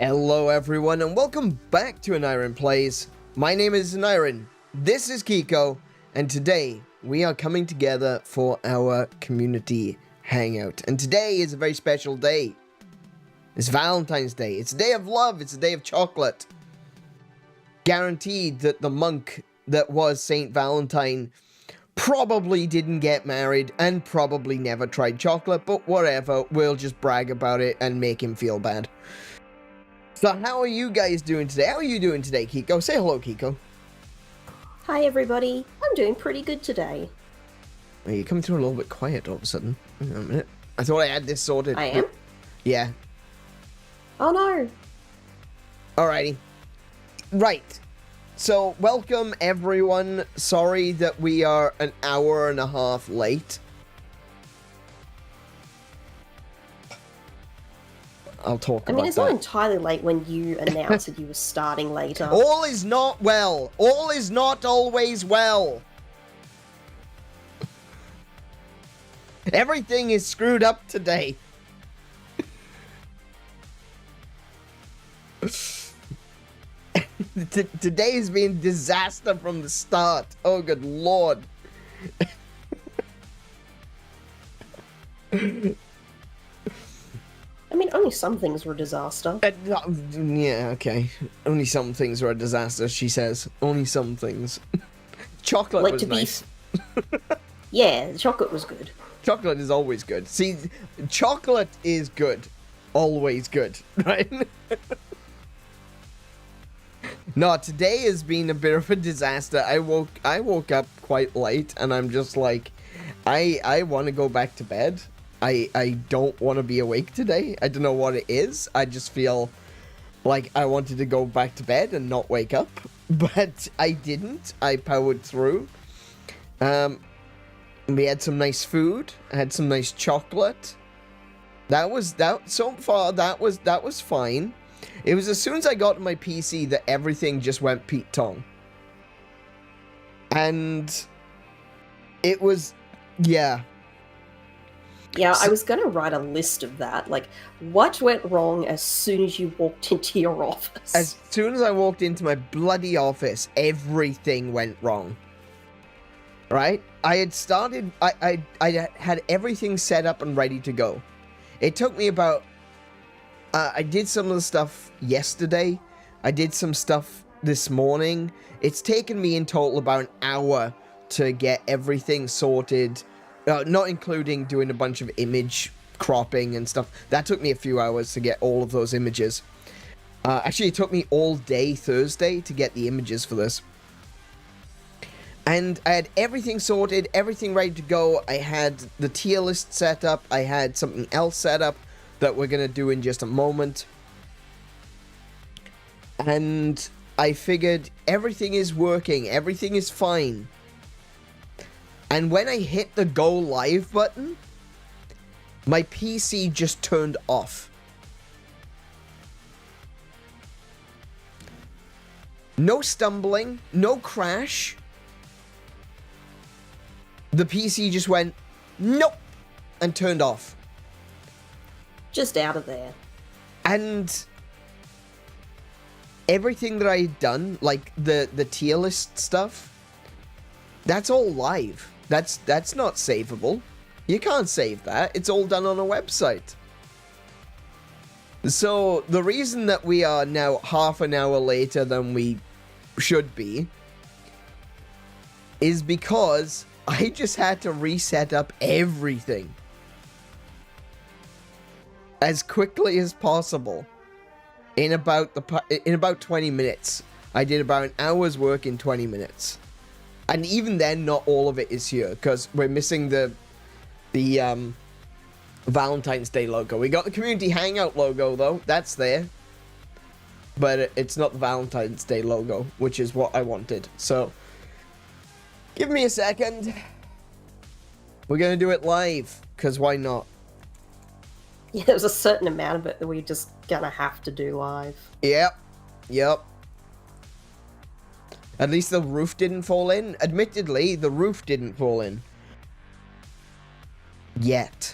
Hello everyone and welcome back to AneurynPlays. My name is Aneurin, this is Kiko, and today we are coming together for our community hangout. And today is a very special day. It's Valentine's Day. It's a day of love. It's a day of chocolate. Guaranteed that the monk that was Saint Valentine probably didn't get married and probably never tried chocolate, but whatever, we'll just brag about it and make him feel bad. So how are you guys doing today? How are you doing today, Kiko? Say hello, Kiko. Hi everybody, I'm doing pretty good today. Well, you're coming through a little bit quiet all of a sudden. Hang on a minute. I thought I had this sorted. I am? Yeah. Oh no! Alrighty. Right. So, welcome everyone. Sorry that we are an hour and a half late. I'll talk about that. It's not entirely late when you announced that you were starting later. All is not well. All is not always well. Everything is screwed up today. Today has been disaster from the start. Oh, good lord. Only some things were a disaster. Yeah, okay. Only some things were a disaster, she says. Only some things. Chocolate was nice. Yeah, the chocolate was good. Chocolate is always good. See, chocolate is good. Always good, right? No, today has been a bit of a disaster. I woke up quite late, and I'm just like, I want to go back to bed. I don't want to be awake today. I don't know what it is. I just feel like I wanted to go back to bed and not wake up. But I didn't. I powered through. We had some nice food. I had some nice chocolate. So far, that was fine. It was as soon as I got to my PC that everything just went Pete Tong. And it was, yeah. Yeah, I was going to write a list of that. Like, what went wrong as soon as you walked into your office? As soon as I walked into my bloody office, everything went wrong. Right? I had started, I had everything set up and ready to go. It took me about, I did some of the stuff yesterday. I did some stuff this morning. It's taken me in total about an hour to get everything sorted. Not including doing a bunch of image cropping and stuff. That took me a few hours to get all of those images. Actually, it took me all day Thursday to get the images for this. And I had everything sorted, everything ready to go. I had the tier list set up. I had something else set up that we're going to do in just a moment. And I figured everything is working. Everything is fine. And when I hit the go live button, my PC just turned off. No stumbling, no crash. The PC just went, nope, and turned off. Just out of there. And everything that I had done, like the tier list stuff, that's all live. That's not savable. You can't save that. It's all done on a website. So the reason that we are now half an hour later than we should be is because I just had to reset up everything as quickly as possible in about 20 minutes. I did about an hour's work in 20 minutes. And even then, not all of it is here, because we're missing the Valentine's Day logo. We got the Community Hangout logo, though. That's there. But it's not the Valentine's Day logo, which is what I wanted. So, give me a second. We're going to do it live, because why not? Yeah, there's a certain amount of it that we're just going to have to do live. Yep. At least the roof didn't fall in. Admittedly, the roof didn't fall in. Yet.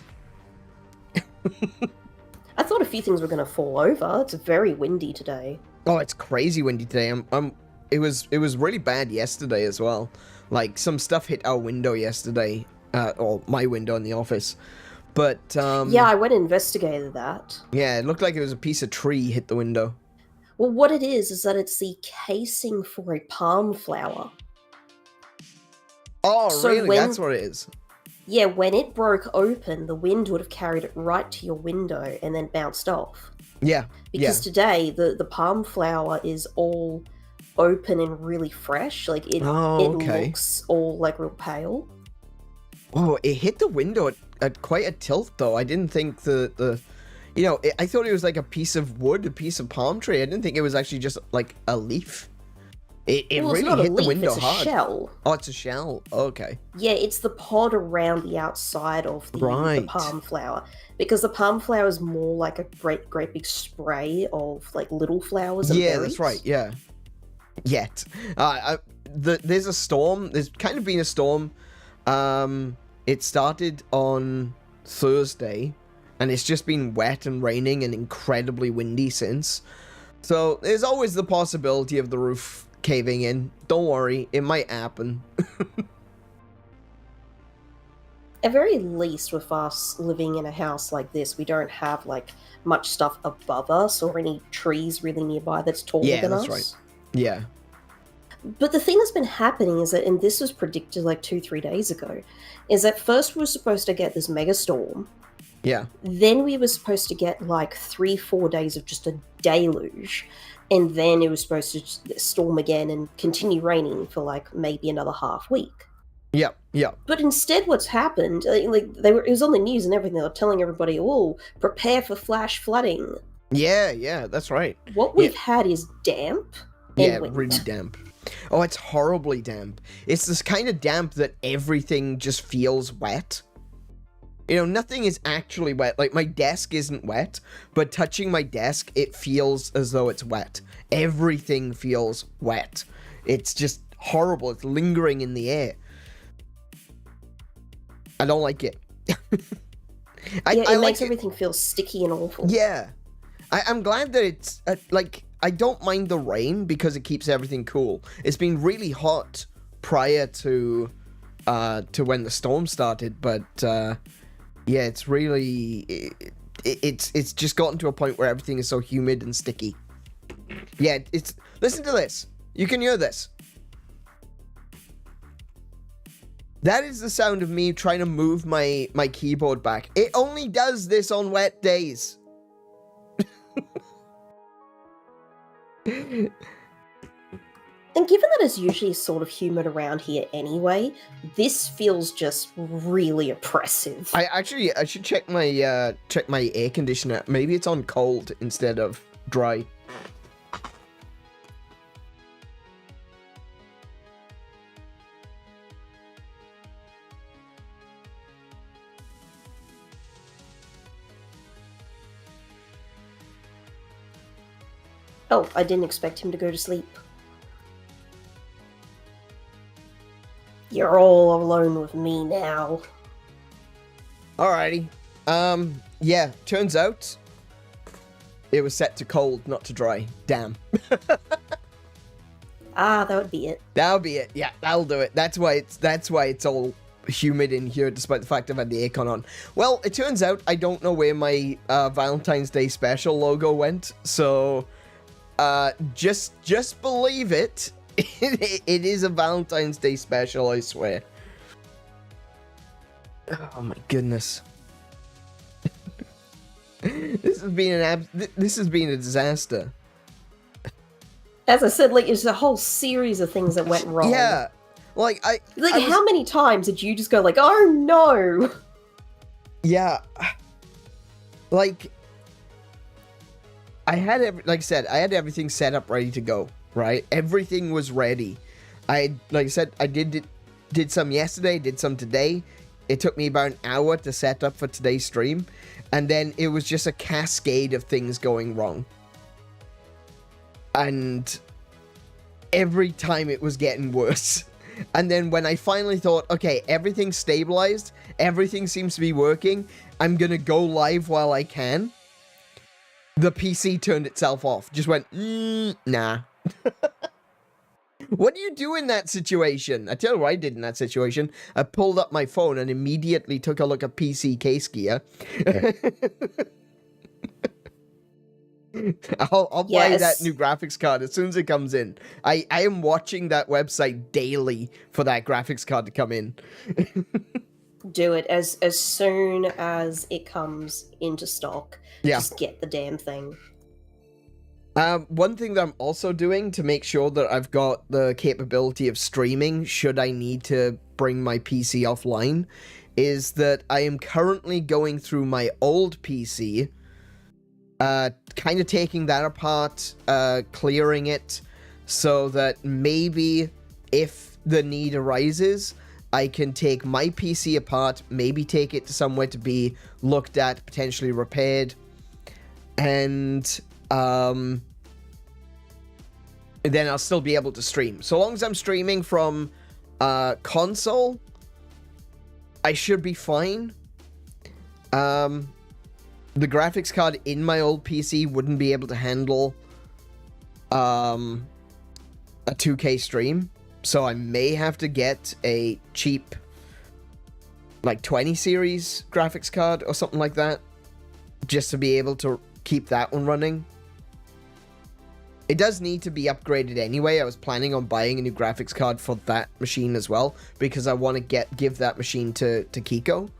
I thought a few things were going to fall over. It's very windy today. Oh, it's crazy windy today. It was really bad yesterday as well. Like, some stuff hit our window yesterday, or my window in the office. But, yeah, I went and investigated that. Yeah, it looked like it was a piece of tree hit the window. Well, what it is that it's the casing for a palm flower. Oh, so really? That's what it is? Yeah, when it broke open, the wind would have carried it right to your window and then bounced off. Yeah, because today, the palm flower is all open and really fresh. Like, it looks all, like, real pale. Oh, it hit the window at quite a tilt, though. I didn't think I thought it was like a piece of wood, a piece of palm tree. I didn't think it was actually just, like, a leaf. It really hit the window hard. It's a shell. Oh, it's a shell. Okay. Yeah, it's the pod around the outside of the palm flower. Because the palm flower is more like a great big spray of, like, little flowers and berries. That's right, yeah. Yet. There's a storm. There's kind of been a storm. It started on Thursday, and it's just been wet and raining and incredibly windy since. So there's always the possibility of the roof caving in. Don't worry, it might happen. At very least, with us living in a house like this, we don't have, like, much stuff above us or any trees really nearby that's taller than us. Yeah, that's right. Yeah. But the thing that's been happening is that, and this was predicted like 2-3 days ago, is that first we were supposed to get this mega storm. Yeah. Then we were supposed to get like 3-4 days of just a deluge. And then it was supposed to storm again and continue raining for like maybe another half week. Yeah, yeah. But instead what's happened, it was on the news and everything, they were telling everybody, oh, prepare for flash flooding. Yeah, that's right. What we've had is damp and wind. Really damp. Oh, it's horribly damp. It's this kind of damp that everything just feels wet. You know, nothing is actually wet. Like, my desk isn't wet, but touching my desk, it feels as though it's wet. Everything feels wet. It's just horrible. It's lingering in the air. I don't like it. It makes everything feel sticky and awful. Yeah. I'm glad that it's, I don't mind the rain because it keeps everything cool. It's been really hot prior to when the storm started, but yeah, it's really it's just gotten to a point where everything is so humid and sticky. Yeah, listen to this. You can hear this. That is the sound of me trying to move my keyboard back. It only does this on wet days. And given that it's usually sort of humid around here anyway, this feels just really oppressive. I should check my air conditioner. Maybe it's on cold instead of dry. Oh, I didn't expect him to go to sleep. You're all alone with me now. Alrighty. Yeah, turns out it was set to cold, not to dry. Damn. That would be it. That'll be it. Yeah, that'll do it. That's why it's all humid in here, despite the fact I've had the aircon on. Well, it turns out I don't know where my Valentine's Day special logo went, so just believe it. It is a Valentine's Day special, I swear. Oh my goodness. This has been a disaster. As I said, like, it's a whole series of things that went wrong. Yeah. Like, how many times did you just go like, oh no? Yeah. Like, I had everything set up ready to go, right? Everything was ready. I did some yesterday, did some today. It took me about an hour to set up for today's stream, and then it was just a cascade of things going wrong. And every time it was getting worse. And then when I finally thought, okay, everything's stabilized, everything seems to be working, I'm gonna go live while I can. The PC turned itself off. Just went, nah. What do you do in that situation? I tell you what I did in that situation. I pulled up my phone and immediately took a look at PC case gear. I'll buy that new graphics card as soon as it comes in. I am watching that website daily for that graphics card to come in. Do it as soon as it comes into stock. Yeah. Just get the damn thing. One thing that I'm also doing to make sure that I've got the capability of streaming should I need to bring my PC offline is that I am currently going through my old PC, kind of taking that apart, clearing it, so that maybe if the need arises, I can take my PC apart, maybe take it to somewhere to be looked at, potentially repaired, and then I'll still be able to stream. So long as I'm streaming from console, I should be fine. The graphics card in my old PC wouldn't be able to handle a 2K stream, so I may have to get a cheap, like 20 series graphics card or something like that, just to be able to keep that one running. It does need to be upgraded anyway. I was planning on buying a new graphics card for that machine as well, because I want to give that machine to Kiko.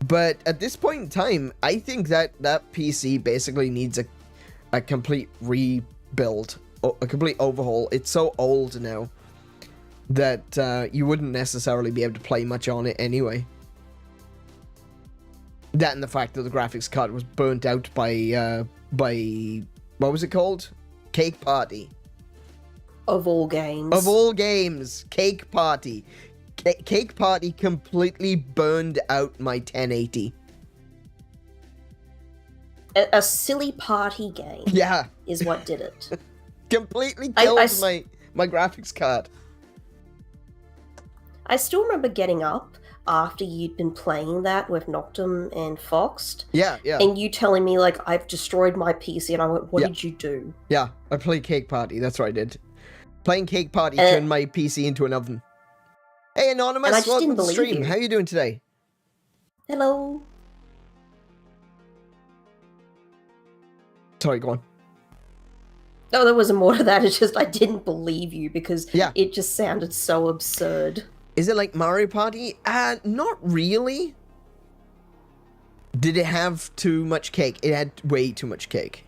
But at this point in time, I think that PC basically needs a complete rebuild, a complete overhaul. It's so old now that you wouldn't necessarily be able to play much on it anyway. That and the fact that the graphics card was burnt out by what was it called? Cake Party. Of all games. Of all games. Cake Party. Cake Party completely burned out my 1080. A silly party game. Yeah. Is what did it. Completely killed my graphics card. I still remember getting up after you'd been playing that with Noctum and Foxed. Yeah. And you telling me, like, I've destroyed my PC, and I went, what did you do? Yeah, I played Cake Party, that's what I did. Playing Cake Party turned my PC into an oven. Hey, Anonymous, welcome to the stream. How are you doing today? Hello. Sorry, go on. No, there wasn't more to that. It's just I didn't believe you because it just sounded so absurd. Is it like Mario Party? Not really. Did it have too much cake? It had way too much cake.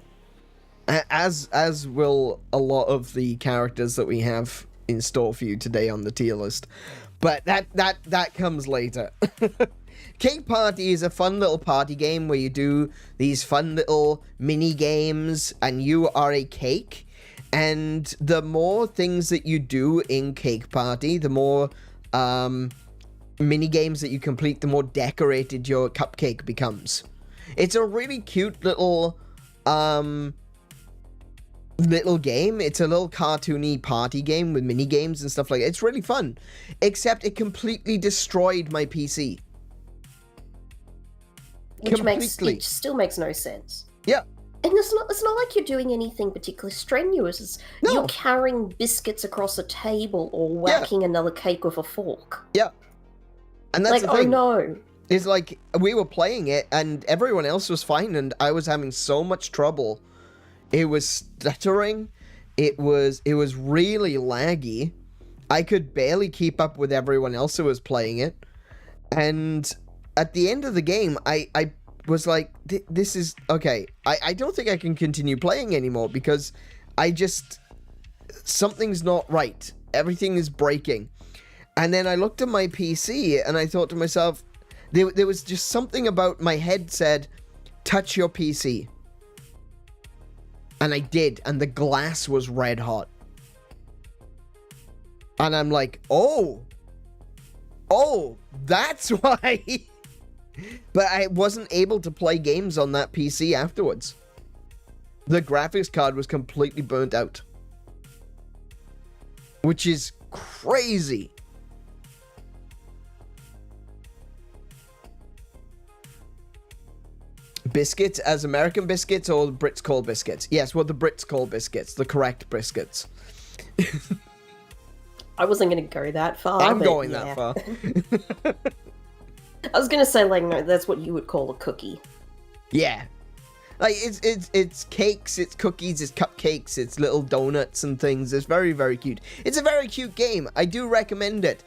As will a lot of the characters that we have in store for you today on the tier list. But that comes later. Cake Party is a fun little party game where you do these fun little mini games and you are a cake. And the more things that you do in Cake Party, the more mini games that you complete, the more decorated your cupcake becomes. It's a really cute little game. It's a little cartoony party game with mini games and stuff like that. It's really fun, except it completely destroyed my PC. Which still makes no sense. Yeah. And it's not like you're doing anything particularly strenuous. You're carrying biscuits across a table or whacking another cake with a fork. Yeah. And that's like, the thing. Oh no. It's like, we were playing it and everyone else was fine and I was having so much trouble. It was stuttering. It was really laggy. I could barely keep up with everyone else who was playing it. And at the end of the game, I was like, this is... Okay, I don't think I can continue playing anymore because something's not right. Everything is breaking. And then I looked at my PC and I thought to myself, there was just something about my head said, touch your PC. And I did, and the glass was red hot. And I'm like, oh, that's why. But I wasn't able to play games on that PC afterwards. The graphics card was completely burnt out. Which is crazy. Biscuits as American biscuits or the Brits call biscuits? Yes, what the Brits call biscuits. The correct biscuits. I wasn't going to go that far. I'm but going yeah. that far. I was going to say, like, no, that's what you would call a cookie. Yeah. Like, it's cakes, it's cookies, it's cupcakes, it's little donuts and things. It's very, very cute. It's a very cute game. I do recommend it.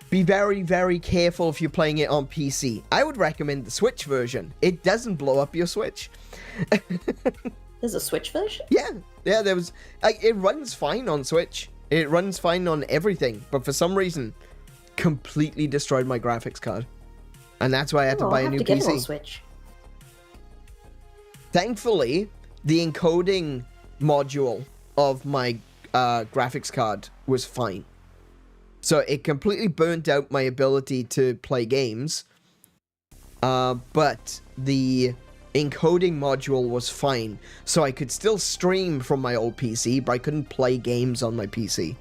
Be very, very careful if you're playing it on PC. I would recommend the Switch version. It doesn't blow up your Switch. There's a Switch version? Yeah, there was... Like, it runs fine on Switch. It runs fine on everything. But for some reason, completely destroyed my graphics card. And that's why I had to buy a new PC. Get it on Switch. Thankfully, the encoding module of my graphics card was fine. So it completely burnt out my ability to play games. But the encoding module was fine. So I could still stream from my old PC, but I couldn't play games on my PC.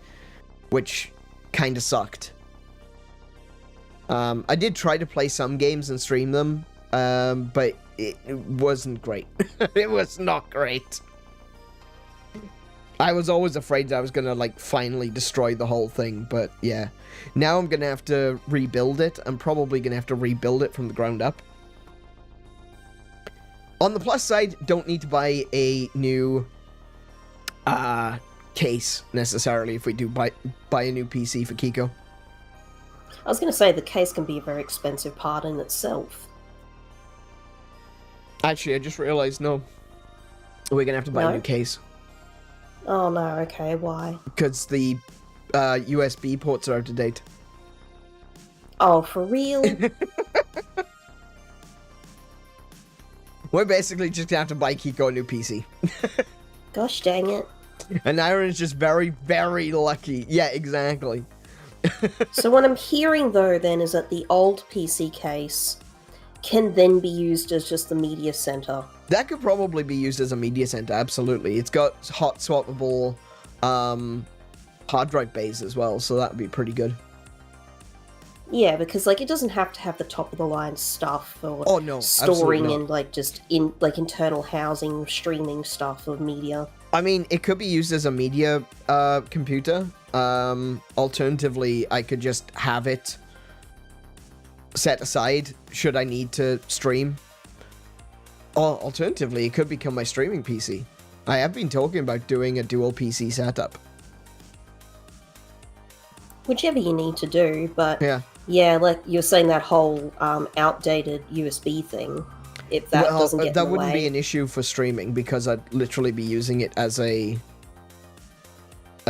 Which kind of sucked. I did try to play some games and stream them. But it wasn't great. It was not great. I was always afraid that I was gonna, like, finally destroy the whole thing, but yeah. Now I'm gonna have to rebuild it. I'm probably gonna have to rebuild it from the ground up. On the plus side, don't need to buy a new case, necessarily, if we do buy a new PC for Kiko. I was going to say, the case can be a very expensive part in itself. Actually, I just realized, no. We're gonna have to buy a new case. Oh no, okay, why? Because the USB ports are out of date. Oh, for real? We're basically just gonna have to buy Kiko a new PC. Gosh dang it. And Iron's just very, very lucky. Yeah, exactly. So what I'm hearing, though, then, is that the old PC case can then be used as just the media center. That could probably be used as a media center, absolutely. It's got hot swappable hard drive bays as well, so that would be pretty good. Yeah, because, like, it doesn't have to have the top-of-the-line stuff or storing and, like, just internal housing, streaming stuff of media. I mean, it could be used as a media computer. Alternatively, I could just have it set aside should I need to stream. Or alternatively, it could become my streaming PC. I have been talking about doing a dual PC setup. Whichever you need to do, but yeah, like you're saying, that whole outdated USB thing, if that doesn't get in the way. That wouldn't be an issue for streaming, because I'd literally be using it as a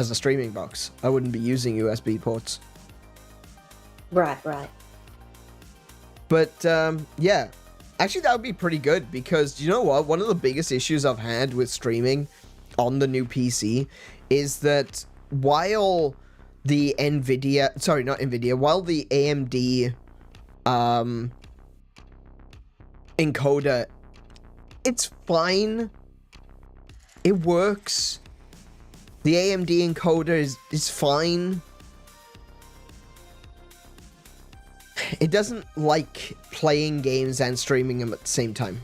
streaming box. I wouldn't be using USB ports. Right. But, yeah. Actually, that would be pretty good, because, you know what? One of the biggest issues I've had with streaming on the new PC is that while the while the AMD encoder, it's fine. It works. The AMD encoder is fine. It doesn't like playing games and streaming them at the same time.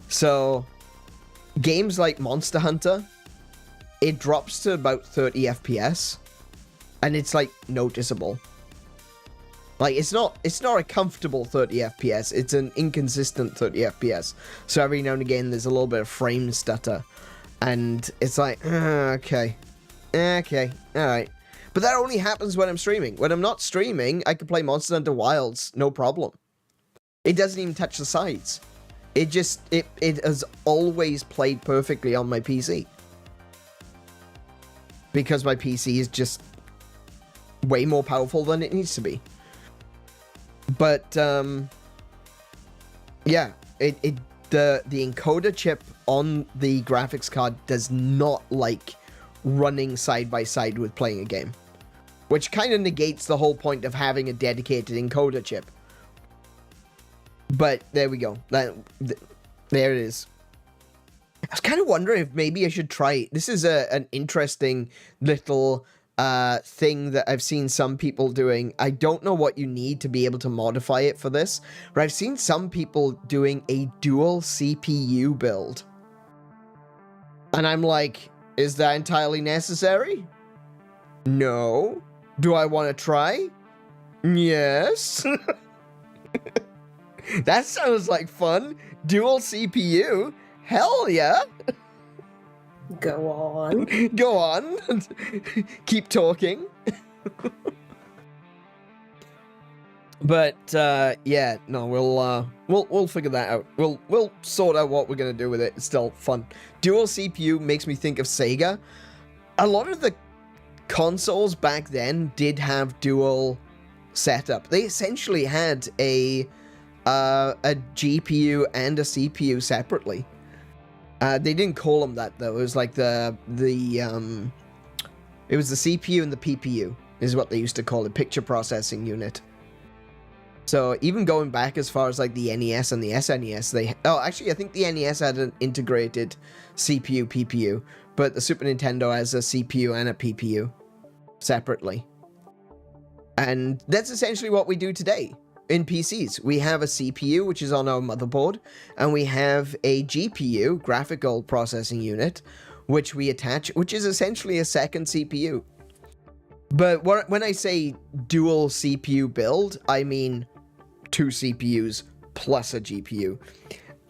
So, games like Monster Hunter, it drops to about 30 FPS, and it's, like, noticeable. Like, it's not a comfortable 30 FPS, it's an inconsistent 30 FPS. So every now and again, there's a little bit of frame stutter, and it's like, okay, alright. But that only happens when I'm streaming. When I'm not streaming, I can play Monster Hunter Wilds, no problem. It doesn't even touch the sides. It has always played perfectly on my PC. Because my PC is just way more powerful than it needs to be. But, yeah, the encoder chip on the graphics card does not like running side by side with playing a game, which kind of negates the whole point of having a dedicated encoder chip. But there we go. There it is. I was kind of wondering if maybe I should try. This is an interesting little thing that I've seen some people doing. I don't know what you need to be able to modify it for this, but I've seen some people doing a dual CPU build. And I'm like, is that entirely necessary? No. Do I want to try? Yes. That sounds like fun. Dual CPU? Hell yeah. Go on. Go on. Keep talking. But yeah, no, we'll figure that out. We'll sort out what we're gonna do with it. It's still fun. Dual CPU makes me think of Sega. A lot of the consoles back then did have dual setup. They essentially had a GPU and a CPU separately. They didn't call them that though. It was like it was the CPU and the PPU is what they used to call it, picture processing unit. So even going back as far as like the NES and the SNES, actually I think the NES had an integrated CPU PPU, but the Super Nintendo has a CPU and a PPU separately. And that's essentially what we do today. In PCs, we have a CPU, which is on our motherboard, and we have a GPU, graphical processing unit, which we attach, which is essentially a second CPU. But when I say dual CPU build, I mean 2 CPUs plus a GPU.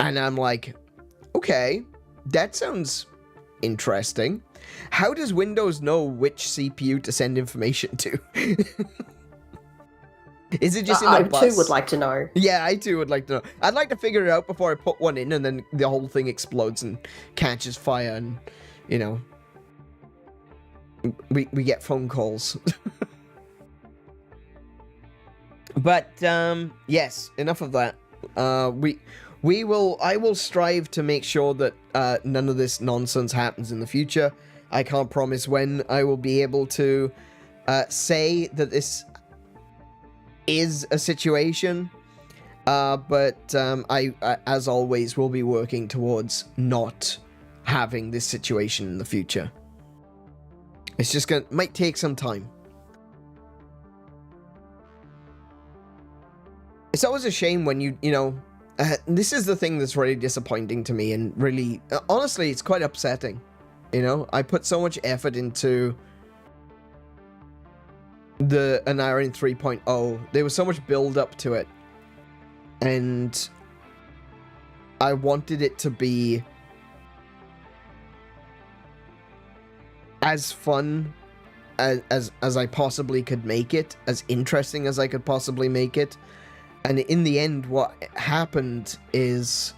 And I'm like, okay, that sounds interesting. How does Windows know which CPU to send information to? Is it just in the bus? I too would like to know. Yeah, I too would like to know. I'd like to figure it out before I put one in and then the whole thing explodes and catches fire and, you know, we get phone calls. But, yes, enough of that. I will strive to make sure that none of this nonsense happens in the future. I can't promise when I will be able to say that this is a situation, but I, as always, will be working towards not having this situation in the future. It's just might take some time. It's always a shame when you know, this is the thing that's really disappointing to me, and really, honestly, it's quite upsetting. You know, I put so much effort into the Aneurin 3.0. There was so much build up to it, and I wanted it to be as fun as I possibly could make it, as interesting as I could possibly make it. And in the end, what happened is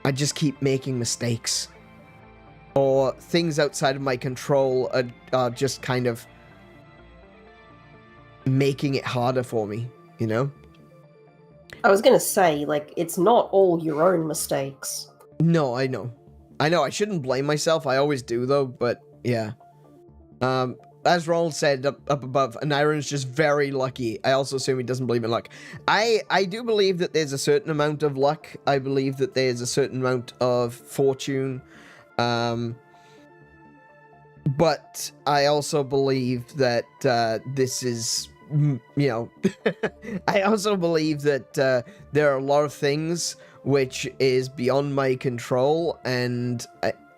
I just keep making mistakes, or things outside of my control are just kind of making it harder for me, you know? I was gonna say, like, it's not all your own mistakes. No, I know. I shouldn't blame myself. I always do, though, but yeah. As Ronald said up above, Aneurin's just very lucky. I also assume he doesn't believe in luck. I do believe that there's a certain amount of luck. I believe that there's a certain amount of fortune. But I also believe that this is, you know, I also believe that there are a lot of things which is beyond my control, and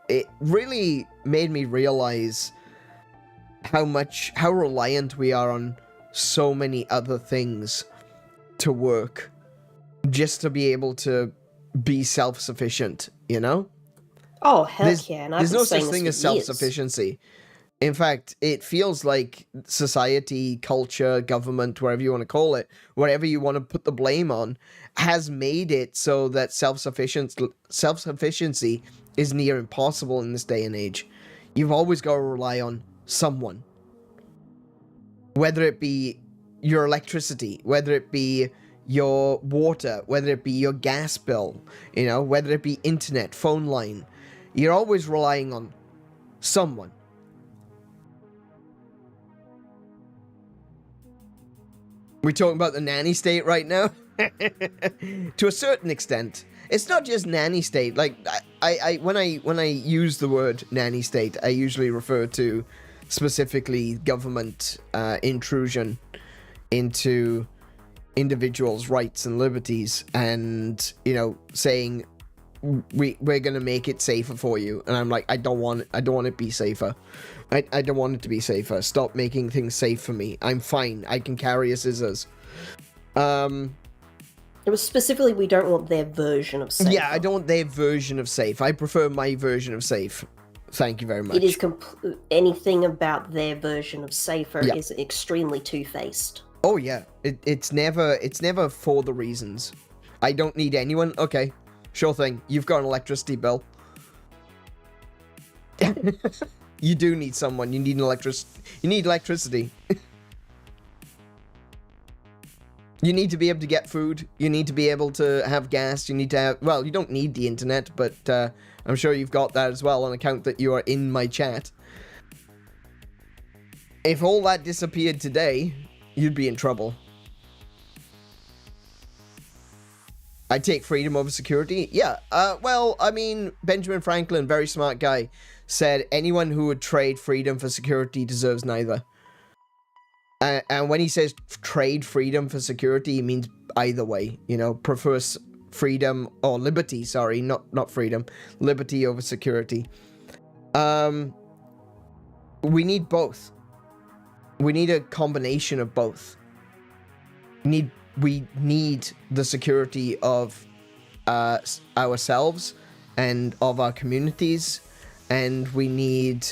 it really made me realize how reliant we are on so many other things to work just to be able to be self-sufficient, you know? Oh, heck yeah. And there's no such thing as self-sufficiency. In fact, it feels like society, culture, government, whatever you want to call it, whatever you want to put the blame on, has made it so that self-sufficiency is near impossible in this day and age. You've always got to rely on someone. Whether it be your electricity, whether it be your water, whether it be your gas bill, you know, whether it be internet, phone line, you're always relying on someone. We're talking about the nanny state right now? To a certain extent. It's not just nanny state. Like, when I use the word nanny state, I usually refer to specifically government intrusion into individuals' rights and liberties, and, you know, saying we're gonna make it safer for you. And I'm like, I don't want it to be safer. I don't want it to be safer. Stop making things safe for me. I'm fine. I can carry a scissors. It was specifically, we don't want their version of safe. Yeah, I don't want their version of safe. I prefer my version of safe. Thank you very much. It is anything about their version of safer is extremely two-faced. Oh yeah, it's never for the reasons. I don't need anyone. Okay, sure thing. You've got an electricity bill. You do need someone. You need You need electricity. You need to be able to get food. You need to be able to have gas. You need to have... Well, you don't need the internet, but I'm sure you've got that as well on account that you are in my chat. If all that disappeared today, you'd be in trouble. I take freedom over security? Yeah. Well, I mean, Benjamin Franklin, very smart guy, said anyone who would trade freedom for security deserves neither. And when he says trade freedom for security, he means either way, you know, prefers freedom or liberty, sorry, not freedom, liberty over security. We need both. We need a combination of both. We need the security of ourselves and of our communities, and we need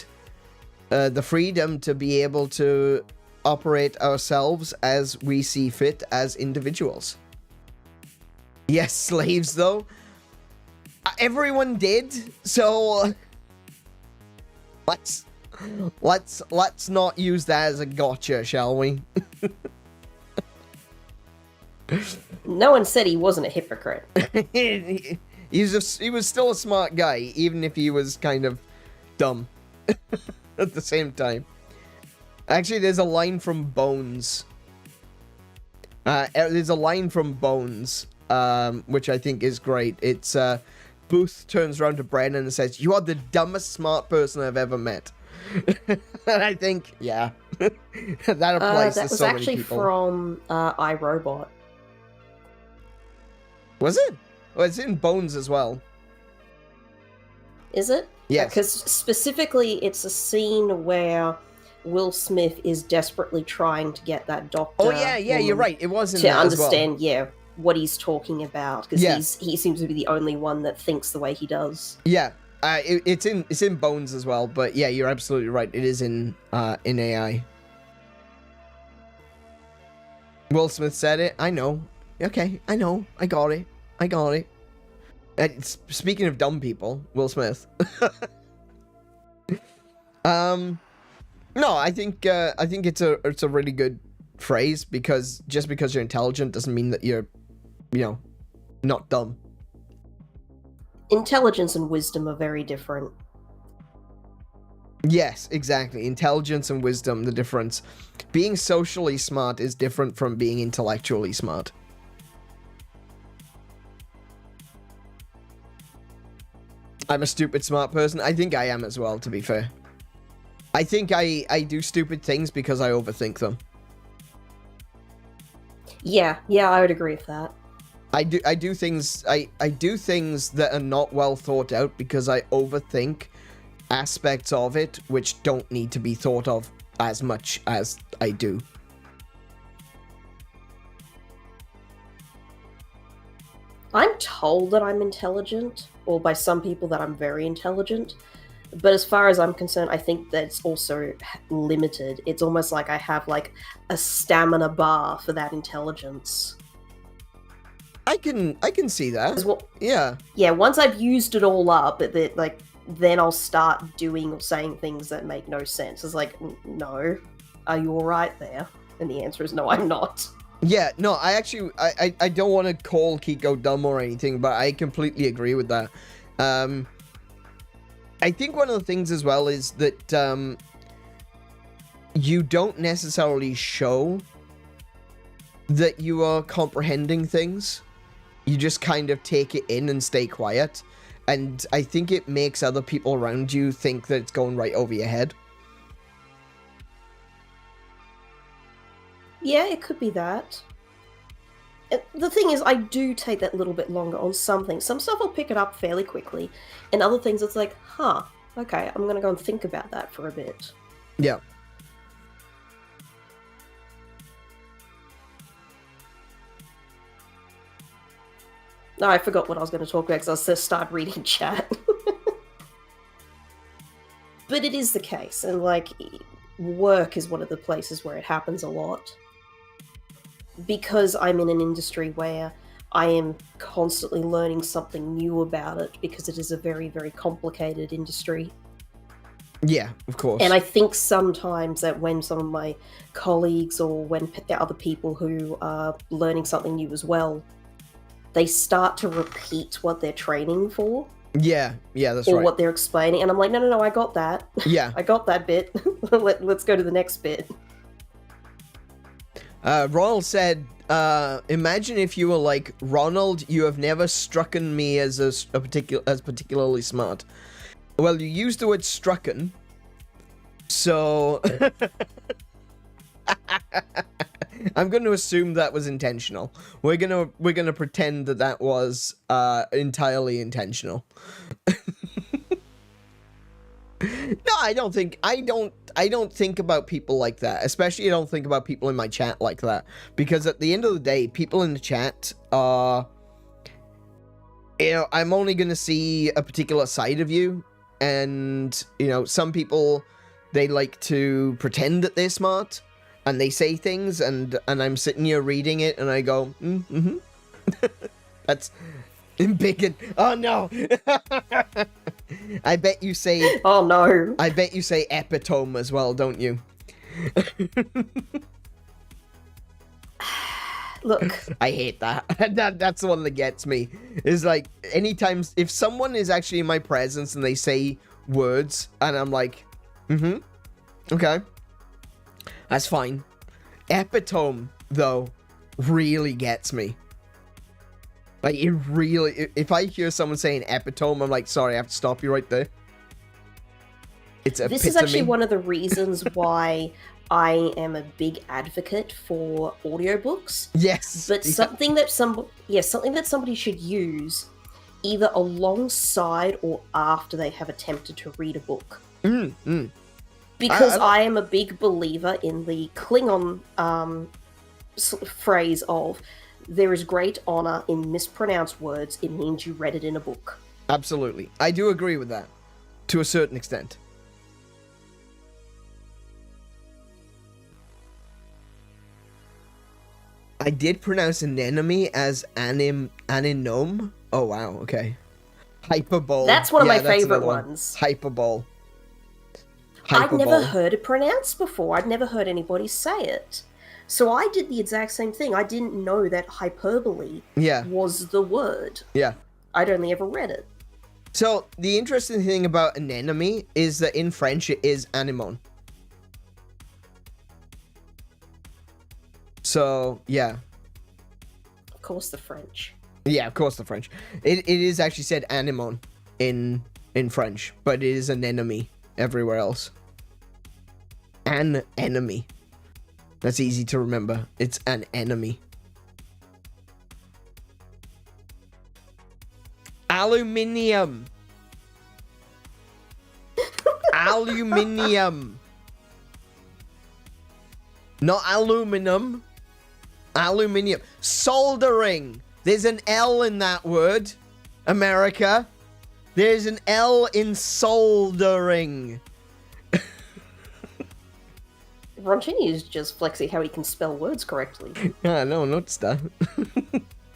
the freedom to be able to operate ourselves as we see fit as individuals. Yes, slaves though. Everyone did, so let's not use that as a gotcha, shall we? No one said he wasn't a hypocrite. he was still a smart guy, even if he was kind of dumb at the same time. Actually, there's a line from Bones. There's a line from Bones, which I think is great. It's, Booth turns around to Brandon and says, "You are the dumbest smart person I've ever met." And I think, yeah, that applies to so many people. That was actually from iRobot. Was it? Well, it's in Bones as well. Is it? Yes. Because specifically, it's a scene where Will Smith is desperately trying to get that doctor. Oh yeah, you're right. It was in to that understand, as well. What he's talking about, because he seems to be the only one that thinks the way he does. Yeah, it's in Bones as well. But yeah, you're absolutely right. It is in AI. Will Smith said it. I know. Okay, I know. I got it. And speaking of dumb people, Will Smith. No, I think it's a really good phrase, because just because you're intelligent doesn't mean that you're, you know, not dumb. Intelligence and wisdom are very different. Yes, exactly. Intelligence and wisdom, the difference. Being socially smart is different from being intellectually smart. I'm a stupid smart person. I think I am as well, to be fair. I think I do stupid things because I overthink them. Yeah, I would agree with that. I do things that are not well thought out because I overthink aspects of it which don't need to be thought of as much as I do. I'm told that I'm intelligent, or by some people that I'm very intelligent. But as far as I'm concerned, I think that's also limited. It's almost like I have like a stamina bar for that intelligence. I can see that. Well, yeah. Yeah, once I've used it all up, then I'll start doing or saying things that make no sense. It's like, no, are you all right there? And the answer is no, I'm not. Yeah, no, I don't want to call Kiko dumb or anything, but I completely agree with that. I think one of the things as well is that you don't necessarily show that you are comprehending things. You just kind of take it in and stay quiet. And I think it makes other people around you think that it's going right over your head. Yeah, it could be that. The thing is, I do take that little bit longer on some things. Some stuff I'll pick it up fairly quickly, and other things it's like, huh, okay, I'm gonna go and think about that for a bit. Yeah. No, I forgot what I was going to talk about because I was just started reading chat. But it is the case, and like, work is one of the places where it happens a lot. Because I'm in an industry where I am constantly learning something new about it, because it is a very, very complicated industry. Yeah, of course. And I think sometimes that when some of my colleagues or when there are other people who are learning something new as well, they start to repeat what they're training for. Yeah, that's or right. Or what they're explaining. And I'm like, no, I got that. Yeah. I got that bit. Let's go to the next bit. Ronald said, imagine if you were like, Ronald, you have never strucken me as particularly smart. Well, you used the word strucken, so I'm going to assume that was intentional. We're gonna pretend that was entirely intentional. No, I don't think about people like that. Especially I don't think about people in my chat like that, because at the end of the day, people in the chat are, I'm only gonna see a particular side of you, and some people, they like to pretend that they're smart, and they say things, and I'm sitting here reading it, and I go, that's big. Oh no. I bet you say, oh no. I bet you say epitome as well, don't you? Look, I hate that. That's the one that gets me. Is like, anytime if someone is actually in my presence and they say words and I'm like, okay, that's fine. Epitome though really gets me. Like, it really, if I hear someone saying epitome, I'm like, sorry, I have to stop you right there. It's epitome. This is actually one of the reasons why I am a big advocate for audiobooks. Yes. But something that somebody should use either alongside or after they have attempted to read a book. Because I am a big believer in the Klingon phrase of, there is great honor in mispronounced words. It means you read it in a book. Absolutely. I do agree with that, to a certain extent. I did pronounce anemone as aninome. Oh, wow, okay. Hyperbole. That's one of my favorite ones. Hyperbole. I'd never heard it pronounced before. I'd never heard anybody say it. So I did the exact same thing. I didn't know that hyperbole was the word. Yeah. I'd only ever read it. So, the interesting thing about anemone is that in French it is anemone. So, yeah. Of course the French. Yeah, of course the French. It is actually said anemone in French, but it is an enemy everywhere else. An enemy. That's easy to remember. It's an enemy. Aluminium. Aluminium. Not aluminum. Aluminium. Soldering. There's an L in that word. America. There's an L in soldering. Rontini is just flexing how he can spell words correctly. Yeah, no, not stuff.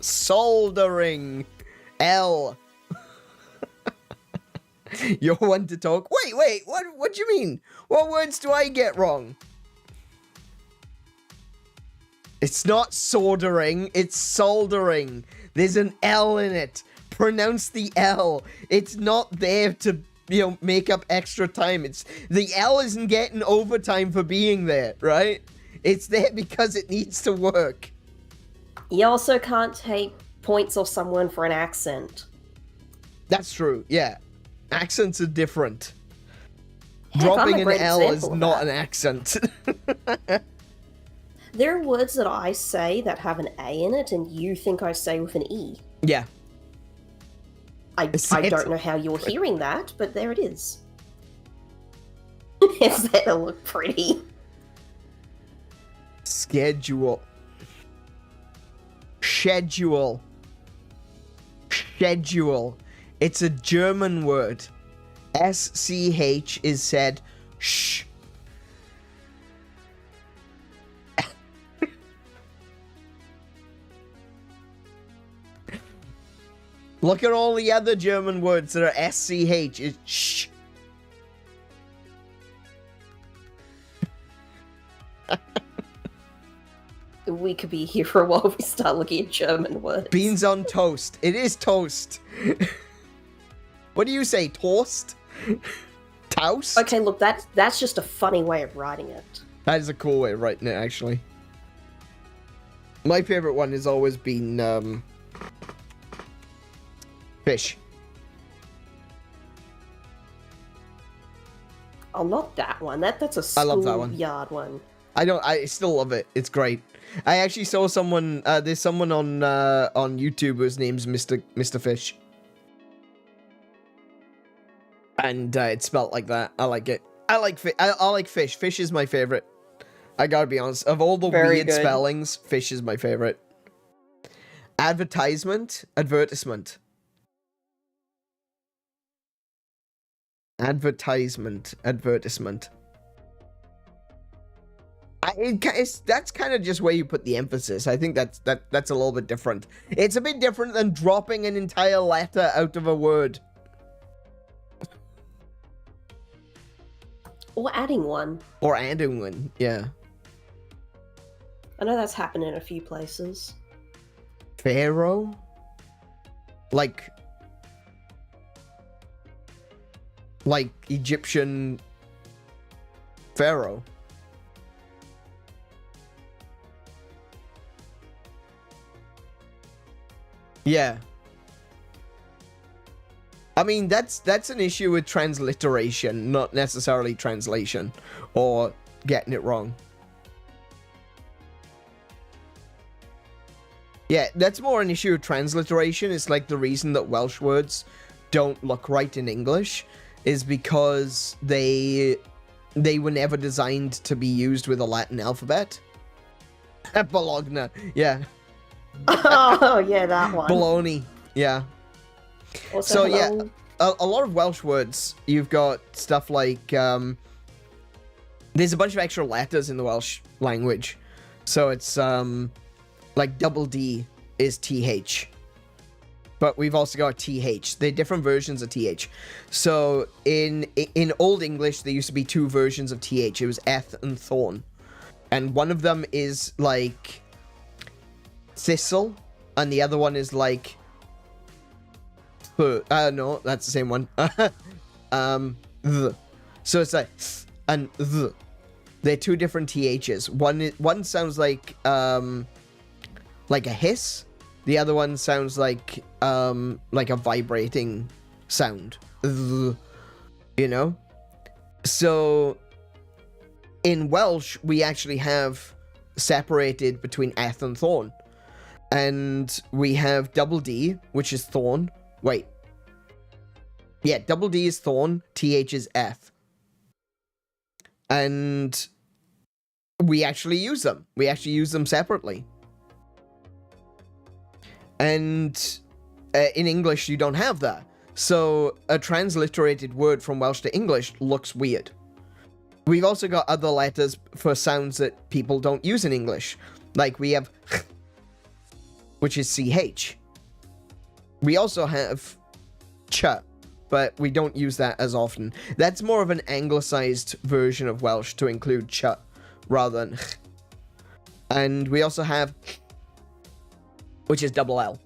Soldering. L. You're one to talk. Wait, what do you mean? What words do I get wrong? It's not soldering, it's soldering. There's an L in it. Pronounce the L. It's not there to, make up extra time. The L isn't getting overtime for being there, right? It's there because it needs to work. You also can't take points off someone for an accent. That's true, yeah. Accents are different. Heck, Dropping an L example is of not that. an accent. There are words that I say that have an A in it, and you think I say with an E. Yeah. I don't know how you're hearing that, but there it is. It's there to look pretty. Schedule. Schedule. Schedule. It's a German word. SCH is said sh. Look at all the other German words that are SCH. It's sh. We could be here for a while if we start looking at German words. Beans on toast. It is toast. What do you say? Toast? Toast? Okay, look, that's just a funny way of writing it. That is a cool way of writing it, actually. My favorite one has always been, fish. Oh, not that one. That's a I love that one. schoolyard one. I still love it. It's great. I actually saw someone, there's someone on YouTube whose name's Mr. Fish. And it's spelt like that. I like it. I like fish. Fish is my favorite. I gotta be honest. Of all the Very weird good. spellings, fish is my favorite. Advertisement. Advertisement. Advertisement. Advertisement. That's kind of just where you put the emphasis. I think that's a little bit different. It's a bit different than dropping an entire letter out of a word. Or adding one. Or adding one, yeah. I know that's happened in a few places. Pharaoh? Like Egyptian pharaoh. Yeah. I mean, that's an issue with transliteration, not necessarily translation or getting it wrong. Yeah, that's more an issue of transliteration. It's like the reason that Welsh words don't look right in English is because they were never designed to be used with a Latin alphabet. Bologna, yeah. Oh, yeah, that one. Baloney, yeah. Also, So hello. yeah, a lot of Welsh words, you've got stuff like, there's a bunch of extra letters in the Welsh language. So it's, like double D is TH. But we've also got TH. They're different versions of TH. So in Old English, there used to be two versions of TH. It was eth and thorn. And one of them is like thistle, and the other one is like no, that's the same one. The. So it's like and the. They're two different THs. One sounds like a hiss. The other one sounds like a vibrating sound. You know? So in Welsh, we actually have separated between eth and thorn. And we have double D, which is thorn. Wait. Yeah, double D is thorn, TH is eth. And we actually use them. We actually use them separately. And in English, you don't have that. So a transliterated word from Welsh to English looks weird. We've also got other letters for sounds that people don't use in English. Like we have which is CH. We also have ch, but we don't use that as often. That's more of an anglicized version of Welsh to include ch rather than ch. And we also have which is double L.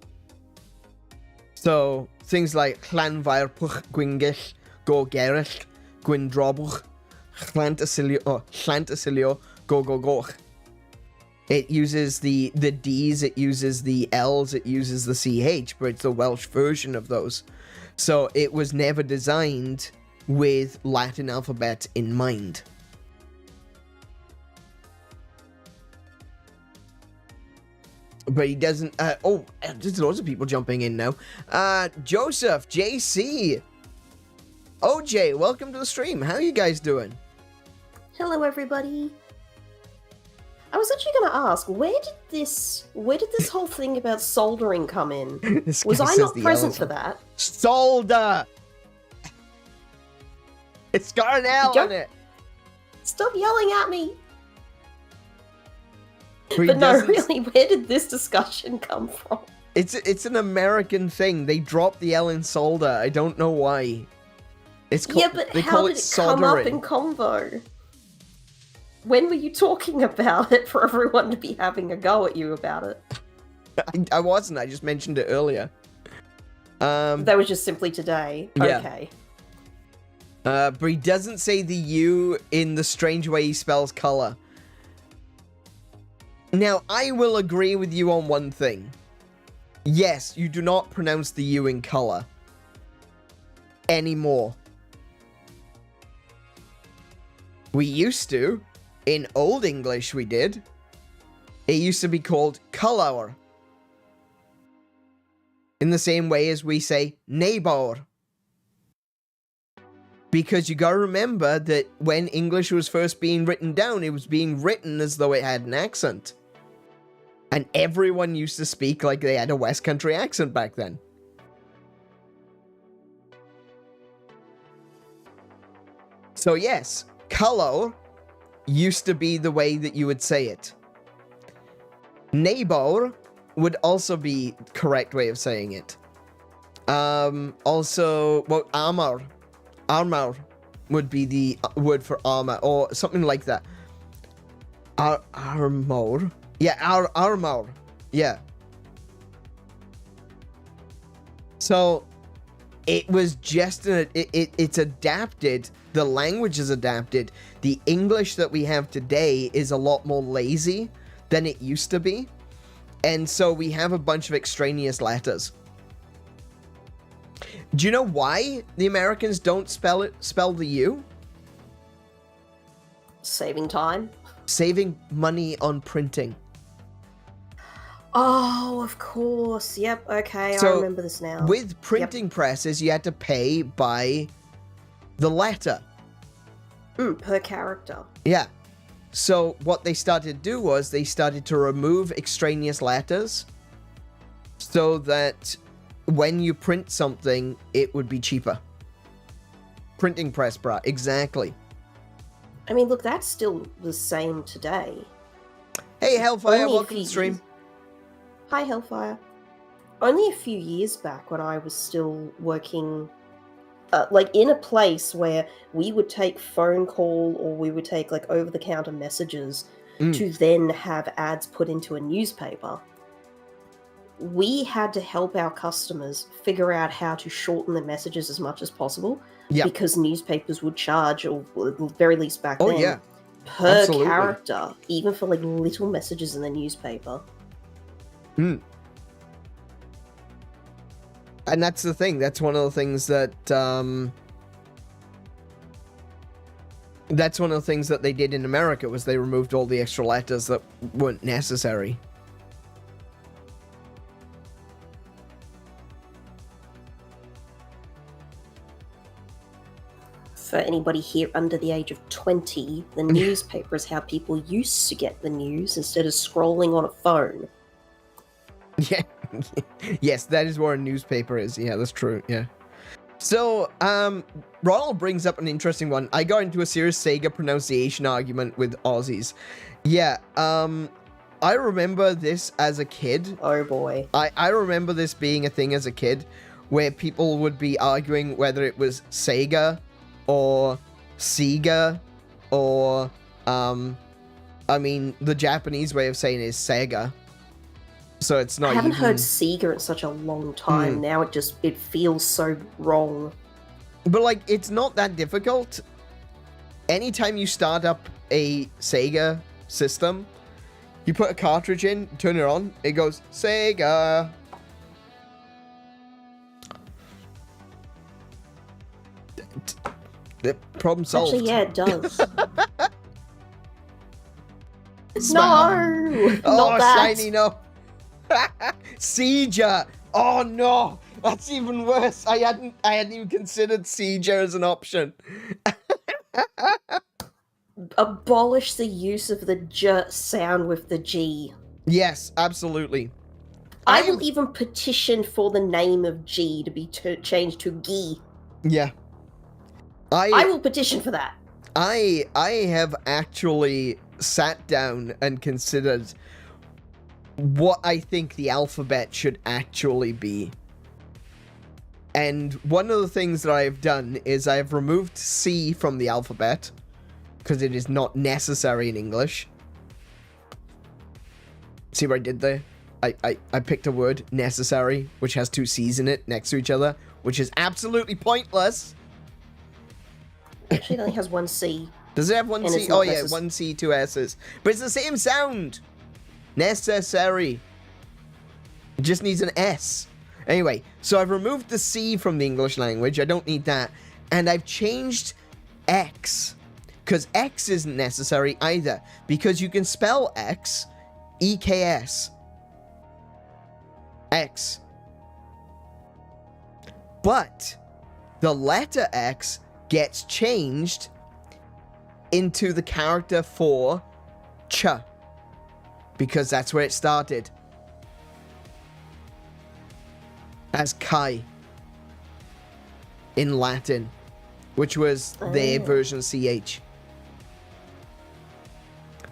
So things like Llanfairpwll Gwyngyll Go Gerell Gwyndrobwch Llantysilio Go Goch. It uses the D's, it uses the L's, it uses the CH, but it's the Welsh version of those. So it was never designed with Latin alphabet in mind. But he doesn't. Oh, there's loads of people jumping in now. Joseph, JC, OJ, welcome to the stream. How are you guys doing? Hello, everybody. I was actually going to ask, where did this whole thing about soldering come in? Was I not present for that? Solder. It's got an L on it. Stop yelling at me. But no, really, where did this discussion come from? It's an American thing. They dropped the L in solder. I don't know why. Yeah, but how did it come up in convo? When were you talking about it for everyone to be having a go at you about it? I wasn't. I just mentioned it earlier. That was just simply today. Yeah. Okay. But he doesn't say the U in the strange way he spells color. Now, I will agree with you on one thing. Yes, you do not pronounce the U in color anymore. We used to. In Old English, we did. It used to be called color. In the same way as we say neighbor. Because you gotta remember that when English was first being written down, it was being written as though it had an accent. And everyone used to speak like they had a West Country accent back then. So yes, color used to be the way that you would say it. Neighbor would also be the correct way of saying it. Also, well, armor. Armor would be the word for armor, or something like that. Armor? Yeah, armor. Yeah. So, it was just, it's adapted. The language is adapted. The English that we have today is a lot more lazy than it used to be. And so we have a bunch of extraneous letters. Do you know why the Americans don't spell the U? Saving time? Saving money on printing. Oh, of course. Yep, okay, I remember this now. With printing presses, you had to pay by the letter. Per character. Yeah. So what they started to do was they started to remove extraneous letters so that when you print something, it would be cheaper. Printing press, bruh. Exactly. I mean, look, that's still the same today. Hey, Hellfire, welcome to the stream. Hi, Hellfire. Only a few years back when I was still working, like, in a place where we would take phone call or we would take, like, over-the-counter messages to then have ads put into a newspaper. We had to help our customers figure out how to shorten the messages as much as possible because newspapers would charge, or at the very least back then, per character, even for, like, little messages in the newspaper. And that's the thing. That's one of the things that that's one of the things that they did in America, was they removed all the extra letters that weren't necessary. For anybody here under the age of 20, the newspaper is how people used to get the news instead of scrolling on a phone. Yeah. Yes, that is what a newspaper is. Yeah, that's true. Yeah. So, Ronald brings up an interesting one. I got into a serious Sega pronunciation argument with Aussies. Yeah, I remember this as a kid. Oh boy. I remember this being a thing as a kid, where people would be arguing whether it was Sega or Sega or, I mean, the Japanese way of saying it is Sega. So it's not. I haven't heard Sega in such a long time. Now it feels so wrong. But like, it's not that difficult. Anytime you start up a Sega system, you put a cartridge in, turn it on, it goes Sega. The problem solved. Actually, yeah, it does. No! Oh, not that. shiny, no. Seizure. Oh no, that's even worse. I hadn't even considered seizure as an option. Abolish the use of the j sound with the G. Yes, absolutely. I will even petition for the name of G to be changed to Gi. Yeah. I will petition for that. I have actually sat down and considered what I think the alphabet should actually be. And one of the things that I've done is I've removed C from the alphabet because it is not necessary in English. See what I did there? I picked a word, necessary, which has two C's in it next to each other, which is absolutely pointless. Actually, it only has one C. Does it have one C? Oh yeah, one C, two S's. But it's the same sound. Necessary. It just needs an S. Anyway, so I've removed the C from the English language. I don't need that. And I've changed X. Because X isn't necessary either. Because you can spell X, E-K-S. X. But the letter X gets changed into the character for ch, because that's where it started, as chi in Latin, which was their version of ch.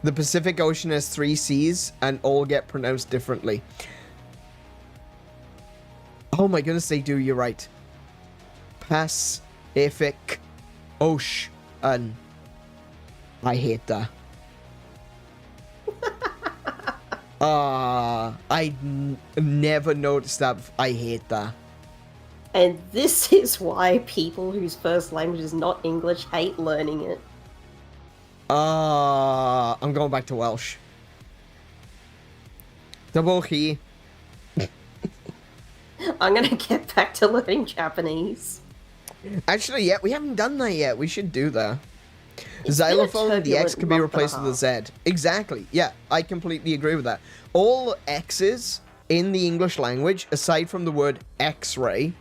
The Pacific Ocean has 3 C's and all get pronounced differently. Oh my goodness, they do, you're right. Pacific Ocean. I hate that. I never noticed that. I hate that. And this is why people whose first language is not English hate learning it. I'm going back to Welsh. doki. I'm gonna get back to learning Japanese. Actually, yeah, we haven't done that yet. We should do that. Xylophone, the X can be replaced with a Z. Exactly. Yeah, I completely agree with that. All X's in the English language, aside from the word X-ray,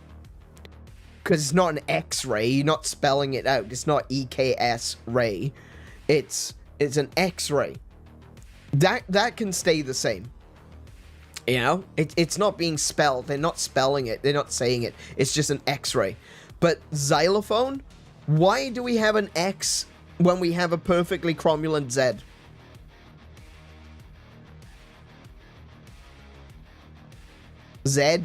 because it's not an X-ray, you're not spelling it out. It's not E-K-S ray. It's an X-ray. That can stay the same. You know, it's not being spelled. They're not spelling it. They're not saying it. It's just an X-ray. But xylophone, why do we have an X when we have a perfectly cromulent Z? Z.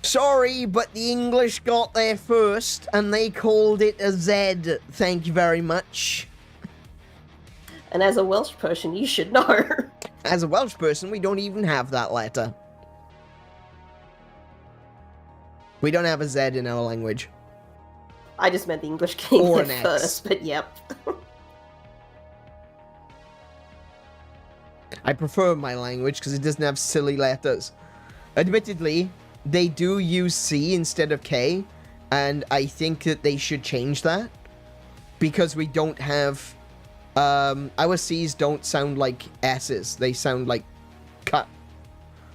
Sorry, but the English got there first, and they called it a Z. Thank you very much. And as a Welsh person, you should know. As a Welsh person, we don't even have that letter. We don't have a Z in our language. I just meant the English came Or there an first, but yep. I prefer my language because it doesn't have silly letters. Admittedly, they do use C instead of K, and I think that they should change that. Because we don't have... our C's don't sound like S's. They sound like cut.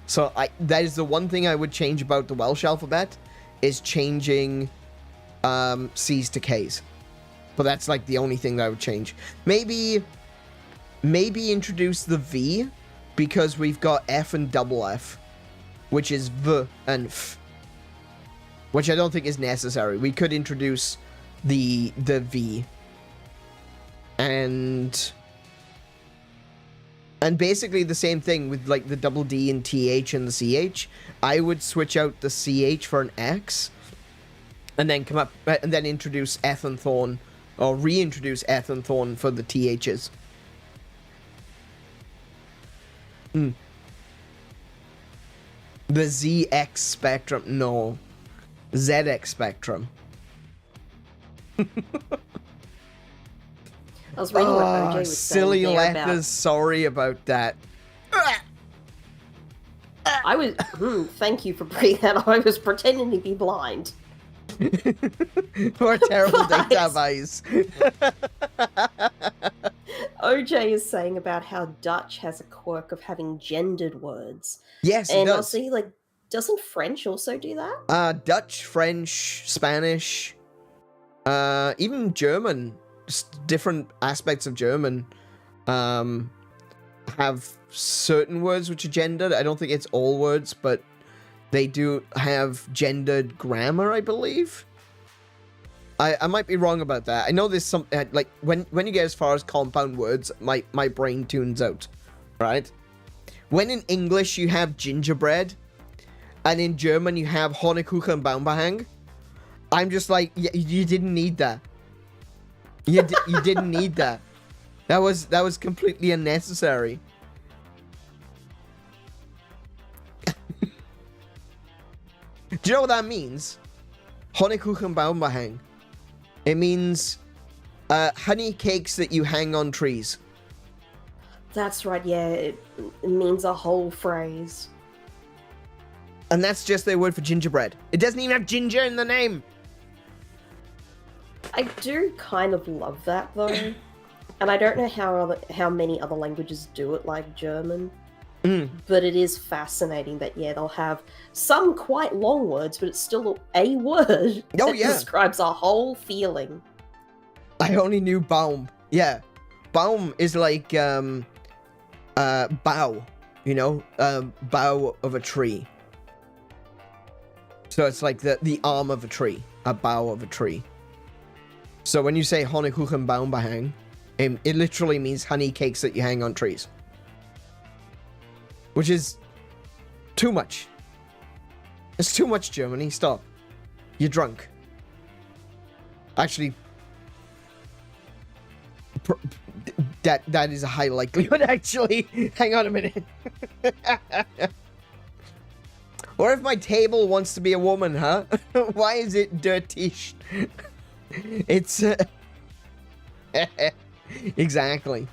So that is the one thing I would change about the Welsh alphabet, is changing C's to K's. But that's like the only thing that I would change. Maybe introduce the V, because we've got F and double F, which is V and F, which I don't think is necessary. We could introduce the V. And basically the same thing with like the double D and TH and the CH. I would switch out the CH for an X, and then introduce Eth and Thorn, or reintroduce Eth and Thorn for the THs. The ZX spectrum, no. ZX spectrum. I was reading what OJ was silly saying there letters. about... Sorry about that. I was... thank you for bringing that up. I was pretending to be blind. Or terrible data eyes. OJ is saying about how Dutch has a quirk of having gendered words. Yes, it And I'll does. see, like, doesn't French also do that? Dutch, French, Spanish, even German, just different aspects of German, have certain words which are gendered. I don't think it's all words, but they do have gendered grammar, I believe. I might be wrong about that. I know there's some, like, when you get as far as compound words, my brain tunes out, right? When in English you have gingerbread, and in German you have 𝗦𝘄𝗶𝗁𝗵𝗵, I'm just like, you didn't need that. You didn't need that. That was completely unnecessary. Do you know what that means? 𝗦𝘄𝗶𝗁𝗵𝗵. It means honey cakes that you hang on trees. That's right, yeah, it means a whole phrase. And that's just their word for gingerbread. It doesn't even have ginger in the name. I do kind of love that, though. And I don't know how many other languages do it, like German. But it is fascinating that, yeah, they'll have some quite long words, but it's still a word that describes a whole feeling. I only knew Baum. Yeah. Baum is like, bough, you know? Bough of a tree. So it's like the arm of a tree. A bough of a tree. So when you say 𝗦𝘄𝗶𝗁𝗵𝗵, it literally means honey cakes that you hang on trees. Which is too much. It's too much, Germany. Stop. You're drunk. Actually, that is a high likelihood, actually. Hang on a minute. Or if my table wants to be a woman, huh? Why is it dirty? It's... Exactly.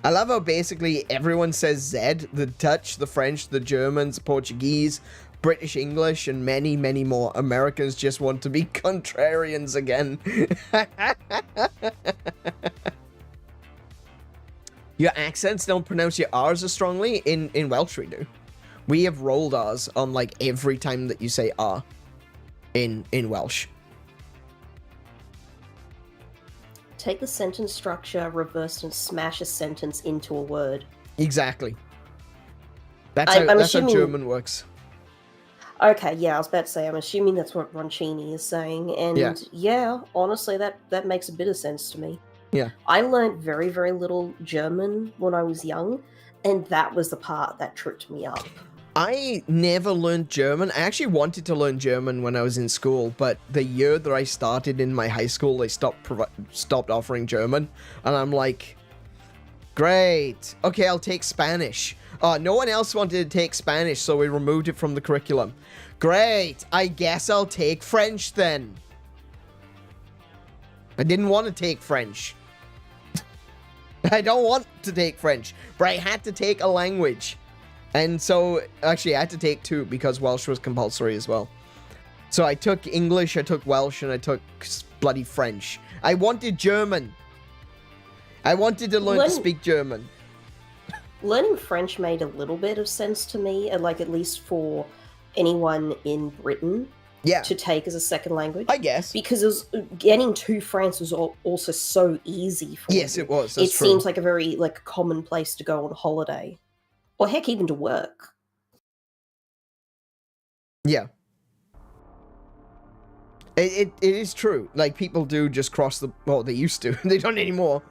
I love how basically everyone says Z. The Dutch, the French, the Germans, Portuguese, British English, and many, many more. Americans just want to be contrarians again. Your accents don't pronounce your R's as strongly. In Welsh we do. We have rolled R's on like every time that you say R in Welsh. Take the sentence structure, reverse and smash a sentence into a word. Exactly. That's how German works. Okay, yeah, I was about to say, I'm assuming that's what Roncini is saying, and yeah, honestly, that makes a bit of sense to me. Yeah. I learned very, very little German when I was young, and that was the part that tripped me up. I never learned German. I actually wanted to learn German when I was in school, but the year that I started in my high school, they stopped offering German, and I'm like, great. Okay, I'll take Spanish. No one else wanted to take Spanish, so we removed it from the curriculum. Great. I guess I'll take French then. I didn't want to take French. I don't want to take French, but I had to take a language. And so, actually, I had to take two because Welsh was compulsory as well. So I took English, I took Welsh, and I took bloody French. I wanted German. I wanted to learn to speak German. Learning French made a little bit of sense to me, like at least for anyone in Britain to take as a second language. I guess. Because getting to France was also so easy for me. Yes, it was. That's true. Seems like a very common place to go on holiday. Or heck, even to work. Yeah. It is true. Like, people do just cross the... Well, they used to. They don't anymore.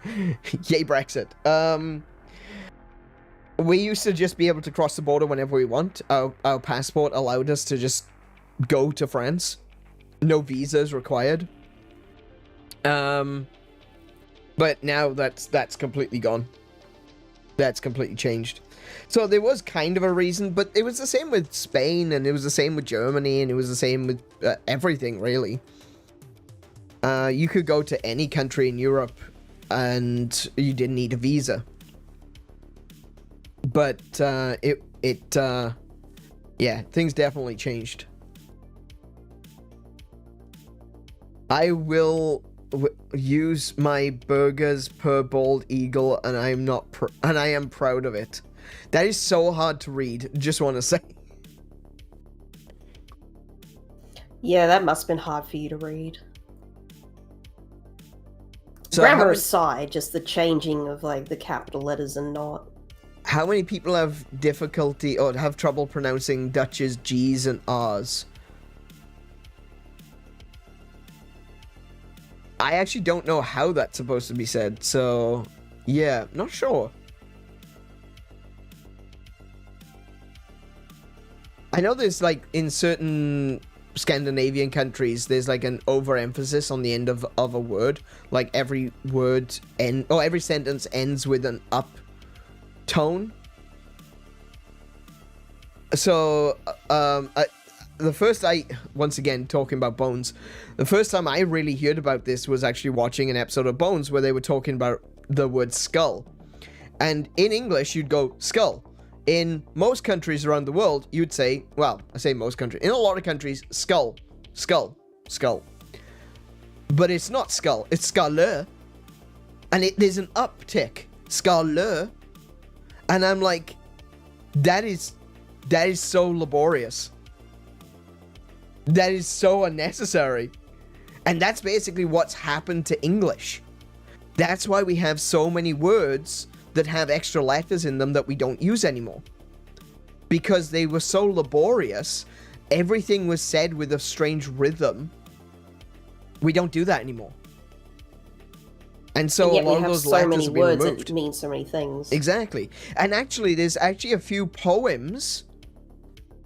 Yay, Brexit. We used to just be able to cross the border whenever we want. Our passport allowed us to just go to France. No visas required. But now that's completely gone. That's completely changed. So there was kind of a reason, but it was the same with Spain, and it was the same with Germany, and it was the same with everything, really. You could go to any country in Europe, and you didn't need a visa. But yeah, things definitely changed. I will use my burgers per bald eagle, and I am proud of it. That is so hard to read. Just want to say. Yeah, that must have been hard for you to read. So Grammar aside, just the changing of like the capital letters and not. How many people have difficulty or have trouble pronouncing Dutch's G's and R's? I actually don't know how that's supposed to be said, so yeah, not sure. I know there's like in certain Scandinavian countries, there's like an overemphasis on the end of a word. Like every word every sentence ends with an up tone. So, once again, talking about Bones, the first time I really heard about this was actually watching an episode of Bones where they were talking about the word skull. And in English, you'd go skull. In most countries around the world, you'd say, well, I say most countries, in a lot of countries, skull, skull, skull. But it's not skull, it's skalle. And there's an uptick, skalle. And I'm like, that is so laborious. That is so unnecessary. And that's basically what's happened to English. That's why we have so many words that have extra letters in them that we don't use anymore. Because they were so laborious, everything was said with a strange rhythm. We don't do that anymore. And so a lot of those letters have been removed. So many words that mean so many things. Exactly. And actually, there's actually a few poems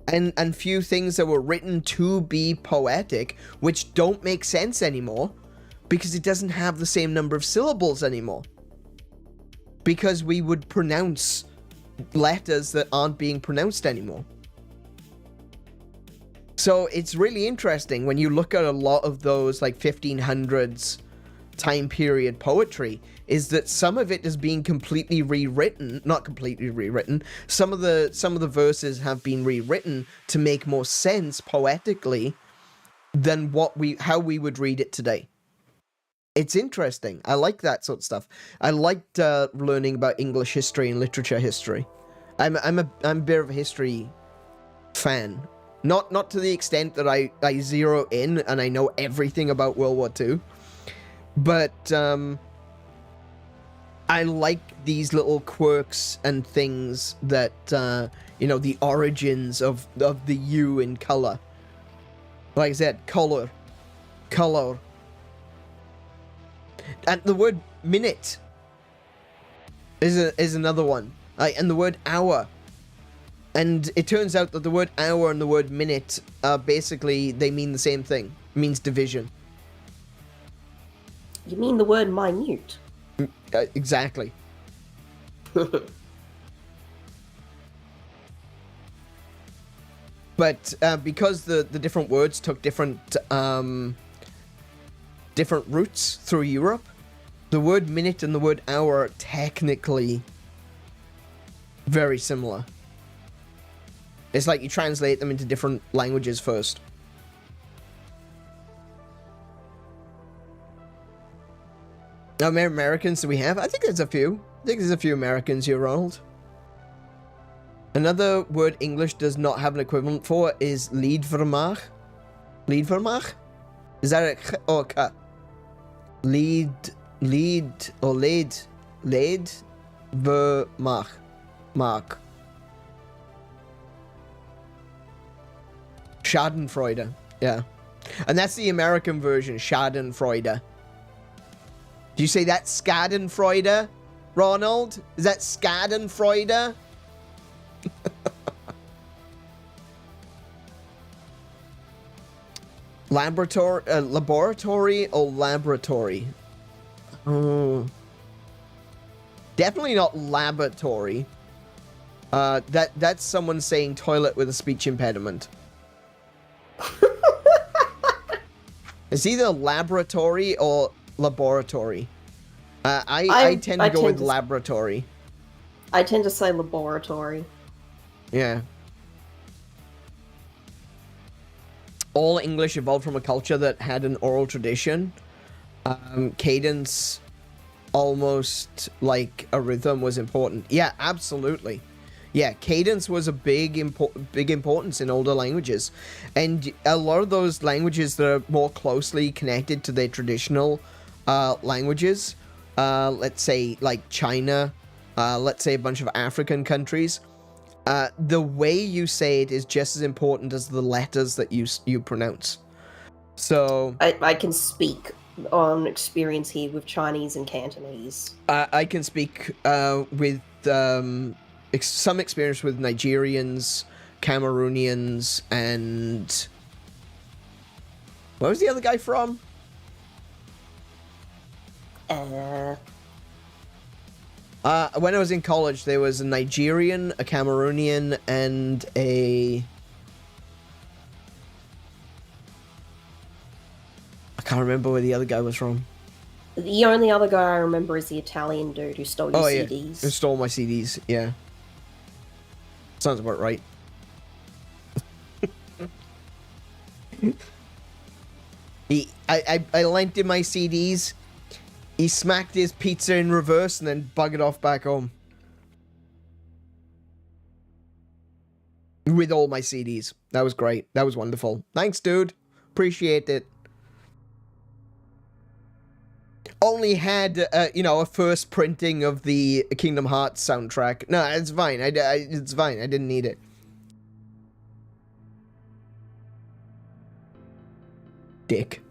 and few things that were written to be poetic, which don't make sense anymore because it doesn't have the same number of syllables anymore. Because we would pronounce letters that aren't being pronounced anymore. So it's really interesting when you look at a lot of those like 1500s time period poetry, is that some of it is being completely rewritten, not completely rewritten. Some of the verses have been rewritten to make more sense poetically than how we would read it today. It's interesting. I like that sort of stuff. I liked learning about English history and literature history. I'm a bit of a history fan. Not to the extent that I zero in and I know everything about World War II. But I like these little quirks and things that the origins of the U in color. Like I said, color. And the word minute is another one. And the word hour. And it turns out that the word hour and the word minute basically they mean the same thing. It means division. You mean the word minute? Exactly. But because the different words took different routes through Europe, the word minute and the word hour are technically very similar. It's like you translate them into different languages first. How many Americans do we have? I think there's a few. I think there's a few Americans year old. Another word English does not have an equivalent for is liedvermaak. Liedvermaak? Is that a k or a k? Vermaak. Mark. Schadenfreude. Yeah. And that's the American version, Schadenfreude. Do you say that Schadenfreude, Ronald? Is that Schadenfreude? Laboratory or laboratory? Oh. Definitely not laboratory. That's someone saying toilet with a speech impediment. It's either laboratory or laboratory. I tend to go with laboratory. I tend to say laboratory. Yeah. All English evolved from a culture that had an oral tradition. Cadence, almost like a rhythm, was important. Yeah, absolutely. Yeah, cadence was a big importance in older languages, and a lot of those languages that are more closely connected to their traditional languages, let's say like China, let's say a bunch of African countries, the way you say it is just as important as the letters that you pronounce. So I can speak on experience here with Chinese and Cantonese. I can speak with some experience with Nigerians, Cameroonians, and where was the other guy from? When I was in college, there was a Nigerian, a Cameroonian, and I can't remember where the other guy was from. The only other guy I remember is the Italian dude who stole your CDs. Who stole my CDs, yeah. Sounds about right. I lent him my CDs. He smacked his pizza in reverse and then buggered off back home. With all my CDs. That was great. That was wonderful. Thanks, dude. Appreciate it. Only had, a first printing of the Kingdom Hearts soundtrack. No, it's fine. It's fine. I didn't need it. Dick.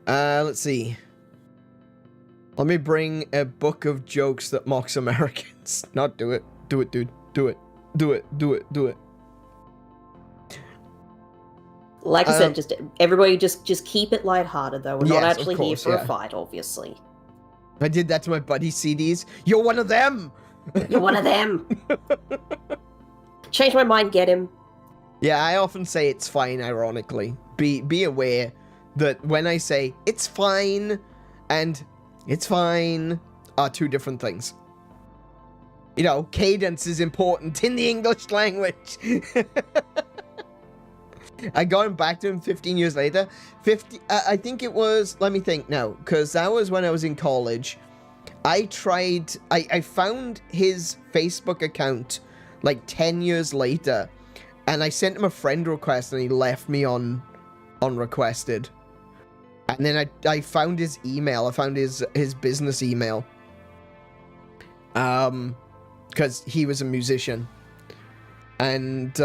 Let's see. Let me bring a book of jokes that mocks Americans. Not do it. Do it, dude. Do it. Do it. Do it. Do it. Like I said, just everybody just keep it lighthearted, though. We're not actually here for a fight, obviously. I did that to my buddy's CDs. You're one of them! You're one of them! Change my mind, get him. Yeah, I often say it's fine, ironically. Be aware that when I say it's fine and it's fine are two different things. You know, cadence is important in the English language. I got him back to him 15 years later. I think it was, let me think now, because that was when I was in college. I found his Facebook account like 10 years later, and I sent him a friend request, and he left me on requested. And then I found his email. I found his business email. Because he was a musician. And,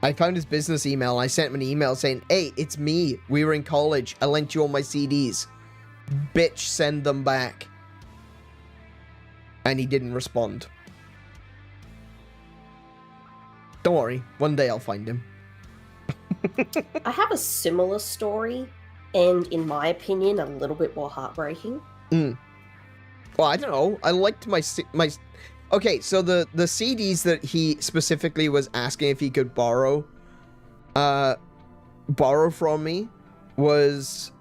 I found his business email. I sent him an email saying, hey, it's me. We were in college. I lent you all my CDs. Bitch, send them back. And he didn't respond. Don't worry. One day I'll find him. I have a similar story, and in my opinion, a little bit more heartbreaking. Well, I don't know. I liked my... Okay, so the CDs that he specifically was asking if he could borrow from me was,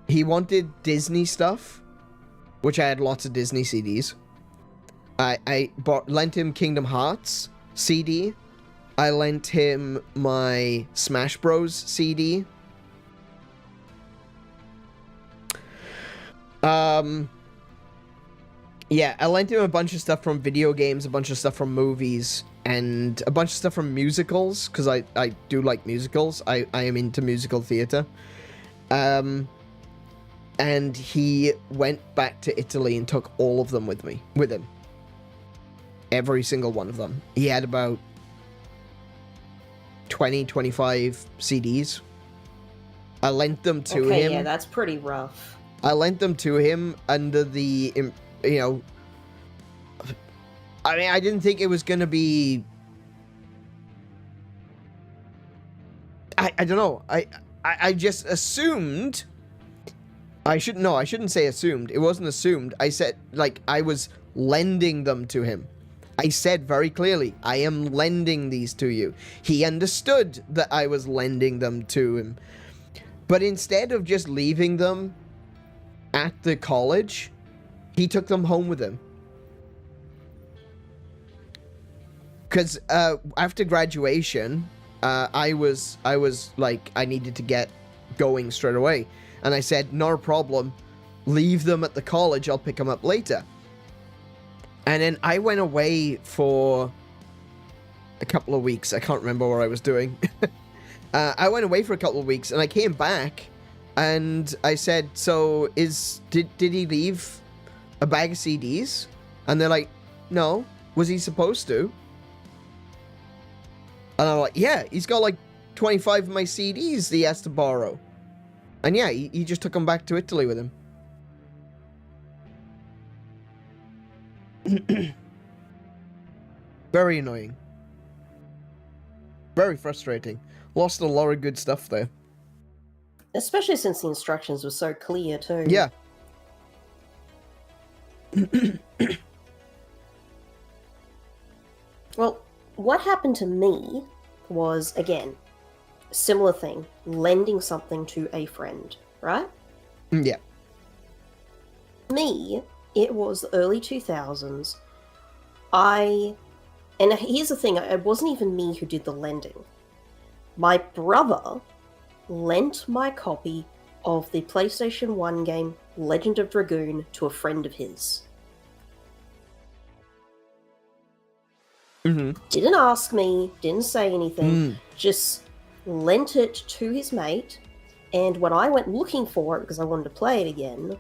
he wanted Disney stuff, which I had lots of Disney CDs. I lent him Kingdom Hearts CD. I lent him my Smash Bros CD. Yeah, I lent him a bunch of stuff from video games, a bunch of stuff from movies, and a bunch of stuff from musicals, because I do like musicals. I am into musical theater. And he went back to Italy and took all of them with him. Every single one of them. He had about 20, 25 CDs. I lent them to him. Okay, yeah, that's pretty rough. I lent them to him under the... You know, I mean, I didn't think it was going to be... I don't know. I just assumed... I shouldn't say assumed. It wasn't assumed. I said, like, I was lending them to him. I said very clearly, I am lending these to you. He understood that I was lending them to him. But instead of just leaving them at the college... He took them home with him. because after graduation, I was like, I needed to get going straight away. And I said, no problem, leave them at the college, I'll pick them up later. And then I went away for a couple of weeks. I can't remember what I was doing. I went away for a couple of weeks, and I came back, and I said, so did he leave a bag of CDs? And they're like, no. Was he supposed to? And I'm like, yeah, he's got like 25 of my CDs that he has to borrow. And yeah, he just took them back to Italy with him. Very annoying. Very frustrating. Lost a lot of good stuff there. Especially since the instructions were so clear, too. Yeah. Well, what happened to me was, again, similar thing. Lending something to a friend, right? Yeah. Me, it was the early 2000s. And here's the thing, it wasn't even me who did the lending. My brother lent my copy of the PlayStation 1 game Legend of Dragoon to a friend of his. Mm-hmm. Didn't ask me, didn't say anything, just lent it to his mate, and when I went looking for it because I wanted to play it again,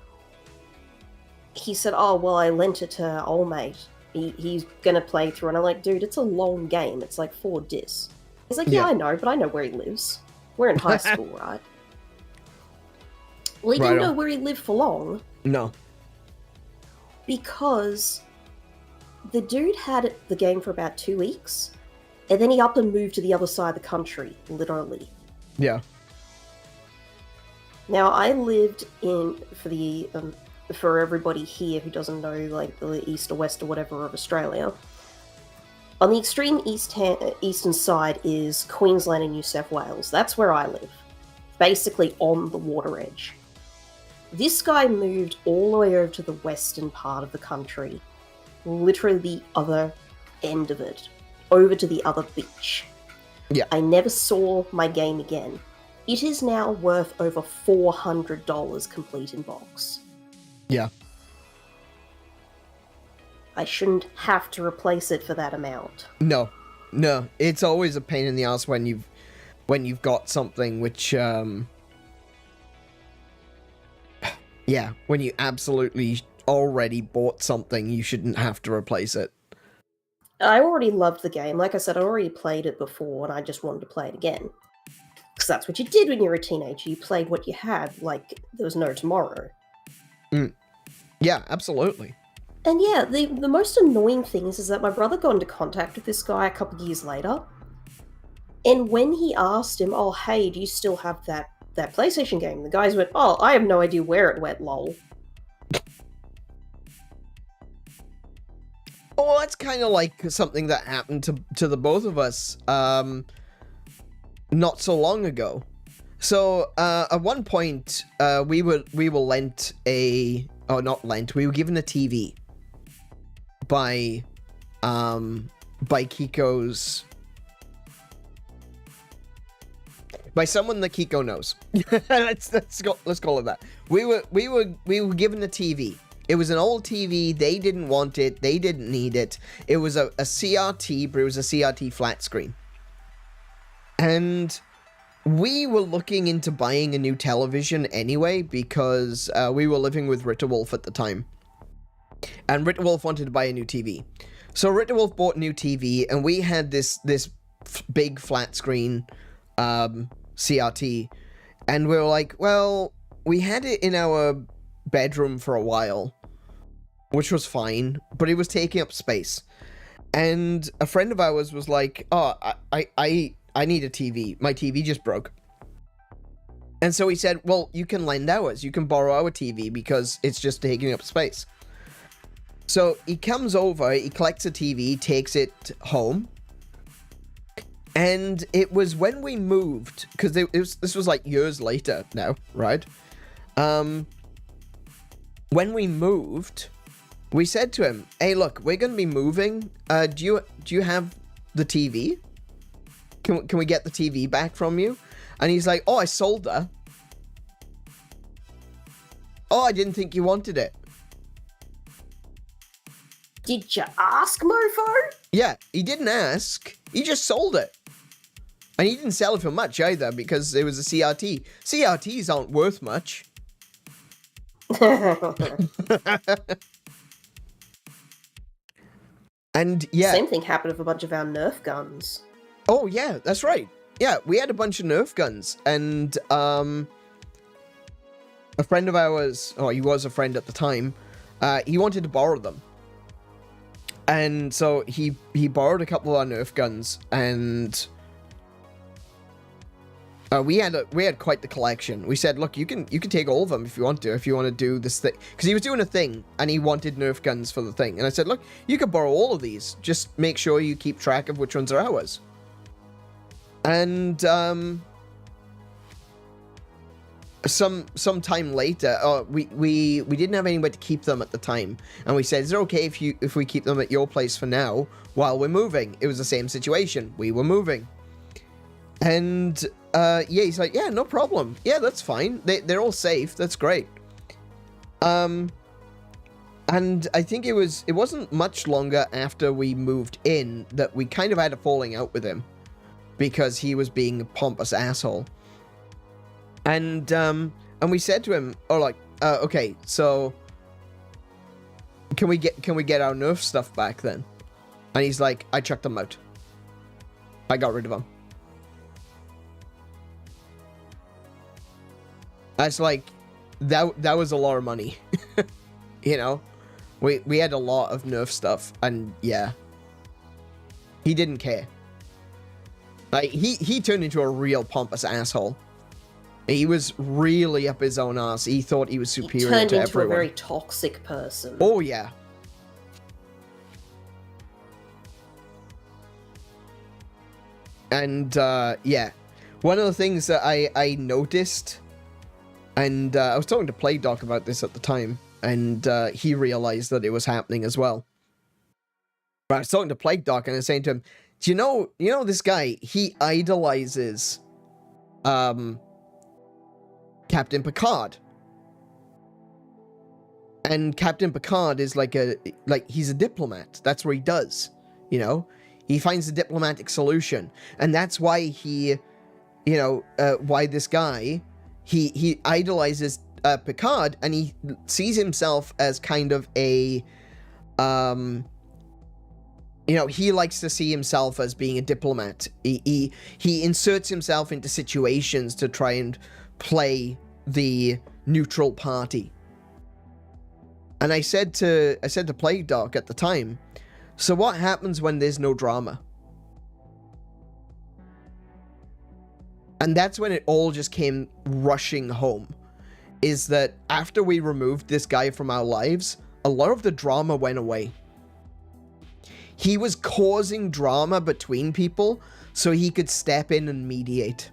he said, oh, well, I lent it to old mate. He's gonna play through, and I'm like, dude, it's a long game. It's like 4 discs. He's like, yeah, I know, but I know where he lives. We're in high school, right? Well, he didn't know where he lived for long. No. Because the dude had the game for about 2 weeks, and then he up and moved to the other side of the country, literally. Yeah. Now, I lived in, for everybody here who doesn't know, like, the east or west or whatever of Australia, on the extreme eastern side is Queensland and New South Wales. That's where I live. Basically on the water edge. This guy moved all the way over to the western part of the country. Literally the other end of it. Over to the other beach. Yeah. I never saw my game again. It is now worth over $400 complete in box. Yeah. I shouldn't have to replace it for that amount. No. It's always a pain in the ass when you've got something which yeah, when you absolutely already bought something, you shouldn't have to replace it. I already loved the game. Like I said, I already played it before, and I just wanted to play it again. Because that's what you did when you were a teenager. You played what you had, like there was no tomorrow. Yeah, absolutely. And yeah, the most annoying thing is that my brother got into contact with this guy a couple of years later. And when he asked him, oh, hey, do you still have that PlayStation game? The guys went, oh, I have no idea where it went, lol. Well, that's kind of like something that happened to the both of us not so long ago. So at one point we were lent we were given a TV by Kiko's, by someone that Kiko knows. let's call it that. We were given a TV. It was an old TV. They didn't want it. They didn't need it. It was a CRT, but it was a CRT flat screen. And we were looking into buying a new television anyway, because we were living with Ritterwolf at the time. And Ritterwolf wanted to buy a new TV. So Ritterwolf bought a new TV, and we had this big flat screen CRT. And we were like, well, we had it in our bedroom for a while, which was fine, but it was taking up space. And a friend of ours was like, oh, I need a TV. My TV just broke. And so he said, well, you can lend ours. You can borrow our TV because it's just taking up space. So he comes over, he collects a TV, takes it home. And it was when we moved, because this was like years later now, right? When we moved, we said to him, hey, look, we're going to be moving. Do you have the TV? Can we get the TV back from you? And he's like, oh, I sold her. Oh, I didn't think you wanted it. Did you ask, mofo? Yeah, he didn't ask. He just sold it. And he didn't sell it for much either because it was a CRT. CRTs aren't worth much. And yeah. Same thing happened with a bunch of our Nerf guns. Oh, yeah, that's right. Yeah, we had a bunch of Nerf guns. And a friend of ours, he was a friend at the time, he wanted to borrow them. And so he borrowed a couple of our Nerf guns, and we had quite the collection. We said, look, you can take all of them if you want to do this thing, because he was doing a thing and he wanted Nerf guns for the thing. And I said, look, you can borrow all of these. Just make sure you keep track of which ones are ours. And some time later, we didn't have anywhere to keep them at the time, and we said, is it okay if we keep them at your place for now while we're moving? It was the same situation. We were moving. And yeah, he's like, yeah, no problem. Yeah, that's fine. They're all safe. That's great. And I think it wasn't much longer after we moved in that we kind of had a falling out with him because he was being a pompous asshole. And we said to him, okay, so can we get our Nerf stuff back then? And he's like, I chucked them out. I got rid of them. That's like, that was a lot of money. You know? We had a lot of Nerf stuff, and yeah. He didn't care. Like, he turned into a real pompous asshole. He was really up his own ass. He thought he was superior to everyone. He turned into a very toxic person. Oh, yeah. And, yeah. One of the things that I noticed, and I was talking to Plague Doc about this at the time, and he realized that it was happening as well. But I was talking to Plague Doc, and I was saying to him, do you know this guy, he idolizes, Captain Picard. And Captain Picard is he's a diplomat. That's what he does, you know? He finds a diplomatic solution. And that's why why this guy, he idolizes Picard, and he sees himself as kind of a, he likes to see himself as being a diplomat. He inserts himself into situations to try and play the neutral party. And I said to Plague Doc at the time, so what happens when there's no drama? And that's when it all just came rushing home, is that after we removed this guy from our lives, a lot of the drama went away. He was causing drama between people so he could step in and mediate.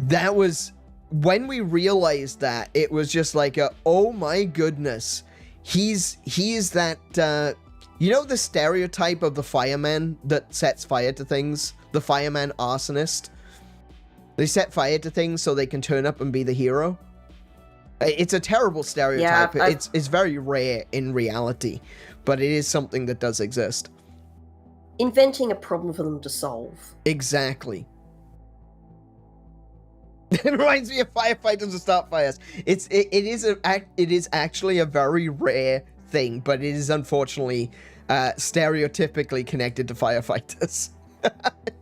That was when we realized that, it was just like oh my goodness, he is that the stereotype of the fireman that sets fire to things, the fireman arsonist. They set fire to things so they can turn up and be the hero. It's a terrible stereotype. Yeah, it's very rare in reality, but it is something that does exist. Inventing a problem for them to solve. Exactly. It reminds me of firefighters to start fires. It is actually a very rare thing, but it is unfortunately stereotypically connected to firefighters.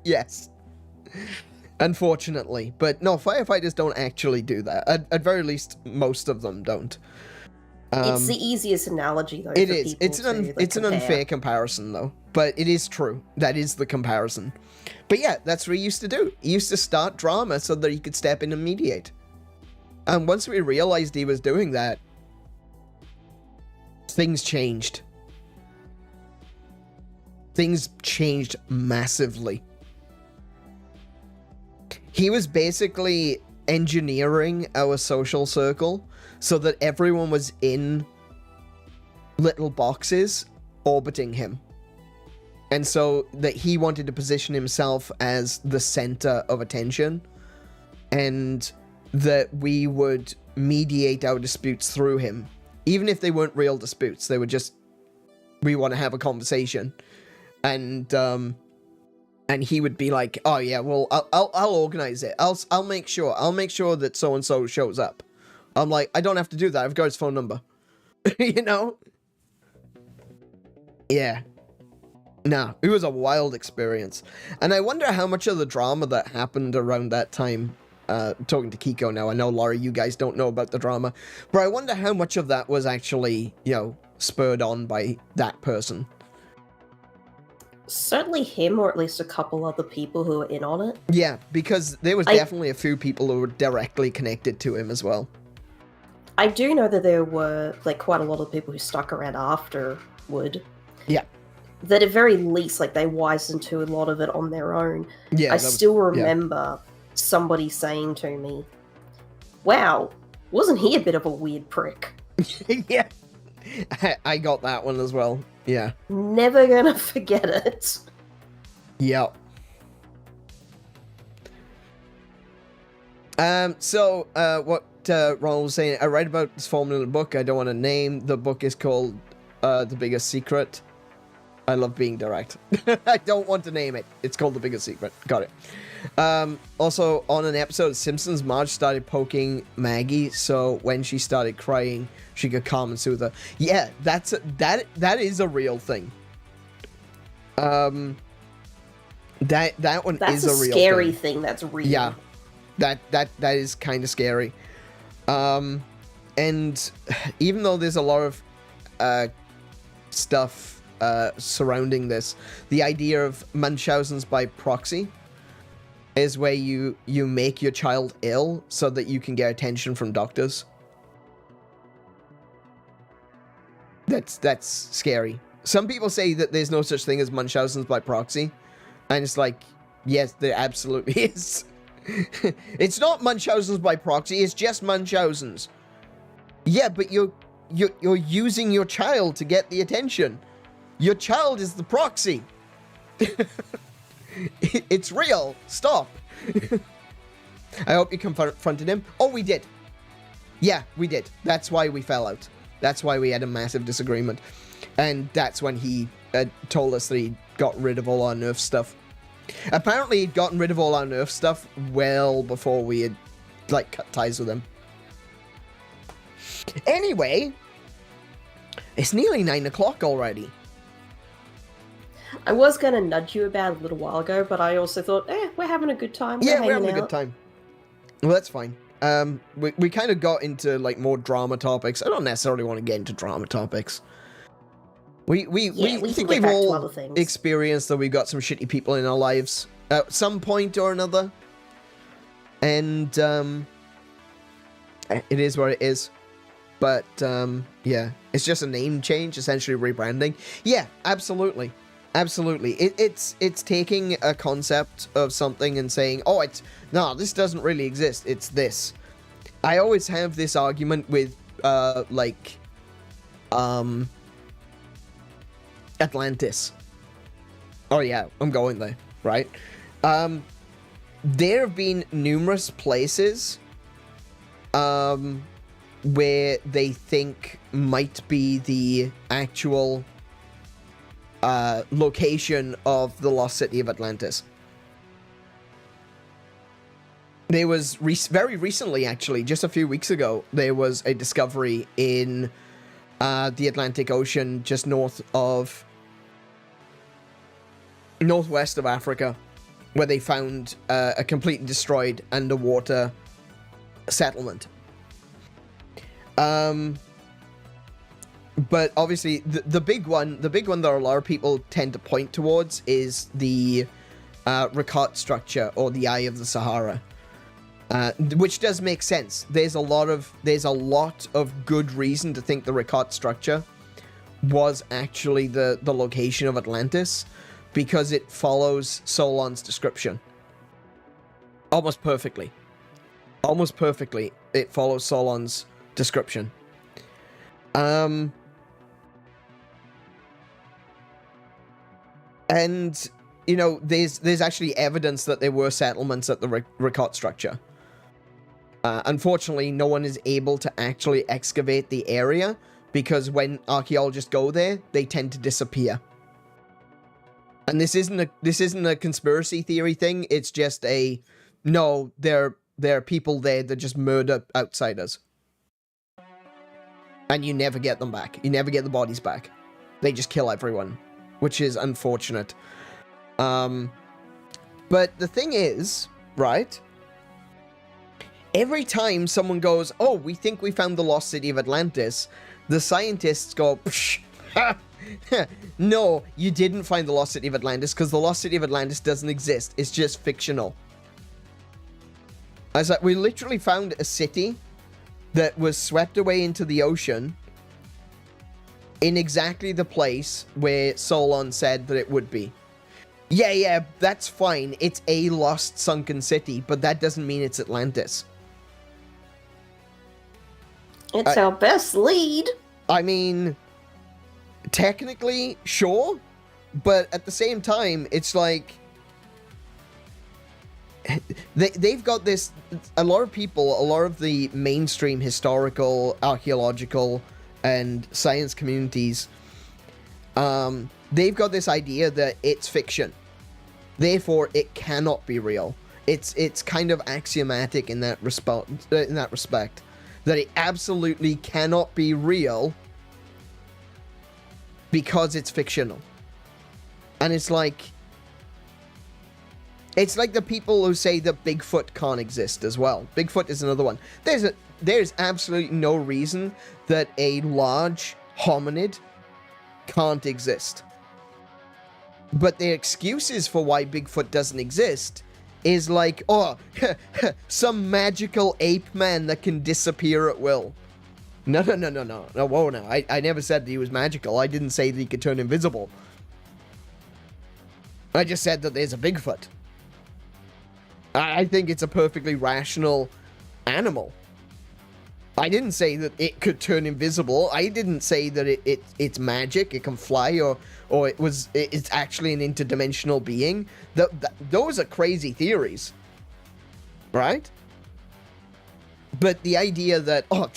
Yes. Unfortunately. But no, firefighters don't actually do that. At very least, most of them don't. It's the easiest analogy, though. It is. It's an unfair comparison, though. But it is true. That is the comparison. But yeah, that's what he used to do. He used to start drama so that he could step in and mediate. And once we realized he was doing that, things changed. Things changed massively. He was basically engineering our social circle so that everyone was in little boxes orbiting him. And so that he wanted to position himself as the center of attention, and that we would mediate our disputes through him. Even if they weren't real disputes, they were just, we want to have a conversation. And he would be like, oh yeah, well, I'll organize it. I'll make sure that so-and-so shows up. I'm like, I don't have to do that. I've got his phone number. You know? Yeah. No, it was a wild experience. And I wonder how much of the drama that happened around that time, talking to Kiko now, I know, Laurie, you guys don't know about the drama, but I wonder how much of that was actually, you know, spurred on by that person. Certainly him, or at least a couple other people who were in on it. Yeah, because there was definitely a few people who were directly connected to him as well. I do know that there were, like, quite a lot of people who stuck around afterward. Yeah. That at very least, like, they wised into a lot of it on their own. Yeah, I still remember somebody saying to me, wow, wasn't he a bit of a weird prick? Yeah. I got that one as well. Yeah. Never gonna forget it. Yep. So, what Ronald was saying, I write about this formula in a book I don't want to name. The book is called The Biggest Secret. I love being direct. I don't want to name it. It's called The Biggest Secret. Got it. Also, on an episode of Simpsons, Marge started poking Maggie, so when she started crying, she could calm and soothe her. Yeah, that is a real thing. That one is a real thing. That's a scary thing. That's real. Yeah, that is kind of scary. And even though there's a lot of stuff surrounding this, the idea of Munchausen's by proxy is where you make your child ill so that you can get attention from doctors. That's scary. Some people say that there's no such thing as Munchausen's by proxy, and it's like, yes, there absolutely is. It's not Munchausen's by proxy, it's just Munchausen's. Yeah, but you're using your child to get the attention. Your child is the proxy. It's real. Stop. I hope you confronted him. Oh, we did. Yeah, we did. That's why we fell out. That's why we had a massive disagreement. And that's when he told us that he got rid of all our Nerf stuff. Apparently, he'd gotten rid of all our Nerf stuff well before we had, like, cut ties with him. Anyway, it's nearly 9 o'clock already. I was going to nudge you about a little while ago, but I also thought, we're having a good time. We're having a good time. Well, that's fine. We kind of got into, like, more drama topics. I don't necessarily want to get into drama topics. We think we've all experienced that we've got some shitty people in our lives at some point or another. And, it is what it is. But, yeah, it's just a name change, essentially rebranding. Yeah, absolutely. Absolutely. It's taking a concept of something and saying, oh, this doesn't really exist. It's this. I always have this argument with, Atlantis. Oh, yeah, I'm going there, right? There have been numerous places, where they think might be the actual location of the lost city of Atlantis. There was very recently, actually, just a few weeks ago, there was a discovery in the Atlantic Ocean, just northwest of Africa, where they found a completely destroyed underwater settlement. But obviously, the big one that a lot of people tend to point towards is the Rakot structure, or the Eye of the Sahara, which does make sense. There's a lot of good reason to think the Rakot structure was actually the location of Atlantis, because it follows Solon's description almost perfectly. It follows Solon's description. And, you know, there's actually evidence that there were settlements at the Ricot structure. Unfortunately, no one is able to actually excavate the area because when archaeologists go there, they tend to disappear. And this isn't a conspiracy theory thing. It's just no, there are people there that just murder outsiders. And you never get them back. You never get the bodies back. They just kill everyone, which is unfortunate. But the thing is, right? Every time someone goes, oh, we think we found the lost city of Atlantis, the scientists go, psh, ha, no, you didn't find the lost city of Atlantis because the lost city of Atlantis doesn't exist. It's just fictional. I was like, we literally found a city that was swept away into the ocean in exactly the place where Solon said that it would be. Yeah, that's fine. It's a lost sunken city, but that doesn't mean it's Atlantis. It's our best lead. I mean, technically, sure, but at the same time, it's like they've got this. A lot of people, a lot of the mainstream historical, archaeological, and science communities, they've got this idea that it's fiction, therefore it cannot be real. It's kind of axiomatic in that respect, that it absolutely cannot be real because it's fictional. And it's like the people who say that Bigfoot can't exist as well. Bigfoot is another one. There's absolutely no reason that a large hominid can't exist. But the excuses for why Bigfoot doesn't exist is like, oh, some magical ape man that can disappear at will. No, whoa, no. I never said that he was magical. I didn't say that he could turn invisible. I just said that there's a Bigfoot. I think it's a perfectly rational animal. I didn't say that it could turn invisible. I didn't say that it's magic, it can fly, or it's actually an interdimensional being. Those are crazy theories, right? But the idea that, oh,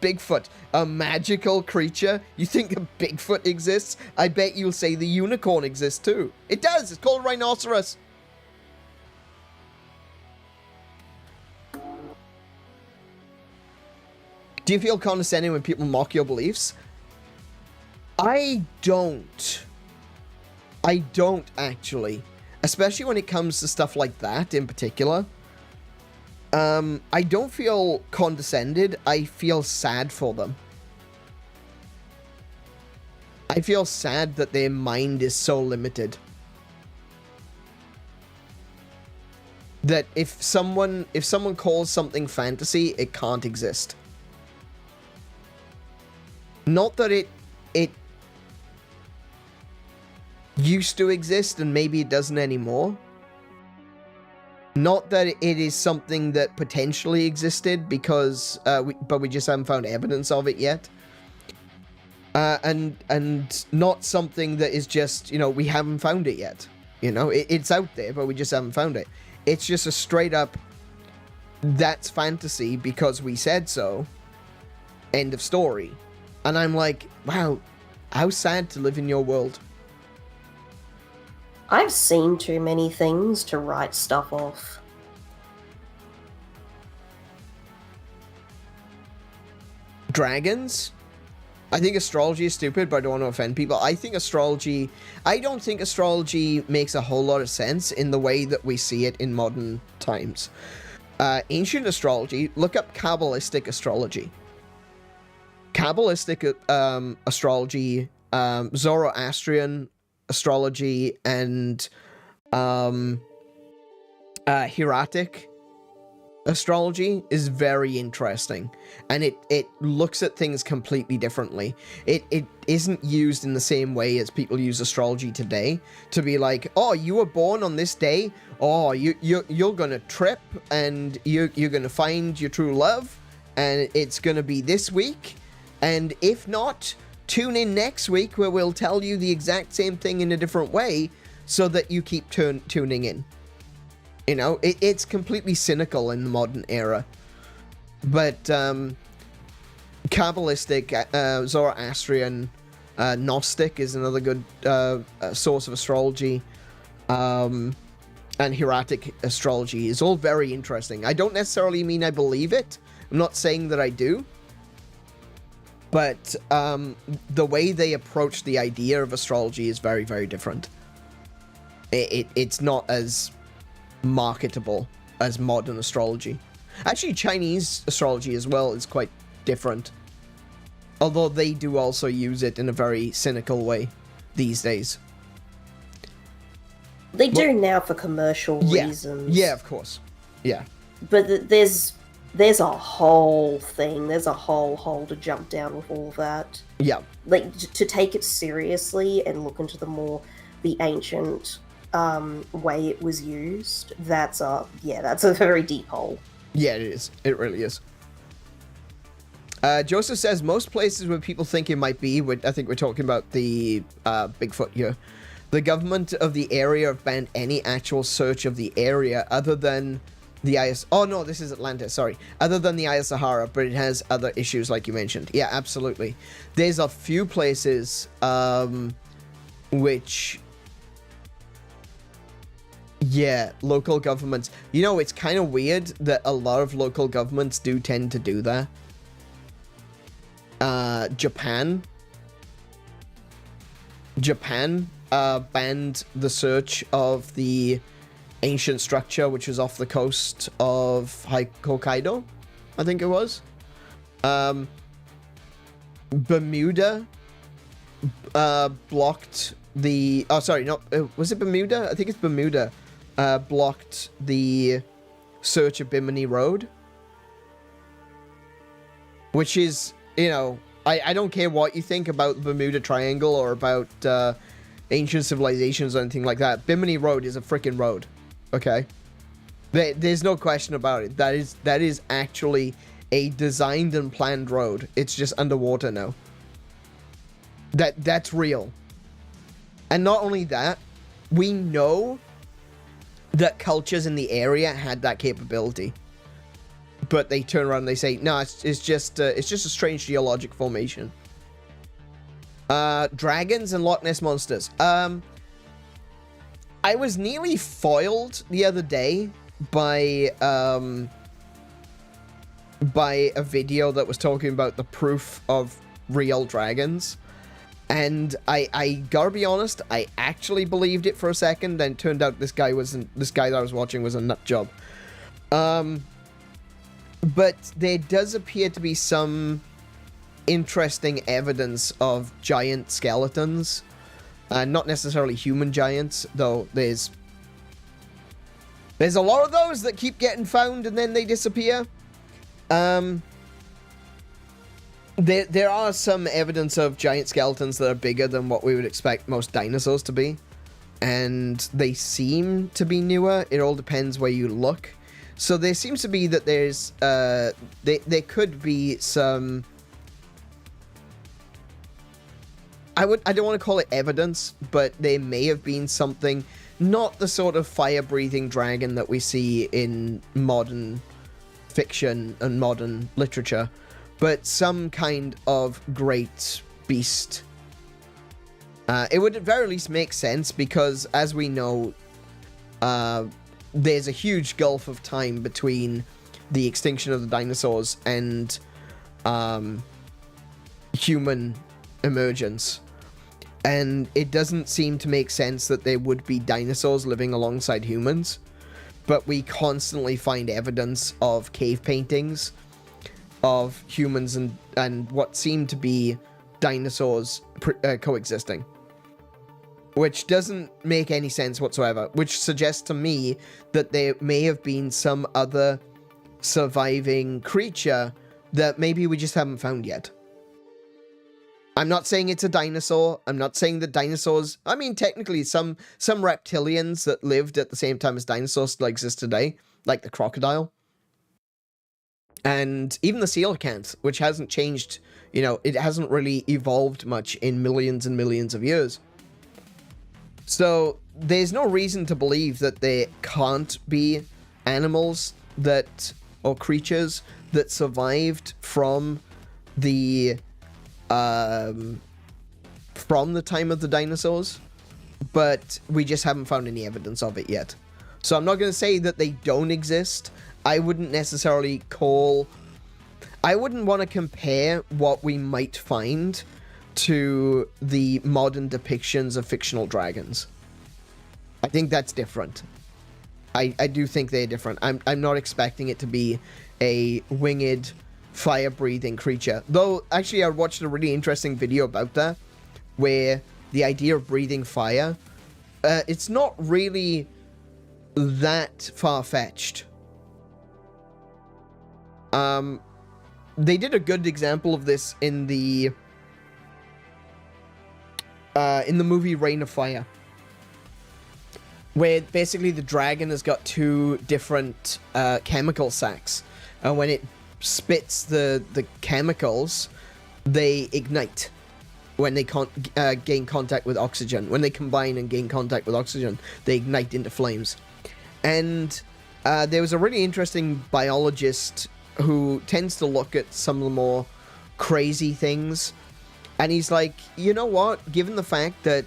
Bigfoot, a magical creature, you think a Bigfoot exists? I bet you'll say the unicorn exists too. It does, it's called rhinoceros. Do you feel condescending when people mock your beliefs? I don't. I don't, actually. Especially when it comes to stuff like that in particular. I don't feel condescended. I feel sad for them. I feel sad that their mind is so limited. That if someone calls something fantasy, it can't exist. Not that it used to exist and maybe it doesn't anymore. Not that it is something that potentially existed because, but we just haven't found evidence of it yet. And not something that is just, you know, we haven't found it yet. You know, it's out there, but we just haven't found it. It's just a straight up, that's fantasy because we said so. End of story. And I'm like, wow, how sad to live in your world. I've seen too many things to write stuff off. Dragons? I think astrology is stupid, but I don't want to offend people. I don't think astrology makes a whole lot of sense in the way that we see it in modern times. Ancient astrology, look up Kabbalistic astrology. Kabbalistic astrology, Zoroastrian astrology, and hieratic astrology is very interesting, and it looks at things completely differently. It isn't used in the same way as people use astrology today to be like, oh, you were born on this day, oh, you're gonna trip and you're gonna find your true love and it's gonna be this week, and if not, tune in next week where we'll tell you the exact same thing in a different way so that you keep tuning in. You know, it's completely cynical in the modern era. But Kabbalistic, Zoroastrian, Gnostic is another good source of astrology. And hieratic astrology is all very interesting. I don't necessarily mean I believe it. I'm not saying that I do. But the way they approach the idea of astrology is very, very different. It's not as marketable as modern astrology. Actually, Chinese astrology as well is quite different. Although they do also use it in a very cynical way these days. They do now for commercial reasons. Yeah, of course. Yeah. But there's a whole thing. There's a whole hole to jump down with all that. Yeah. Like, to take it seriously and look into the ancient way it was used, that's a very deep hole. Yeah, it is. It really is. Joseph says most places where people think it might be, I think we're talking about the Bigfoot here. The government of the area have banned any actual search of the area other than the oh no, this is Atlantis, sorry. Other than the Eye of Sahara, but it has other issues like you mentioned. Yeah, absolutely. There's a few places which... Yeah, local governments. You know, it's kind of weird that a lot of local governments do tend to do that. Japan banned the search of the ancient structure, which was off the coast of Hokkaido, I think it was. Bermuda blocked the... Oh, sorry, no, was it Bermuda? I think it's Bermuda. Blocked the search of Bimini Road. Which is, you know, I don't care what you think about the Bermuda Triangle or about ancient civilizations or anything like that. Bimini Road is a freaking road. Okay? There's no question about it. That is actually a designed and planned road. It's just underwater now. That's real. And not only that, we know that cultures in the area had that capability. But they turn around and they say, no, it's just a strange geologic formation. Dragons and Loch Ness monsters. I was nearly foiled the other day by a video that was talking about the proof of real dragons. And I gotta be honest, I actually believed it for a second, then it turned out this guy that I was watching was a nut job. But there does appear to be some interesting evidence of giant skeletons. Not necessarily human giants, though there's a lot of those that keep getting found and then they disappear. There are some evidence of giant skeletons that are bigger than what we would expect most dinosaurs to be. And they seem to be newer. It all depends where you look. So there seems to be that there's, there could be some... I don't want to call it evidence, but there may have been something, not the sort of fire-breathing dragon that we see in modern fiction and modern literature, but some kind of great beast. It would at very least make sense because, as we know, there's a huge gulf of time between the extinction of the dinosaurs and human emergence. And it doesn't seem to make sense that there would be dinosaurs living alongside humans. But we constantly find evidence of cave paintings of humans and what seem to be dinosaurs coexisting. Which doesn't make any sense whatsoever. Which suggests to me that there may have been some other surviving creature that maybe we just haven't found yet. I'm not saying it's a dinosaur. I'm not saying that dinosaurs... I mean, technically, some reptilians that lived at the same time as dinosaurs still exist today. Like the crocodile. And even the coelacanth, which hasn't changed, you know, it hasn't really evolved much in millions and millions of years. So there's no reason to believe that there can't be animals that, or creatures that survived from the time of the dinosaurs, but we just haven't found any evidence of it yet. So I'm not going to say that they don't exist. I wouldn't necessarily I wouldn't want to compare what we might find to the modern depictions of fictional dragons. I think that's different. I do think they're different. I'm not expecting it to be a winged, fire-breathing creature. Though, actually, I watched a really interesting video about that, where the idea of breathing fire, it's not really that far-fetched. They did a good example of this in the movie Reign of Fire, where basically the dragon has got two different chemical sacs, and when it spits the chemicals, they ignite when they gain contact with oxygen. When they combine and gain contact with oxygen, they ignite into flames. And there was a really interesting biologist who tends to look at some of the more crazy things, and he's like, you know what, given the fact that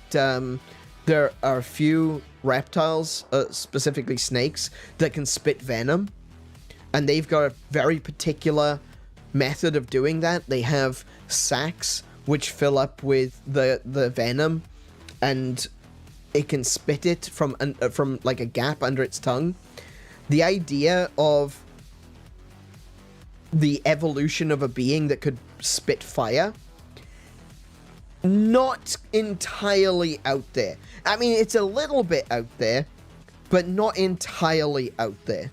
there are a few reptiles, specifically snakes, that can spit venom, and they've got a very particular method of doing that. They have sacs which fill up with the venom, and it can spit it from like a gap under its tongue. The idea of the evolution of a being that could spit fire, not entirely out there. I mean, it's a little bit out there, but not entirely out there.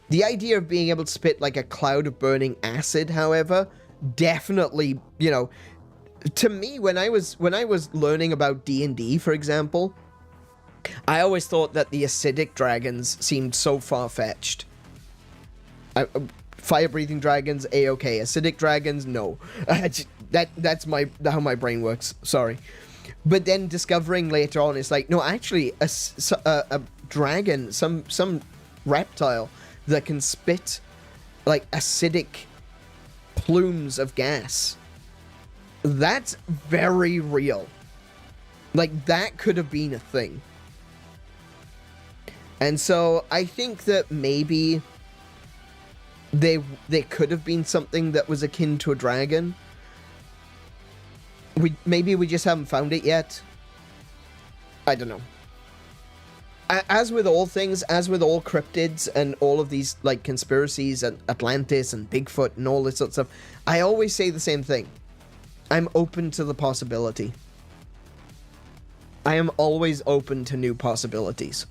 The idea of being able to spit like a cloud of burning acid, however, definitely, you know, to me, when I was learning about D&D, for example, I always thought that the acidic dragons seemed so far-fetched. Fire-breathing dragons, A-okay. Acidic dragons, no. That's how my brain works. Sorry. But then discovering later on, it's like, no, actually, a dragon, some reptile that can spit like acidic plumes of gas. That's very real. Like, that could have been a thing. And so I think that maybe there could have been something that was akin to a dragon. Maybe we just haven't found it yet. I don't know. As with all things, as with all cryptids and all of these like conspiracies and Atlantis and Bigfoot and all this sort of stuff, I always say the same thing. I'm open to the possibility. I am always open to new possibilities.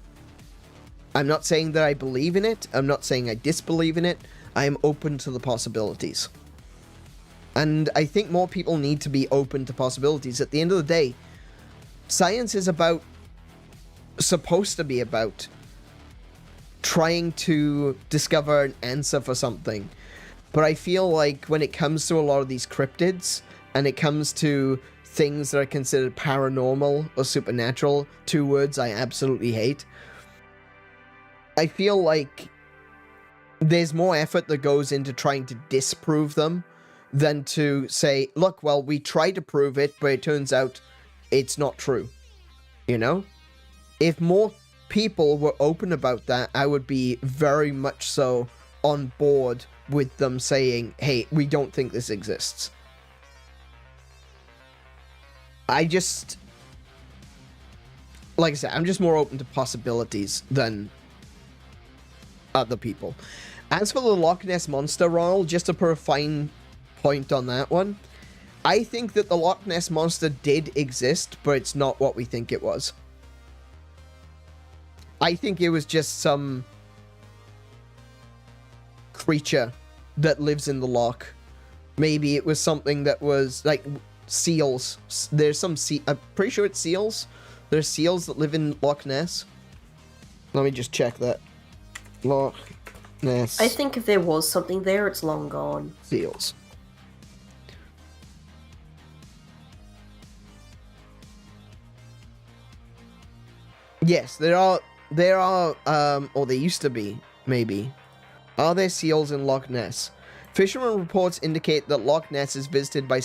I'm not saying that I believe in it. I'm not saying I disbelieve in it. I am open to the possibilities. And I think more people need to be open to possibilities. At the end of the day, science is supposed to be about trying to discover an answer for something. But I feel like when it comes to a lot of these cryptids, and it comes to things that are considered paranormal or supernatural, two words I absolutely hate, I feel like there's more effort that goes into trying to disprove them than to say, look, well, we tried to prove it, but it turns out it's not true. You know? If more people were open about that, I would be very much so on board with them saying, hey, we don't think this exists. Like I said, I'm just more open to possibilities than other people. As for the Loch Ness Monster, Ronald, just to put a fine point on that one, I think that the Loch Ness Monster did exist, but it's not what we think it was. I think it was just some creature that lives in the loch. Maybe it was something that was like seals. There's some I'm pretty sure it's seals. There's seals that live in Loch Ness. Let me just check that. Loch Yes. I think if there was something there, it's long gone. Seals. Yes, there are, or there used to be, maybe. Are there seals in Loch Ness? Fishermen reports indicate that Loch Ness is visited by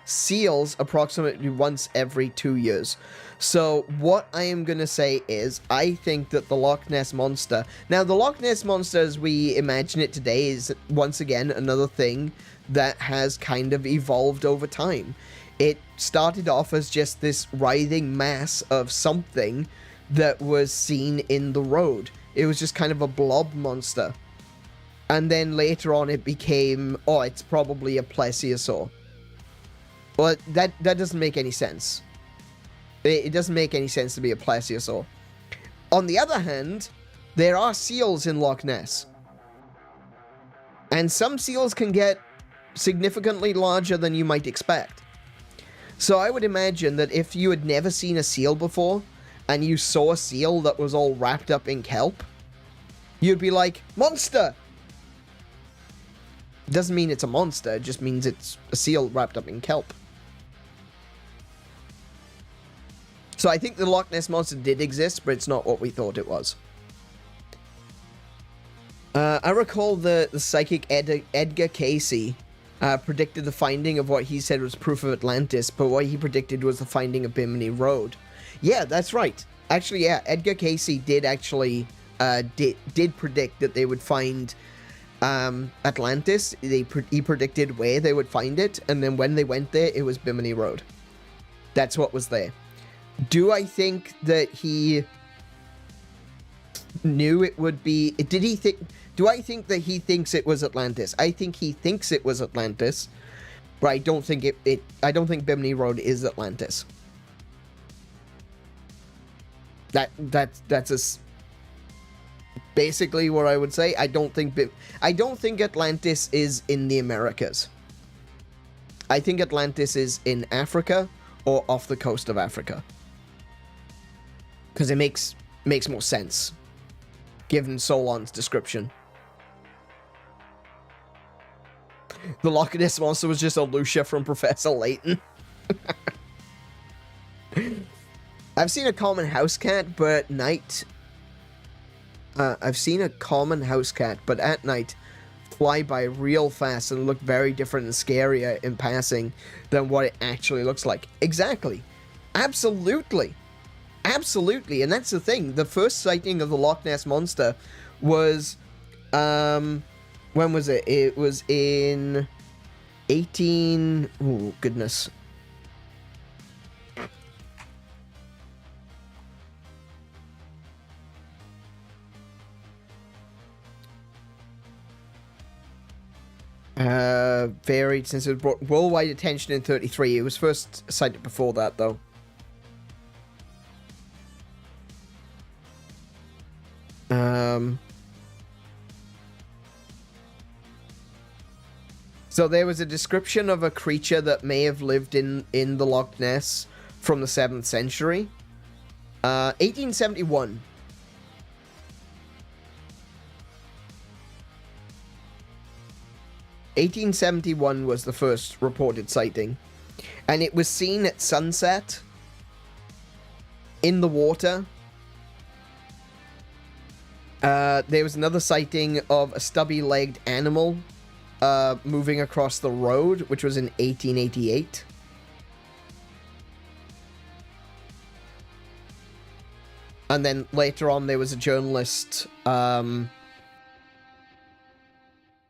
seals approximately once every 2 years. So what I am going to say is, I think that the Loch Ness Monster... Now, the Loch Ness Monster, as we imagine it today, is once again another thing that has kind of evolved over time. It started off as just this writhing mass of something that was seen in the road. It was just kind of a blob monster. And then later on it became, oh, it's probably a plesiosaur. Well, that doesn't make any sense. It doesn't make any sense to be a plesiosaur. On the other hand, there are seals in Loch Ness. And some seals can get significantly larger than you might expect. So I would imagine that if you had never seen a seal before, and you saw a seal that was all wrapped up in kelp, you'd be like, monster! Doesn't mean it's a monster, it just means it's a seal wrapped up in kelp. So I think the Loch Ness Monster did exist, but it's not what we thought it was. I recall the psychic Edgar Casey predicted the finding of what he said was proof of Atlantis, but what he predicted was the finding of Bimini Road. Yeah, that's right. Actually, yeah, Edgar Casey did actually did predict that they would find Atlantis. He predicted where they would find it, and then when they went there, it was Bimini Road. That's what was there. Do I think that he knew it would be... Did he think... Do I think that he thinks it was Atlantis? I think he thinks it was Atlantis, but I don't think I don't think Bimini Road is Atlantis. That's basically what I would say. I don't think Atlantis is in the Americas. I think Atlantis is in Africa or off the coast of Africa, because it makes more sense given Solon's description. The Loch Ness Monster was just a Lucia from Professor Layton. I've seen a common house cat, but at night... I've seen a common house cat, but at night fly by real fast and look very different and scarier in passing than what it actually looks like. Exactly. Absolutely. Absolutely. And that's the thing. The first sighting of the Loch Ness Monster was... when was it? It was in 18... Oh, goodness. Varied since it was brought worldwide attention in 33. It was first sighted before that, though. So there was a description of a creature that may have lived in the Loch Ness from the 7th century. 1871. '71 was the first reported sighting, and it was seen at sunset in the water. There was another sighting of a stubby-legged animal moving across the road, which was in 1888. And then later on, there was a journalist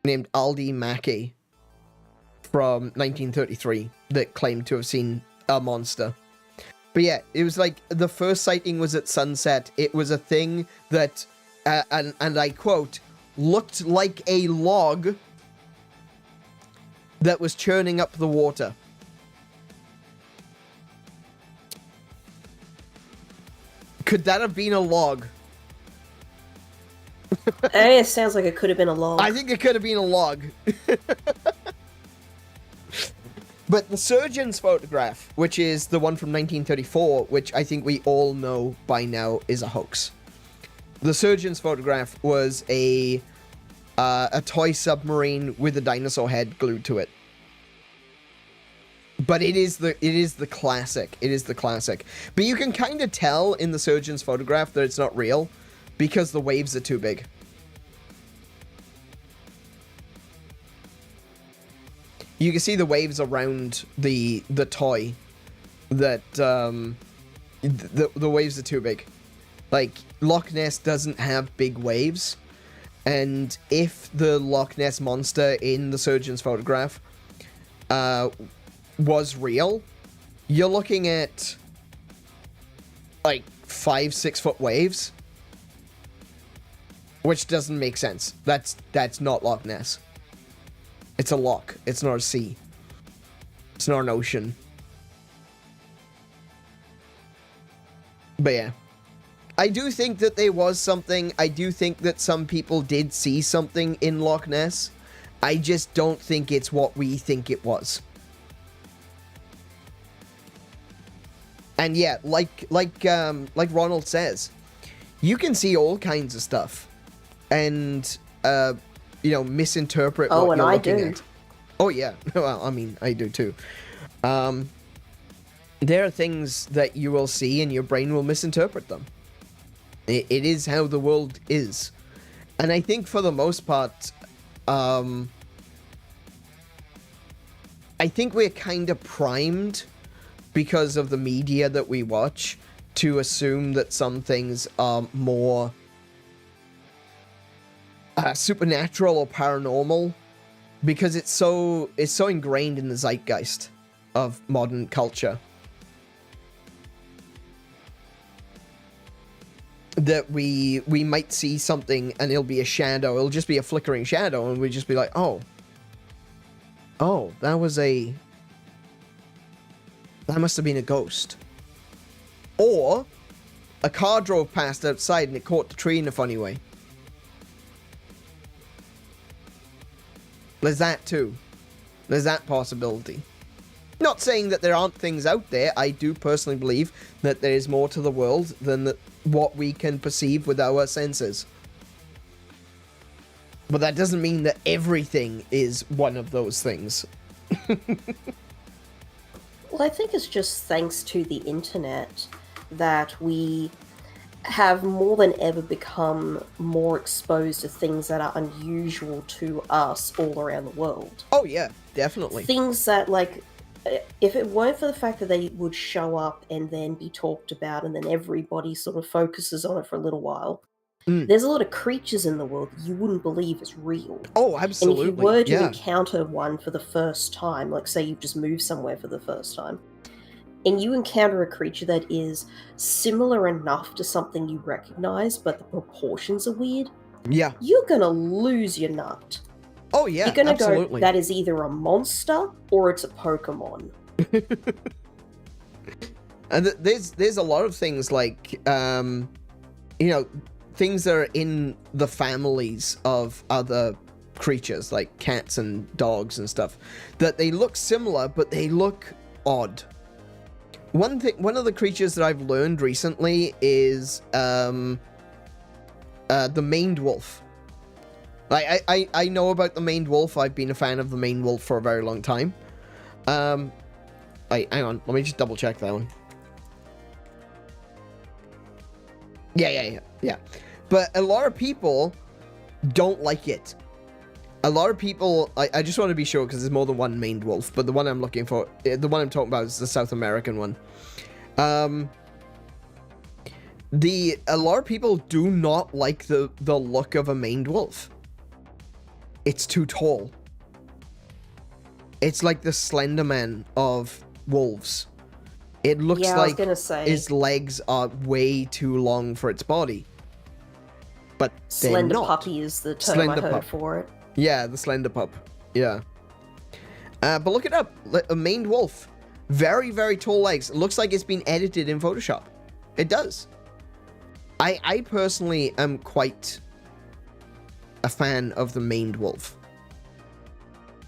named Aldi Mackey from 1933 that claimed to have seen a monster. But yeah, it was like the first sighting was at sunset. It was a thing that, and I quote, looked like a log that was churning up the water. Could that have been a log? It sounds like it could have been a log. I think it could have been a log. But the surgeon's photograph, which is the one from 1934, which I think we all know by now is a hoax. The surgeon's photograph was a toy submarine with a dinosaur head glued to it. But it is the classic. It is the classic. But you can kind of tell in the surgeon's photograph that it's not real because the waves are too big. You can see the waves around the toy that the waves are too big. Like, Loch Ness doesn't have big waves, and if the Loch Ness monster in the surgeon's photograph was real, you're looking at like 5-6 foot waves, which doesn't make sense. That's not Loch Ness. It's a loch. It's not a sea. It's not an ocean. But yeah. I do think that there was something. I do think that some people did see something in Loch Ness. I just don't think it's what we think it was. And yeah, like Ronald says, you can see all kinds of stuff, and misinterpret what you're looking at. Oh yeah, well, I mean, I do too. There are things that you will see, and your brain will misinterpret them. It is how the world is, and I think for the most part, I think we're kind of primed because of the media that we watch to assume that some things are more supernatural or paranormal, because it's so ingrained in the zeitgeist of modern culture that we might see something and it'll be a shadow. It'll just be a flickering shadow, and we just be like, oh, that must have been a ghost. Or a car drove past outside and it caught the tree in a funny way. There's that too. There's that possibility. Not saying that there aren't things out there. I do personally believe that there is more to the world than what we can perceive with our senses. But that doesn't mean that everything is one of those things. Well, I think it's just thanks to the internet that we have more than ever become more exposed to things that are unusual to us all around the world. Oh yeah, definitely. Things that, like, if it weren't for the fact that they would show up and then be talked about and then everybody sort of focuses on it for a little while, there's a lot of creatures in the world that you wouldn't believe is real. Oh, absolutely. And if you were to encounter one for the first time, like say you've just moved somewhere for the first time, and you encounter a creature that is similar enough to something you recognize, but the proportions are weird, you're gonna lose your nut. Oh yeah, you're gonna go, that is either a monster or it's a Pokemon. And there's a lot of things like, things that are in the families of other creatures, like cats and dogs and stuff, that they look similar, but they look odd. One of the creatures that I've learned recently is the maned wolf. I know about the maned wolf. I've been a fan of the maned wolf for a very long time. Hang on, let me just double check that one. Yeah. But a lot of people don't like it. A lot of people, I just want to be sure because there's more than one maned wolf, but the one I'm looking for, the one I'm talking about is the South American one. A lot of people do not like the look of a maned wolf. It's too tall. It's like the Slender Man of wolves. It looks like his legs are way too long for its body. But Slender Puppy is the term I heard for it. Yeah, the Slender Pup. Yeah. But look it up. A maned wolf. Very, very tall legs. It looks like it's been edited in Photoshop. It does. I personally am quite a fan of the maned wolf.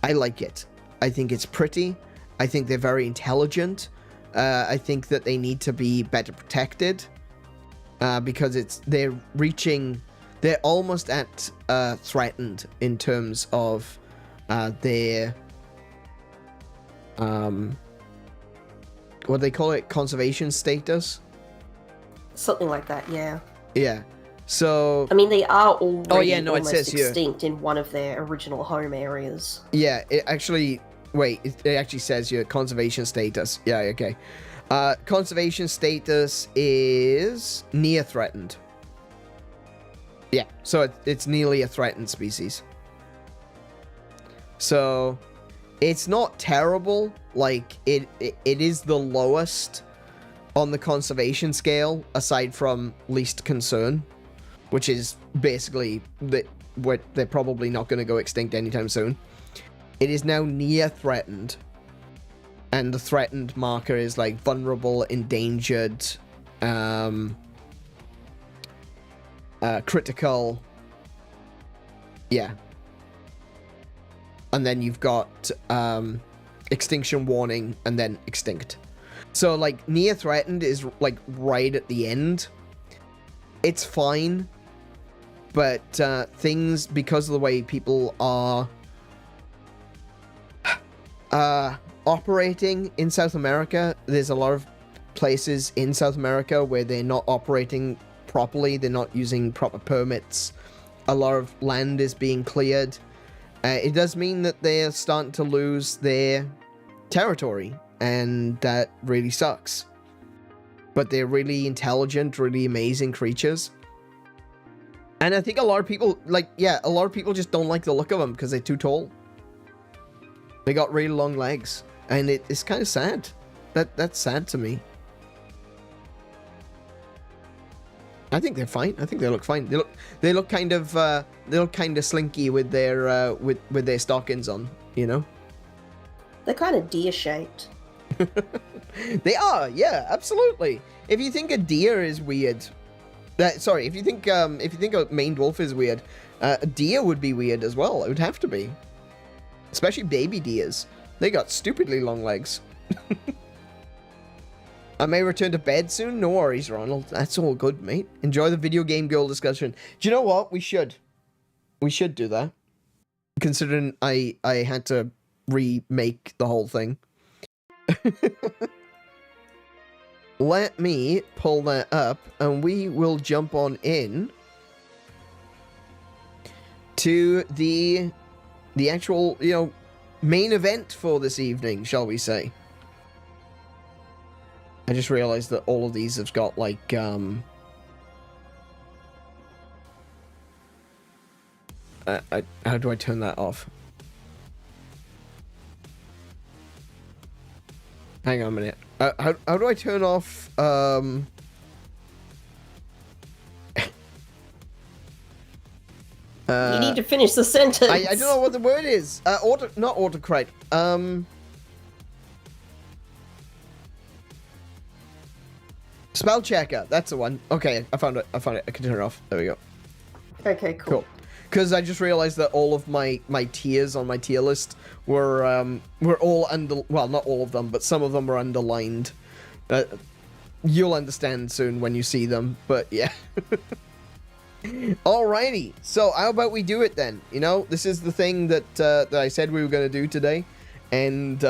I like it. I think it's pretty. I think they're very intelligent. I think that they need to be better protected. because they're almost at threatened in terms of their what do they call it, conservation status, something like that. Yeah. So I mean, they are already it says extinct in one of their original home areas. Yeah, it actually says here conservation status. Yeah, okay. Conservation status is near threatened. Yeah, so it's nearly a threatened species. So it's not terrible. Like it is the lowest on the conservation scale, aside from least concern, which is basically what they're probably not going to go extinct anytime soon. It is now near threatened, and the threatened marker is like vulnerable, endangered, critical. Yeah. And then you've got extinction warning and then extinct. So like near threatened is like right at the end. It's fine, but things, because of the way people are operating in South America, there's a lot of places in South America where they're not operating properly. They're not using proper permits. A lot of land is being cleared. It does mean that they're starting to lose their territory, and that really sucks. But they're really intelligent, really amazing creatures. And I think a lot of people, a lot of people just don't like the look of them because they're too tall. They got really long legs, and it's kind of sad. That's sad to me. I think they're fine. I think they look fine. They look kind of slinky with their with their stockings on, you know. They're kind of deer-shaped. They are, yeah, absolutely. If you think a deer is weird, if you think a maned wolf is weird, a deer would be weird as well. It would have to be, especially baby deers. They got stupidly long legs. I may return to bed soon. No worries, Ronald. That's all good, mate. Enjoy the video game girl discussion. Do you know what? We should do that. Considering I had to remake the whole thing. Let me pull that up, and we will jump on in to the actual, main event for this evening, shall we say. I just realized that all of these have got, like, how do I turn that off? Hang on a minute. How do I turn off, You need to finish the sentence. I don't know what the word is. Not autocorrect. Spell checker. That's the one. Okay, I found it. I can turn it off. There we go. Okay, cool. Because I just realized that all of my tiers on my tier list were all well, not all of them, but some of them were underlined. You'll understand soon when you see them, but yeah. Alrighty, so how about we do it then? This is the thing that I said we were going to do today, and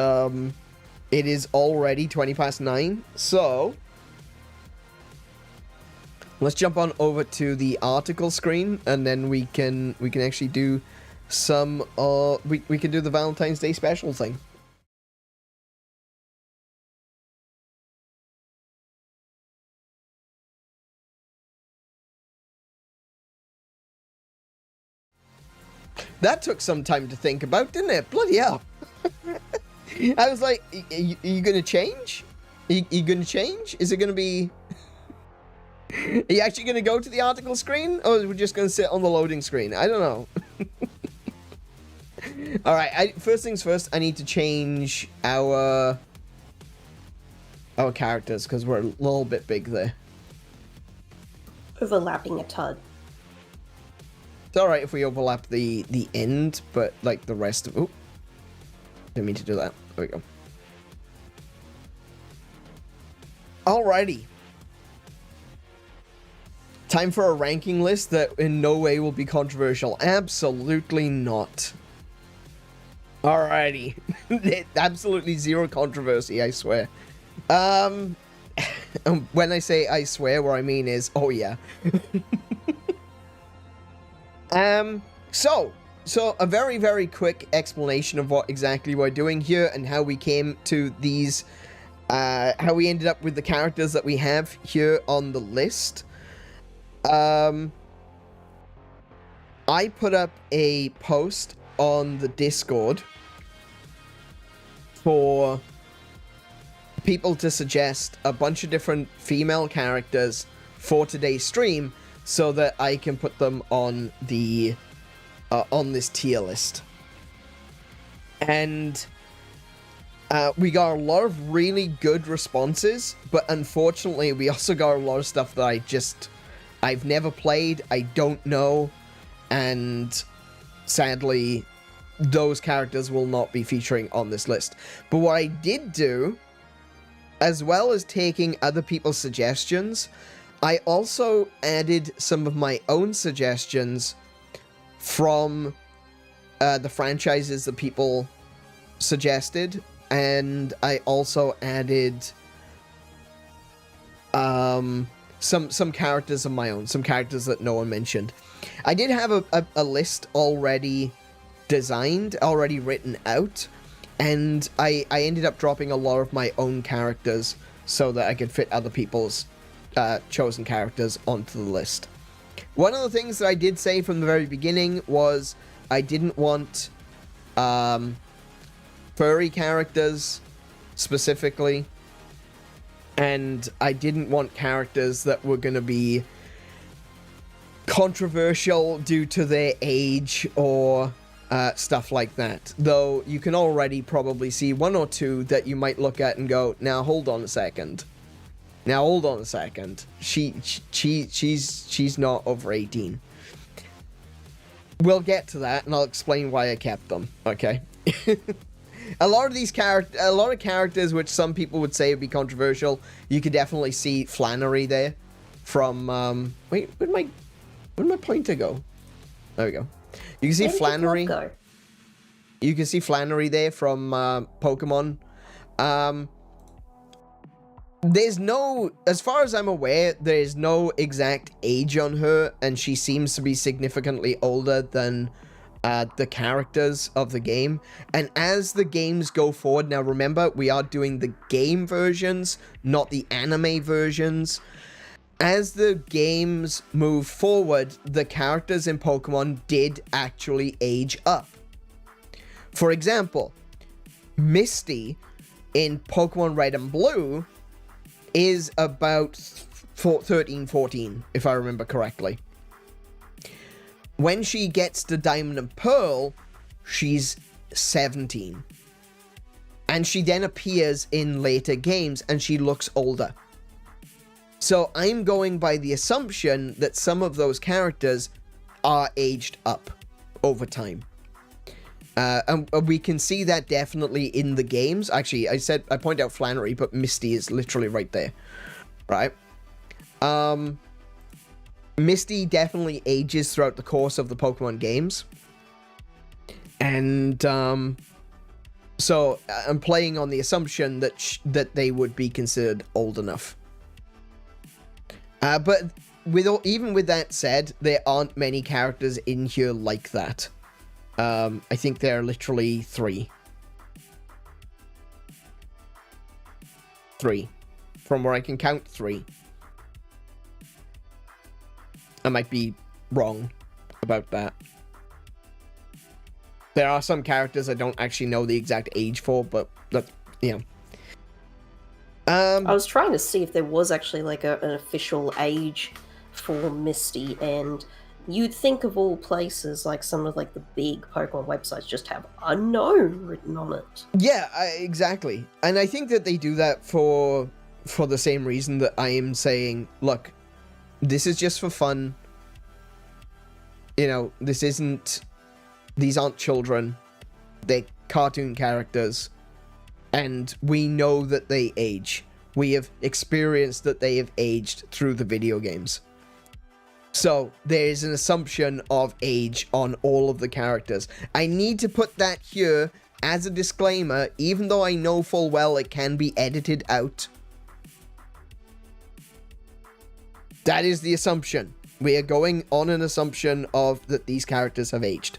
it is already 9:20, so let's jump on over to the article screen, and then we can actually do some we can do the Valentine's Day special thing. That took some time to think about, didn't it? Bloody hell. I was like, are you going to change? Are you going to change? Is it going to be... Are you actually going to go to the article screen? Or are we just going to sit on the loading screen? I don't know. Alright, first things first, I need to change our characters, because we're a little bit big there. Overlapping a ton. It's alright if we overlap the end, but like the rest of... Oh, didn't mean to do that. There we go. Alrighty. Time for a ranking list that in no way will be controversial. Absolutely not. Alrighty. Absolutely zero controversy, I swear. When I say I swear, what I mean is, oh yeah. So a very, very quick explanation of what exactly we're doing here and how we came to these, how we ended up with the characters that we have here on the list. I put up a post on the Discord for people to suggest a bunch of different female characters for today's stream so that I can put them on the on this tier list. And we got a lot of really good responses, but unfortunately we also got a lot of stuff that I've never played, I don't know, and sadly those characters will not be featuring on this list. But what I did do, as well as taking other people's suggestions, I also added some of my own suggestions from the franchises that people suggested, and I also added some characters of my own, some characters that no one mentioned. I did have a list already designed, already written out, and I ended up dropping a lot of my own characters so that I could fit other people's chosen characters onto the list. One of the things that I did say from the very beginning was I didn't want furry characters specifically, and I didn't want characters that were going to be controversial due to their age or stuff like that. Though you can already probably see one or two that you might look at and go, now hold on a second. Now hold on a second. She's not over 18. We'll get to that, and I'll explain why I kept them. Okay. A lot of characters which some people would say would be controversial. You could definitely see Flannery there from wait, where'd my pointer go? There we go. You can see Flannery. You can see Flannery there from Pokemon. There's no, as far as I'm aware, there's no exact age on her, and she seems to be significantly older than the characters of the game. And as the games go forward, now remember, we are doing the game versions, not the anime versions. As the games move forward, the characters in Pokemon did actually age up. For example, Misty in Pokemon Red and Blue is about 13, 14, if I remember correctly. When she gets to Diamond and Pearl, she's 17. And she then appears in later games, and she looks older. So I'm going by the assumption that some of those characters are aged up over time. And we can see that definitely in the games. Actually, I point out Flannery, but Misty is literally right there. Right? Misty definitely ages throughout the course of the Pokemon games. And so I'm playing on the assumption that that they would be considered old enough. But even with that said, there aren't many characters in here like that. I think there are literally 3. 3. From where I can count 3. I might be wrong about that. There are some characters I don't actually know the exact age for, but that's, you know. I was trying to see if there was actually like an official age for Misty, and you'd think of all places, like some of like the big Pokemon websites just have unknown written on it. Yeah, exactly. And I think that they do that for the same reason that I am saying, look, this is just for fun. You know, these aren't children. They're cartoon characters. And we know that they age. We have experienced that they have aged through the video games. So there is an assumption of age on all of the characters. I need to put that here as a disclaimer, even though I know full well it can be edited out. That is the assumption. We are going on an assumption of that these characters have aged.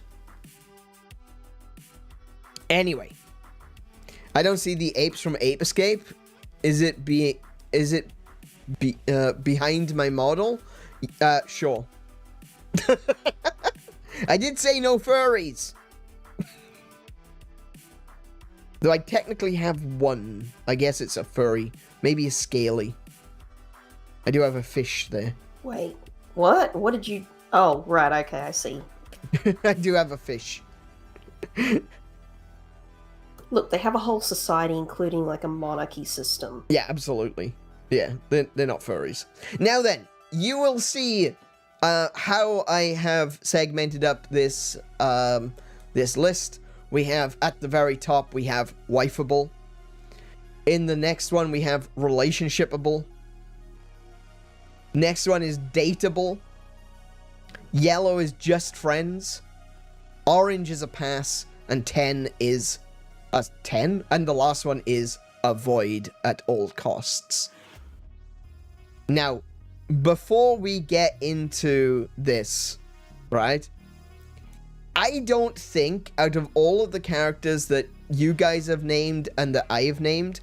Anyway, I don't see the apes from Ape Escape. Is it behind my model? Sure. I did say no furries. Though I technically have one. I guess it's a furry. Maybe a scaly. I do have a fish there. Wait, what? What did you... Oh, right, okay, I see. I do have a fish. Look, they have a whole society, including, like, a monarchy system. Yeah, absolutely. Yeah, they're not furries. Now then, you will see how I have segmented up this this list. We have, at the very top, we have wifeable. In the next one, we have relationshipable. Next one is dateable. Yellow is just friends. Orange is a pass. And 10 is a 10. And the last one is avoid at all costs. Now, before we get into this, right? I don't think out of all of the characters that you guys have named and that I have named,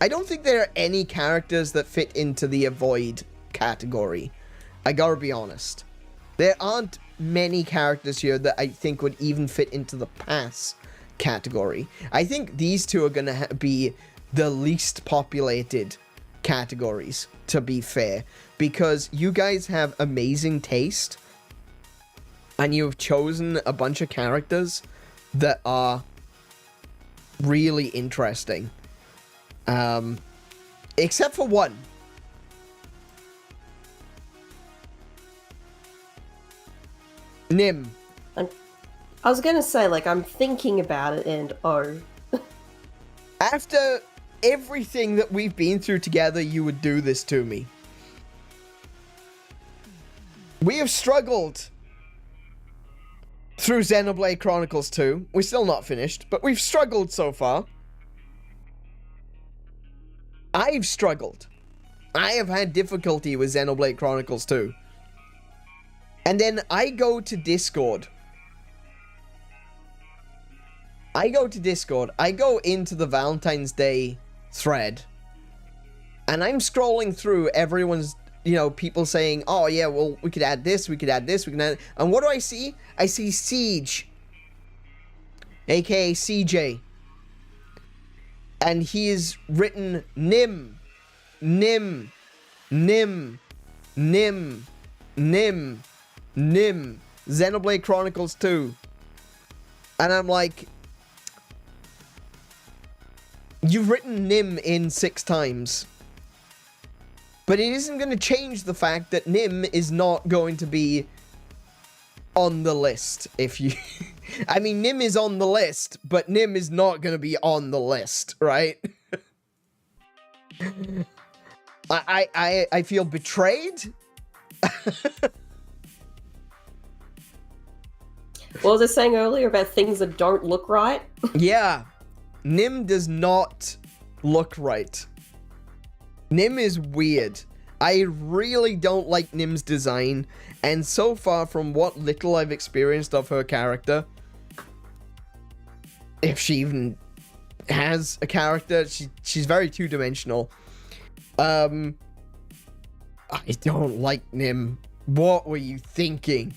I don't think there are any characters that fit into the avoid category. I gotta be honest. There aren't many characters here that I think would even fit into the pass category. I think these two are gonna be the least populated categories, to be fair, because you guys have amazing taste and you've chosen a bunch of characters that are really interesting. Except for one. Nim. I was gonna say, like, I'm thinking about it and, oh. After everything that we've been through together, you would do this to me. We have struggled through Xenoblade Chronicles 2. We're still not finished, but we've struggled so far. I've struggled. I have had difficulty with Xenoblade Chronicles 2. And then I go to Discord. I go into the Valentine's Day thread. And I'm scrolling through everyone's, you know, people saying, oh yeah, well, we could add this, we could add this, we can add... And what do I see? I see Siege. AKA CJ. And he is written Nim. Nim. Nim. Nim. Nim. Nim. Xenoblade Chronicles 2. And I'm like... You've written Nim in 6 times. But it isn't going to change the fact that Nim is not going to be on the list. If you... I mean, Nim is on the list, but Nim is not going to be on the list, right? I feel betrayed. What was I saying earlier about things that don't look right? Yeah. Nim does not look right. Nim is weird. I really don't like Nim's design, and so far from what little I've experienced of her character, if she even has a character, she's very two-dimensional. I don't like Nim. What were you thinking?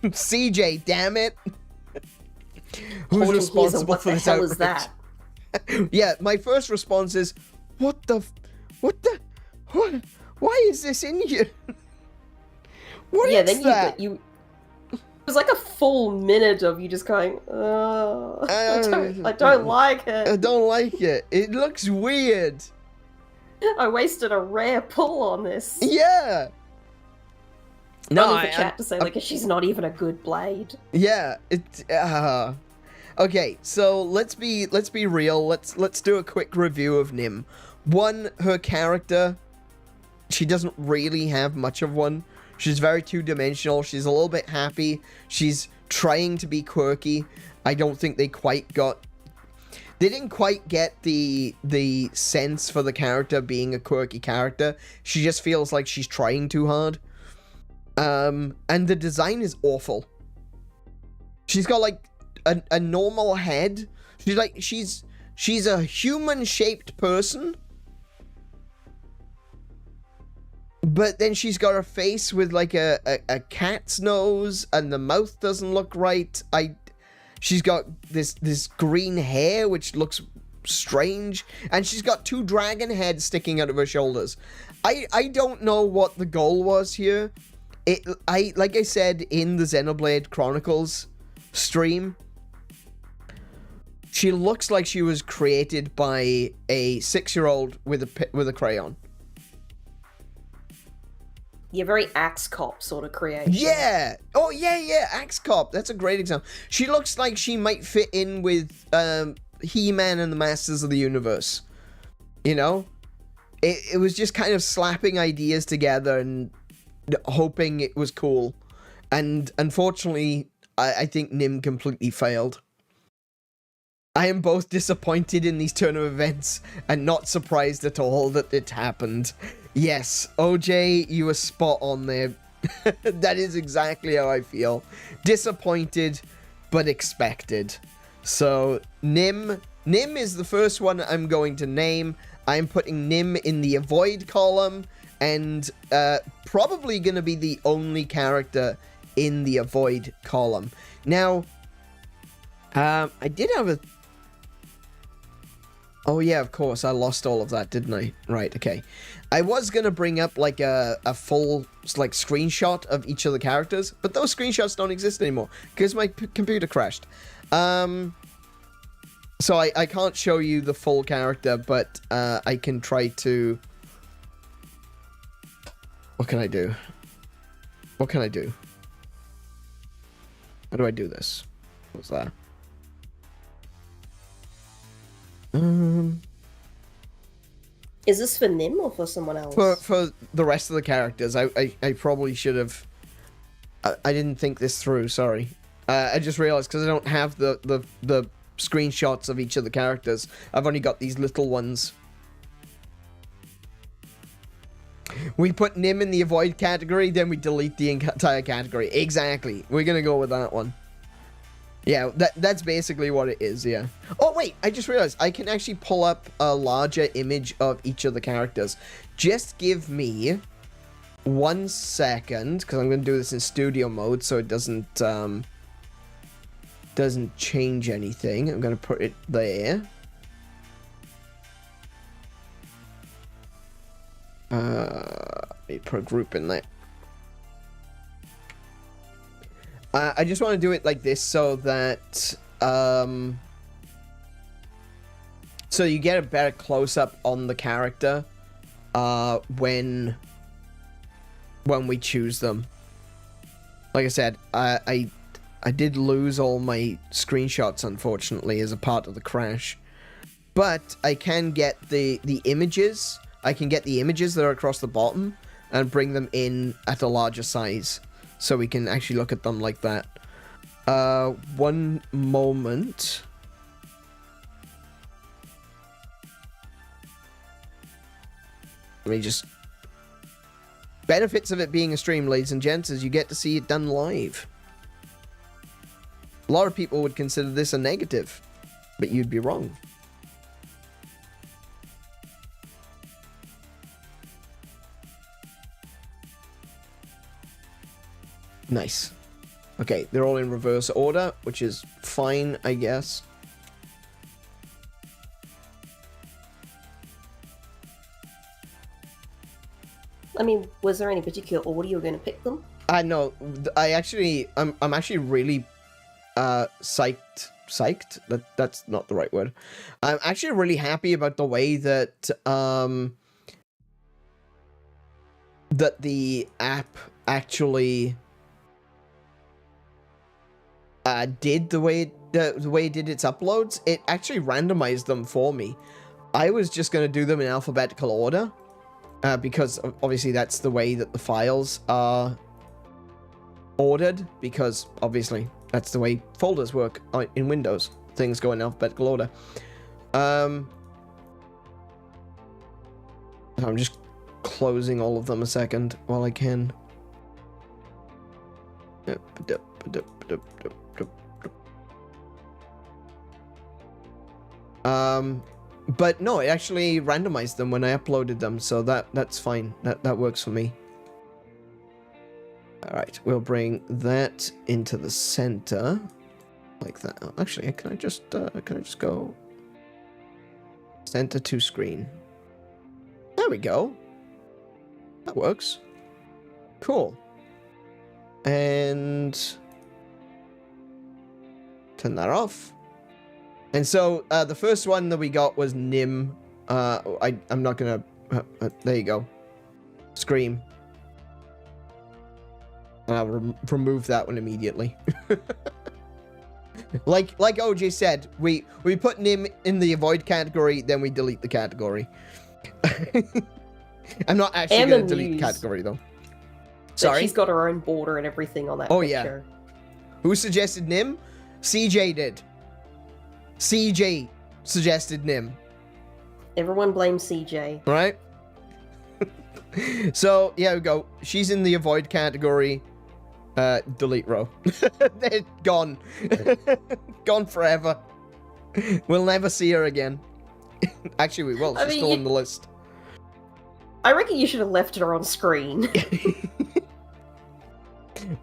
CJ, damn it! Who's responsible for this outrage? What the hell is that? Yeah, my first response is, what? Why is this in here? What is that? It was like a full minute of you just going, I don't like it. I don't like it. It looks weird. I wasted a rare pull on this. Yeah. No, I chat to say, like, she's not even a good blade. Yeah, okay, so let's be real. Let's do a quick review of Nim. One, her character, she doesn't really have much of one. She's very two-dimensional. She's a little bit happy. She's trying to be quirky. I don't think they didn't quite get the sense for the character being a quirky character. She just feels like she's trying too hard. And the design is awful. She's got like a normal head. She's a human-shaped person. But then she's got a face with like a cat's nose, and the mouth doesn't look right. She's got this green hair, which looks strange, and she's got 2 dragon heads sticking out of her shoulders. I don't know what the goal was here. Like I said in the Xenoblade Chronicles stream, she looks like she was created by a 6-year-old with a crayon. Yeah, very Axe Cop sort of creation. Yeah! Oh, yeah, Axe Cop. That's a great example. She looks like she might fit in with He-Man and the Masters of the Universe. You know? It was just kind of slapping ideas together and hoping it was cool. And unfortunately, I think Nim completely failed. I am both disappointed in these turn of events and not surprised at all that it happened. Yes, OJ, you were spot on there. That is exactly how I feel. Disappointed, but expected. So, Nim is the first one I'm going to name. I'm putting Nim in the avoid column, and probably going to be the only character in the avoid column. Now, I did have a... Oh yeah, of course, I lost all of that, didn't I? Right, okay. I was gonna bring up like a full like screenshot of each of the characters, but those screenshots don't exist anymore because my computer crashed. So I can't show you the full character, but I can try to... What can I do? What can I do? How do I do this? What's that? Is this for Nim or for someone else? For the rest of the characters. I probably should have... I didn't think this through, sorry. I just realized because I don't have the screenshots of each of the characters. I've only got these little ones. We put Nim in the avoid category, then we delete the entire category. Exactly. We're gonna go with that one. Yeah, that's basically what it is, yeah. Oh, wait, I just realized I can actually pull up a larger image of each of the characters. Just give me 1 second, because I'm going to do this in studio mode so it doesn't change anything. I'm going to put it there. Let me put a group in there. I just want to do it like this so that, so you get a better close-up on the character, when we choose them. Like I said, I did lose all my screenshots, unfortunately, as a part of the crash. But I can get the images. I can get the images that are across the bottom and bring them in at a larger size. So we can actually look at them like that. 1 moment. Let me just... Benefits of it being a stream, ladies and gents, is you get to see it done live. A lot of people would consider this a negative, but you'd be wrong. Nice. Okay, they're all in reverse order, which is fine, I guess. I mean, was there any particular order you were going to pick them? No, I'm actually really psyched. That's not the right word. I'm actually really happy about the way that that the app actually did the way it did its uploads. It actually randomized them for me. I was just going to do them in alphabetical order, because obviously that's the way that the files are ordered, because obviously that's the way folders work in Windows. Things go in alphabetical order. I'm just closing all of them a second while I can. But no, it actually randomized them when I uploaded them, so that's fine. That works for me. All right, we'll bring that into the center, like that. Oh, actually, can I just go center to screen? There we go. That works. Cool. And turn that off. And so the first one that we got was nim. I'm not gonna. There you go. Scream. And I'll remove that one immediately. like OJ said, we put nim in the avoid category, then we delete the category. I'm not actually gonna delete the category though. Sorry. She's got her own border and everything on that picture. Yeah. Who suggested nim? CJ did. CJ suggested nim. Everyone blames CJ. Right? So, yeah, we go. She's in the avoid category. Delete row. They're gone. Gone forever. We'll never see her again. Actually, we will. She's still on the list. I reckon you should have left her on screen.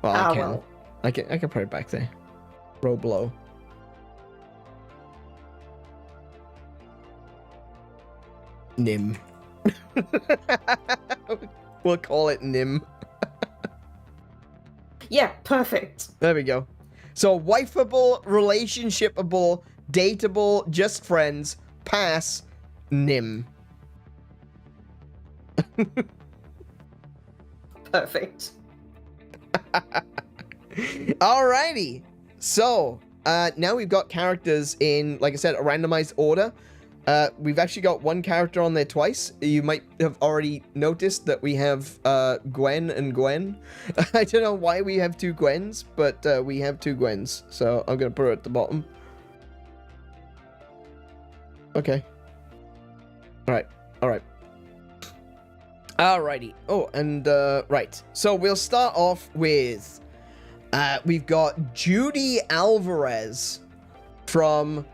Well, I can put it back there. Row below. Nim. We'll call it Nim. Yeah, perfect. There we go. So, wifeable, relationshipable, dateable, just friends, pass, Nim. Perfect. Alrighty. So, now we've got characters in, like I said, a randomized order. We've actually got one character on there twice. You might have already noticed that we have Gwen and Gwen. I don't know why we have two Gwens, but we have two Gwens. So I'm going to put her at the bottom. Okay. Alright. Alright. Alrighty. Oh, and right. So we'll start off with... we've got Judy Alvarez from...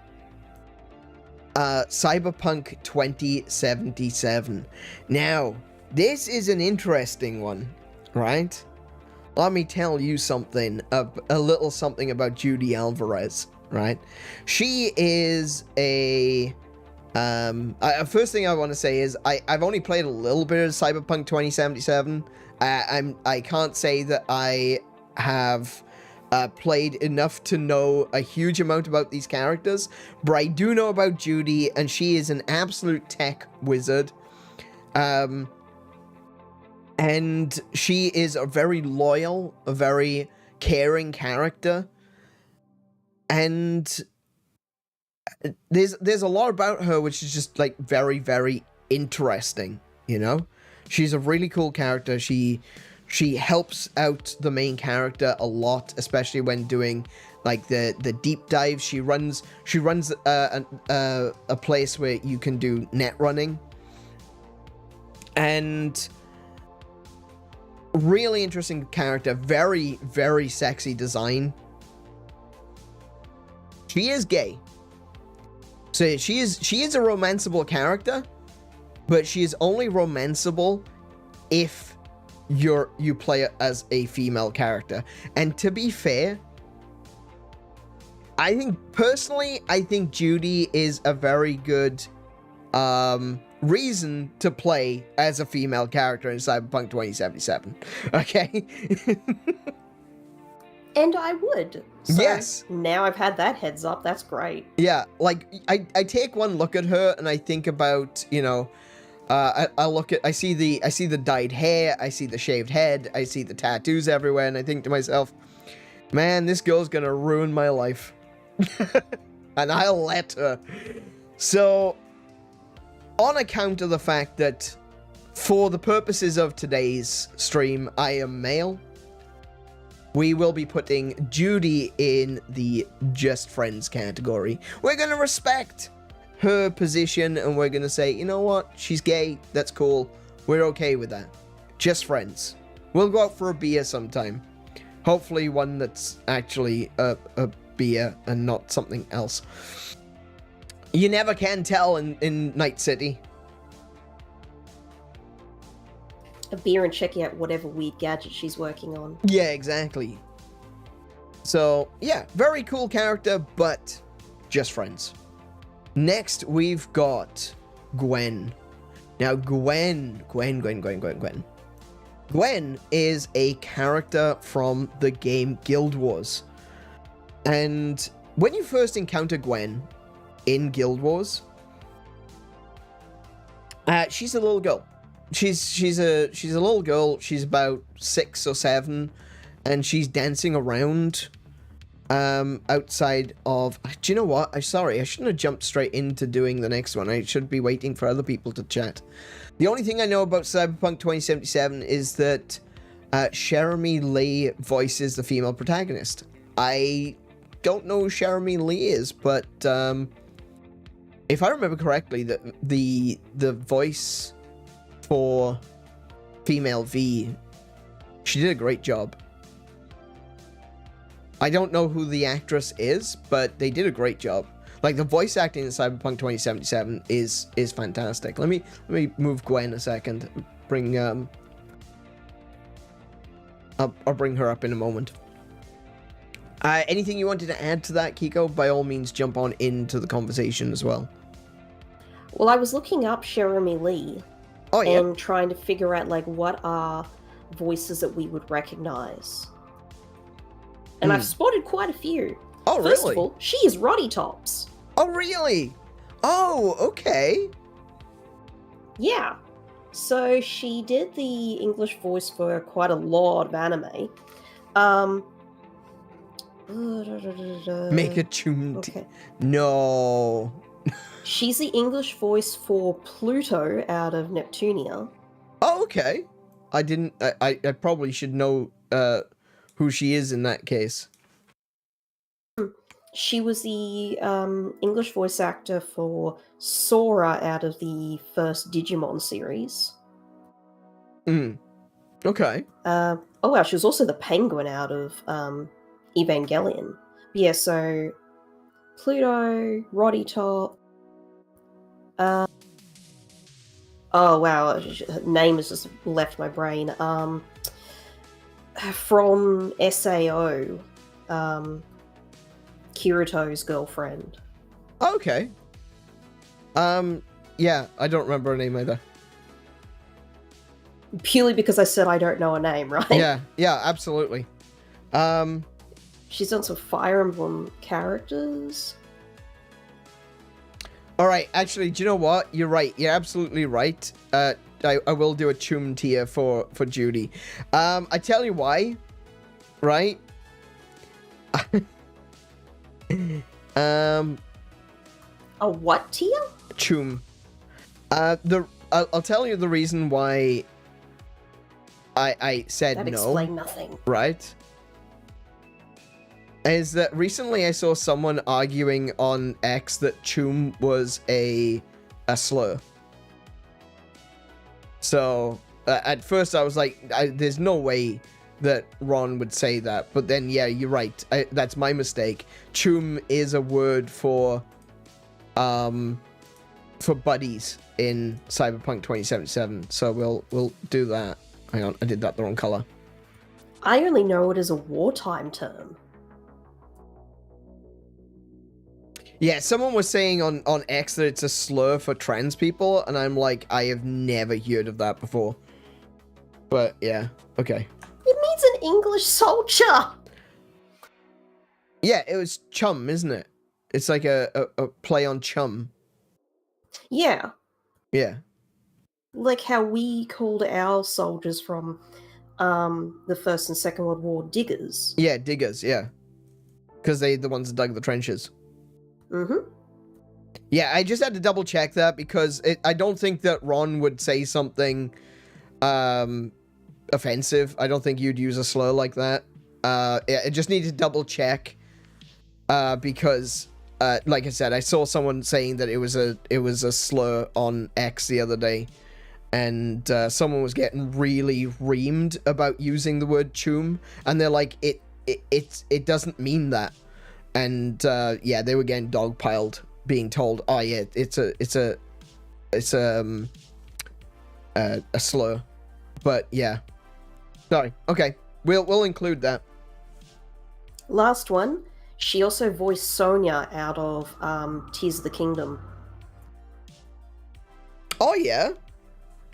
Cyberpunk 2077. Now, this is an interesting one, right? Let me tell you something, a little something about Judy Alvarez, right? She is a... first thing I want to say is I've only played a little bit of Cyberpunk 2077. I can't say that I have... played enough to know a huge amount about these characters, but I do know about Judy, and she is an absolute tech wizard. And she is a very loyal, a very caring character. And there's a lot about her which is just like very, very interesting, you know? She's a really cool character. She helps out the main character a lot, especially when doing like the deep dive. She runs a place where you can do net running, and really interesting character. Very, very sexy design. She is gay, so she is a romanceable character, but she is only romanceable if you play it as a female character. And to be fair, I think Judy is a very good reason to play as a female character in Cyberpunk 2077. Okay? And I would. So yes. Now I've had that heads up. That's great. Yeah, like I take one look at her and I think about, you know, I see the dyed hair, I see the shaved head, I see the tattoos everywhere, and I think to myself, man, this girl's gonna ruin my life. And I'll let her. So, on account of the fact that, for the purposes of today's stream, I am male, we will be putting Judy in the just friends category. We're going to respect her position, and we're going to say, you know what? She's gay. That's cool. We're okay with that. Just friends. We'll go out for a beer sometime. Hopefully one that's actually a beer and not something else. You never can tell in Night City. A beer and checking out whatever weird gadget she's working on. Yeah, exactly. So, yeah, very cool character, but just friends. Next, we've got Gwen. Now, Gwen is a character from the game Guild Wars. And when you first encounter Gwen in Guild Wars, she's a little girl. She's a little girl. She's about 6 or 7, and she's dancing around outside of. Do you know what? I'm sorry. I shouldn't have jumped straight into doing the next one. I should be waiting for other people to chat. The only thing I know about Cyberpunk 2077 is that Jeremy Lee voices the female protagonist. I don't know who Jeremy Lee is, but if I remember correctly, the voice for female V, she did a great job. I don't know who the actress is, but they did a great job. Like, the voice acting in Cyberpunk 2077 is fantastic. Let me move Gwen a second. I'll bring her up in a moment. Anything you wanted to add to that, Kiko? By all means, jump on into the conversation as well. Well, I was looking up Jeremy Lee. Oh, yeah. And trying to figure out, like, what are voices that we would recognize. And I've spotted quite a few. Oh, really? First of all, she is Roddy Tops. Oh, really? Oh, okay. Yeah. So she did the English voice for quite a lot of anime. Make a tune. Okay. No. She's the English voice for Pluto out of Neptunia. Oh, okay. I probably should know who she is in that case. She was the English voice actor for Sora out of the first Digimon series. Okay. Oh wow, she was also the penguin out of Evangelion. Yeah, so Pluto, Roddy Top. Oh wow, her name has just left my brain. From SAO, Kirito's girlfriend. Okay. Yeah, I don't remember her name either. Purely because I said I don't know her name, right? Yeah, absolutely. She's done some Fire Emblem characters. Alright, actually, do you know what? You're right. You're absolutely right. I will do a chum tier for Judy. I tell you why, right? A what tier? Chum. I'll tell you the reason why I said that no. Explain nothing. Right? Is that recently I saw someone arguing on X that chum was a slur. So, at first I was like, there's no way that Ron would say that. But then, yeah, you're right. That's my mistake. Chum is a word for buddies in Cyberpunk 2077. So we'll do that. Hang on, I did that the wrong color. I only know it as a wartime term. Yeah, someone was saying on X that it's a slur for trans people, and I'm like, I have never heard of that before. But, yeah, okay. It means an English soldier! Yeah, it was chum, isn't it? It's like a play on chum. Yeah. Yeah. Like how we called our soldiers from the First and Second World War diggers. Yeah, diggers, yeah. Because they're the ones that dug the trenches. Mm-hmm. Yeah, I just had to double check that because I don't think that Ron would say something offensive. I don't think you'd use a slur like that. I just need to double check because like I said, I saw someone saying that it was a slur on X the other day, and someone was getting really reamed about using the word choom, and they're like, it doesn't mean that, and yeah, they were getting dogpiled, being told, oh yeah, it's a slur, but yeah, sorry. Okay, we'll include that. Last one. She also voiced Sonia out of Tears of the Kingdom. Oh yeah.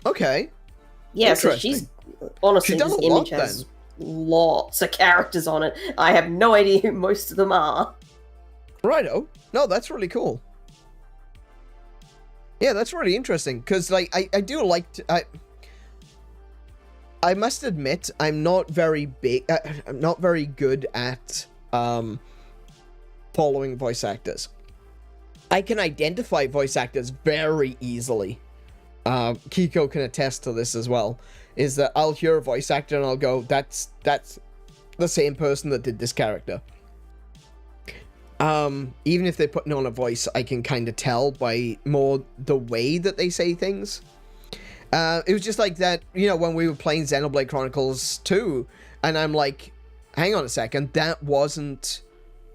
Okay. Yeah, so she's honestly, this image has lots of characters on it. I have no idea who most of them are. Righto. No, that's really cool. Yeah, that's really interesting, because like I do like to, I must admit I'm not very big. I'm not very good at following voice actors. I can identify voice actors very easily. Kiko can attest to this as well. Is that I'll hear a voice actor and I'll go, that's the same person that did this character. Even if they're putting on a voice, I can kind of tell by more the way that they say things. It was just like that, you know, when we were playing Xenoblade Chronicles 2, and I'm like, hang on a second, that wasn't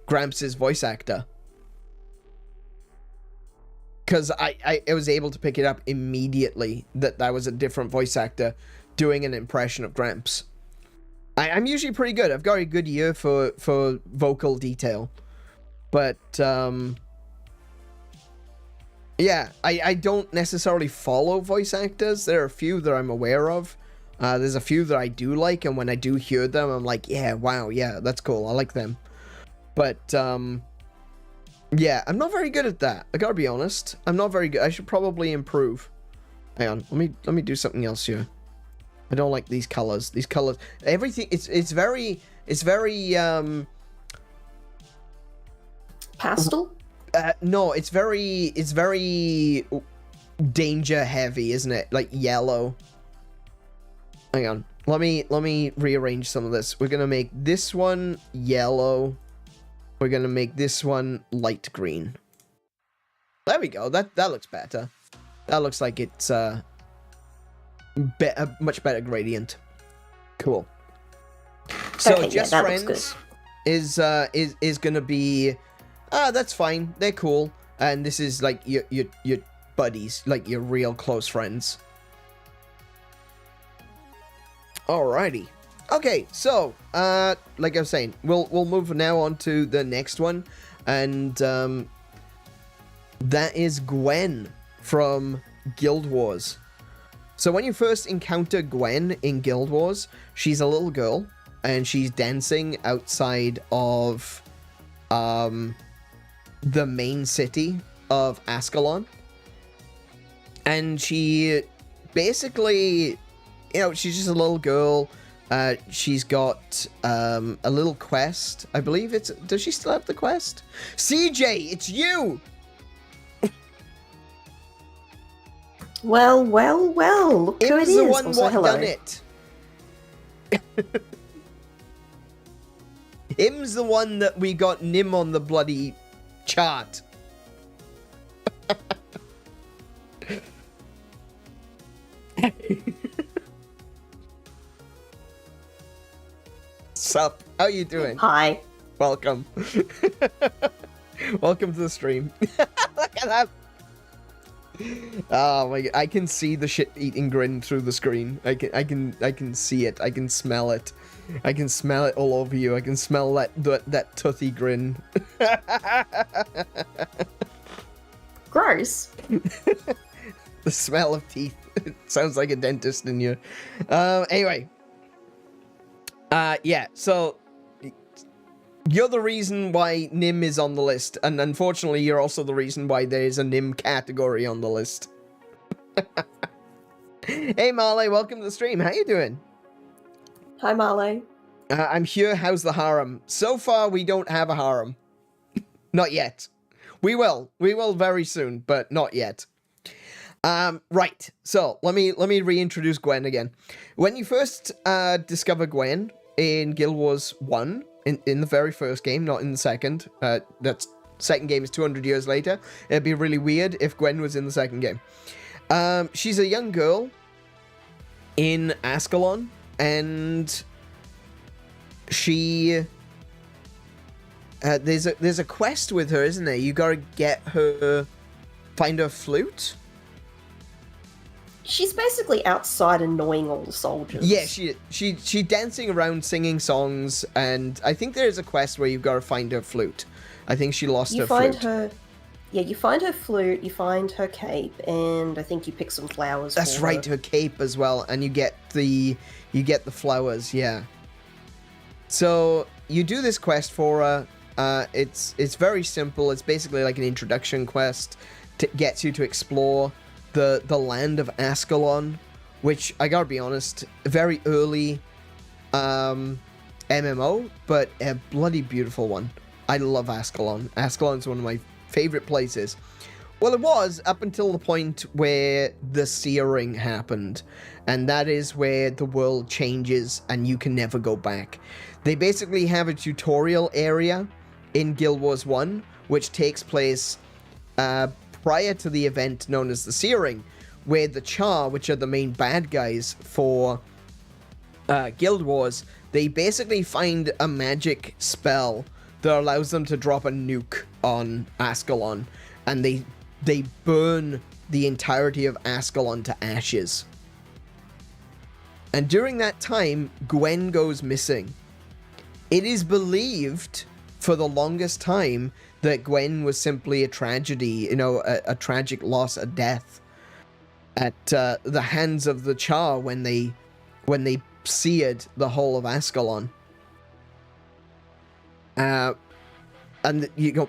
Gramps' voice actor. Because I was able to pick it up immediately that was a different voice actor doing an impression of Gramps. I'm usually pretty good. I've got a good ear for vocal detail. But, yeah, I don't necessarily follow voice actors. There are a few that I'm aware of. There's a few that I do like, and when I do hear them, I'm like, yeah, wow, yeah, that's cool. I like them. But, yeah, I'm not very good at that. I gotta be honest. I'm not very good. I should probably improve. Hang on, let me do something else here. I don't like these colors. These colors, everything. It's very pastel. No, it's very danger heavy, isn't it? Like yellow. Hang on. Let me rearrange some of this. We're gonna make this one yellow. We're gonna make this one light green. There we go. That looks better. That looks like it's a much better gradient. Cool. So okay, just yeah, friends is gonna be that's fine. They're cool, and this is like your buddies, like your real close friends. Alrighty. Okay, so, like I was saying, we'll move now on to the next one, and, that is Gwen from Guild Wars. So when you first encounter Gwen in Guild Wars, she's a little girl, and she's dancing outside of, the main city of Ascalon, and she basically, you know, she's just a little girl. She's got a little quest. I believe it's... Does she still have the quest? CJ, it's you! Well, look who it is. It was the one also, what hello. done it. Him's the one that we got Nim on the bloody chart. Sup? How you doing? Hi. Welcome. Welcome to the stream. Look at that. Oh my god, I can see the shit-eating grin through the screen. I can see it. I can smell it. I can smell it all over you. I can smell that toothy grin. Gross. The smell of teeth. It sounds like a dentist in you. Anyway. Yeah, so you're the reason why Nim is on the list, and unfortunately you're also the reason why there's a Nim category on the list. Hey Marley, welcome to the stream. How you doing? Hi, Marley. I'm here. How's the harem? So far, we don't have a harem. Not yet. We will. We will very soon, but not yet. Right. So let me reintroduce Gwen again. When you first discover Gwen, in Guild Wars 1, in the very first game, not in the second. That second game is 200 years later. It'd be really weird if Gwen was in the second game. She's a young girl in Ascalon, and she... there's a quest with her, isn't there? You gotta find her flute? She's basically outside annoying all the soldiers. Yeah, she's dancing around singing songs, and I think there's a quest where you've got to find her flute. I think she lost her flute. You find her flute, you find her cape, and I think you pick some flowers. That's right, her cape as well, and you get the flowers, yeah. So you do this quest for her. It's very simple. It's basically like an introduction quest. Gets you to explore the land of Ascalon, which, I gotta be honest, a very early MMO, but a bloody beautiful one. I love Ascalon. Ascalon's one of my favorite places. Well, it was up until the point where the searing happened, and that is where the world changes and you can never go back. They basically have a tutorial area in Guild Wars 1, which takes place prior to the event known as the Searing, where the Char, which are the main bad guys for Guild Wars, they basically find a magic spell that allows them to drop a nuke on Ascalon, and they burn the entirety of Ascalon to ashes. And during that time, Gwen goes missing. It is believed for the longest time that Gwen was simply a tragedy, a tragic loss, a death at the hands of the Char when they seared the whole of Ascalon. And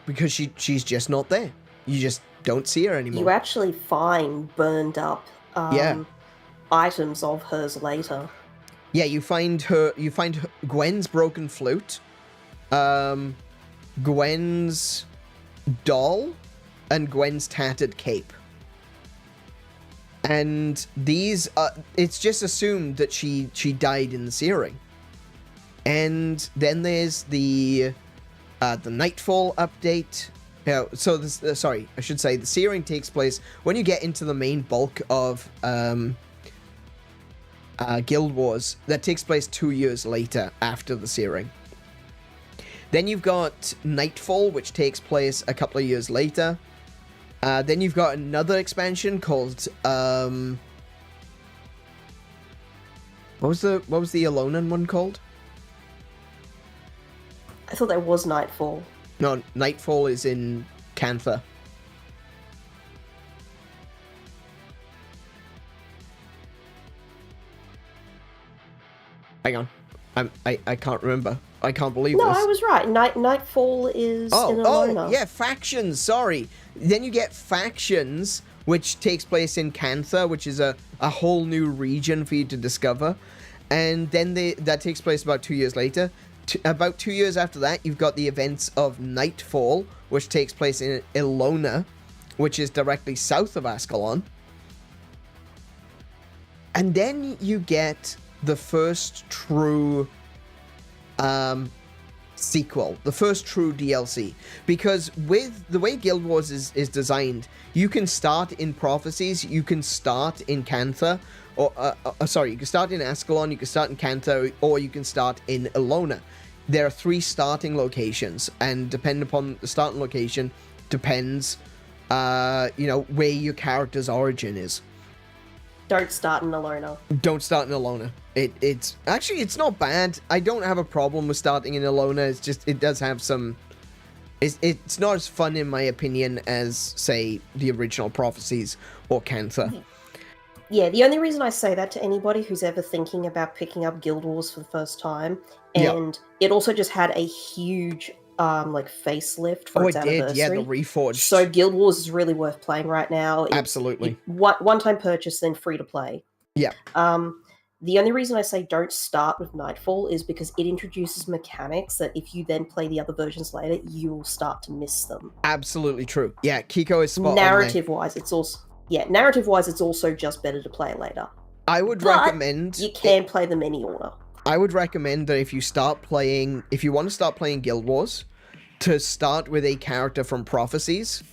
because she's just not there. You just don't see her anymore. You actually find burned up items of hers later. Yeah, you find Gwen's broken flute, Gwen's doll, and Gwen's tattered cape. And these it's just assumed that she died in the Searing. And then there's the Nightfall update. So I should say the Searing takes place when you get into the main bulk of Guild Wars. That takes place 2 years later after the Searing. Then you've got Nightfall, which takes place a couple of years later. Then you've got another expansion called what was the Alolan one called? I thought there was Nightfall. No, Nightfall is in Cantha. Hang on. I can't remember. I can't believe No, this. I was right. Nightfall is in Alona. Oh, yeah, Factions, sorry. Then you get Factions, which takes place in Cantha, which is a whole new region for you to discover. And then that takes place about 2 years later. About 2 years after that, you've got the events of Nightfall, which takes place in Ilona, which is directly south of Ascalon. And then you get the first true sequel, the first true DLC, because with the way Guild Wars is designed, you can start in Prophecies, you can start in Cantha, or you can start in Ascalon, you can start in Cantha, or you can start in Ilona. There are 3 starting locations, and depending upon the starting location, depends, where your character's origin is. Don't start in Ilona. Don't start in Ilona. It's actually, it's not bad. I don't have a problem with starting in Ilona. It's just, it does have some... It's not as fun, in my opinion, as, say, the original Prophecies or Cantha. Yeah, the only reason I say that to anybody who's ever thinking about picking up Guild Wars for the first time, and it also just had a huge facelift for its anniversary. Yeah, the Reforged. So Guild Wars is really worth playing right now. Absolutely. One-time purchase, then free to play. Yeah. The only reason I say don't start with Nightfall is because it introduces mechanics that if you then play the other versions later, you'll start to miss them. Absolutely true. Yeah, Kiko is spot on Narrative-wise, it's also just better to play later. I would recommend... You can play them any order. I would recommend that if you want to start playing Guild Wars, to start with a character from Prophecies,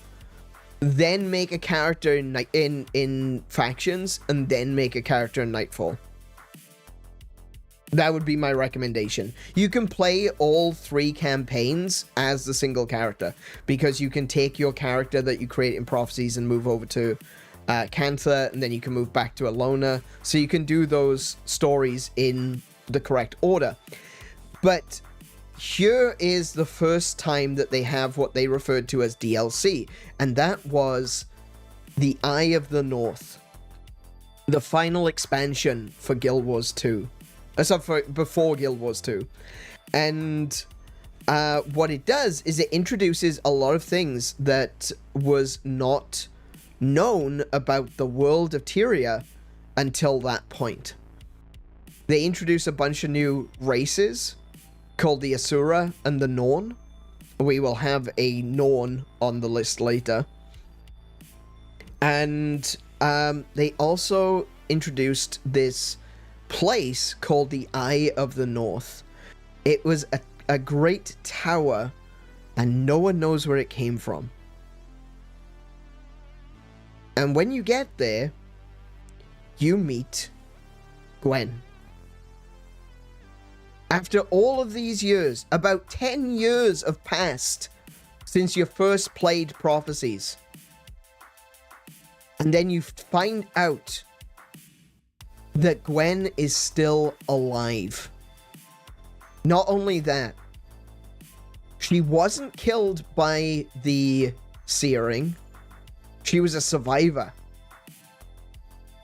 then make a character in Factions, and then make a character in Nightfall. That would be my recommendation. You can play all 3 campaigns as the single character, because you can take your character that you create in Prophecies and move over to Cantha, and then you can move back to Alona. So you can do those stories in the correct order. But here is the first time that they have what they referred to as DLC, and that was the Eye of the North, the final expansion for Guild Wars 2. Before Guild Wars 2. And what it does is it introduces a lot of things that was not known about the world of Tyria until that point. They introduce a bunch of new races called the Asura and the Norn. We will have a Norn on the list later. And they also introduced this place called the Eye of the North. It was a great tower, and no one knows where it came from. And when you get there, you meet Gwen. After all of these years, about 10 years have passed since you first played Prophecies. And then you find out that Gwen is still alive. Not only that, she wasn't killed by the Searing. She was a survivor.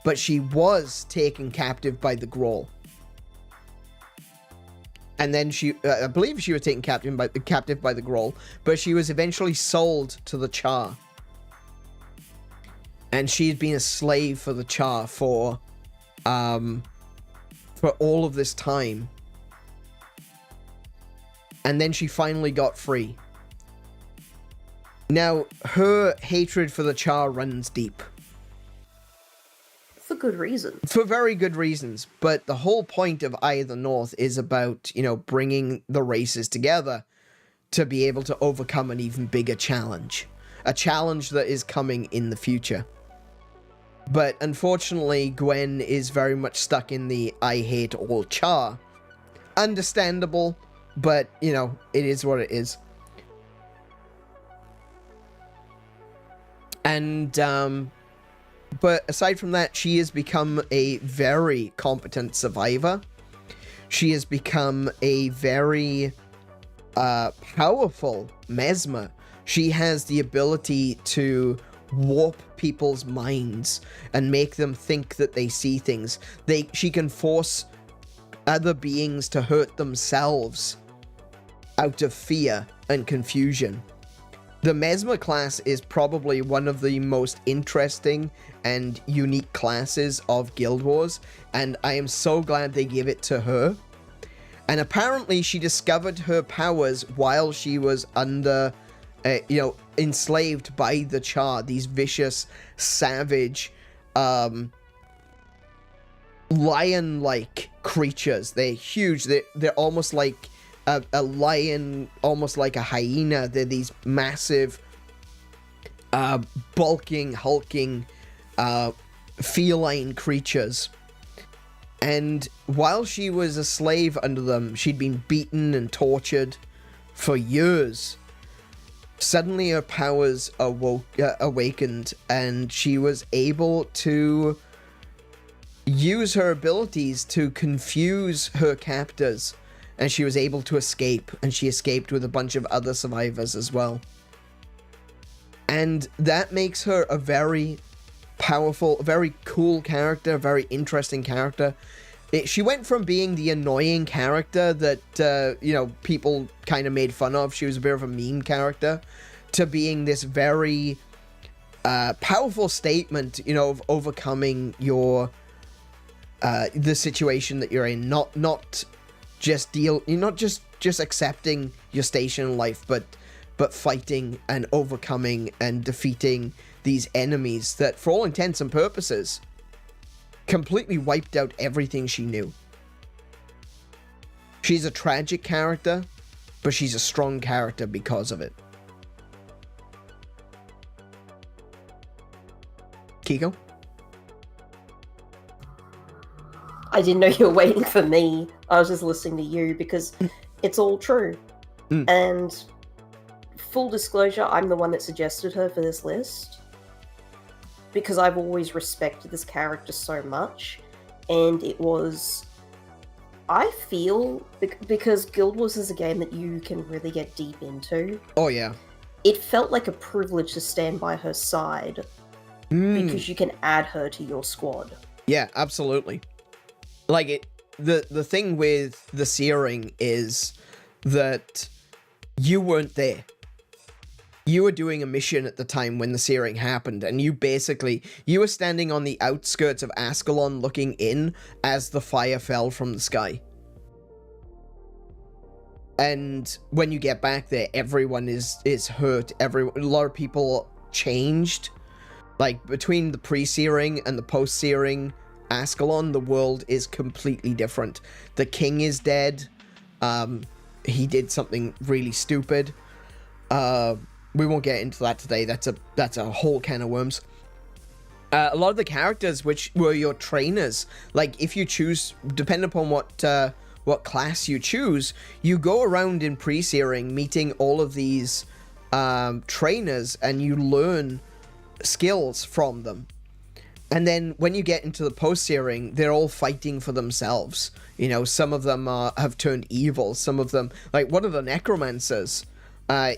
But she was taken captive by the Grawl. And then I believe she was taken captive by the Grawl, but she was eventually sold to the Char. And she had been a slave for the Char for all of this time. And then she finally got free. Now, her hatred for the Char runs deep. For good reason. For very good reasons. But the whole point of Eye of the North is about, bringing the races together to be able to overcome an even bigger challenge. A challenge that is coming in the future. But unfortunately, Gwen is very much stuck in the I hate all Char. Understandable, but, it is what it is. And, but aside from that, she has become a very competent survivor. She has become a very powerful mesmer. She has the ability to warp people's minds and make them think that they see things. She can force other beings to hurt themselves out of fear and confusion. The Mesmer class is probably one of the most interesting and unique classes of Guild Wars, and I am so glad they give it to her. And apparently she discovered her powers while she was under enslaved by the Char, these vicious, savage, lion-like creatures. They're huge. They're almost like a lion, almost like a hyena. They're these massive, bulking, hulking, feline creatures. And while she was a slave under them, she'd been beaten and tortured for years. Suddenly her powers awakened, and she was able to use her abilities to confuse her captors, and she was able to escape, and she escaped with a bunch of other survivors as well. And that makes her a very powerful, very cool character, very interesting character. She went from being the annoying character that, people kind of made fun of. She was a bit of a meme character, to being this very powerful statement, of overcoming the situation that you're in. Not just accepting your station in life, but fighting and overcoming and defeating these enemies that, for all intents and purposes, completely wiped out everything she knew. She's a tragic character, but she's a strong character because of it. Kiko? I didn't know you were waiting for me. I was just listening to you because it's all true. And full disclosure, I'm the one that suggested her for this list because I've always respected this character so much. And it was, I feel, because Guild Wars is a game that you can really get deep into. Oh, yeah. It felt like a privilege to stand by her side because you can add her to your squad. Yeah, absolutely. Like, the thing with the Searing is that you weren't there. You were doing a mission at the time when the Searing happened, and you were standing on the outskirts of Ascalon looking in as the fire fell from the sky. And when you get back there, everyone is hurt. A lot of people changed. Like, between the pre-Searing and the post-Searing Ascalon, the world is completely different. The king is dead. He did something really stupid. We won't get into that today. That's a whole can of worms. A lot of the characters, which were your trainers, like if you choose, depending upon what class you choose, you go around in pre-Searing meeting all of these trainers, and you learn skills from them. And then when you get into the post-Searing, they're all fighting for themselves. You know, some of them have turned evil. Some of them, like one of the necromancers,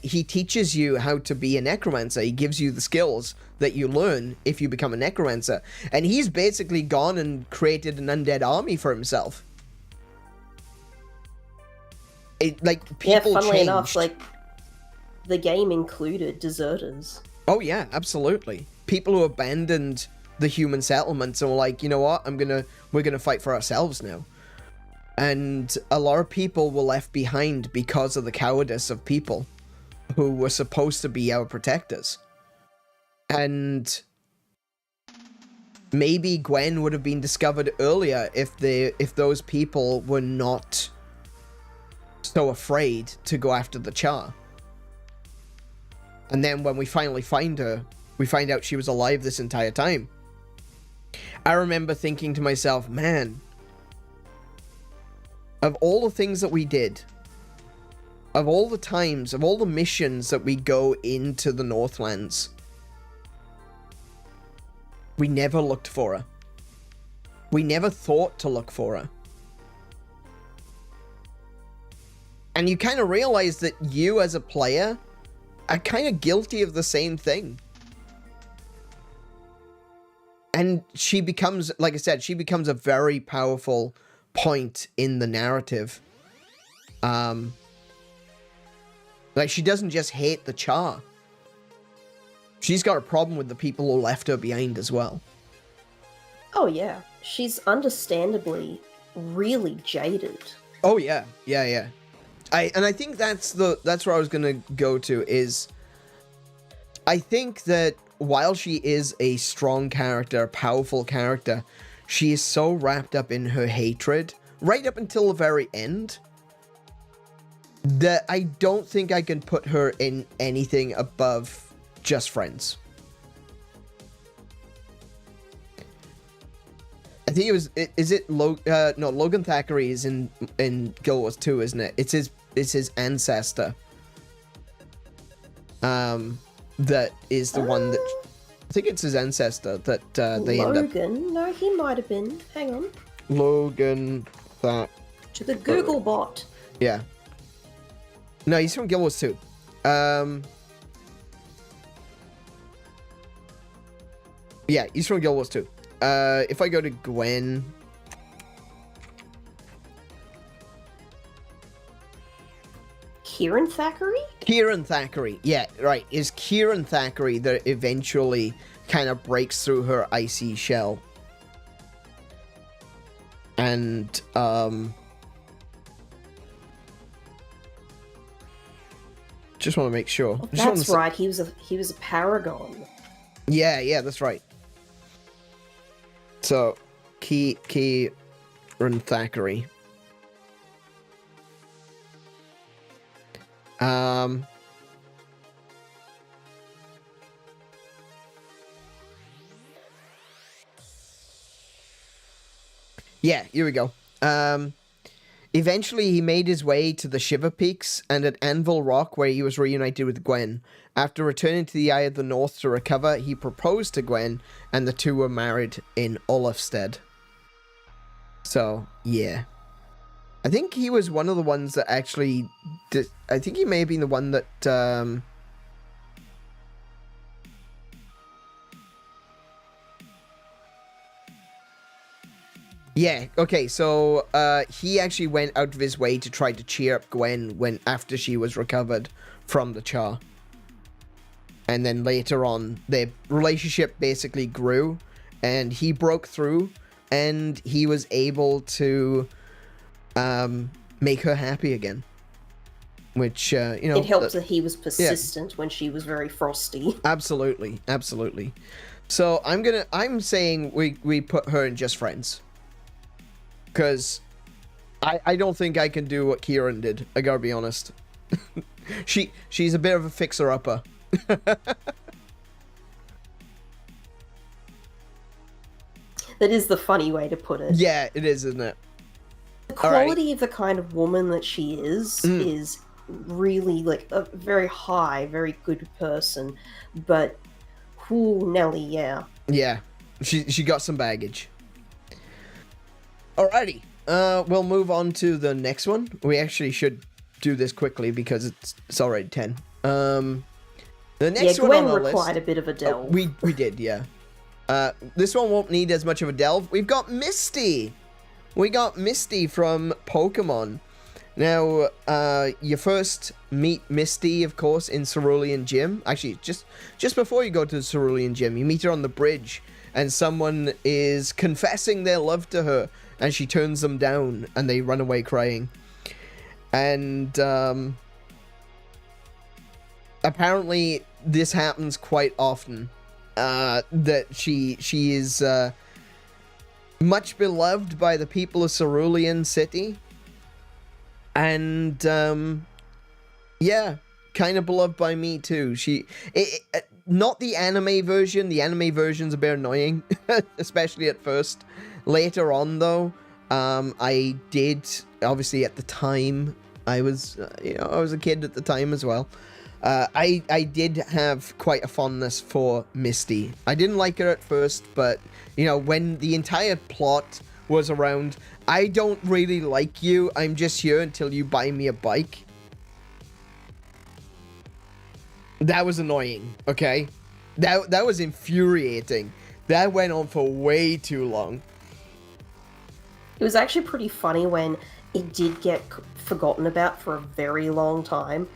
he teaches you how to be a necromancer. He gives you the skills that you learn if you become a necromancer. And he's basically gone and created an undead army for himself. People funnily changed. enough, like, the game included deserters. Oh yeah, absolutely. People who abandoned the human settlements and were like, you know what, we're gonna fight for ourselves now. And a lot of people were left behind because of the cowardice of people who were supposed to be our protectors. And maybe Gwen would have been discovered earlier if those people were not so afraid to go after the Char. And then when we finally find her, we find out she was alive this entire time. I remember thinking to myself, man, of all the things that we did, of all the times, of all the missions that we go into the Northlands, we never looked for her. We never thought to look for her. And you kind of realize that you as a player are kind of guilty of the same thing. And she becomes, like I said, she becomes a very powerful point in the narrative. Like, she doesn't just hate the Char. She's got a problem with the people who left her behind as well. Oh yeah, she's understandably really jaded. Oh yeah, yeah. I think that's where I was gonna go to, is I think that while she is a strong character, a powerful character, she is so wrapped up in her hatred, right up until the very end, that I don't think I can put her in anything above just friends. I think it was, Logan Thackeray is in Guild Wars 2, isn't it? It's his ancestor. That is the one that, I think it's his ancestor that they end up. Logan? No, he might have been. Hang on. Logan that. To the Google bot. Yeah. No, he's from Guild Wars 2. Yeah, he's from Guild Wars 2. If I go to Gwen. Kieran Thackeray? Kieran Thackeray, yeah, right. Is Kieran Thackeray that eventually kind of breaks through her icy shell. And, just want to make sure. Oh, that's right, he was a paragon. Yeah, that's right. So, Kieran Thackeray. Yeah, here we go. Eventually, he made his way to the Shiver Peaks and at Anvil Rock, where he was reunited with Gwen. After returning to the Eye of the North to recover, he proposed to Gwen, and the two were married in Olafstead. So, yeah. I think he was one of the ones that actually did... I think he may have been the one that... Yeah, okay, so he actually went out of his way to try to cheer up Gwen after she was recovered from the Char. And then later on, their relationship basically grew, and he broke through, and he was able to make her happy again. Which, you know... It helped that he was persistent when she was very frosty. Absolutely, absolutely. So I'm saying we put her in just friends. Because I don't think I can do what Kieran did. I gotta be honest. She's a bit of a fixer-upper. That is the funny way to put it. Yeah, it is, isn't it? The quality of the kind of woman that she is really, like, a very high, very good person. But, whoo, Nelly, yeah. Yeah, she got some baggage. Alrighty, we'll move on to the next one. We actually should do this quickly because it's already 10. The next one Gwen on the required list, a bit of a delve. we did, yeah. This one won't need as much of a delve. We've got Misty. We got Misty from Pokemon. Now, you first meet Misty, of course, in Cerulean Gym. Actually, just before you go to the Cerulean Gym, you meet her on the bridge, and someone is confessing their love to her. And she turns them down, and they run away crying. And apparently, this happens quite often. That she is much beloved by the people of Cerulean City, and yeah, kind of beloved by me too. Not the anime version. The anime version's a bit annoying, especially at first. Later on, though, I did, obviously at the time, I was a kid at the time as well. I did have quite a fondness for Misty. I didn't like her at first, but, you know, when the entire plot was around, I don't really like you, I'm just here until you buy me a bike. That was annoying, okay? That was infuriating. That went on for way too long. It was actually pretty funny when it did get forgotten about for a very long time.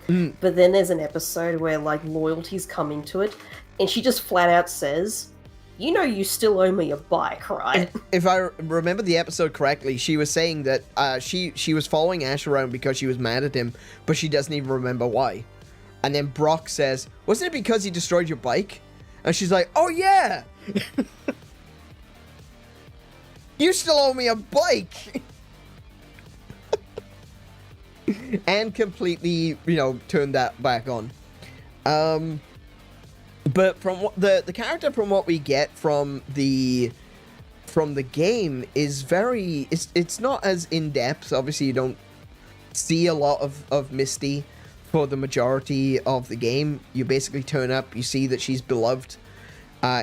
But then there's an episode where, like, loyalties come into it, and she just flat out says, you know you still owe me a bike, right? If I remember the episode correctly, she was saying that she was following Ash around because she was mad at him, but she doesn't even remember why. And then Brock says, wasn't it because he destroyed your bike? And she's like, oh yeah! You still owe me a bike! And completely, you know, turned that back on. But from what the character, from what we get from the game, is very, it's not as in-depth. Obviously, you don't see a lot of Misty for the majority of the game. You basically turn up, you see that she's beloved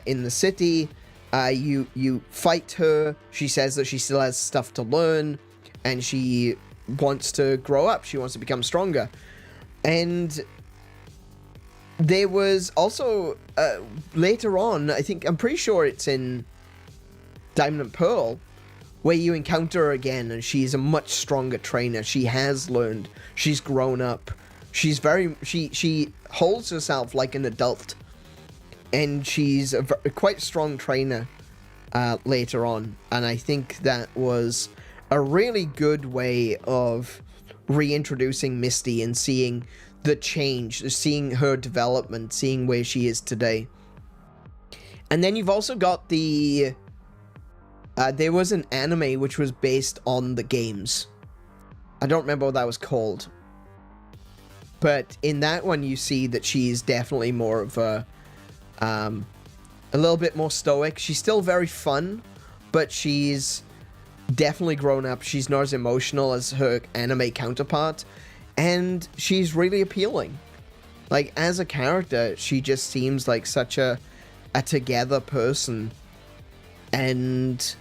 in the city. You fight her. She says that she still has stuff to learn, and she wants to grow up. She wants to become stronger. And there was also later on, I'm pretty sure it's in Diamond and Pearl, where you encounter her again, and she's a much stronger trainer. She has learned. She's grown up. She's she holds herself like an adult, and she's a quite strong trainer later on. And I think that was a really good way of reintroducing Misty and seeing the change, seeing her development, seeing where she is today. And then you've also got the there was an anime which was based on the games. I don't remember what that was called, But in that one, you see that she's definitely more of a little bit more stoic. She's still very fun, but she's definitely grown up. She's not as emotional as her anime counterpart, and she's really appealing. Like, as a character, she just seems like such a together person, and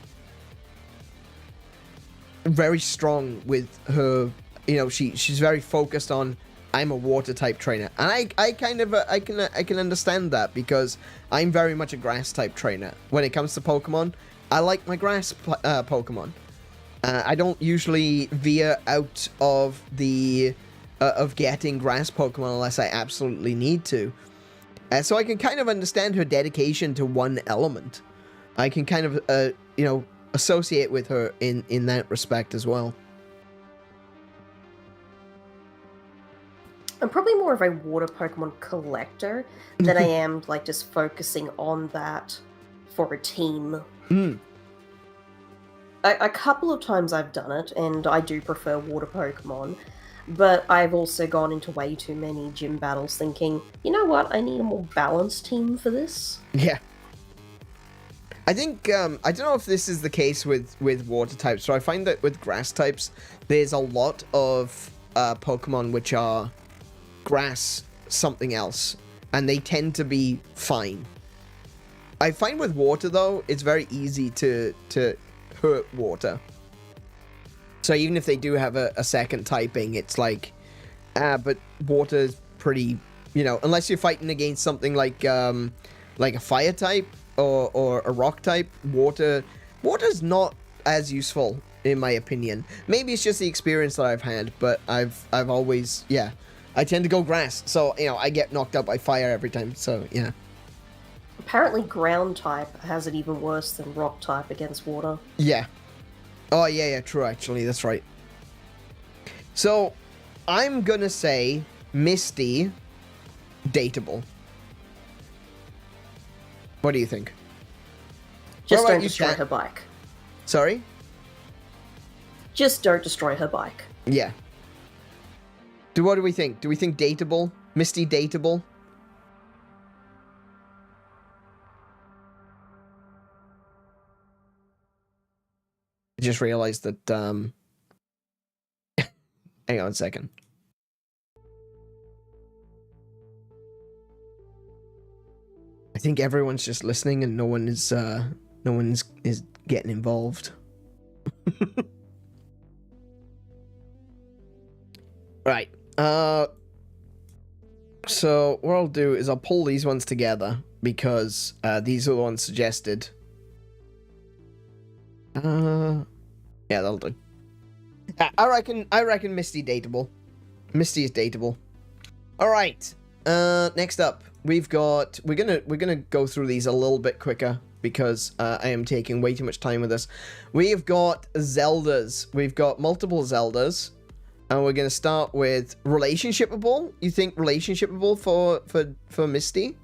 very strong with her. You know, she's very focused on, I'm a water type trainer, and I can understand that, because I'm very much a grass type trainer. When it comes to Pokemon, I like my grass Pokemon. I don't usually veer out of the of getting grass Pokemon unless I absolutely need to. So I can kind of understand her dedication to one element. I can kind of you know, associate with her in that respect as well. I'm probably more of a water Pokemon collector than I am, like, just focusing on that for a team. A couple of times I've done it, and I do prefer water Pokemon, but I've also gone into way too many gym battles thinking, you know what, I need a more balanced team for this. Yeah. I think, I don't know if this is the case with water types, so I find that with grass types, there's a lot of Pokemon which are grass something else, and they tend to be fine. I find with water, though, it's very easy to hurt water. So even if they do have a second typing, it's like, but water's pretty, you know, unless you're fighting against something like a fire type or a rock type, water's not as useful, in my opinion. Maybe it's just the experience that I've had, but I've always, yeah, I tend to go grass, so, you know, I get knocked out by fire every time, so, yeah. Apparently ground type has it even worse than rock type against water. Yeah. Oh, yeah, true, actually, that's right. So, I'm gonna say Misty, dateable. What do you think? Just don't destroy her bike. Sorry? Just don't destroy her bike. Yeah. What do we think? Do we think dateable? Misty dateable? I just realized that, hang on a second. I think everyone's just listening and no one is getting involved. Right. So what I'll do is I'll pull these ones together because these are the ones suggested. Yeah, that'll do. I reckon Misty dateable. Misty is dateable. All right. Next up, we're gonna go through these a little bit quicker because I am taking way too much time with this. We've got Zeldas. We've got multiple Zeldas. And we're going to start with relationshipable. You think relationshipable for Misty?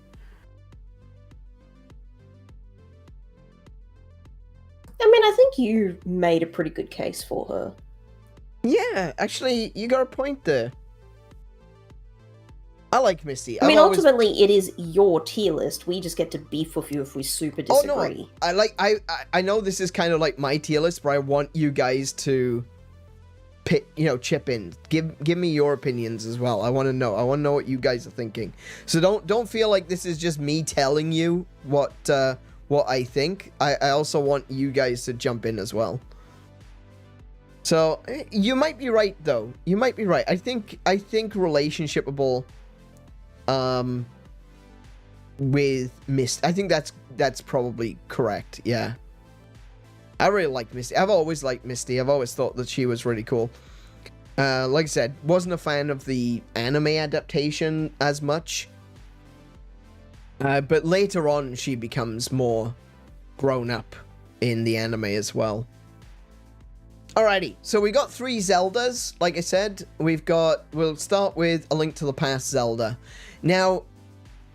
I mean, I think you made a pretty good case for her. Yeah, actually, you got a point there. I like Misty. I mean, ultimately, it is your tier list. We just get to beef with you if we super disagree. Oh, no, I know this is kind of like my tier list, but I want you guys to chip in. Give me your opinions as well. I want to know what you guys are thinking. So don't feel like this is just me telling you what I think. I also want you guys to jump in as well. So you might be right though. You might be right. I think relationshipable with Misty. I think that's probably correct. Yeah. I really like Misty. I've always liked Misty. I've always thought that she was really cool. Like I said, wasn't a fan of the anime adaptation as much. But later on, she becomes more grown up in the anime as well. Alrighty, so we got 3 Zeldas. Like I said, we'll start with A Link to the Past Zelda. Now,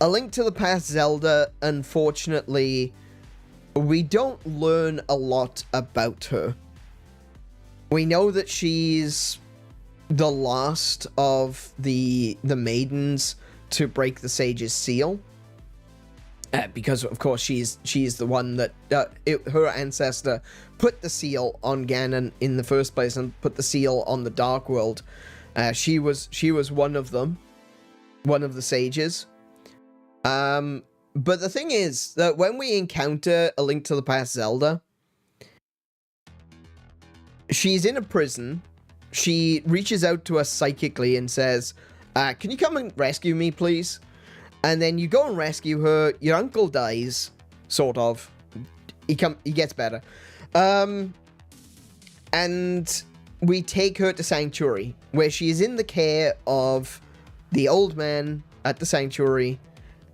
A Link to the Past Zelda, unfortunately, we don't learn a lot about her. We know that she's the last of the maidens to break the sage's seal. Because of course she's the one that her ancestor put the seal on Ganon in the first place and put the seal on the Dark World. She was one of them, one of the sages. But the thing is that when we encounter A Link to the Past Zelda, she's in a prison. She reaches out to us psychically and says, "Can you come and rescue me, please?" And then you go and rescue her. Your uncle dies, sort of. He gets better. And we take her to Sanctuary, where she is in the care of the old man at the Sanctuary.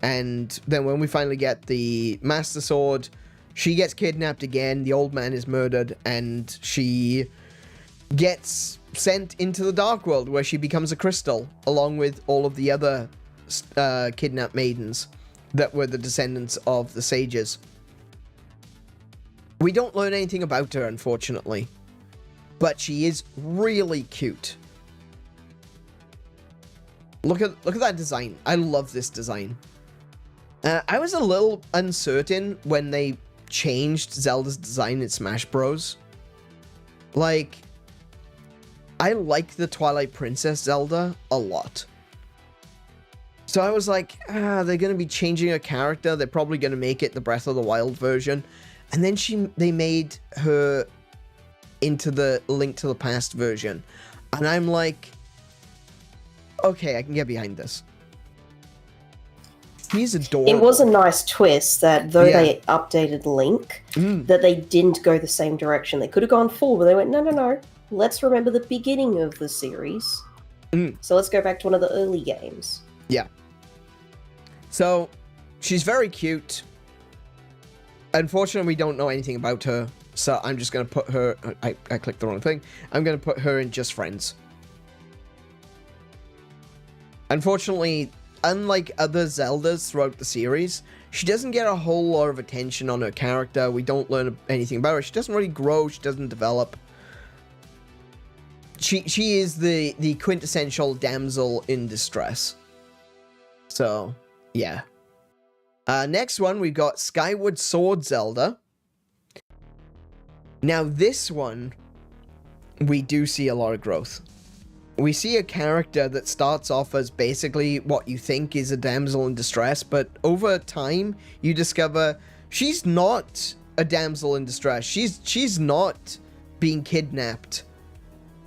And then when we finally get the Master Sword, she gets kidnapped again. The old man is murdered, and she gets sent into the Dark World, where she becomes a crystal, along with all of the other kidnapped maidens that were the descendants of the sages. We don't learn anything about her, unfortunately, but she is really cute. Look at that design. I love this design. I was a little uncertain when they changed Zelda's design in Smash Bros. Like, I like the Twilight Princess Zelda a lot. So I was like, they're going to be changing her character. They're probably going to make it the Breath of the Wild version. And then they made her into the Link to the Past version. And I'm like, okay, I can get behind this. He's adorable. It was a nice twist that though they updated Link, that they didn't go the same direction. They could have gone forward, but they went, no. Let's remember the beginning of the series. So let's go back to one of the early games. Yeah. So, she's very cute. Unfortunately, we don't know anything about her, so I'm just going to put her... I clicked the wrong thing. I'm going to put her in Just Friends. Unfortunately, unlike other Zeldas throughout the series, she doesn't get a whole lot of attention on her character. We don't learn anything about her. She doesn't really grow. She doesn't develop. She is the quintessential damsel in distress. So, yeah. Next one, we've got Skyward Sword Zelda. Now, this one, we do see a lot of growth. We see a character that starts off as basically what you think is a damsel in distress, but over time, you discover she's not a damsel in distress. She's not being kidnapped.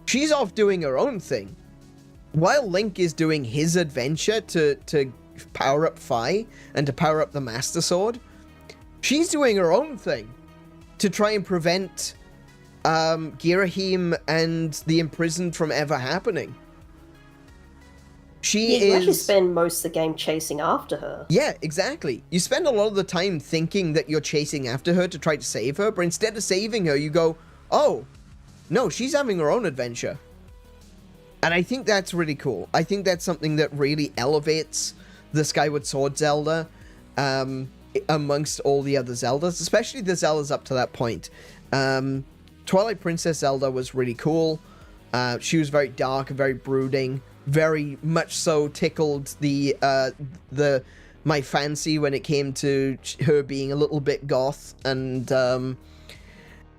She's off doing her own thing. While Link is doing his adventure to power up Fi and to power up the Master Sword, she's doing her own thing to try and prevent Ghirahim and the Imprisoned from ever happening. You actually spend most of the game chasing after her. Yeah, exactly. You spend a lot of the time thinking that you're chasing after her to try to save her, but instead of saving her, you go, oh, no, she's having her own adventure. And I think that's really cool. I think that's something that really elevates the Skyward Sword Zelda amongst all the other Zeldas, especially the Zeldas up to that point. Twilight Princess Zelda was really cool. She was very dark and very brooding, very much so tickled my fancy when it came to her being a little bit goth, and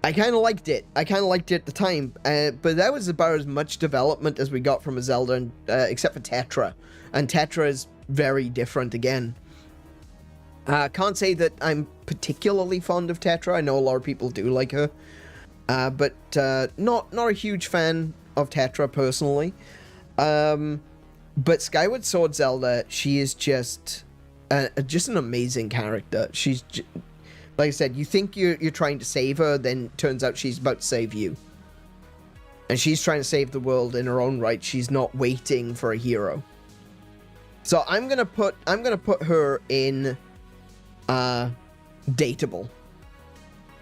I kind of liked it. I kind of liked it at the time, but that was about as much development as we got from a Zelda, except for Tetra, and Tetra is very different again. Can't say that I'm particularly fond of Tetra. I know a lot of people do like her, but not a huge fan of Tetra personally. But Skyward Sword Zelda, she is just an amazing character. She's like I said, you think you're trying to save her, then turns out she's about to save you. And she's trying to save the world in her own right. She's not waiting for a hero. So I'm gonna put her in dateable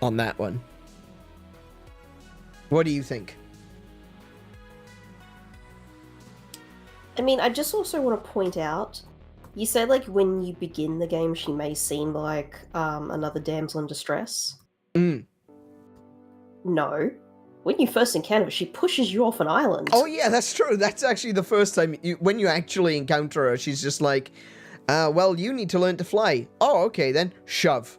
on that one. What do you think? I mean, I just also want to point out, you said, like, when you begin the game, she may seem like another damsel in distress. No. when you first encounter her, she pushes you off an island. Oh yeah, that's true. That's actually the first time when you actually encounter her, she's just like, well, you need to learn to fly. Oh, okay then, shove.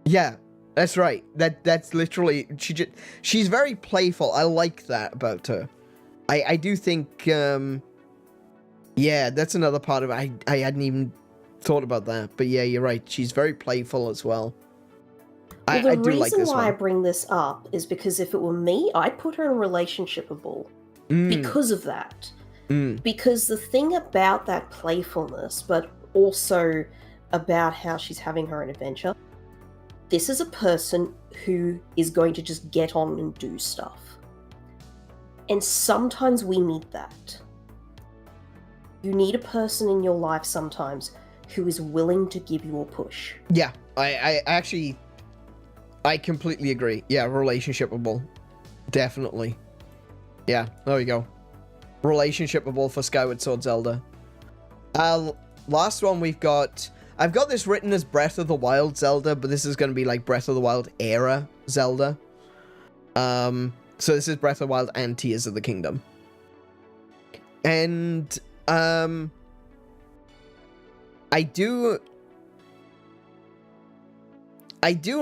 Yeah, that's right. That's literally, she's very playful. I like that about her. I do think, yeah, that's another part of it. I hadn't even thought about that. But yeah, you're right. She's very playful as well. Well, I do like this one. The reason why I bring this up is because if it were me, I'd put her in a relationship-able because of that. Because the thing about that playfulness, but also about how she's having her own adventure, this is a person who is going to just get on and do stuff. And sometimes we need that. You need a person in your life sometimes who is willing to give you a push. Yeah, I actually, I completely agree. Yeah, relationship-able. Definitely. Yeah, there we go. Relationship-able for Skyward Sword Zelda. Last one we've got, I've got this written as Breath of the Wild Zelda, but this is going to be like Breath of the Wild era Zelda. So this is Breath of the Wild and Tears of the Kingdom. And, I do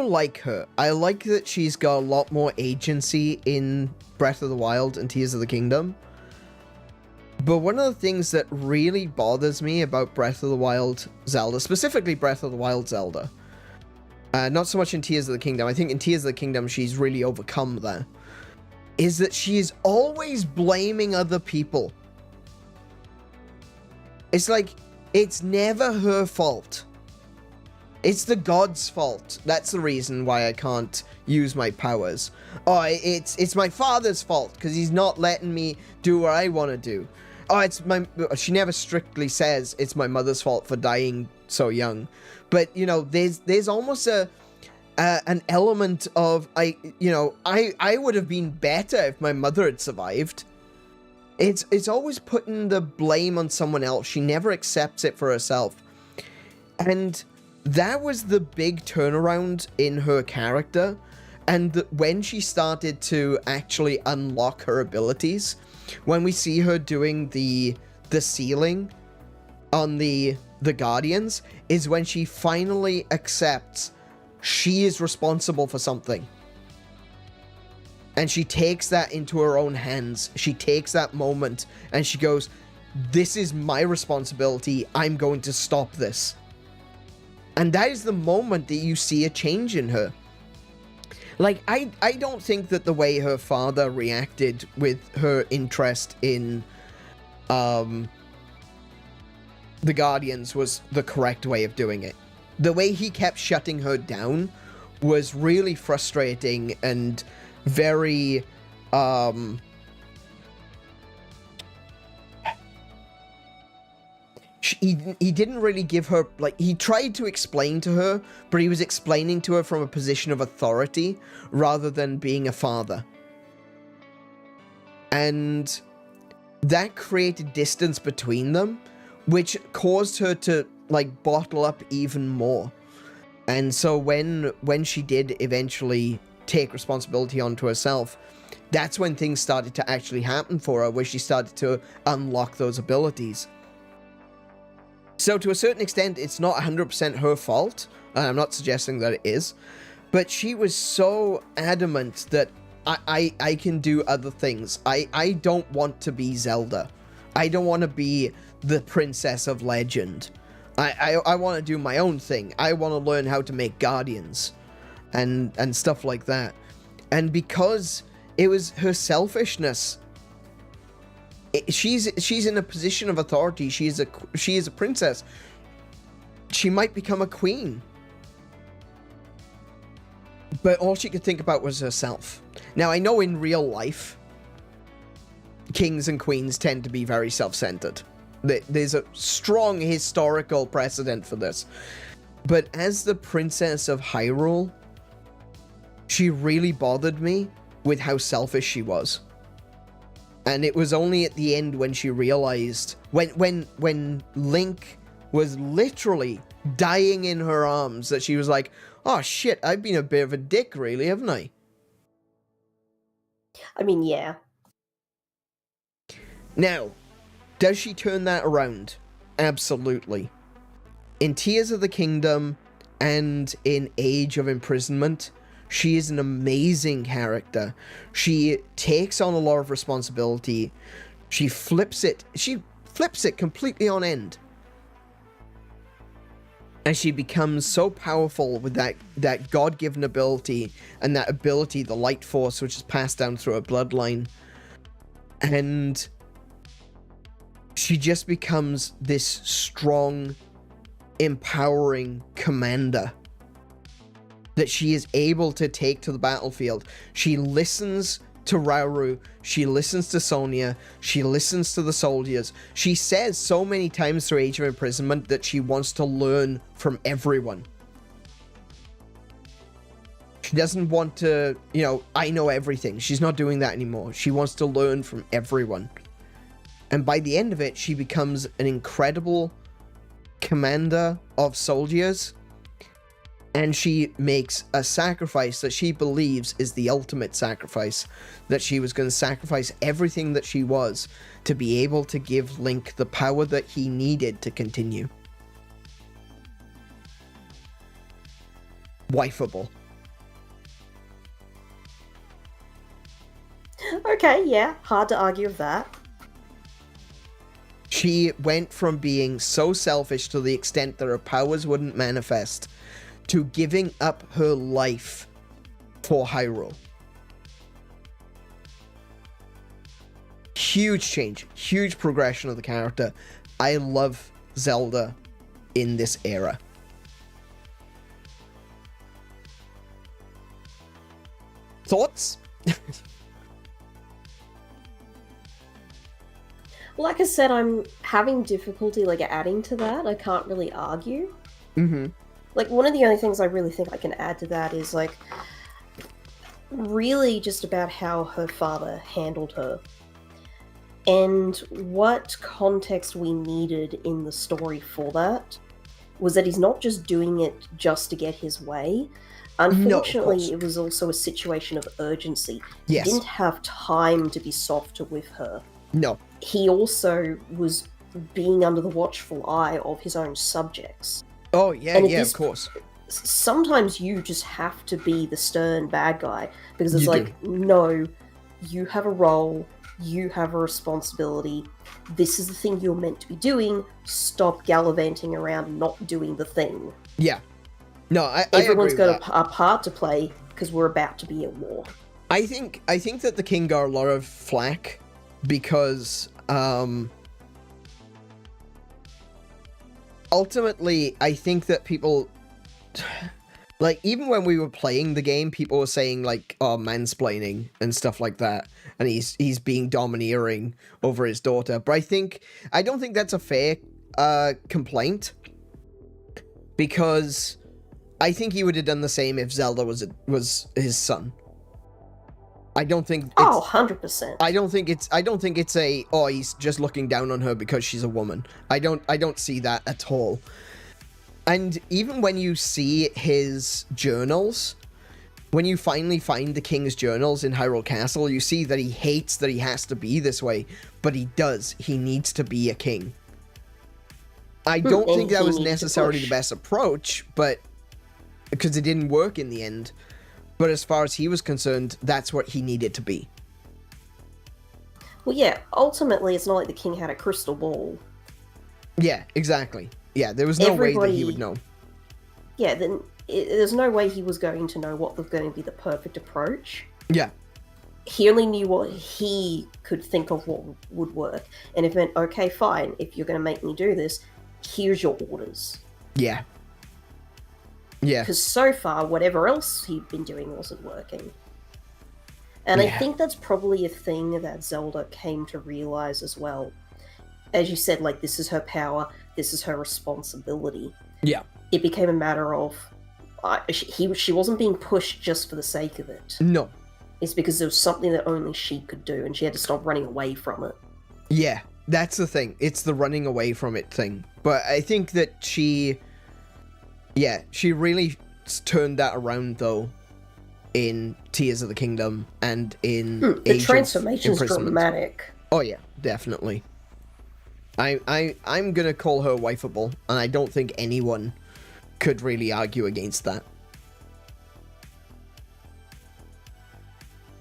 like her. I like that she's got a lot more agency in Breath of the Wild and Tears of the Kingdom. But one of the things that really bothers me about Breath of the Wild Zelda, specifically Breath of the Wild Zelda, not so much in Tears of the Kingdom, I think in Tears of the Kingdom she's really overcome that, is that she is always blaming other people. It's like, it's never her fault. It's the god's fault. That's the reason why I can't use my powers. Oh, it's my father's fault because he's not letting me do what I want to do. Oh, she never strictly says it's my mother's fault for dying so young. But, you know, there's almost an element of, I would have been better if my mother had survived. It's always putting the blame on someone else. She never accepts it for herself. And that was the big turnaround in her character. And when she started to actually unlock her abilities, when we see her doing the sealing on the Guardians, is when she finally accepts she is responsible for something. And she takes that into her own hands. She takes that moment and she goes, this is my responsibility. I'm going to stop this. And that is the moment that you see a change in her. Like, I don't think that the way her father reacted with her interest in the Guardians was the correct way of doing it. The way he kept shutting her down was really frustrating and very he didn't really give her, like, he tried to explain to her, but he was explaining to her from a position of authority rather than being a father. And that created distance between them, which caused her to, like, bottle up even more. And so when she did eventually take responsibility onto herself, that's when things started to actually happen for her, where she started to unlock those abilities. So to a certain extent, it's not 100% her fault, and I'm not suggesting that it is, but she was so adamant that I can do other things. I don't want to be Zelda. I don't want to be the princess of legend. I want to do my own thing. I want to learn how to make guardians and stuff like that. And because it was her selfishness, she's in a position of authority. She is a princess. She might become a queen. But all she could think about was herself. Now, I know in real life, kings and queens tend to be very self-centered. There's a strong historical precedent for this. But as the Princess of Hyrule, she really bothered me with how selfish she was. And it was only at the end when she realized, when Link was literally dying in her arms, that she was like, oh shit, I've been a bit of a dick really, haven't I? I mean, yeah. Now, does she turn that around? Absolutely. In Tears of the Kingdom and in Age of Imprisonment, she is an amazing character. She takes on a lot of responsibility. She flips it completely on end. And she becomes so powerful with that God-given ability, and that ability, the light force, which is passed down through her bloodline. And she just becomes this strong, empowering commander that she is able to take to the battlefield. She listens to Rauru, she listens to Sonia, she listens to the soldiers. She says so many times through Age of Imprisonment that she wants to learn from everyone. She doesn't want to, I know everything. She's not doing that anymore. She wants to learn from everyone. And by the end of it, she becomes an incredible commander of soldiers. And she makes a sacrifice that she believes is the ultimate sacrifice. That she was going to sacrifice everything that she was to be able to give Link the power that he needed to continue. Waifable. Okay, yeah, hard to argue with that. She went from being so selfish to the extent that her powers wouldn't manifest to giving up her life for Hyrule. Huge change, huge progression of the character. I love Zelda in this era. Thoughts? Like I said, I'm having difficulty adding to that. I can't really argue. Mm-hmm. One of the only things I really think I can add to that is really just about how her father handled her. And what context we needed in the story for that was that he's not just doing it just to get his way. Unfortunately, it was also a situation of urgency. Yes. He didn't have time to be softer with her. No. He also was being under the watchful eye of his own subjects. Oh, yeah, of course. Sometimes you just have to be the stern bad guy, because it's no, you have a role, you have a responsibility, this is the thing you're meant to be doing, stop gallivanting around not doing the thing. Yeah. No, Everyone's I agree got a part to play, because we're about to be at war. I think that the king got a lot of flack, because, ultimately, I think that people, even when we were playing the game, people were saying, mansplaining and stuff like that, and he's being domineering over his daughter, but I don't think that's a fair, complaint, because I think he would have done the same if Zelda was his son. I don't think it's... 100%. I don't think it's he's just looking down on her because she's a woman. I don't see that at all. And even when you see his journals, when you finally find the king's journals in Hyrule Castle, you see that he hates that he has to be this way, but he does. He needs to be a king. I don't think that was necessarily the best approach, but because it didn't work in the end. But as far as he was concerned, that's what he needed to be. Well, yeah, ultimately, it's not like the king had a crystal ball. Yeah, exactly. Yeah, there was no way that he would know. Yeah, then there's no way he was going to know what was going to be the perfect approach. Yeah. He only knew what he could think of what would work. And if it meant, okay, fine, if you're going to make me do this, here's your orders. Yeah. Yeah. Because so far, whatever else he'd been doing wasn't working. And I think that's probably a thing that Zelda came to realize as well. As you said, this is her power, this is her responsibility. Yeah. It became a matter of... she wasn't being pushed just for the sake of it. No. It's because there was something that only she could do, and she had to stop running away from it. Yeah, that's the thing. It's the running away from it thing. But I think that she really turned that around, though, in Tears of the Kingdom and in The Age of transformation's Imprisonment. dramatic. Oh yeah, definitely. I'm gonna call her wifeable, and I don't think anyone could really argue against that.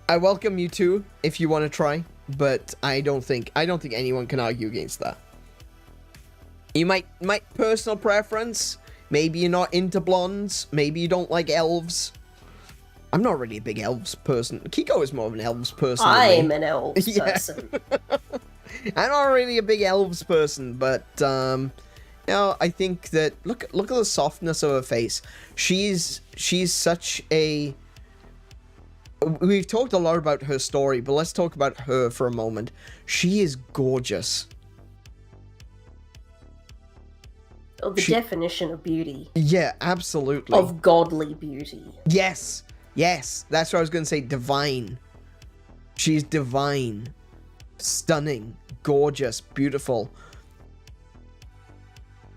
I welcome you too if you want to try, but I don't think anyone can argue against that. You might personal preference. Maybe you're not into blondes. Maybe you don't like elves. I'm not really a big elves person. Kiko is more of an elves person. I'm an elves person. I'm not really a big elves person, but you know, I think that look at the softness of her face. She's such a. We've talked a lot about her story, but let's talk about her for a moment. She is gorgeous. Oh, the definition of beauty. Yeah, absolutely. Of godly beauty. Yes, that's what I was going to say. Divine. She's divine. Stunning. Gorgeous. Beautiful.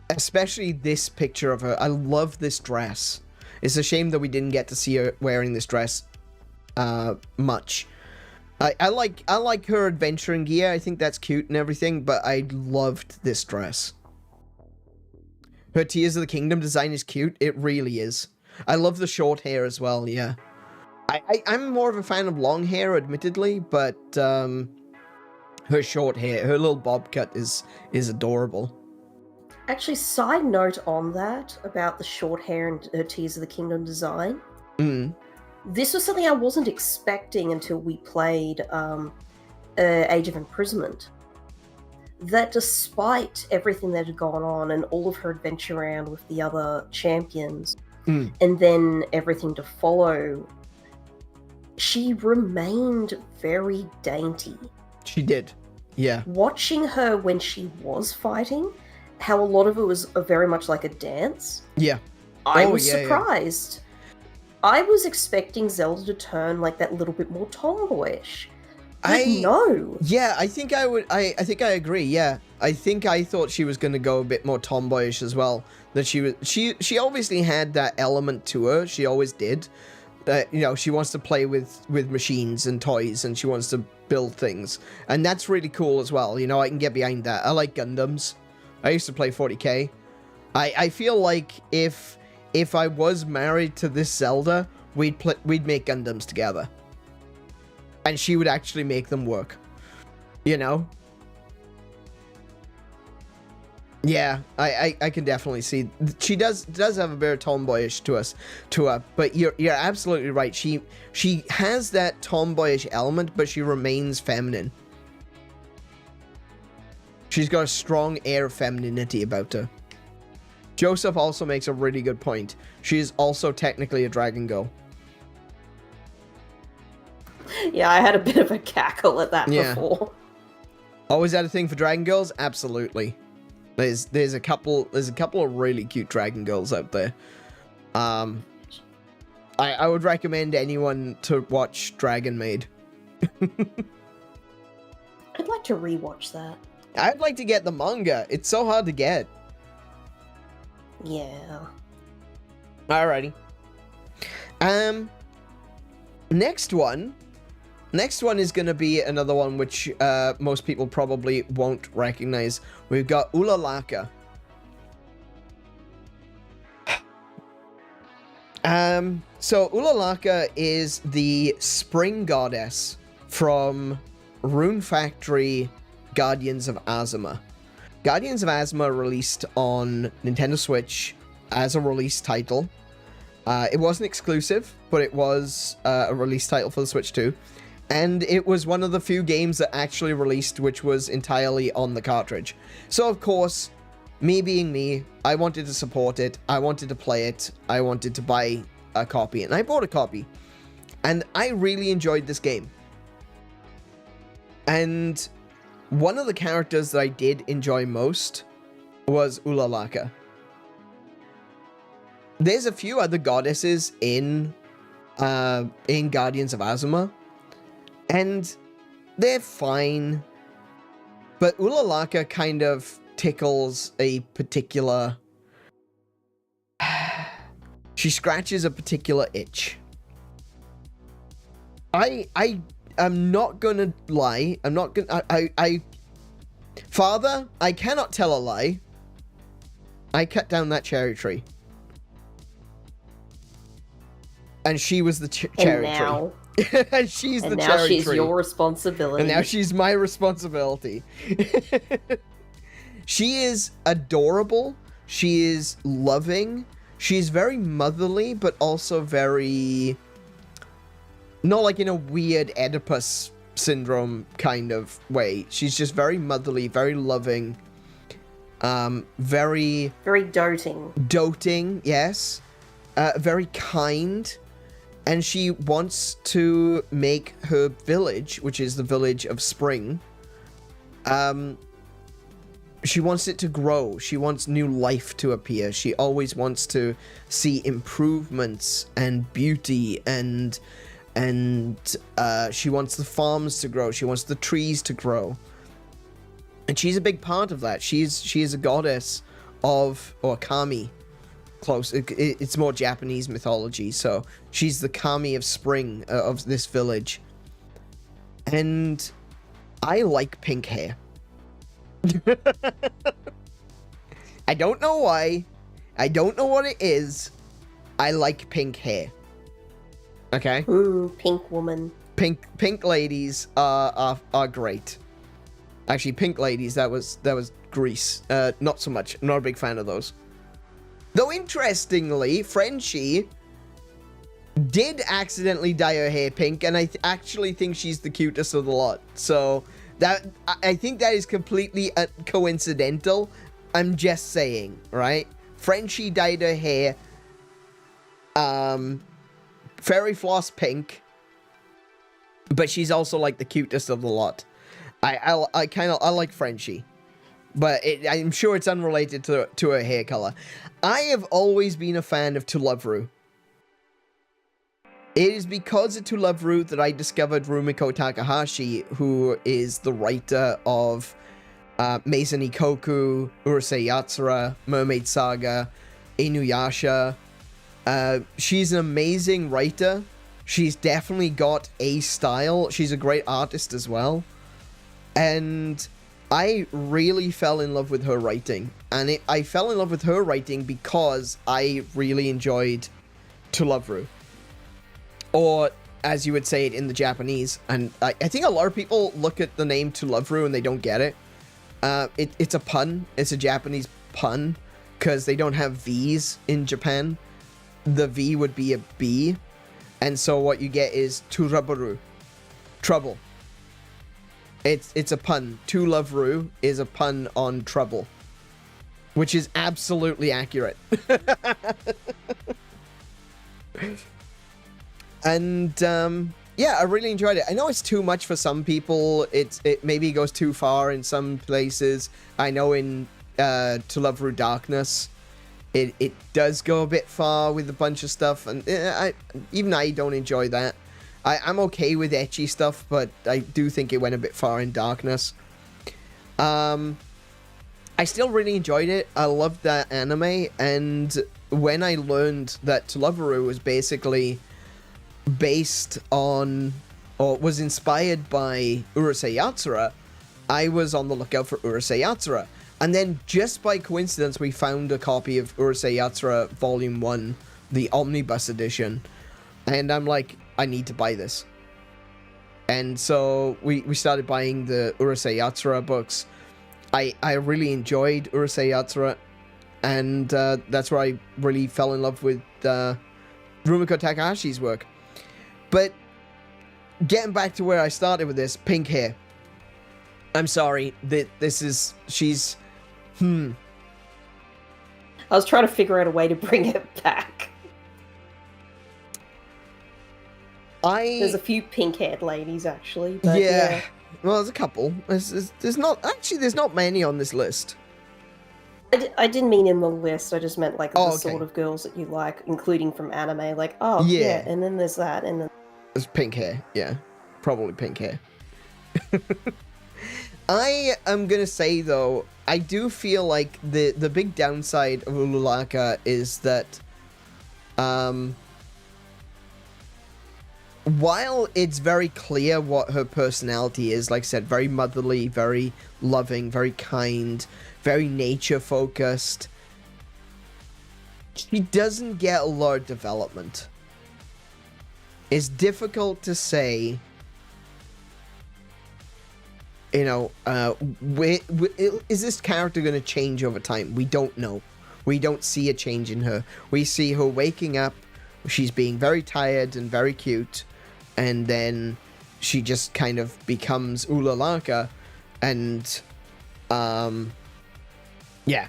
Especially this picture of her. I love this dress. It's a shame that we didn't get to see her wearing this dress much. I like her adventuring gear. I think that's cute and everything, but I loved this dress. Her Tears of the Kingdom design is cute. It really is. I love the short hair as well, yeah. I'm more of a fan of long hair, admittedly, but her short hair, her little bob cut is adorable. Actually, side note on that, about the short hair and her Tears of the Kingdom design. This was something I wasn't expecting until we played Age of Imprisonment. That despite everything that had gone on and all of her adventure around with the other champions, and then everything to follow, she remained very dainty. She did, yeah. Watching her when she was fighting, how a lot of it was very much like a dance. Yeah. I was surprised. I was expecting Zelda to turn like that little bit more tomboyish. No. Yeah, I think I would. I think I agree. Yeah, I think I thought she was going to go a bit more tomboyish as well. That she obviously had that element to her. She always did. You know, she wants to play with machines and toys, and she wants to build things, and that's really cool as well. You know, I can get behind that. I like Gundams. I used to play 40K. I feel like if I was married to this Zelda, we'd make Gundams together. And she would actually make them work. You know? Yeah, I can definitely see. She does have a bit of tomboyish to her, but you're absolutely right. She has that tomboyish element, but she remains feminine. She's got a strong air of femininity about her. Joseph also makes a really good point. She is also technically a dragon girl. Yeah, I had a bit of a cackle at that before. Oh, is that a thing for dragon girls? Absolutely. There's a couple of really cute dragon girls out there. I would recommend anyone to watch Dragon Maid. I'd like to rewatch that. I'd like to get the manga. It's so hard to get. Yeah. Alrighty. Next one is going to be another one which most people probably won't recognize. We've got Ulalaka. So Ulalaka is the spring goddess from Rune Factory Guardians of Azuma. Guardians of Azuma released on Nintendo Switch as a release title. It wasn't exclusive, but it was a release title for the Switch too. And it was one of the few games that actually released which was entirely on the cartridge. So of course, me being me, I wanted to support it, I wanted to play it, I wanted to buy a copy, and I bought a copy. And I really enjoyed this game. And one of the characters that I did enjoy most was Ulalaka. There's a few other goddesses in Guardians of Azuma, and they're fine, but Ulalaka kind of tickles a particular... She scratches a particular itch. I am not gonna lie. I'm not gonna. Father, I cannot tell a lie. I cut down that cherry tree. And she was the cherry tree. And she's the cherry tree. And now she's your responsibility. And now she's my responsibility. She is adorable. She is loving. She's very motherly, but also very... not like in a weird Oedipus syndrome kind of way. She's just very motherly, very loving. Very doting. Doting, yes. Very kind. And she wants to make her village, which is the village of spring, she wants it to grow. She wants new life to appear. She always wants to see improvements and beauty, and she wants the farms to grow. She wants the trees to grow. And she's a big part of that. She is a goddess of, or kami, close. It's more Japanese mythology, so she's the kami of spring of this village. And I like pink hair. I don't know why. I don't know what it is. I like pink hair. Okay? Pink woman. Pink ladies are great. Actually, pink ladies, that was Grease. Not so much. I'm not a big fan of those. Though interestingly, Frenchie did accidentally dye her hair pink, and I actually think she's the cutest of the lot. So that I think that is completely coincidental. I'm just saying, right? Frenchie dyed her hair fairy floss pink, but she's also like the cutest of the lot. I like Frenchie, but I'm sure it's unrelated to her hair color. I have always been a fan of 𝗬𝗏. It is because of 𝗬𝗏 that I discovered Rumiko Takahashi, who is the writer of Maison Ikkoku, Urusei Yatsura, Mermaid Saga, Inuyasha. She's an amazing writer. She's definitely got a style. She's a great artist as well. And I really fell in love with her writing. And I fell in love with her writing because I really enjoyed 𝗬𝗏. Or, as you would say it in the Japanese. And I think a lot of people look at the name 𝗬𝗏 and they don't get it. It's a pun. It's a Japanese pun. Because they don't have V's in Japan. The V would be a B. And so what you get is 𝗬𝗏. Trouble. It's a pun. 𝗬𝗏 is a pun on trouble. Which is absolutely accurate. And, yeah, I really enjoyed it. I know it's too much for some people. It maybe goes too far in some places. I know in 𝗬𝗏 Darkness, it does go a bit far with a bunch of stuff. And even I don't enjoy that. I'm okay with ecchi stuff, but I do think it went a bit far in Darkness. I still really enjoyed it. I loved that anime, and when I learned that 𝗬𝗏 was basically based on, or was inspired by Urusei Yatsura, I was on the lookout for Urusei Yatsura. And then, just by coincidence, we found a copy of Urusei Yatsura Volume 1, the Omnibus Edition, and I'm like, I need to buy this. And so, we started buying the Urusei Yatsura books. I really enjoyed Urusei Yatsura, and that's where I really fell in love with Rumiko Takahashi's work. But getting back to where I started with this, pink hair. I'm sorry, she's I was trying to figure out a way to bring it back. There's a few pink-haired ladies, actually. But yeah. Well, there's a couple. There's not many on this list. I didn't mean in the list. I just meant like the sort of girls that you like, including from anime. Like, yeah, and then there's that, and then there's pink hair. Yeah, probably pink hair. I am gonna say though, I do feel like the big downside of Uraraka is that, while it's very clear what her personality is, like I said, very motherly, very loving, very kind, very nature focused, she doesn't get a lot of development. It's difficult to say, you know, is this character going to change over time? We don't know. We don't see a change in her. We see her waking up, she's being very tired and very cute, and then she just kind of becomes Ulalaka, and, yeah.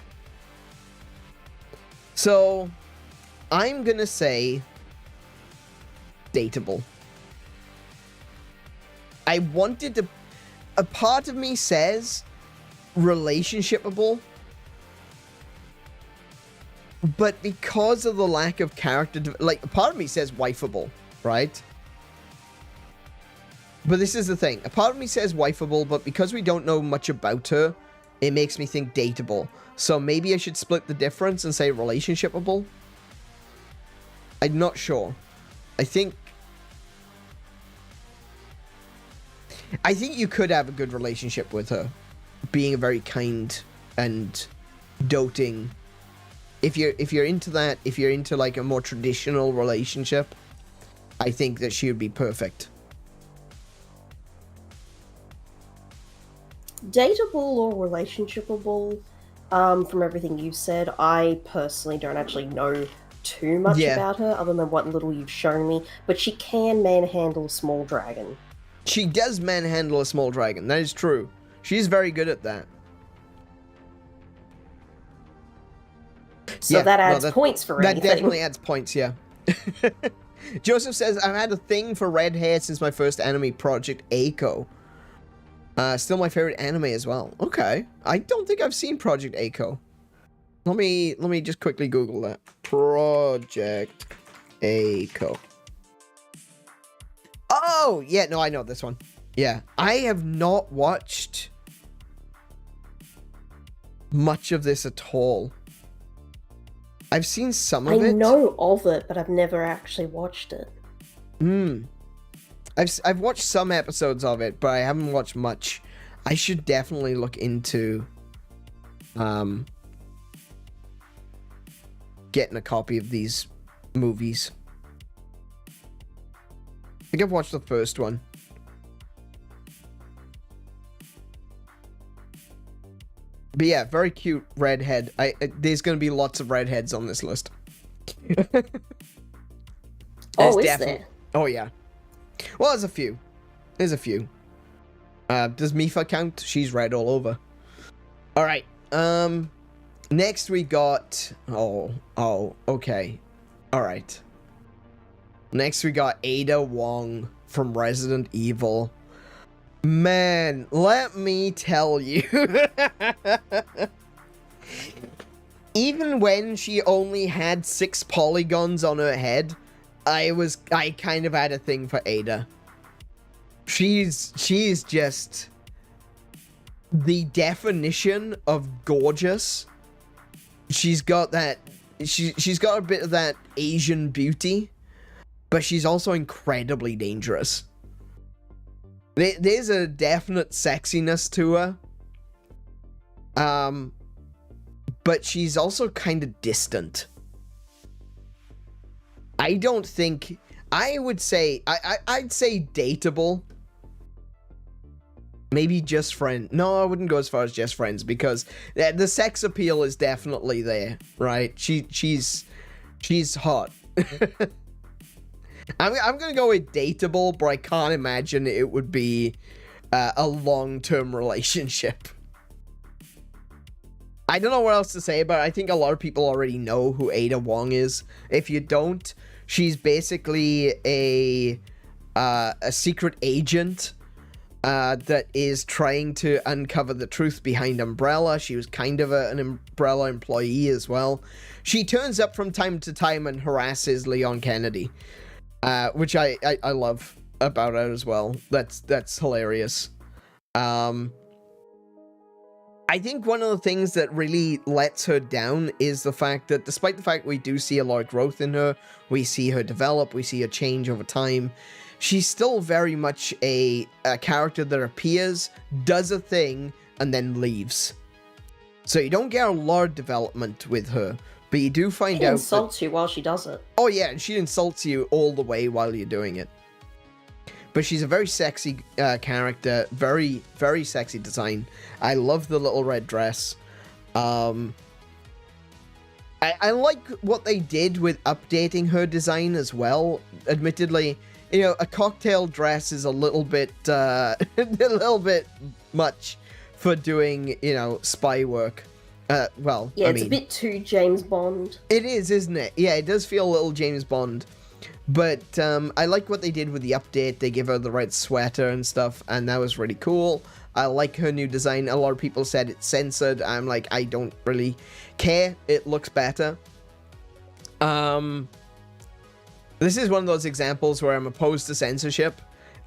So, I'm gonna say dateable. I wanted to... A part of me says relationshipable, but because of the lack of character... Like, a part of me says wifeable, right? But this is the thing. A part of me says wifeable, but because we don't know much about her, it makes me think dateable. So maybe I should split the difference and say relationshipable? I'm not sure. I think you could have a good relationship with her, being very kind and doting. If you're into that, if you're into like a more traditional relationship, I think that she would be perfect. Dateable or relationshipable, from everything you've said, I personally don't actually know too much about her, other than what little you've shown me, but she can manhandle a small dragon. She does manhandle a small dragon, that is true. She's very good at that. So that adds points for anything. That definitely adds points, yeah. Joseph says, I've had a thing for red hair since my first anime, Project Echo. Still my favorite anime as well. Okay. I don't think I've seen Project Echo. Let me just quickly Google that. Project Echo. Oh, yeah, no, I know this one. Yeah. I have not watched much of this at all. I've seen some of it. I know of it, but I've never actually watched it. I've watched some episodes of it, but I haven't watched much. I should definitely look into getting a copy of these movies. I think I've watched the first one. But yeah, very cute redhead. There's going to be lots of redheads on this list. Oh, is there? Oh, yeah. Well, there's a few. There's a few. Does Mifa count? She's red all over. All right. Next we got... Oh, okay. All right. Next we got Ada Wong from Resident Evil. Man, let me tell you. Even when she only had 6 polygons on her head, I kind of had a thing for Ada. She's just the definition of gorgeous. She's got that, she's got a bit of that Asian beauty, but she's also incredibly dangerous. There's a definite sexiness to her. But she's also kind of distant. I don't think... I would say... I'd say dateable. Maybe just friend. No, I wouldn't go as far as just friends, because the sex appeal is definitely there, right? She's hot. I'm gonna go with dateable, but I can't imagine it would be a long-term relationship. I don't know what else to say about it. I think a lot of people already know who Ada Wong is. If you don't, she's basically a secret agent that is trying to uncover the truth behind Umbrella. She was kind of an Umbrella employee as well. She turns up from time to time and harasses Leon Kennedy, which I love about her as well. That's hilarious. I think one of the things that really lets her down is the fact that despite the fact we do see a lot of growth in her, we see her develop, we see her change over time, she's still very much a character that appears, does a thing, and then leaves. So you don't get a lot of development with her, but you do find out. She insults you while she does it. Oh yeah, and she insults you all the way while you're doing it. But she's a very sexy character, very, very sexy design. I love the little red dress. I like what they did with updating her design as well. Admittedly, you know, a cocktail dress is a little bit much for doing, you know, spy work. Well, yeah, I it's mean, a bit too James Bond. It is, isn't it? Yeah, it does feel a little James Bond. But I like what they did with the update. They give her the red sweater and stuff, and that was really cool. I like her new design. A lot of people said it's censored. I'm like, I don't really care. It looks better. This is one of those examples where I'm opposed to censorship,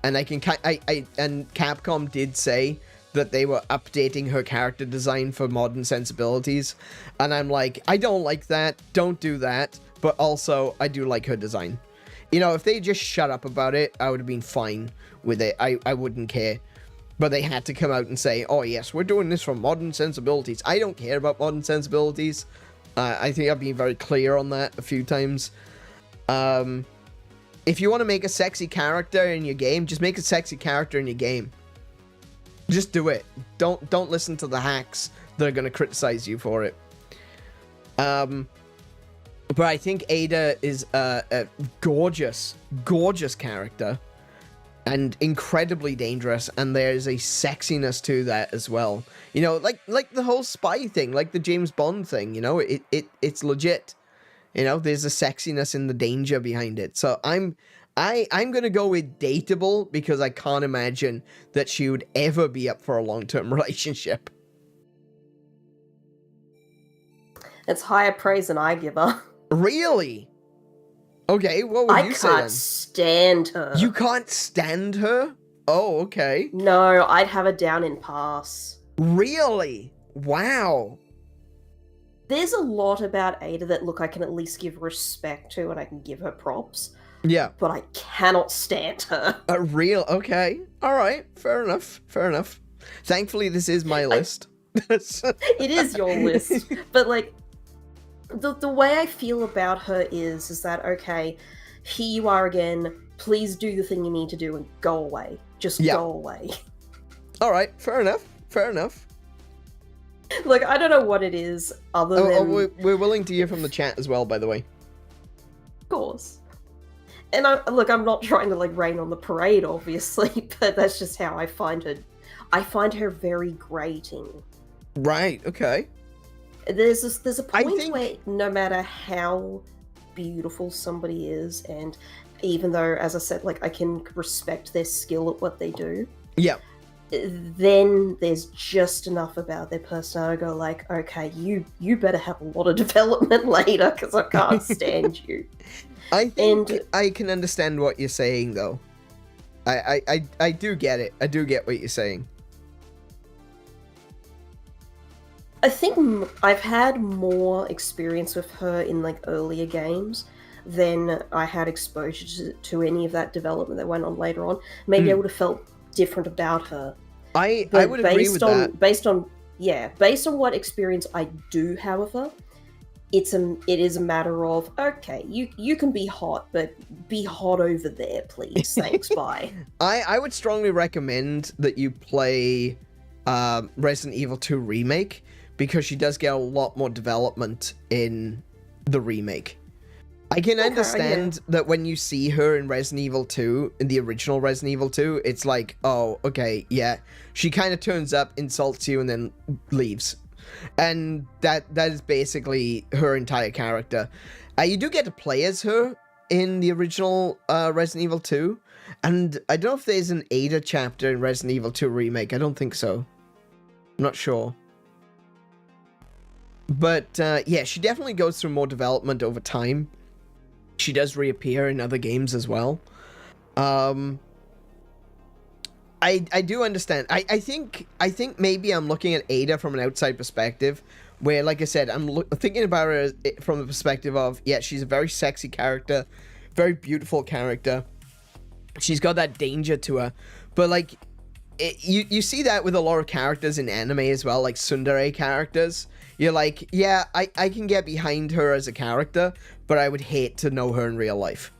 and and Capcom did say that they were updating her character design for modern sensibilities, and I'm like, I don't like that. Don't do that. But also, I do like her design. You know, if they just shut up about it, I would have been fine with it. I wouldn't care. But they had to come out and say, oh yes, we're doing this for modern sensibilities. I don't care about modern sensibilities. I think I've been very clear on that a few times. If you want to make a sexy character in your game, just make a sexy character in your game. Just do it. Don't listen to the hacks that are going to criticize you for it. But I think Ada is a gorgeous, gorgeous character. And incredibly dangerous, and there's a sexiness to that as well. You know, like the whole spy thing, like the James Bond thing, you know, it's legit. You know, there's a sexiness in the danger behind it. So I'm gonna go with dateable, because I can't imagine that she would ever be up for a long-term relationship. It's higher praise than I give her. Really? Okay, what would you say then? I can't stand her. You can't stand her? Oh, okay. No, I'd have her down in pass. Really? Wow. There's a lot about Ada that, look, I can at least give respect to, and I can give her props. Yeah. But I cannot stand her. Okay. Alright, fair enough. Thankfully, this is my list. It is your list. But, like, the way I feel about her is that, okay, here you are again, please do the thing you need to do and go away. Just go away. Alright, fair enough. Like, I don't know what it is, other than... we're willing to hear from the chat as well, by the way. Of course. And I'm not trying to, like, rain on the parade, obviously, but that's just how I find her. I find her very grating. Right, okay. There's a point where no matter how beautiful somebody is, and even though, as I said, like, I can respect their skill at what they do, then there's just enough about their personality to go like, okay, you better have a lot of development later, because I can't stand you. I think I can understand what you're saying, though. I do get it. I do get what you're saying. I think I've had more experience with her in, like, earlier games than I had exposure to any of that development that went on later on. Maybe I would have felt different about her. I would agree with that. Based on what experience I do have with her, it is a matter of, okay, you can be hot, but be hot over there, please. Thanks, bye. I would strongly recommend that you play Resident Evil 2 Remake, because she does get a lot more development in the remake. I can understand that when you see her in Resident Evil 2, in the original Resident Evil 2, it's like, oh, okay, yeah. She kind of turns up, insults you, and then leaves. And that is basically her entire character. You do get to play as her in the original Resident Evil 2. And I don't know if there's an Ada chapter in Resident Evil 2 Remake. I don't think so. I'm not sure. But, yeah, she definitely goes through more development over time. She does reappear in other games as well. I do understand. I think maybe I'm looking at Ada from an outside perspective, where, like I said, I'm thinking about her from the perspective of, yeah, she's a very sexy character, very beautiful character, she's got that danger to her. But like, you see that with a lot of characters in anime as well, like tsundere characters. You're like, yeah, I can get behind her as a character, but I would hate to know her in real life.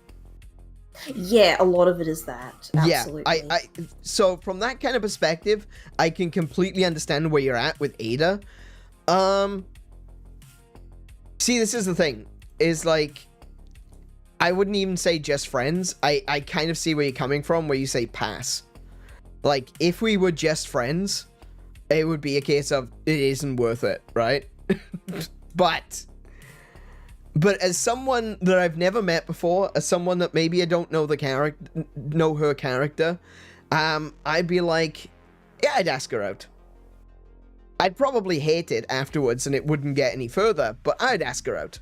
Yeah, a lot of it is that. Absolutely. Yeah, so from that kind of perspective, I can completely understand where you're at with Ada. See, this is the thing, is like, I wouldn't even say just friends. I kind of see where you're coming from, where you say pass. Like, if we were just friends, it would be a case of, it isn't worth it, right? But as someone that I've never met before, as someone that maybe I don't know her character, I'd be like, yeah, I'd ask her out. I'd probably hate it afterwards and it wouldn't get any further, but I'd ask her out.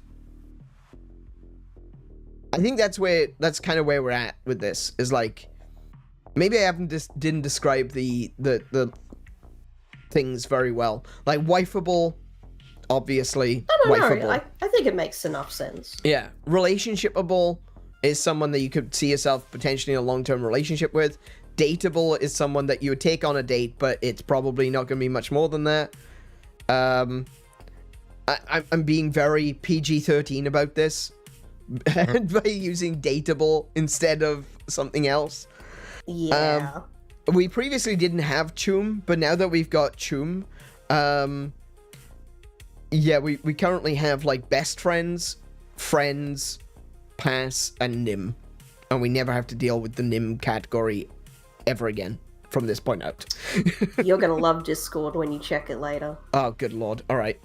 I think that's kind of where we're at with this, is like, maybe I didn't describe the things very well. Like, wifeable, obviously. No, I think it makes enough sense. Yeah. Relationshipable is someone that you could see yourself potentially in a long-term relationship with. Dateable is someone that you would take on a date, but it's probably not going to be much more than that. I'm being very PG-13 about this by using dateable instead of something else. Yeah. We previously didn't have 𝗬𝗏, but now that we've got 𝗬𝗏, yeah, we currently have like best friends, friends, pass, and nim. And we never have to deal with the nim category ever again from this point out. You're gonna love Discord when you check it later. Oh, good lord. Alright.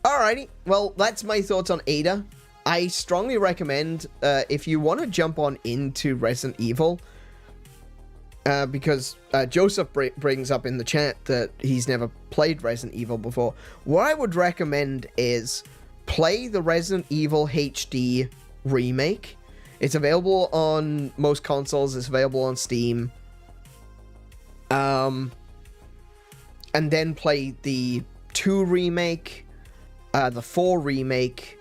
Alrighty. Well, that's my thoughts on Ada. I strongly recommend, if you want to jump on into Resident Evil, because Joseph brings up in the chat that he's never played Resident Evil before. What I would recommend is play the Resident Evil HD remake. It's available on most consoles. It's available on Steam. And then play the 2 remake, the 4 remake.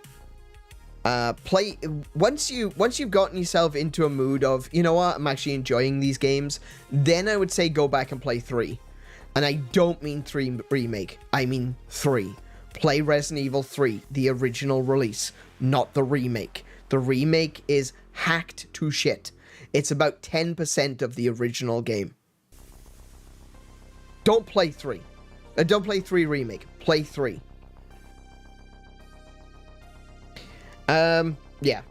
Once you've gotten yourself into a mood of, you know what, I'm actually enjoying these games, then I would say go back and play 3. And I don't mean 3 remake, I mean 3. Play Resident Evil 3, the original release, not the remake. The remake is hacked to shit. It's about 10% of the original game. Don't play 3. Don't play 3 remake. Play 3. Yeah.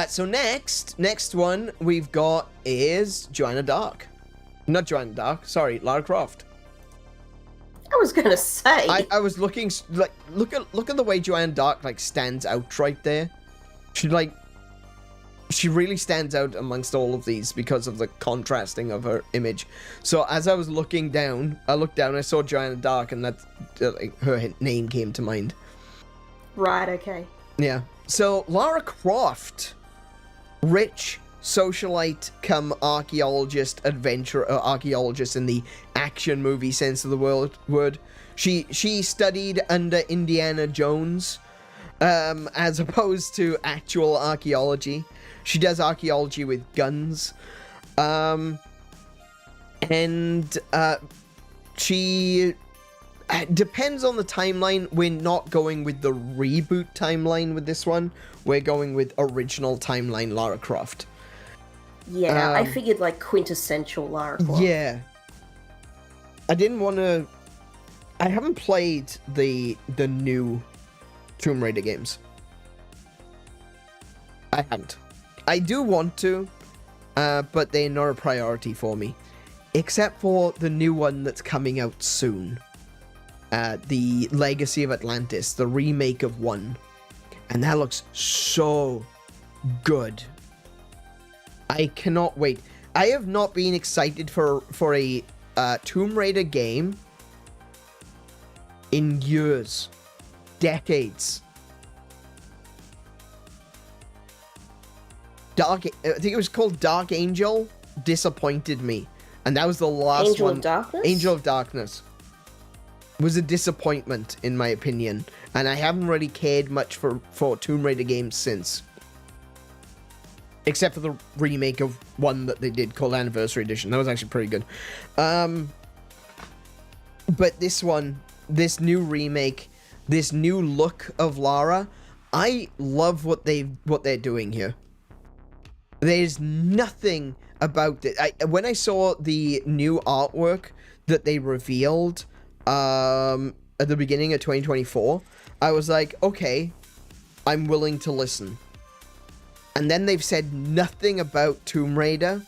So next one we've got is Joanna Dark. Not Joanna Dark, sorry, Lara Croft. I was gonna say. I was looking, like, look at the way Joanna Dark, like, stands out right there. She really stands out amongst all of these because of the contrasting of her image. So as I was looking down, I looked down, I saw Joanna Dark, and that's, her name came to mind. Right, okay. Yeah. So, Lara Croft, rich socialite come archaeologist, adventurer, archaeologist in the action movie sense of the word. She studied under Indiana Jones, as opposed to actual archaeology. She does archaeology with guns. She... depends on the timeline. We're not going with the reboot timeline with this one. We're going with original timeline Lara Croft. Yeah, I figured like quintessential Lara Croft. Yeah. I didn't want to... I haven't played the new Tomb Raider games. I haven't. I do want to, but they're not a priority for me. Except for the new one that's coming out soon. The Legacy of Atlantis, the remake of 1. And that looks so good. I cannot wait. I have not been excited for a Tomb Raider game in years. Decades. I think it was called Dark Angel, disappointed me. And that was the last Angel one. of Darkness? Angel of Darkness. Was a disappointment, in my opinion. And I haven't really cared much for Tomb Raider games since. Except for the remake of one that they did called Anniversary Edition. That was actually pretty good. But this one, this new remake, this new look of Lara, I love what they're doing here. There's nothing about it. When I saw the new artwork that they revealed at the beginning of 2024, I was like, okay, I'm willing to listen. And then they've said nothing about Tomb Raider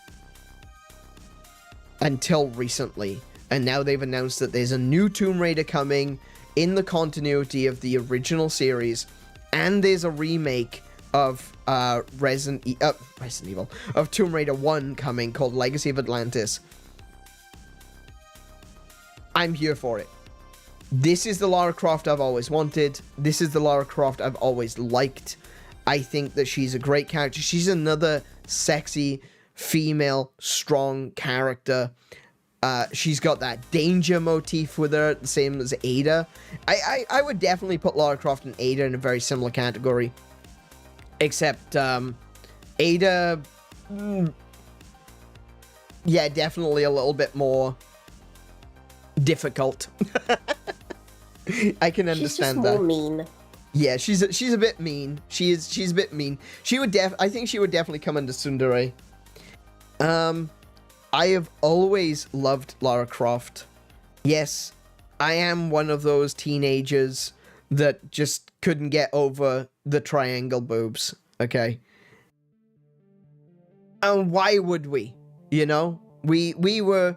until recently. And now they've announced that there's a new Tomb Raider coming in the continuity of the original series. And there's a remake of Resident Evil, of Tomb Raider 1 coming called Legacy of Atlantis. I'm here for it. This is the Lara Croft I've always wanted. This is the Lara Croft I've always liked. I think that she's a great character. She's another sexy, female, strong character. She's got that danger motif with her, the same as Ada. I would definitely put Lara Croft and Ada in a very similar category. Except, Ada... yeah, definitely a little bit more difficult. I can understand she's just that. More mean. Yeah, she's a bit mean. She's a bit mean. I think she would definitely come under tsundere. I have always loved Lara Croft. Yes, I am one of those teenagers that just couldn't get over the triangle boobs, okay? And why would we? You know? We were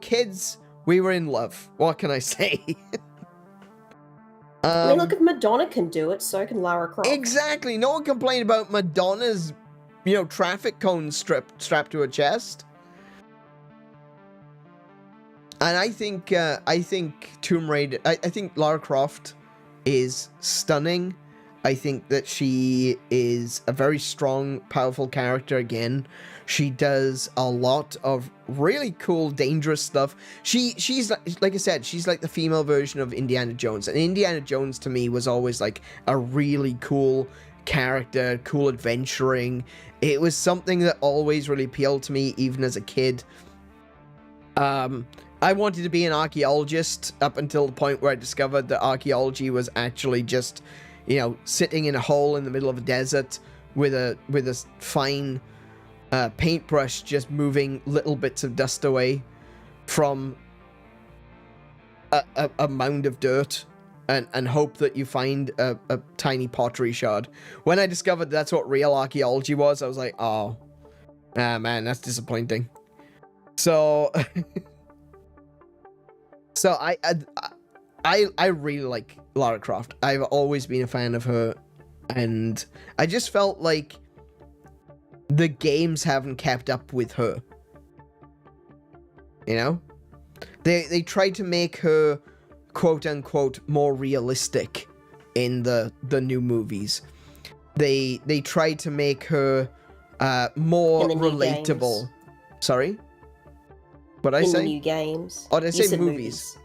kids, we were in love. What can I say? I mean, look, if Madonna can do it, so can Lara Croft. Exactly. No one complained about Madonna's, traffic cone strapped to her chest. And I think Tomb Raider, I think Lara Croft is stunning. I think that she is a very strong, powerful character again. She does a lot of really cool, dangerous stuff. She's like I said, she's like the female version of Indiana Jones. And Indiana Jones to me was always like a really cool character, cool adventuring. It was something that always really appealed to me, even as a kid. I wanted to be an archaeologist up until the point where I discovered that archaeology was actually just, sitting in a hole in the middle of a desert with a fine paintbrush, just moving little bits of dust away from a mound of dirt and hope that you find a tiny pottery shard. When I discovered that's what real archaeology was, I was like, oh, man, that's disappointing. So... So I really like Lara Croft. I've always been a fan of her, and I just felt like the games haven't kept up with her. They tried to make her quote unquote more realistic in the new movies. They tried to make her more relatable. Games. Sorry? What did I say? In the new games. Oh, did I say movies?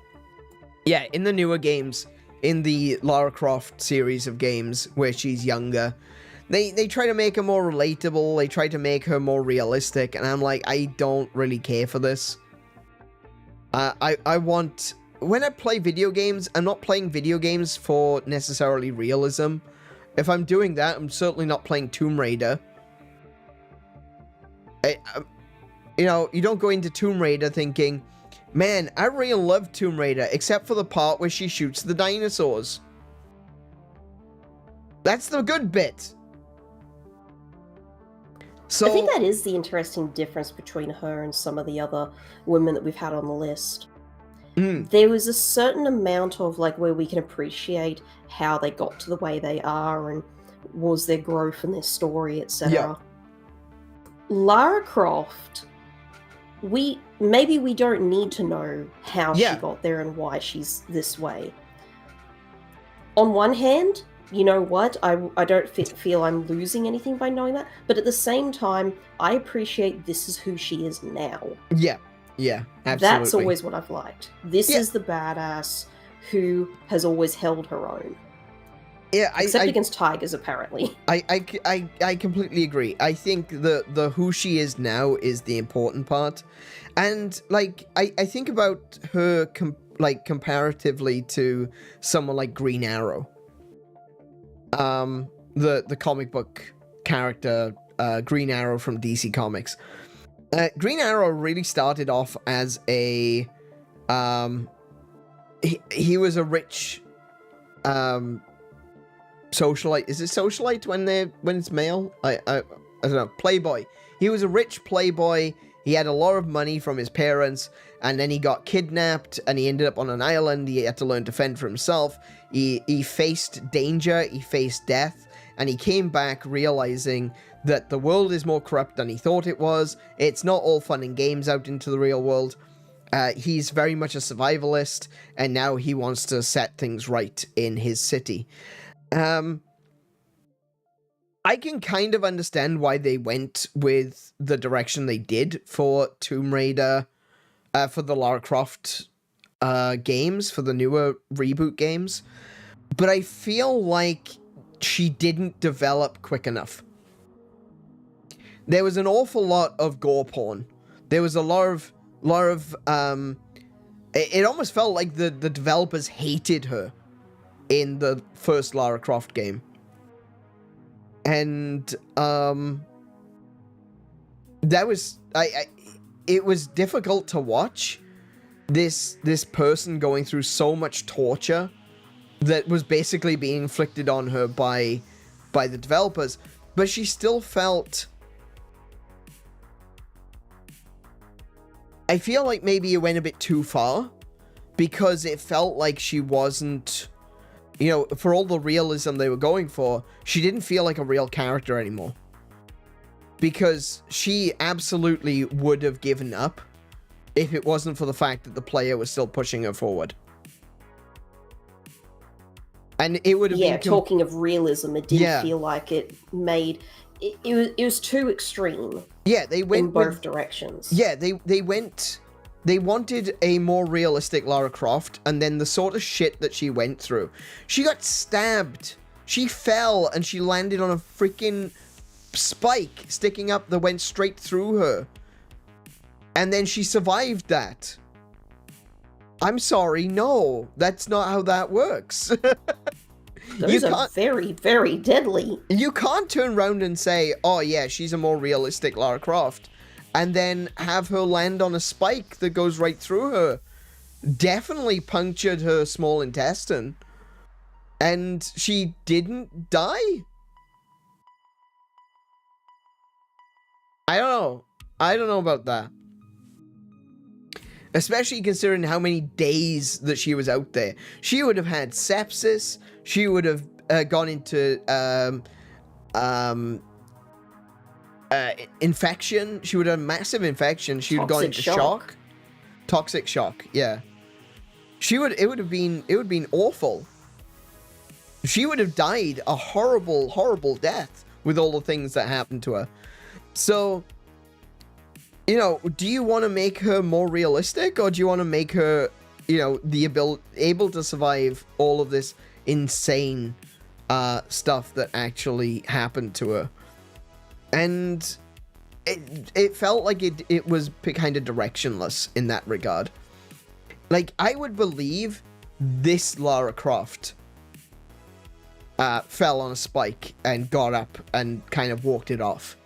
Yeah, in the newer games, in the Lara Croft series of games where she's younger, they try to make her more relatable, they try to make her more realistic, and I'm like, I don't really care for this. I want... When I play video games, I'm not playing video games for necessarily realism. If I'm doing that, I'm certainly not playing Tomb Raider. You don't go into Tomb Raider thinking, man, I really love Tomb Raider, except for the part where she shoots the dinosaurs. That's the good bit. So, I think that is the interesting difference between her and some of the other women that we've had on the list. There was a certain amount of, where we can appreciate how they got to the way they are and was their growth and their story, etc. Yeah. Lara Croft... Maybe we don't need to know how she got there and why she's this way. On one hand, you know what? I don't feel I'm losing anything by knowing that. But at the same time, I appreciate this is who she is now. Yeah, absolutely. That's always what I've liked. This is the badass who has always held her own. Yeah, Except against tigers, apparently. I completely agree. I think the who she is now is the important part. And, like, I think about her, comparatively to someone like Green Arrow. The comic book character, Green Arrow from DC Comics. Green Arrow really started off as a, he was a rich, socialite. Is it socialite when it's male? I don't know. Playboy. He was a rich playboy. He had a lot of money from his parents, and then he got kidnapped, and he ended up on an island. He had to learn to fend for himself. He faced danger. He faced death, and he came back realizing that the world is more corrupt than he thought it was. It's not all fun and games out into the real world. He's very much a survivalist, and now he wants to set things right in his city. I can kind of understand why they went with the direction they did for Tomb Raider, for the Lara Croft games, for the newer reboot games. But I feel like she didn't develop quick enough. There was an awful lot of gore porn. There was a lot of it almost felt like the developers hated her in the first Lara Croft game. And that was it was difficult to watch this person going through so much torture that was basically being inflicted on her by the developers, but she still felt, I feel like maybe it went a bit too far, because it felt like she wasn't, you know, for all the realism they were going for, she didn't feel like a real character anymore. Because she absolutely would have given up if it wasn't for the fact that the player was still pushing her forward. And it would have been... Yeah, talking of realism, it didn't feel like it made... It was too extreme. Yeah, they went in both directions. Yeah, they went... They wanted a more realistic Lara Croft, and then the sort of shit that she went through. She got stabbed. She fell, and she landed on a freaking spike sticking up that went straight through her. And then she survived that. I'm sorry, no. That's not how that works. Those are very, very deadly. You can't turn around and say, oh yeah, she's a more realistic Lara Croft, and then have her land on a spike that goes right through her. Definitely punctured her small intestine. And she didn't die? I don't know about that. Especially considering how many days that she was out there. She would have had sepsis. She would have gone into infection. She would have massive infection. She would have gone into shock. Toxic shock, yeah. It would have been awful. She would have died a horrible, horrible death with all the things that happened to her. So, you know, do you want to make her more realistic, or do you want to make her, you know, able to survive all of this insane stuff that actually happened to her? And it felt like it was kind of directionless in that regard. Like, I would believe this Lara Croft fell on a spike and got up and kind of walked it off.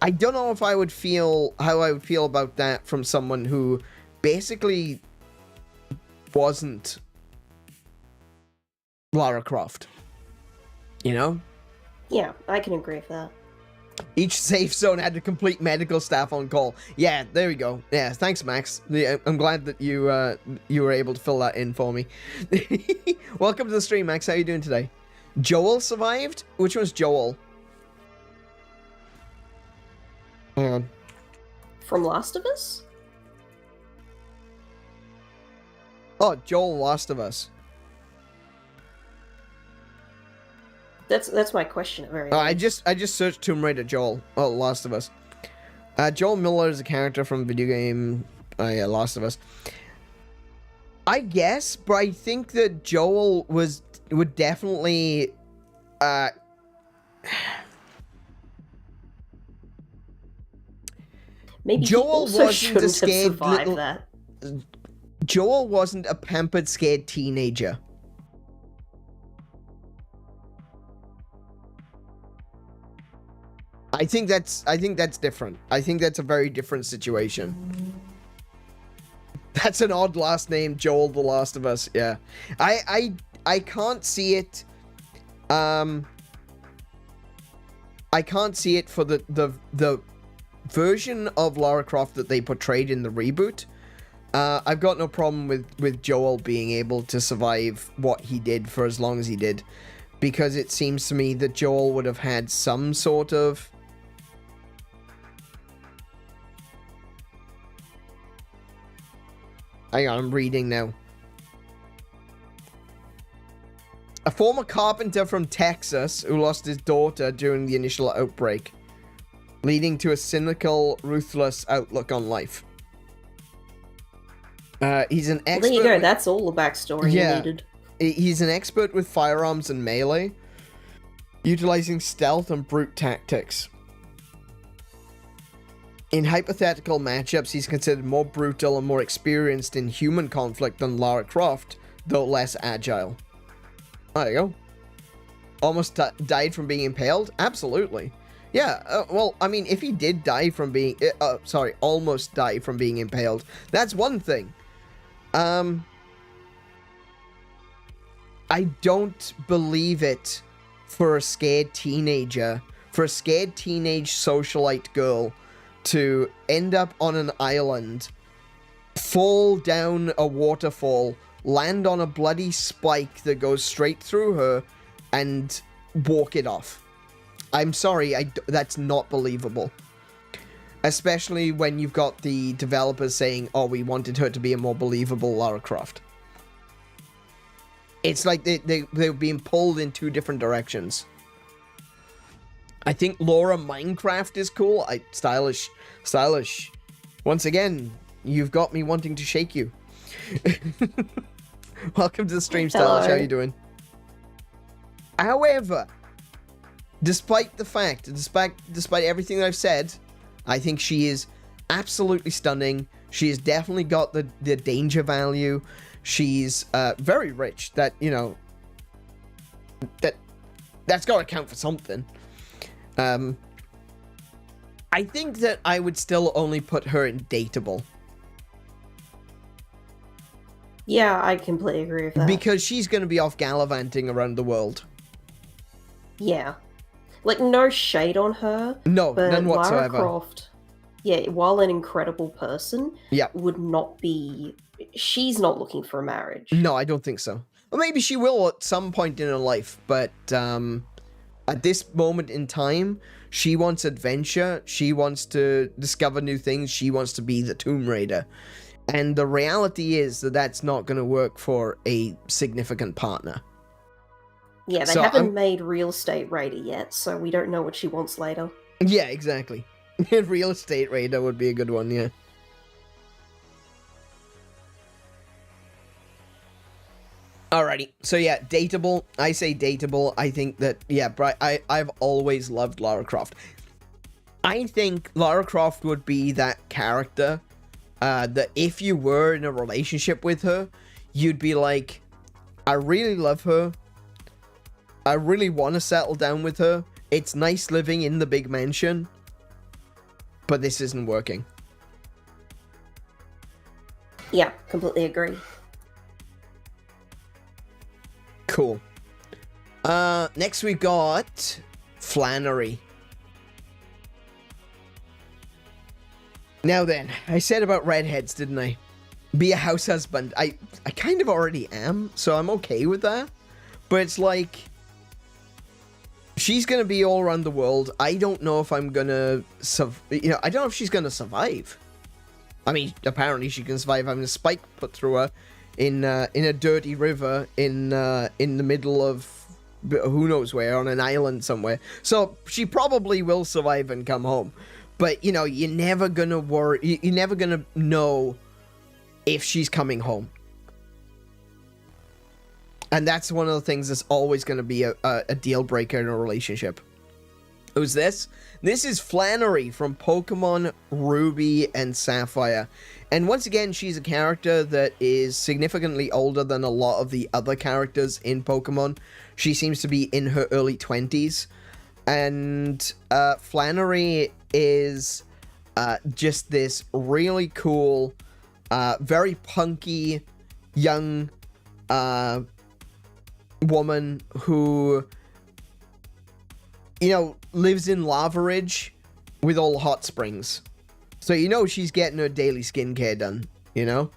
I don't know if I would feel how I would feel about that from someone who basically wasn't Lara Croft. You know? Yeah, I can agree with that. Each safe zone had a complete medical staff on call. Yeah, there we go. Yeah, thanks, Max. I'm glad that you were able to fill that in for me. Welcome to the stream, Max. How are you doing today? Joel survived? Which one's Joel? Hang on. From Last of Us? Oh, Joel Last of Us. That's my question at very least. I just searched Tomb Raider Joel. Oh, Last of Us. Joel Miller is a character from the video game. Oh yeah, Last of Us. I guess, but I think that Joel was would definitely Maybe Joel he also wasn't a shouldn't have scared survived little- that. Joel wasn't a pampered, scared teenager. I think that's different. I think that's a very different situation. That's an odd last name, Joel the Last of Us. Yeah. I can't see it. I can't see it for the version of Lara Croft that they portrayed in the reboot. I've got no problem with Joel being able to survive what he did for as long as he did, because it seems to me that Joel would have had some sort of hang on, I'm reading now. A former carpenter from Texas who lost his daughter during the initial outbreak, leading to a cynical, ruthless outlook on life. He's an expert. Well, there you go. That's all the backstory you needed. He's an expert with firearms and melee, utilizing stealth and brute tactics. In hypothetical matchups, he's considered more brutal and more experienced in human conflict than Lara Croft, though less agile. There you go. Almost died from being impaled? Absolutely. Yeah, well, I mean, if he did die from being... almost die from being impaled, that's one thing. I don't believe it for a scared teenager, for a scared teenage socialite girl to end up on an island, fall down a waterfall, land on a bloody spike that goes straight through her, and walk it off. I'm sorry, that's not believable. Especially when you've got the developers saying, oh, we wanted her to be a more believable Lara Croft. It's like they're being pulled in two different directions. I think Laura Minecraft is cool. Stylish. Once again, you've got me wanting to shake you. Welcome to the stream, Stylish. How are you doing? However, despite everything that I've said, I think she is absolutely stunning. She has definitely got the danger value. She's very rich. That, you know, that's got to count for something. I think that I would still only put her in dateable. Yeah, I completely agree with that. Because she's going to be off gallivanting around the world. Yeah. Like, no shade on her. No, but none whatsoever. Lara Croft, yeah, while an incredible person, yeah, would not be... She's not looking for a marriage. No, I don't think so. Well, maybe she will at some point in her life, but at this moment in time, she wants adventure, she wants to discover new things, she wants to be the Tomb Raider. And the reality is that that's not going to work for a significant partner. Yeah, they haven't made Real Estate Raider yet, so we don't know what she wants later. Yeah, exactly. Real Estate Raider would be a good one, yeah. Alrighty, so yeah, dateable. I say dateable. I think that, yeah, I've always loved Lara Croft. I think Lara Croft would be that character that if you were in a relationship with her, you'd be like, I really love her. I really want to settle down with her. It's nice living in the big mansion, but this isn't working. Yeah, completely agree. Cool. Next we got Flannery. Now then, I said about redheads, didn't I? Be a house husband. I kind of already am, so I'm okay with that. But it's like, she's gonna be all around the world. I don't know if I'm gonna, I don't know if she's gonna survive. I mean, apparently she can survive having a spike put through her in a dirty river in the middle of who knows where, on an island somewhere. So she probably will survive and come home. But, you know, you're never gonna worry, you're never gonna know if she's coming home. And that's one of the things that's always going to be a deal breaker in a relationship. Who's this? This is Flannery from Pokemon Ruby and Sapphire. And once again, she's a character that is significantly older than a lot of the other characters in Pokemon. She seems to be in her early 20s. And Flannery is just this really cool, very punky, young woman who, you know, lives in Lava Ridge with all the hot springs. So you know she's getting her daily skincare done, you know?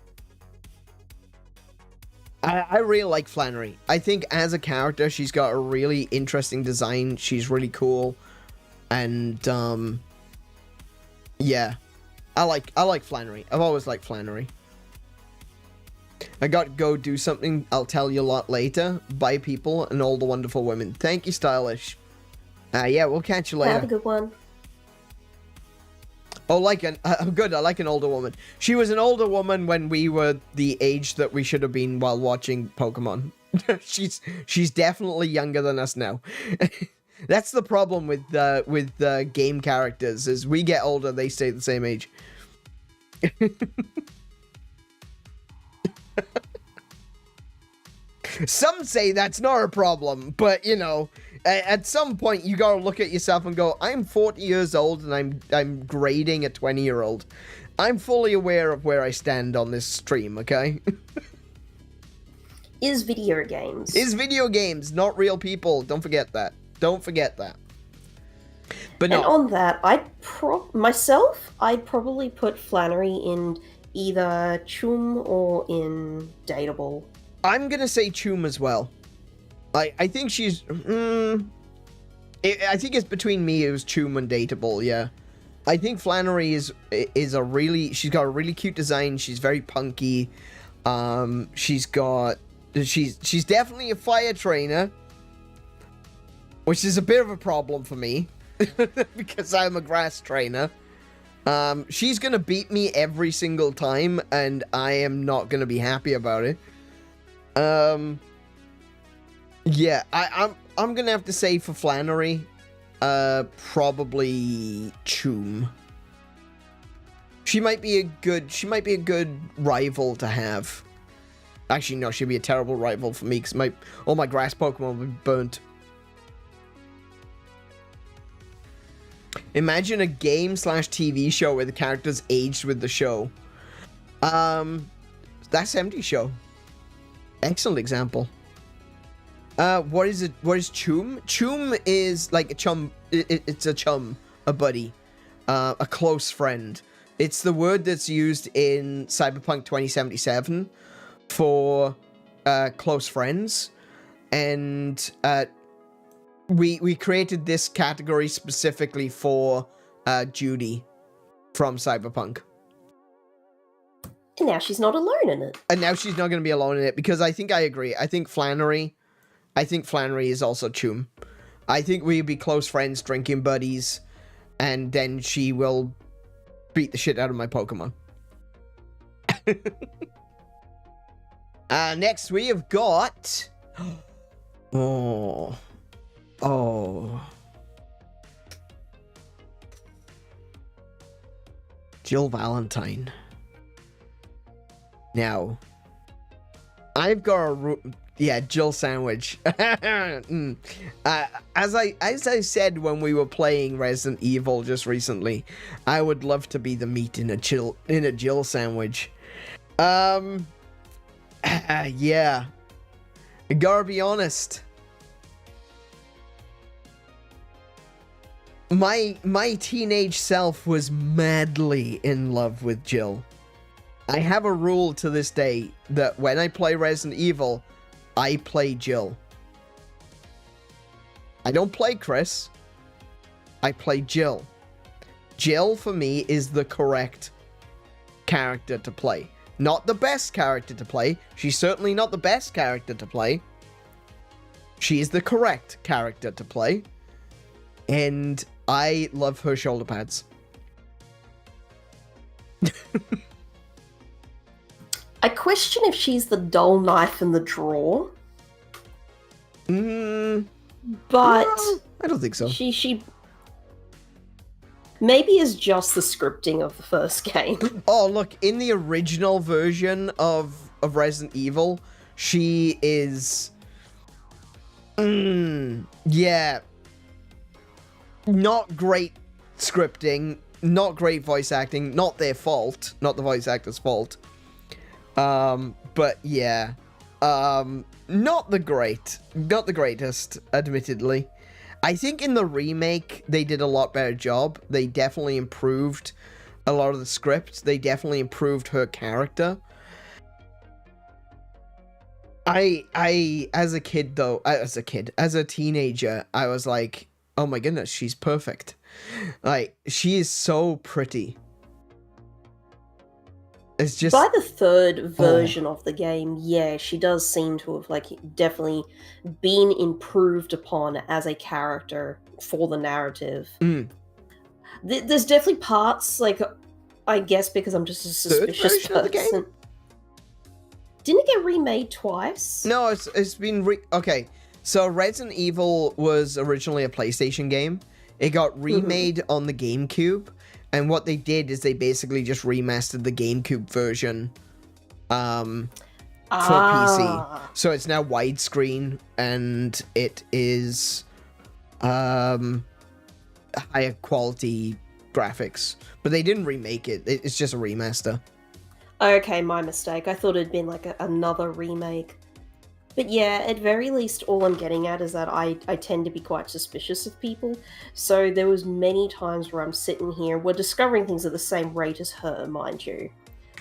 I really like Flannery. I think as a character, she's got a really interesting design. She's really cool. And, yeah. I like Flannery. I've always liked Flannery. I got to go do something I'll tell you a lot later. Bye, people, and all the wonderful women. Thank you, Stylish. Yeah, we'll catch you later. Have a good one. Oh, good. I like an older woman. She was an older woman when we were the age that we should have been while watching Pokemon. she's definitely younger than us now. That's the problem with game characters. As we get older, they stay the same age. Some say that's not a problem, but you know, at some point you gotta look at yourself and go, I'm 40 years old and I'm grading a 20-year-old. I'm fully aware of where I stand on this stream, okay? Is video games. Is video games, not real people. Don't forget that. Don't forget that. But no. And on that, I'd probably put Flannery in either Chum or in Dateable. I'm gonna say Chum as well. I think she's... I think it's between me, it was Chum and Dateable, yeah. I think Flannery is a really... She's got a really cute design. She's very punky. She's definitely a fire trainer. Which is a bit of a problem for me. Because I'm a grass trainer. She's gonna beat me every single time. And I am not gonna be happy about it. Yeah, I'm gonna have to say for Flannery, probably Chum. She might be a good rival to have. Actually, no, she'd be a terrible rival for me because all my grass Pokemon would be burnt. Imagine a game/TV show where the characters aged with the show. That's Empty Show. Excellent example. What is it? What is Chum? Chum is like a chum. It's a chum, a buddy, a close friend. It's the word that's used in Cyberpunk 2077 for close friends, and we created this category specifically for Judy from Cyberpunk. And now she's not alone in it. And now she's not going to be alone in it because I think I agree. I think Flannery is also Chum. I think we'd be close friends, drinking buddies, and then she will beat the shit out of my Pokemon. Next we have got... Oh. Jill Valentine. Now, I've got a Jill sandwich. As I said when we were playing Resident Evil just recently, I would love to be the meat in a Jill sandwich. Yeah. I gotta be honest. My teenage self was madly in love with Jill. I have a rule to this day that when I play Resident Evil, I play Jill. I don't play Chris. I play Jill. Jill, for me, is the correct character to play. Not the best character to play. She's certainly not the best character to play. She is the correct character to play. And I love her shoulder pads. I question if she's the dull knife in the drawer. But no, I don't think so. She maybe is just the scripting of the first game. Oh, look, in the original version of Resident Evil, she is... yeah. Not great scripting, not great voice acting, not their fault, not the voice actor's fault. But yeah. Not the greatest, admittedly. I think in the remake, they did a lot better job. They definitely improved a lot of the script. They definitely improved her character. As a teenager, I was like, oh my goodness, she's perfect. Like, she is so pretty. It's just... By the third version of the game, yeah, she does seem to have, like, definitely been improved upon as a character for the narrative. There's definitely parts, like, I guess because I'm just a suspicious person. Didn't it get remade twice? No, it's been okay. So Resident Evil was originally a PlayStation game. It got remade on the GameCube, and what they did is they basically just remastered the GameCube version for PC. So it's now widescreen, and it is higher quality graphics. But they didn't remake it. It's just a remaster. Okay, my mistake. I thought it'd been like another remake. But yeah, at very least, all I'm getting at is that I tend to be quite suspicious of people. So there was many times where I'm sitting here, we're discovering things at the same rate as her, mind you.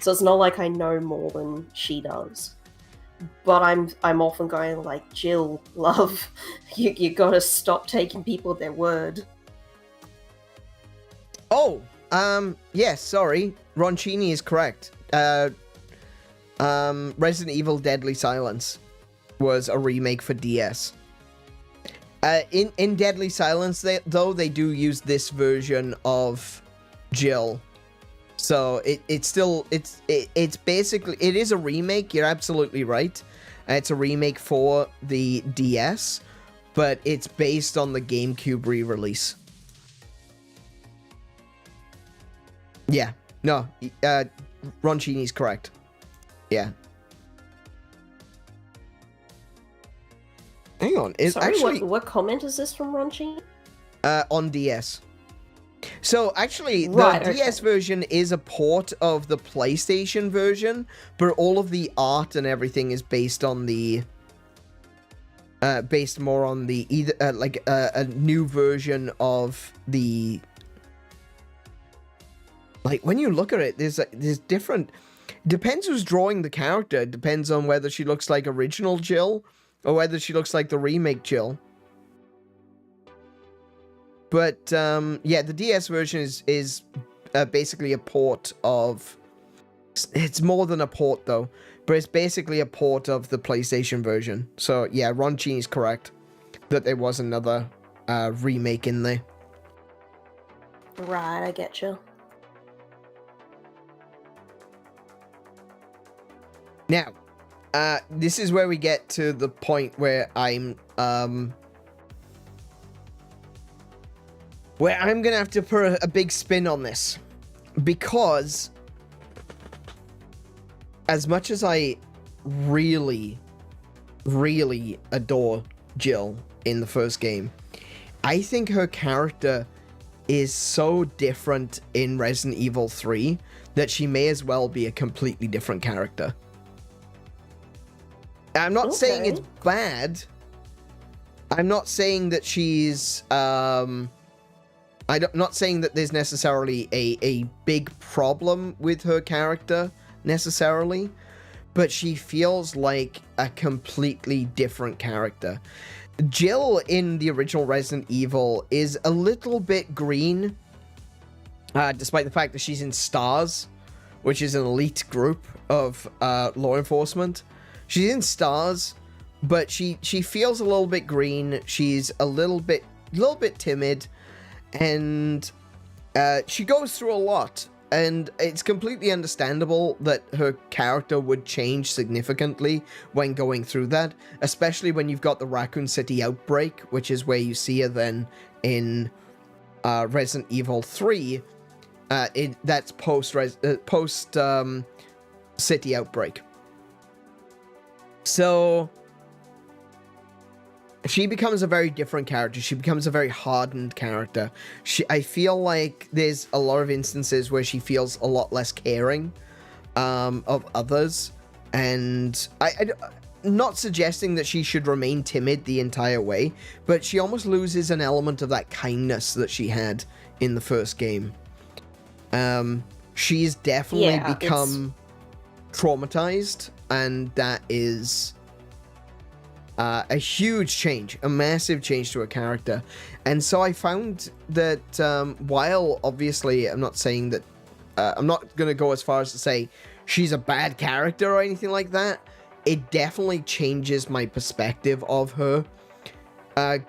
So it's not like I know more than she does. But I'm often going like, Jill, love, you gotta stop taking people at their word. Oh, yes, sorry. Roncini is correct. Resident Evil Deadly Silence was a remake for DS. In Deadly Silence, they do use this version of Jill. So it's basically, it is a remake, you're absolutely right. It's a remake for the DS, but it's based on the GameCube re-release. Yeah, no, Roncini's correct. Yeah. Hang on, Sorry, actually... what comment is this from Roncini? On DS. So, actually, the DS version is a port of the PlayStation version, but all of the art and everything is based on the... based more on the... a new version of the... Like, when you look at it, there's different... Depends who's drawing the character. It depends on whether she looks like original Jill or whether she looks like the remake Jill. But, yeah, the DS version is basically a port of... It's more than a port, though. But it's basically a port of the PlayStation version. So, yeah, Roncini's correct that there was another remake in there. Right, I get you. Now, this is where we get to the point where I'm gonna have to put a big spin on this. Because, as much as I really, really adore Jill in the first game, I think her character is so different in Resident Evil 3 that she may as well be a completely different character. I'm not saying it's bad. I'm not saying that she's, I'm not saying that there's necessarily a big problem with her character, necessarily, but she feels like a completely different character. Jill in the original Resident Evil is a little bit green, despite the fact that she's in STARS, which is an elite group of law enforcement. She's in STARS, but she feels a little bit green. She's a little bit timid, and she goes through a lot. and it's completely understandable that her character would change significantly when going through that, especially when you've got the Raccoon City outbreak, which is where you see her then in Resident Evil 3. That's post city outbreak. So she becomes a very different character. She becomes a very hardened character. I feel like there's a lot of instances where she feels a lot less caring of others, and I'm not suggesting that she should remain timid the entire way, but she almost loses an element of that kindness that she had in the first game. She's definitely become traumatized, and that is a huge change, a massive change to a character. And so I found that while obviously I'm not saying that I'm not going to go as far as to say she's a bad character or anything like that, it definitely changes my perspective of her,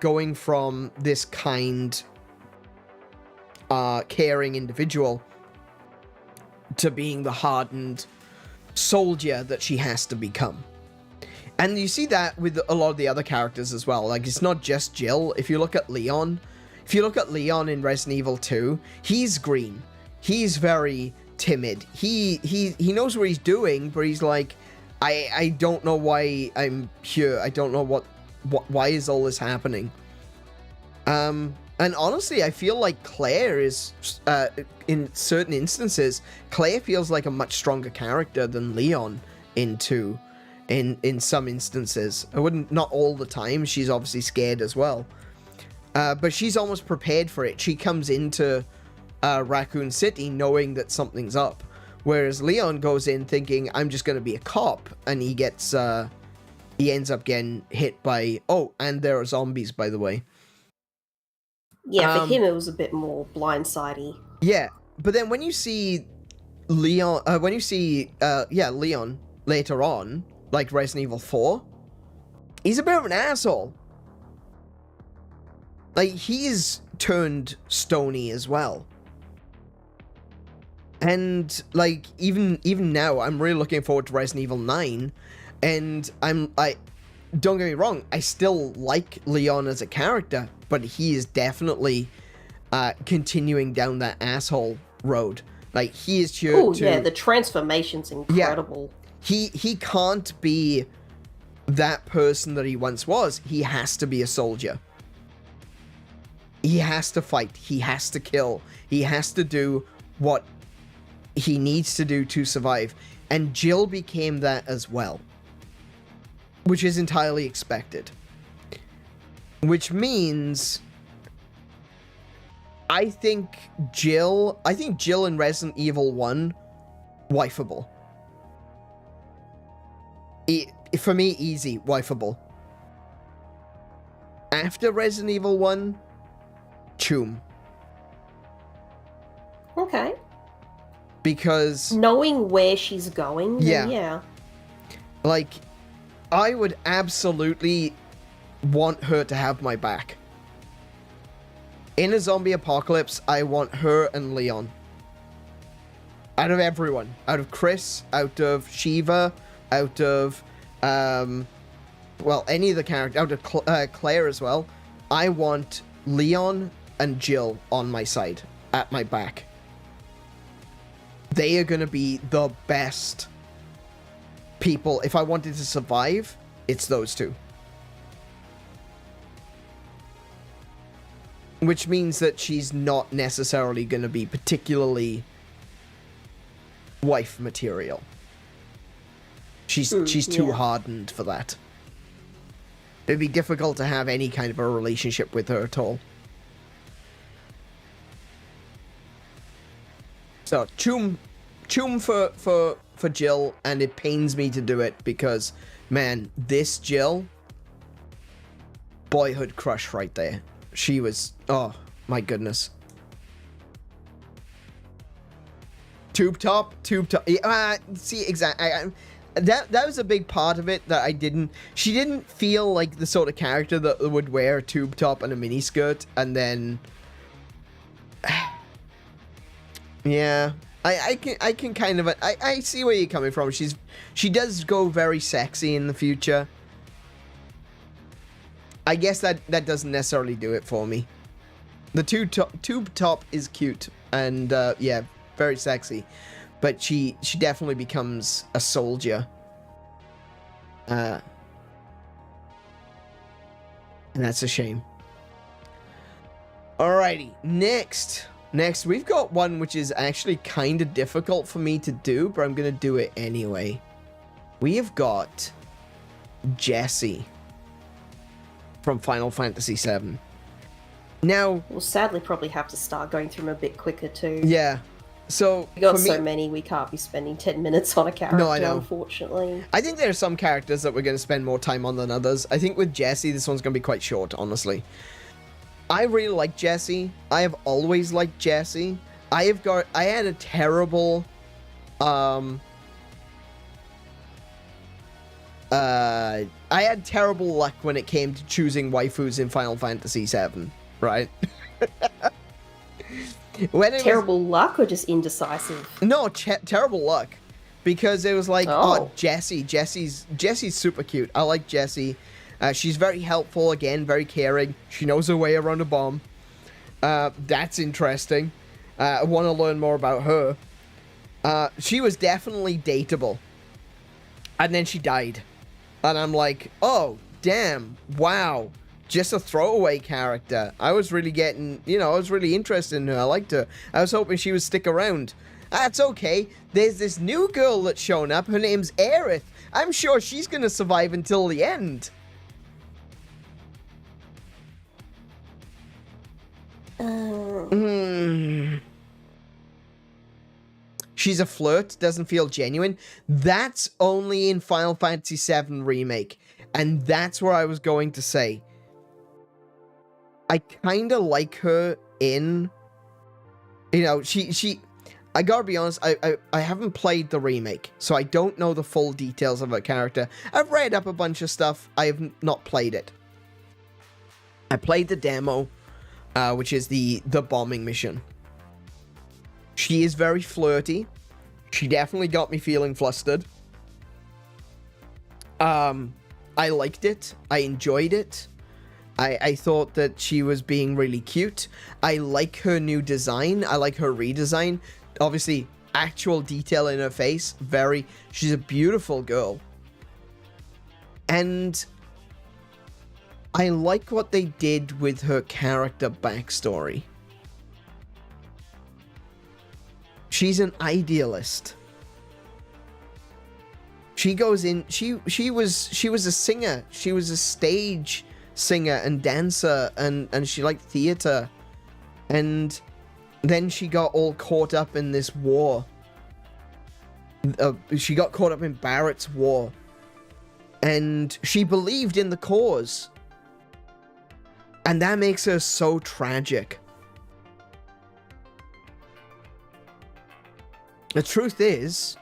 going from this kind, caring individual to being the hardened soldier that she has to become. And you see that with a lot of the other characters as well. Like, it's not just Jill. If you look at Leon, in Resident Evil 2, he's green. He's very timid. He knows what he's doing, but he's like, I don't know why I'm here. I don't know why is all this happening. And honestly, I feel like Claire is, in certain instances, Claire feels like a much stronger character than Leon in 2. In some instances. Not all the time, she's obviously scared as well. But she's almost prepared for it. She comes into Raccoon City knowing that something's up. Whereas Leon goes in thinking, I'm just going to be a cop. And he ends up getting hit by, and there are zombies, by the way. Yeah, for him it was a bit more blindsidey. Yeah, but then when you see Leon, Leon later on, like Resident Evil 4, he's a bit of an asshole. Like, he's turned stony as well. And, like, even now, I'm really looking forward to Resident Evil 9, and don't get me wrong, I still like Leon as a character, but he is definitely continuing down that asshole road. Like, he is here Oh, yeah, the transformation's incredible. Yeah. He can't be that person that he once was. He has to be a soldier. He has to fight. He has to kill. He has to do what he needs to do to survive. And Jill became that as well, which is entirely expected. Which means I think Jill in Resident Evil 1, wifeable. For me, easy, wifeable. After Resident Evil 1, Choom. Okay. Because knowing where she's going, yeah. Like, I would absolutely want her to have my back. In a zombie apocalypse, I want her and Leon. Out of everyone. Out of Chris, out of Shiva, out of, any of the characters, out of Claire as well. I want Leon and Jill on my side, at my back. They are going to be the best people. If I wanted to survive, it's those two. Which means that she's not necessarily going to be particularly wife material. She's too hardened for that. It'd be difficult to have any kind of a relationship with her at all. So, choom for Jill, and it pains me to do it because, man, this Jill, boyhood crush right there. She was, oh my goodness. Tube top. See, exactly. That was a big part of it that she didn't feel like the sort of character that would wear a tube top and a miniskirt and then, yeah, I can kind of I see where you're coming from. She does go very sexy in the future. I guess that doesn't necessarily do it for me. The tube top is cute and yeah, very sexy, but she definitely becomes a soldier. And that's a shame. Alrighty, next we've got one which is actually kind of difficult for me to do, but I'm gonna do it anyway. We have got Jessie from Final Fantasy VII. Now, we'll sadly probably have to start going through them a bit quicker too. Yeah. So we got so many, we can't be spending 10 minutes on a character, no, I know. Unfortunately. I think there are some characters that we're going to spend more time on than others. I think with Jessie, this one's going to be quite short, honestly. I really like Jessie. I have always liked Jessie. I had a terrible I had terrible luck when it came to choosing waifus in Final Fantasy VII, right? Terrible luck or just indecisive? No, terrible luck. Because it was like, Jessie's super cute. I like Jessie. She's very helpful, again, very caring. She knows her way around a bomb. That's interesting. I want to learn more about her. She was definitely dateable. And then she died. And I'm like, oh, damn, wow. Just a throwaway character. I was really getting, I was really interested in her. I liked her. I was hoping she would stick around. That's okay. There's this new girl that's shown up. Her name's Aerith. I'm sure she's going to survive until the end. She's a flirt, doesn't feel genuine. That's only in Final Fantasy VII Remake. And that's where I was going to say. I kind of like her in... I gotta be honest, I haven't played the remake, so I don't know the full details of her character. I've read up a bunch of stuff, I have not played it. I played the demo, which is the bombing mission. She is very flirty. She definitely got me feeling flustered. I liked it. I enjoyed it. I thought that she was being really cute. I like her new design. I like her redesign. Obviously, actual detail in her face. She's a beautiful girl. And I like what they did with her character backstory. She's an idealist. She goes in, she was a singer. She was a stage singer and dancer, and she liked theater. And then she got all caught up in this war. She got caught up in Barrett's war. And she believed in the cause. And that makes her so tragic. The truth is,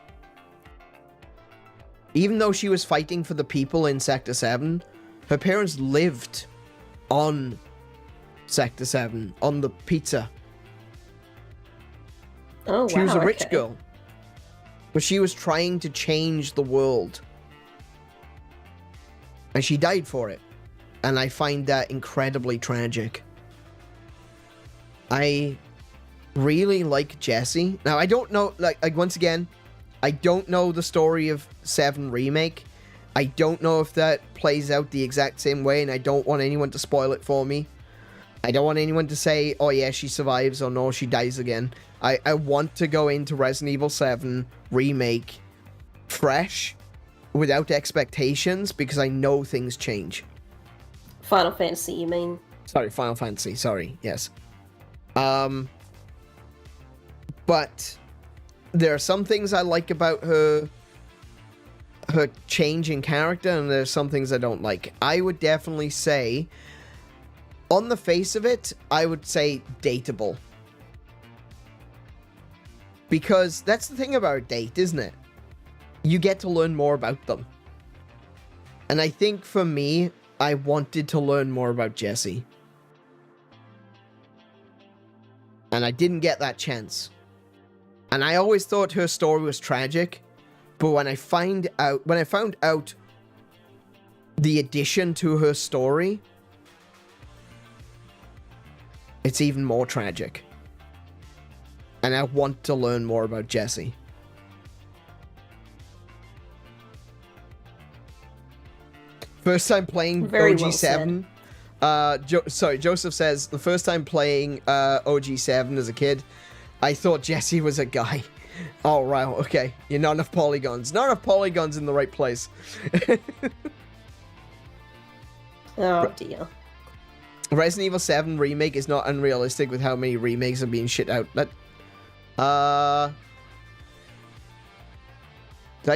even though she was fighting for the people in Sector 7, her parents lived on Sector 7, on the pizza. Oh, wow, she was a rich girl. But she was trying to change the world. And she died for it. And I find that incredibly tragic. I really like Jessie. Now, I don't know, like once again, I don't know the story of 7 Remake. I don't know if that plays out the exact same way, and I don't want anyone to spoil it for me. I don't want anyone to say, oh yeah, she survives, or no, she dies again. I want to go into Resident Evil 7 Remake fresh, without expectations, because I know things change. Final Fantasy, you mean? Sorry, Final Fantasy, sorry, yes. But there are some things I like about her change in character, and there's some things I don't like. I would definitely say, on the face of it, I would say dateable. Because that's the thing about a date, isn't it? You get to learn more about them. And I think for me, I wanted to learn more about Jessie. And I didn't get that chance. And I always thought her story was tragic, but when I found out the addition to her story, it's even more tragic. And I want to learn more about Jessie. First time playing OG7. Sorry, Joseph says, the first time playing OG7 as a kid, I thought Jessie was a guy. Oh, right, okay. You're not enough polygons. Not enough polygons in the right place. Oh, dear. Resident Evil 7 Remake is not unrealistic with how many remakes are being shit out. Did I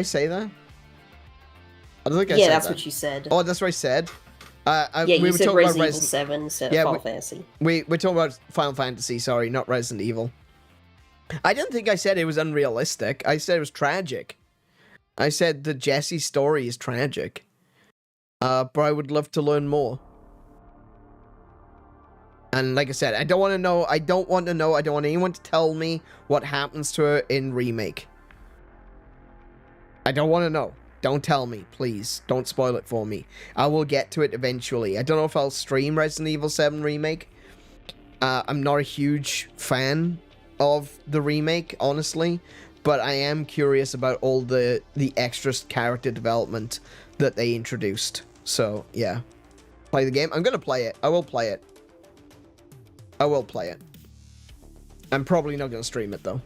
say that? I don't think I said that. Yeah, that's what you said. Oh, that's what I said? Yeah, you said Resident Evil 7 instead of Final Fantasy. We're talking about Final Fantasy, sorry, not Resident Evil. I didn't think I said it was unrealistic. I said it was tragic. I said the Jessie story is tragic. But I would love to learn more. And like I said, I don't want to know. I don't want anyone to tell me what happens to her in Remake. I don't want to know. Don't tell me, please. Don't spoil it for me. I will get to it eventually. I don't know if I'll stream Resident Evil 7 Remake. I'm not a huge fan of the remake, honestly, but I am curious about all the extra character development that they introduced. So, yeah. Play the game. I'm going to play it. I will play it. I will play it. I'm probably not going to stream it, though.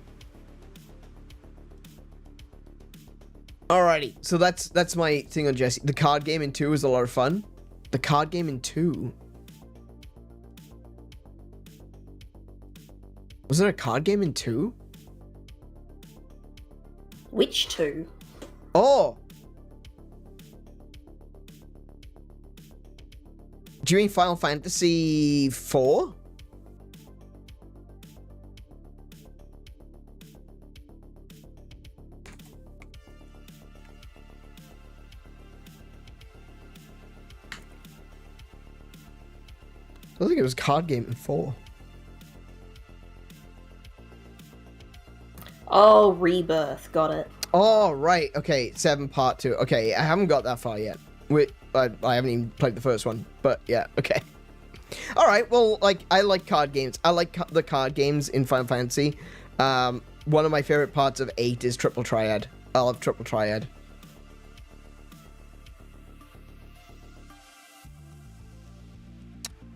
Alrighty, so that's my thing on Jessie. The card game in 2 is a lot of fun. The card game in 2? Was there a card game in 2? Which 2? Oh! Do you mean Final Fantasy 4? I think it was card game in 4. Oh, Rebirth. Got it. Oh, right. Okay, 7 part 2. Okay, I haven't got that far yet. I haven't even played the first one, but yeah, okay. Alright, well, like, I like card games. I like the card games in Final Fantasy. One of my favorite parts of 8 is Triple Triad. I love Triple Triad.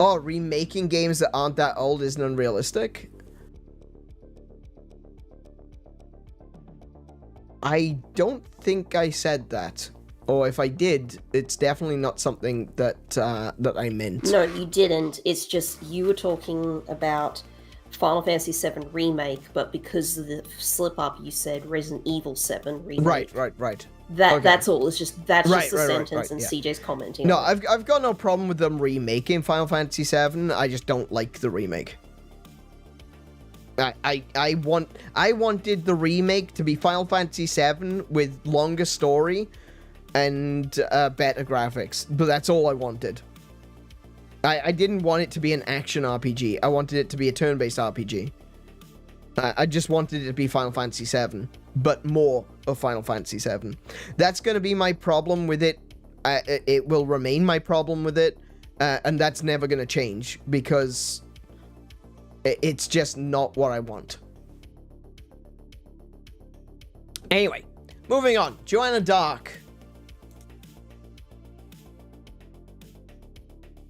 Oh, remaking games that aren't that old isn't unrealistic? I don't think I said that. Or if I did, it's definitely not something that that I meant. No, you didn't. It's just you were talking about Final Fantasy VII Remake, but because of the slip-up, you said Resident Evil 7 Remake. Right. That's all. It's just that's right, just the right, sentence, and yeah. CJ's commenting. No, on I've got no problem with them remaking Final Fantasy VII. I just don't like the remake. I wanted the remake to be Final Fantasy VII with longer story and better graphics, but that's all I wanted. I didn't want it to be an action RPG. I wanted it to be a turn-based RPG. I just wanted it to be Final Fantasy VII, but more of Final Fantasy VII. That's going to be my problem with it. It will remain my problem with it, and that's never going to change, because it's just not what I want. Anyway, moving on. Joanna Dark.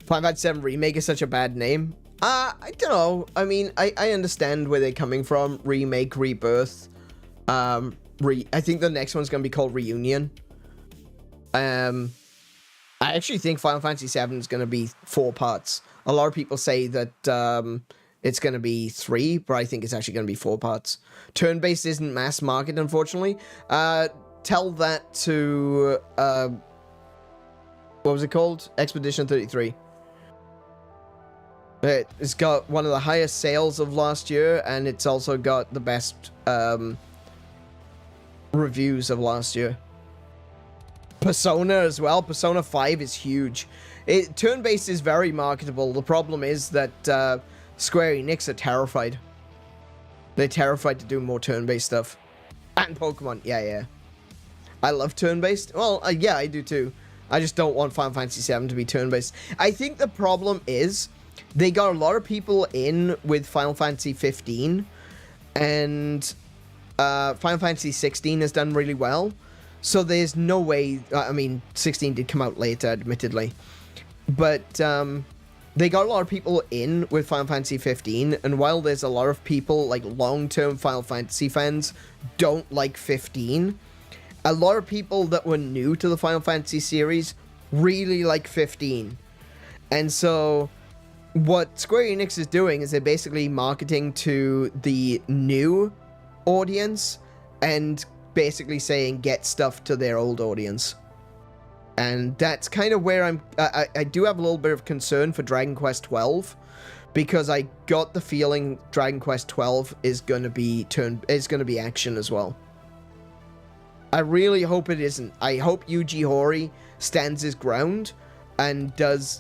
Final Fantasy VII Remake is such a bad name. I don't know. I mean, I understand where they're coming from. Remake, Rebirth. I think the next one's going to be called Reunion. I actually think Final Fantasy VII is going to be 4 parts. A lot of people say that it's going to be 3, but I think it's actually going to be 4 parts. Turn-based isn't mass market, unfortunately. Tell that to... what was it called? Expedition 33. It's got one of the highest sales of last year, and it's also got the best reviews of last year. Persona as well. Persona 5 is huge. Turn-based is very marketable. The problem is that Square Enix are terrified. They're terrified to do more turn-based stuff. And Pokemon, yeah. I love turn-based. Well, yeah, I do too. I just don't want Final Fantasy VII to be turn-based. I think the problem is they got a lot of people in with Final Fantasy 15, and Final Fantasy 16 has done really well. So there's no way... I mean, 16 did come out later, admittedly. But they got a lot of people in with Final Fantasy 15, and while there's a lot of people, like long-term Final Fantasy fans, don't like 15, a lot of people that were new to the Final Fantasy series really like 15. And so what Square Enix is doing is they're basically marketing to the new audience and basically saying get stuff to their old audience. And that's kind of where I do have a little bit of concern for Dragon Quest 12, because I got the feeling Dragon Quest 12 is going to be action as well. I really hope it isn't. I hope Yuji Horii stands his ground and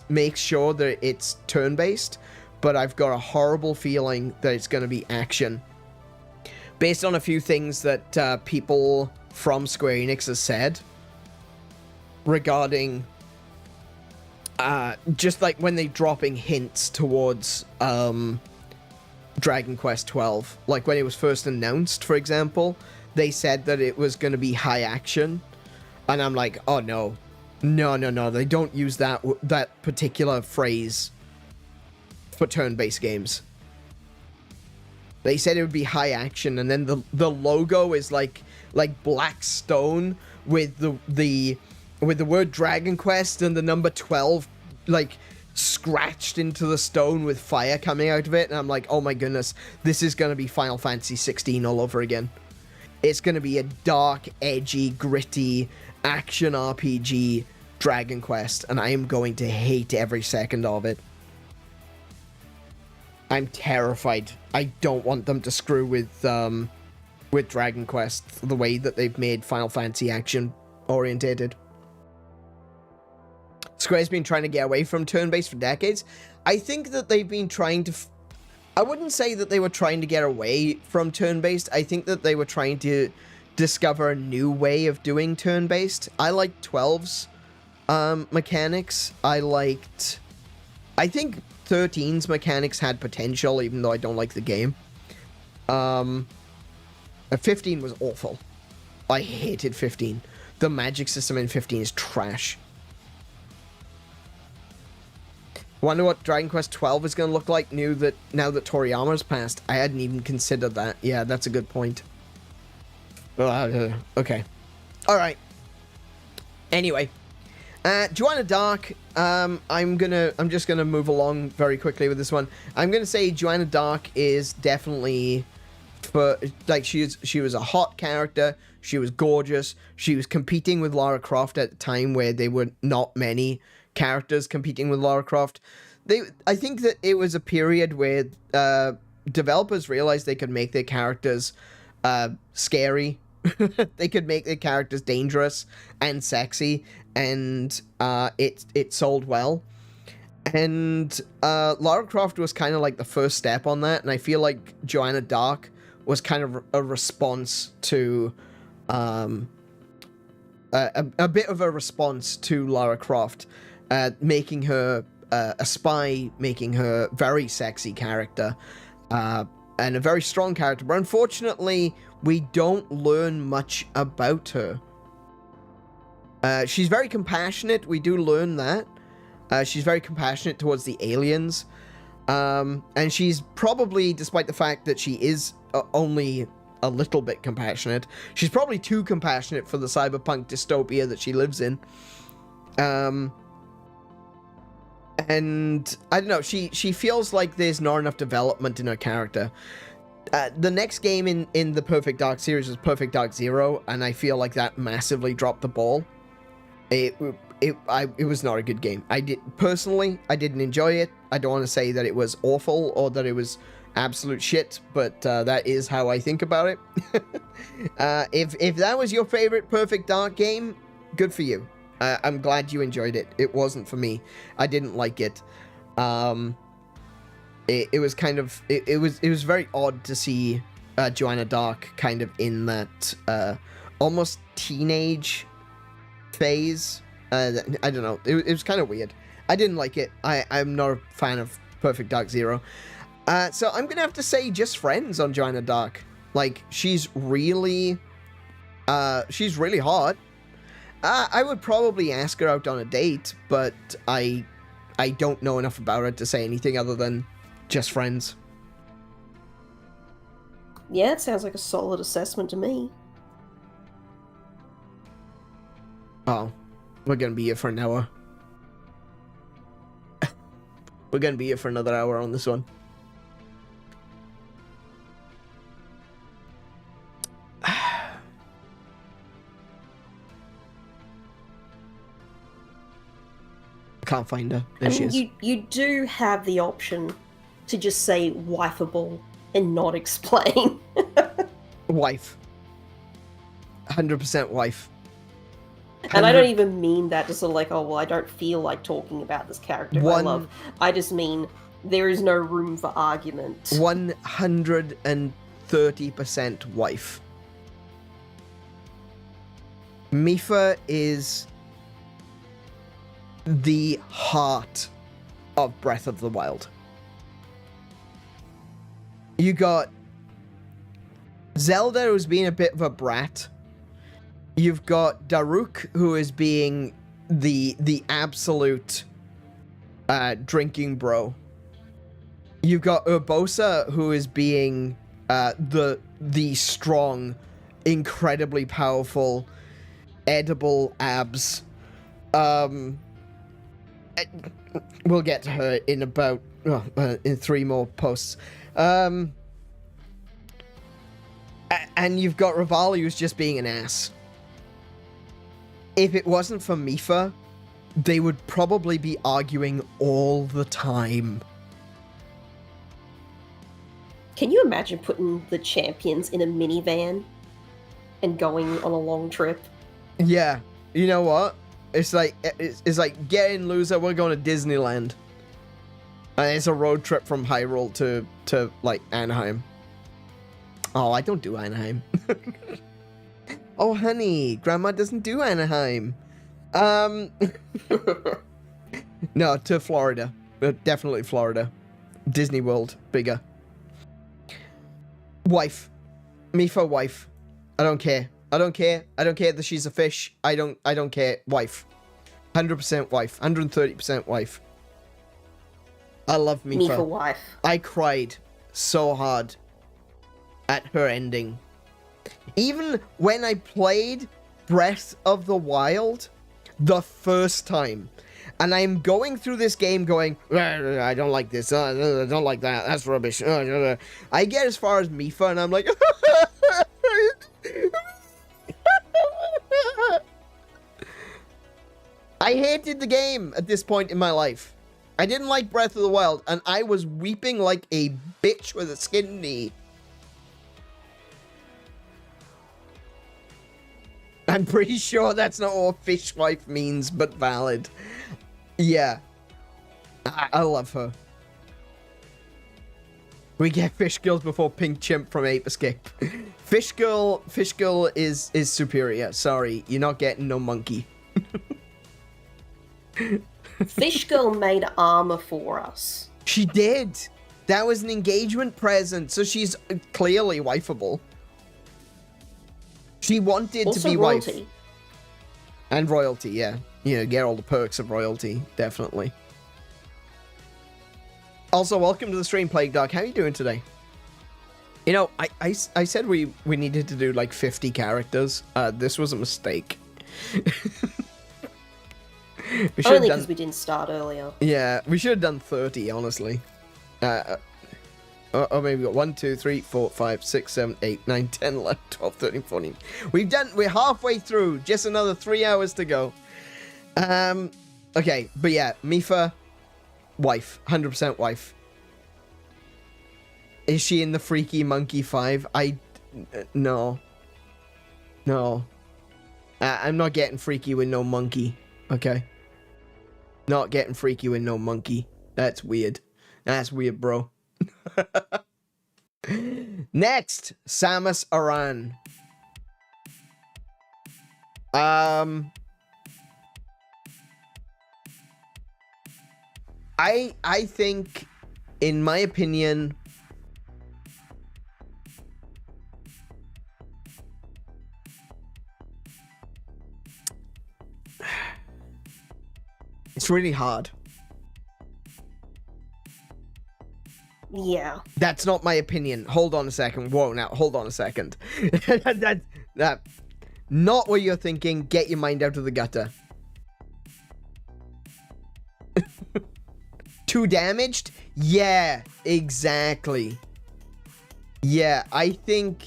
makes sure that it's turn-based, but I've got a horrible feeling that it's going to be action. Based on a few things that people from Square Enix has said regarding just like when they're dropping hints towards Dragon Quest 12, like when it was first announced, for example, they said that it was going to be high action, and I'm like, oh no, they don't use that particular phrase for turn-based games. They said it would be high action, and then the logo is like black stone with the word Dragon Quest and the number 12 like scratched into the stone with fire coming out of it, and I'm like, oh my goodness, this is gonna be Final Fantasy 16 all over again. It's gonna be a dark, edgy, gritty action RPG Dragon Quest, and I am going to hate every second of it. I'm terrified. I don't want them to screw with Dragon Quest the way that they've made Final Fantasy action orientated. Square's been trying to get away from turn-based for decades. I think that they've been trying to... I wouldn't say that they were trying to get away from turn-based. I think that they were trying to discover a new way of doing turn-based. I liked 12's mechanics. I think 13's mechanics had potential, even though I don't like the game. 15 was awful. I hated 15. The magic system in 15 is trash. Wonder what Dragon Quest 12 is going to look like now that Toriyama's passed. I hadn't even considered that. Yeah, that's a good point. Okay. Alright. Anyway. Joanna Dark, I'm just gonna move along very quickly with this one. I'm gonna say Joanna Dark is definitely she was a hot character, she was gorgeous, she was competing with Lara Croft at a time where there were not many characters competing with Lara Croft. I think that it was a period where developers realized they could make their characters scary. They could make their characters dangerous and sexy, and it sold well. And Lara Croft was kind of like the first step on that, and I feel like Joanna Dark was kind of a response to a bit of a response to Lara Croft, making her a spy, making her a very sexy character, and a very strong character. But unfortunately, we don't learn much about her. She's very compassionate. We do learn that. She's very compassionate towards the aliens. And she's probably, despite the fact that she is only a little bit compassionate, she's probably too compassionate for the cyberpunk dystopia that she lives in. And I don't know, she feels like there's not enough development in her character. The next game in the Perfect Dark series was Perfect Dark Zero, and I feel like that massively dropped the ball. It was not a good game. I didn't enjoy it. I don't want to say that it was awful or that it was absolute shit, but that is how I think about it. If that was your favorite Perfect Dark game, good for you. I'm glad you enjoyed it. It wasn't for me. I didn't like it. It was kind of... It was very odd to see Joanna Dark kind of in that almost teenage phase. I don't know. It was kind of weird. I didn't like it. I'm not a fan of Perfect Dark Zero. So I'm gonna have to say just friends on Joanna Dark. Like, she's really hot. I would probably ask her out on a date, but I don't know enough about her to say anything other than just friends. Yeah, it sounds like a solid assessment to me. Oh, we're gonna be here for an hour. We're gonna be here for another hour on this one. Can't find her. There she is. You do have the option to just say wifeable and not explain. Wife. 100% wife. And I don't even mean that to sort of like, oh, well, I don't feel like talking about this character I love. I just mean there is no room for argument. 130% wife. Mipha is the heart of Breath of the Wild. You got Zelda, who's being a bit of a brat. You've got Daruk, who is being the absolute drinking bro. You've got Urbosa, who is being the strong, incredibly powerful, edible abs. We'll get to her in about in 3 more posts. And you've got Rivali, who's just being an ass. If it wasn't for Mipha, they would probably be arguing all the time. Can you imagine putting the champions in a minivan and going on a long trip? Yeah, you know what? It's like get in, loser. We're going to Disneyland, and it's a road trip from Hyrule to like Anaheim. Oh, I don't do Anaheim. Oh, honey, Grandma doesn't do Anaheim. No, to Florida. Definitely Florida. Disney World, bigger. Wife. Mipha, wife. I don't care. I don't care that she's a fish. I don't care. Wife. 100% wife. 130% wife. I love Mipha. Mipha wife. I cried so hard at her ending. Even when I played Breath of the Wild the first time, and I'm going through this game going, I don't like this, I don't like that, that's rubbish. I get as far as Mipha, and I'm like, I hated the game at this point in my life. I didn't like Breath of the Wild, and I was weeping like a bitch with a skin knee. I'm pretty sure that's not what fishwife means, but valid. Yeah. I love her. We get Fish Girls before Pink Chimp from Ape Escape. Fish Girl is superior. Sorry, you're not getting no monkey. Fish Girl made armor for us. She did. That was an engagement present, so she's clearly wifeable. She wanted also to be royalty. wife. And royalty, yeah. You know, get all the perks of royalty, definitely. Also, welcome to the stream, Plague Dog. How are you doing today? You know, I said we needed to do like 50 characters. This was a mistake. Only because we didn't start earlier. Yeah, we should have done 30, honestly. Or maybe we got 1, 2, 3, 4, 5, 6, 7, 8, 9, 10, 11, 12, 13, 14. We're halfway through. Just another 3 hours to go. Okay, but yeah, Mipha, wife. 100% wife. Is she in the Freaky Monkey 5? No. No. I'm not getting freaky with no monkey. Okay? Not getting freaky with no monkey. That's weird. That's weird, bro. Next, Samus Aran. I think, in my opinion, it's really hard. Yeah. That's not my opinion. Hold on a second. Whoa, now, hold on a second. that, not what you're thinking. Get your mind out of the gutter. Too damaged? Yeah, exactly. Yeah, I think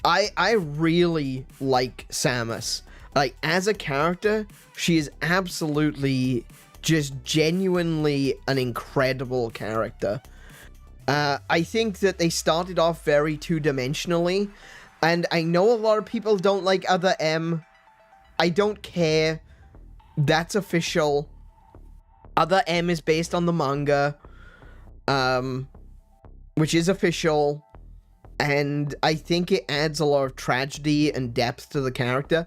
I really like Samus. Like, as a character, she is absolutely just genuinely an incredible character. I think that they started off very two-dimensionally, and I know a lot of people don't like Other M. I don't care. That's official. Other M is based on the manga, which is official, and I think it adds a lot of tragedy and depth to the character.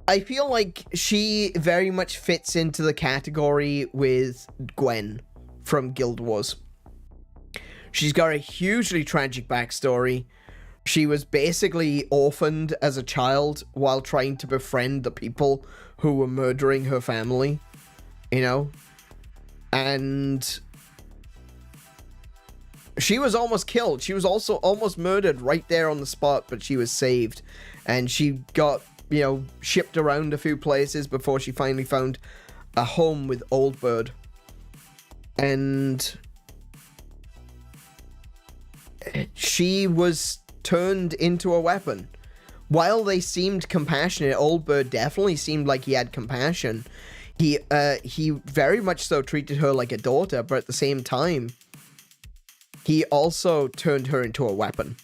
I feel like she very much fits into the category with Gwen from Guild Wars. She's got a hugely tragic backstory. She was basically orphaned as a child while trying to befriend the people who were murdering her family, you know? And she was almost killed. She was also almost murdered right there on the spot, but she was saved. And she got, you know, shipped around a few places before she finally found a home with Old Bird. And she was turned into a weapon. While they seemed compassionate, Old Bird definitely seemed like he had compassion. He very much so treated her like a daughter, but at the same time, he also turned her into a weapon.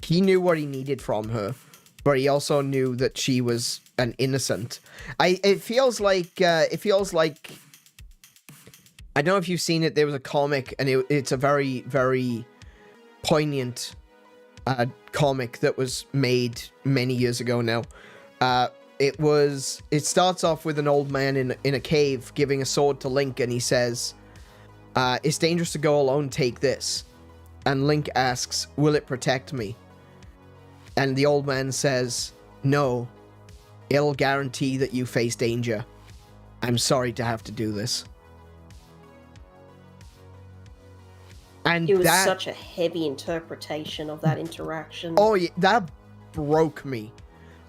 He knew what he needed from her, but he also knew that she was an innocent. It feels like I don't know if you've seen it. There was a comic, and it's a very, very poignant comic that was made many years ago now. It starts off with an old man in a cave giving a sword to Link, and he says, "It's dangerous to go alone, take this." And Link asks, "Will it protect me?" And the old man says, "No, it'll guarantee that you face danger. I'm sorry to have to do this." And it was such a heavy interpretation of that interaction. Oh, yeah, that broke me.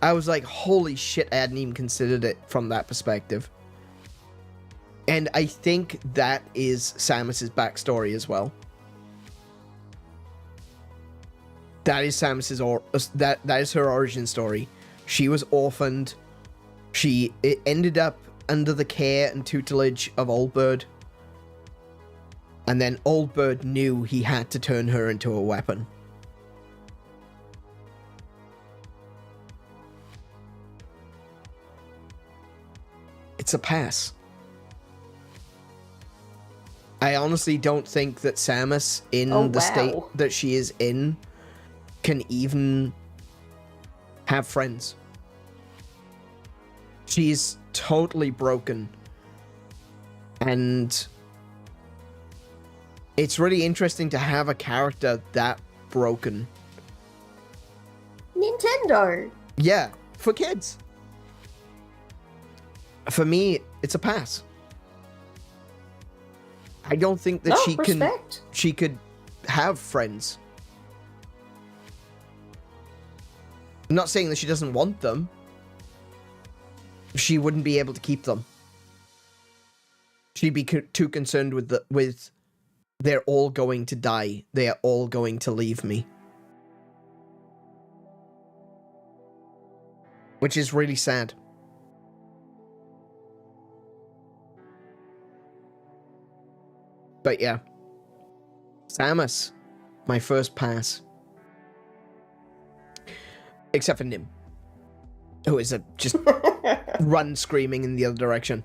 I was like, holy shit, I hadn't even considered it from that perspective. And I think that is Samus's backstory as well. That is Samus's that is her origin story. She was orphaned. It ended up under the care and tutelage of Old Bird. And then Old Bird knew he had to turn her into a weapon. It's a pass. I honestly don't think that Samus, in the state that she is in, can even have friends. She's totally broken. And it's really interesting to have a character that broken. Nintendo! Yeah, for kids. For me, it's a pass. I don't think that she could have friends. I'm not saying that she doesn't want them. She wouldn't be able to keep them. She'd be too concerned with they're all going to die. They are all going to leave me. Which is really sad. But yeah. Samus. My first pass. Except for Nim. Who is just run screaming in the other direction.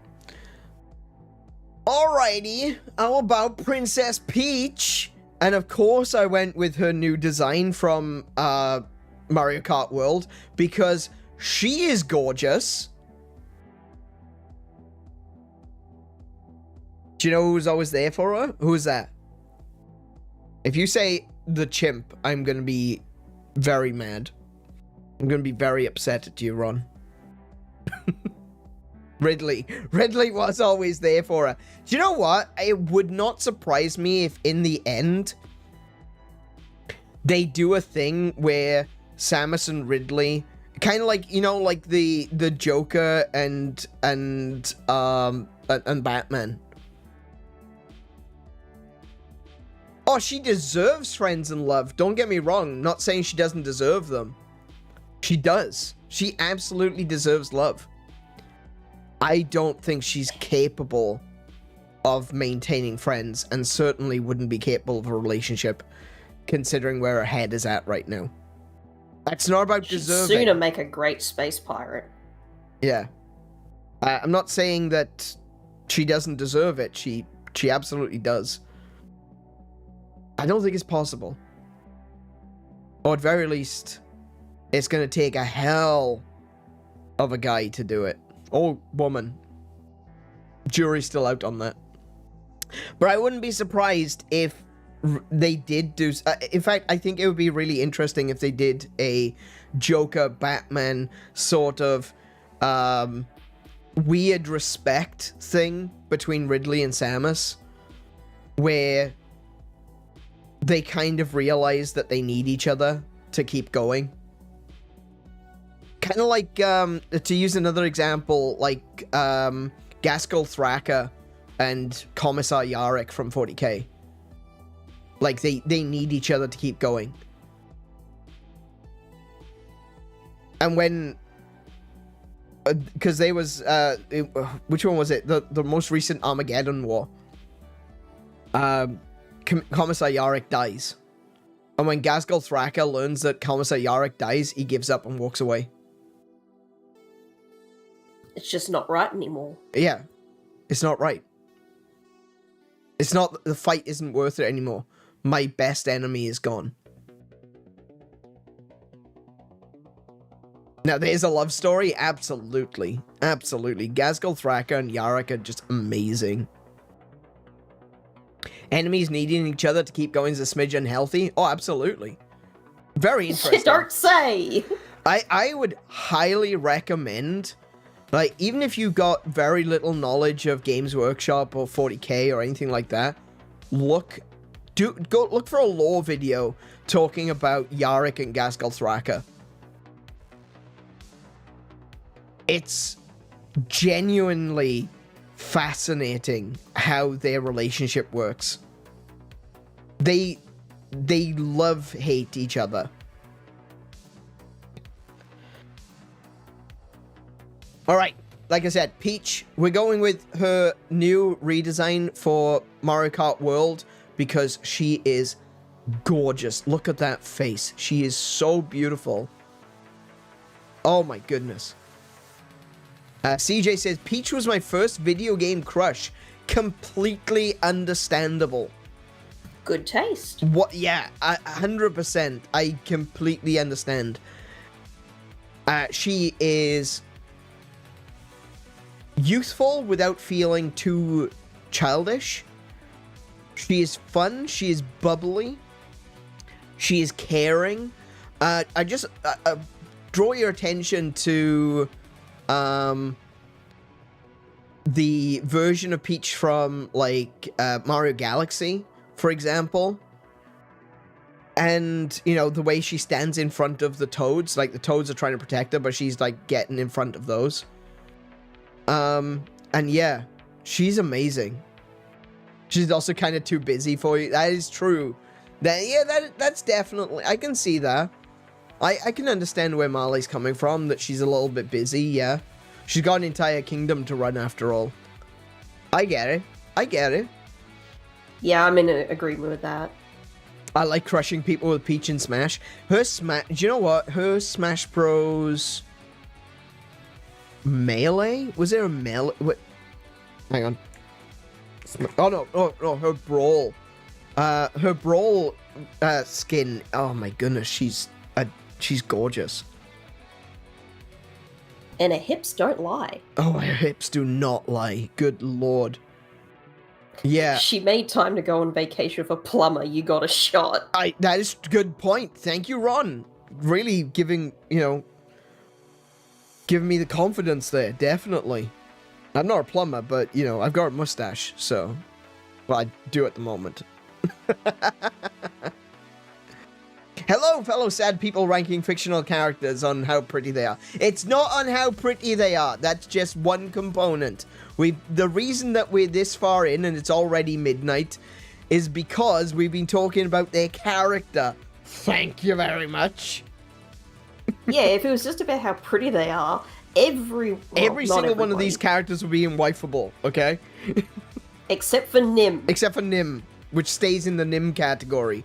Alrighty. How about Princess Peach? And of course I went with her new design from Mario Kart World because she is gorgeous. Do you know who's always there for her? Who's that? If you say the chimp, I'm gonna be very mad. I'm gonna be very upset at you, Ron. Ridley. Ridley was always there for her. Do you know what? It would not surprise me if in the end they do a thing where Samus and Ridley, kind of like, you know, like the Joker and Batman. Oh, she deserves friends and love. Don't get me wrong. Not saying she doesn't deserve them. She does. She absolutely deserves love. I don't think she's capable of maintaining friends, and certainly wouldn't be capable of a relationship, considering where her head is at right now. That's not about deserving. She'd sooner make a great space pirate. Yeah. I'm not saying that she doesn't deserve it. She absolutely does. I don't think it's possible. Or at very least, it's going to take a hell of a guy to do it. Or woman. Jury's still out on that. But I wouldn't be surprised if they did do... in fact, I think it would be really interesting if they did a Joker, Batman sort of weird respect thing between Ridley and Samus, where they kind of realize that they need each other to keep going. Kind of like, to use another example, like Gaskell Thraka and Commissar Yarrick from 40k. Like, they need each other to keep going. And when... because there was... which one was it? The most recent Armageddon War. Commissar Yarrick dies. And when Gaskell Thraka learns that Commissar Yarrick dies, he gives up and walks away. It's just not right anymore. Yeah. It's not right. It's not... the fight isn't worth it anymore. My best enemy is gone. Now, there's a love story? Absolutely. Absolutely. Gaskell Thraka and Yarrick are just amazing. Enemies needing each other to keep going is a smidge unhealthy? Oh, absolutely. Very interesting. Don't say! I would highly recommend, like, even if you got very little knowledge of Games Workshop or 40k or anything like that, go look for a lore video talking about Yarrick and Gaskell Thraka. It's genuinely fascinating how their relationship works. They love-hate each other. Alright, like I said, Peach, we're going with her new redesign for Mario Kart World because she is gorgeous. Look at that face. She is so beautiful. Oh my goodness. CJ says, Peach was my first video game crush. Completely understandable. Good taste. What? Yeah, 100%. I completely understand. She is youthful without feeling too childish. She is fun. She is bubbly. She is caring. I just draw your attention to the version of Peach from, like, Mario Galaxy, for example. And, you know, the way she stands in front of the Toads. Like, the Toads are trying to protect her, but she's, like, getting in front of those. And, yeah, she's amazing. She's also kind of too busy for you. That is true. That's definitely... I can see that. I can understand where Marley's coming from, that she's a little bit busy, yeah. She's got an entire kingdom to run after all. I get it. I get it. Yeah, I'm in agreement with that. I like crushing people with Peach and Smash. Her Smash... Do you know what? Her Smash Bros... Melee? Was there a Melee? What? Hang on. Oh, no. Oh, no. Her Brawl. Her Brawl skin, oh my goodness, she's gorgeous. And her hips don't lie. Oh, her hips do not lie. Good lord. Yeah. She made time to go on vacation with a plumber. You got a shot. That is a good point. Thank you, Ron. Really giving me the confidence there. Definitely. I'm not a plumber, but, I've got a mustache, so... Well, I do at the moment. Hello, fellow sad people ranking fictional characters on how pretty they are. It's not on how pretty they are. That's just one component. The reason that we're this far in and it's already midnight is because we've been talking about their character. Thank you very much. Yeah, if it was just about how pretty they are, every single one of these characters would be in Waifable, okay? Except for Nim. Except for Nim, which stays in the Nim category.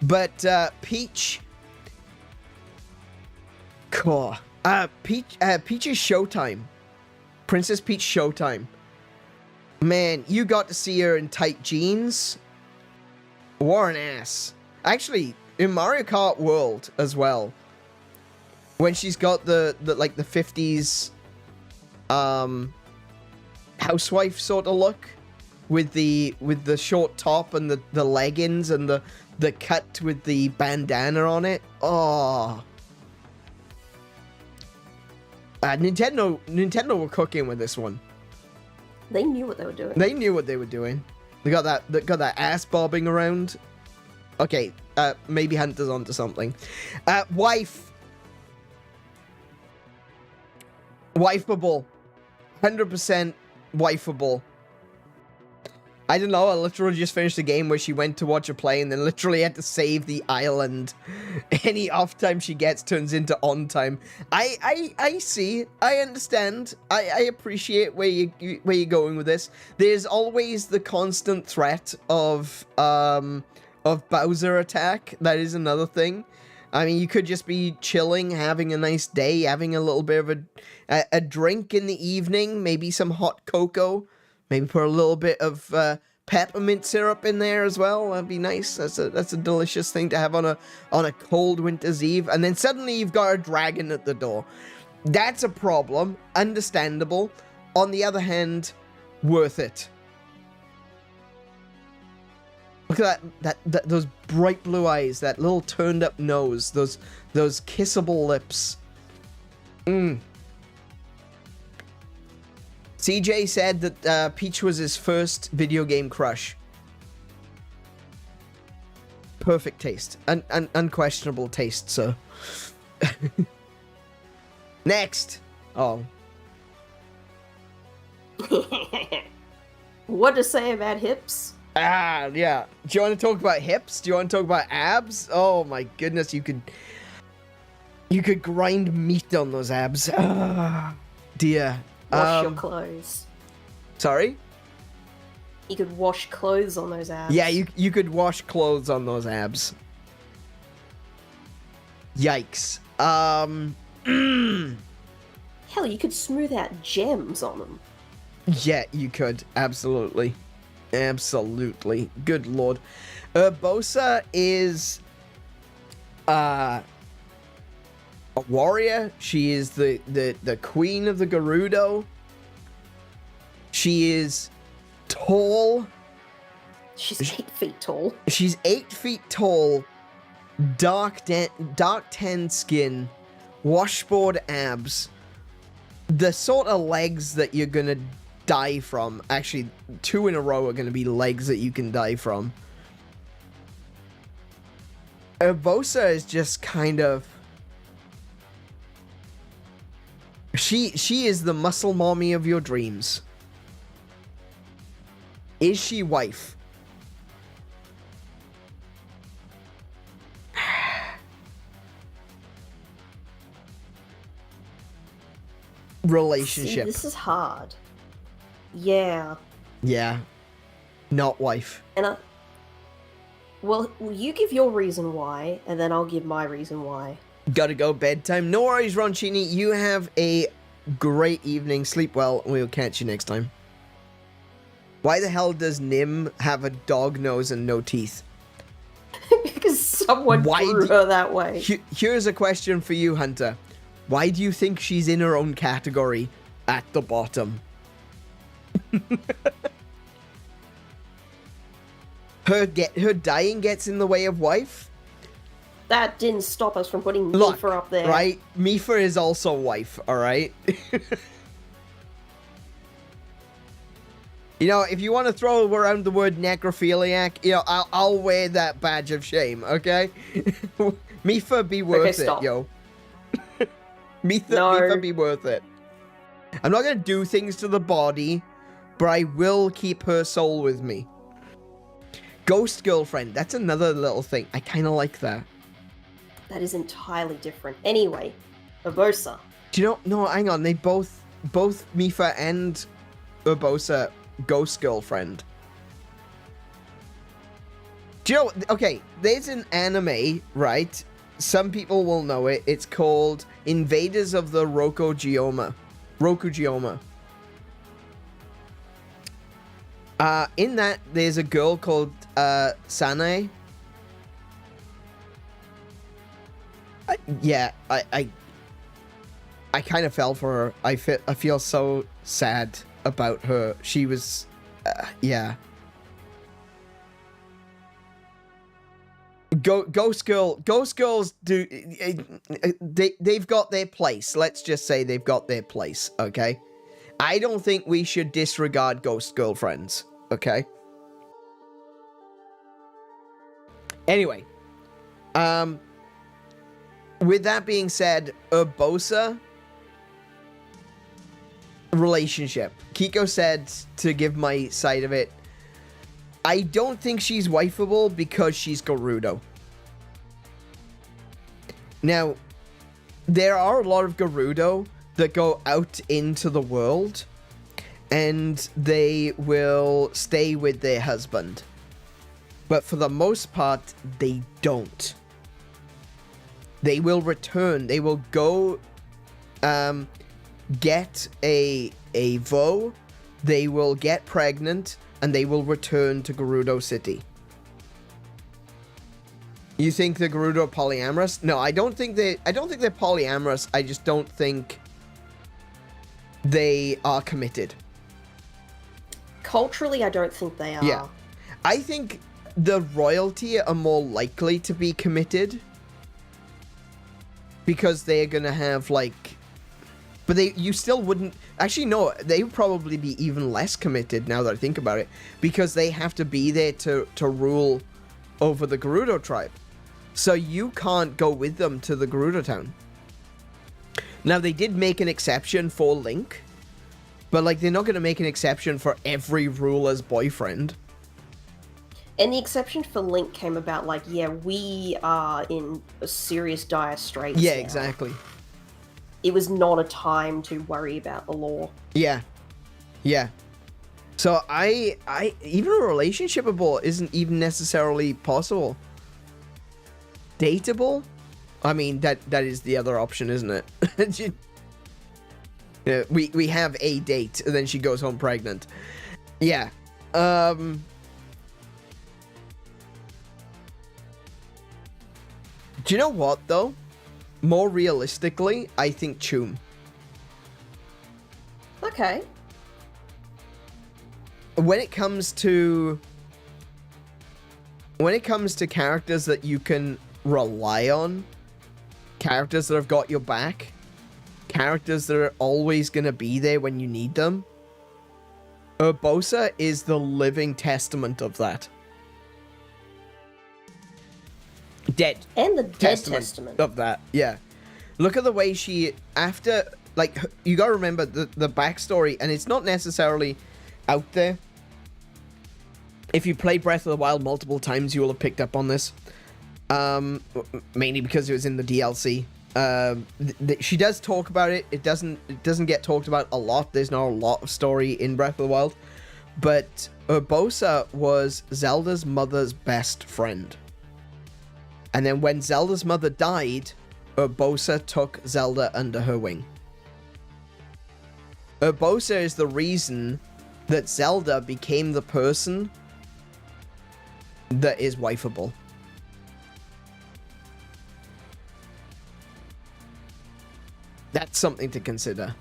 But, Peach... Cool. Peach is Showtime. Princess Peach Showtime. Man, you got to see her in tight jeans. What an ass. Actually, in Mario Kart World as well. When she's got the 50s, housewife sort of look. With the short top and the leggings and the cut with the bandana on it. Oh. Nintendo were cooking with this one. They knew what they were doing. They knew what they were doing. They got that ass bobbing around. Okay, maybe Hunter's onto something. Wife. Wifeable. 100% wifeable. I don't know, I literally just finished a game where she went to watch a play and then literally had to save the island. Any off time she gets turns into on time. I see, I understand, I appreciate where you're going with this. There's always the constant threat of Bowser attack. That is another thing. I mean, you could just be chilling, having a nice day, having a little bit of a drink in the evening, maybe some hot cocoa. Maybe put a little bit of peppermint syrup in there as well. That'd be nice. That's a delicious thing to have on a cold winter's eve. And then suddenly you've got a dragon at the door. That's a problem. Understandable. On the other hand, worth it. Look at that those bright blue eyes, that little turned up nose, those kissable lips. CJ said that Peach was his first video game crush. Perfect taste. Unquestionable taste, sir. Next. Oh. What to say about hips? Yeah. Do you want to talk about hips? Do you want to talk about abs? Oh my goodness, you could grind meat on those abs. Dear. Wash your clothes. Sorry? You could wash clothes on those abs. Yeah, you could wash clothes on those abs. Yikes. Hell, you could smooth out gems on them. Yeah, you could. Absolutely. Absolutely. Good lord. Urbosa is a warrior. She is the queen of the Gerudo. She is tall. She's 8 feet tall. She's 8 feet tall. Dark tan skin. Washboard abs. The sort of legs that you're gonna die from. Actually, 2 in a row are gonna be legs that you can die from. Urbosa is just kind of... She is the muscle mommy of your dreams. Is she wife? Relationship. See, this is hard. Yeah. Yeah. Not wife. And well, you give your reason why, and then I'll give my reason why. Gotta go bedtime. No worries, Ronchini. You have a great evening. Sleep well, and we'll catch you next time. Why the hell does Nim have a dog nose and no teeth? Because someone drew her that way. Here's a question for you, Hunter. Why do you think she's in her own category at the bottom? Her dying gets in the way of wife? That didn't stop us from putting Mifa up there. Right? Mifa is also wife, alright? You know, if you want to throw around the word necrophiliac, you know, I'll wear that badge of shame, okay? Mifa be worth it, yo. Mifa be worth it. I'm not going to do things to the body, but I will keep her soul with me. Ghost girlfriend, that's another little thing. I kind of like that. That is entirely different. Anyway, Urbosa. Do you know, no, hang on, they both Mifa and Urbosa ghost girlfriend. Do you know, okay, there's an anime, right? Some people will know it. It's called Invaders of the Rokugyouma. In that, there's a girl called Sanae. I kind of fell for her. I feel so sad about her. She was, yeah. Ghost girls do, they've got their place. Let's just say they've got their place, okay? I don't think we should disregard ghost girlfriends, okay? Anyway, with that being said, Urbosa relationship. Kiko said, to give my side of it, I don't think she's wifeable because she's Gerudo. Now, there are a lot of Gerudo that go out into the world and they will stay with their husband. But for the most part, they don't. They will return. They will go get a Vo. They will get pregnant and they will return to Gerudo City. You think the Gerudo are polyamorous? No, I don't think they're polyamorous. I just don't think they are committed. Culturally, I don't think they are. Yeah. I think the royalty are more likely to be committed because they're gonna have, like... But you still wouldn't... Actually, no, they would probably be even less committed now that I think about it, because they have to be there to rule over the Gerudo tribe. So you can't go with them to the Gerudo town. Now, they did make an exception for Link, but, like, they're not going to make an exception for every ruler's boyfriend. And the exception for Link came about, like, yeah, we are in a serious dire straits. Yeah, now. exactly. It was not a time to worry about the law. Yeah. Yeah. So I even a relationshipable isn't even necessarily possible. Dateable? I mean, that is the other option, isn't it? Yeah, we have a date, and then she goes home pregnant. Yeah. Do you know what, though? More realistically, I think Chum. Okay. When it comes to characters that you can rely on, characters that have got your back, characters that are always going to be there when you need them, Urbosa is the living testament of that. And the dead testament of that, yeah. Look at the way she, after, like, you gotta remember the backstory, and it's not necessarily out there. If you played Breath of the Wild multiple times, you will have picked up on this. Mainly because it was in the DLC. She does talk about it. It doesn't get talked about a lot. There's not a lot of story in Breath of the Wild. But Urbosa was Zelda's mother's best friend. And then when Zelda's mother died, Urbosa took Zelda under her wing. Urbosa is the reason that Zelda became the person that is wifeable. That's something to consider.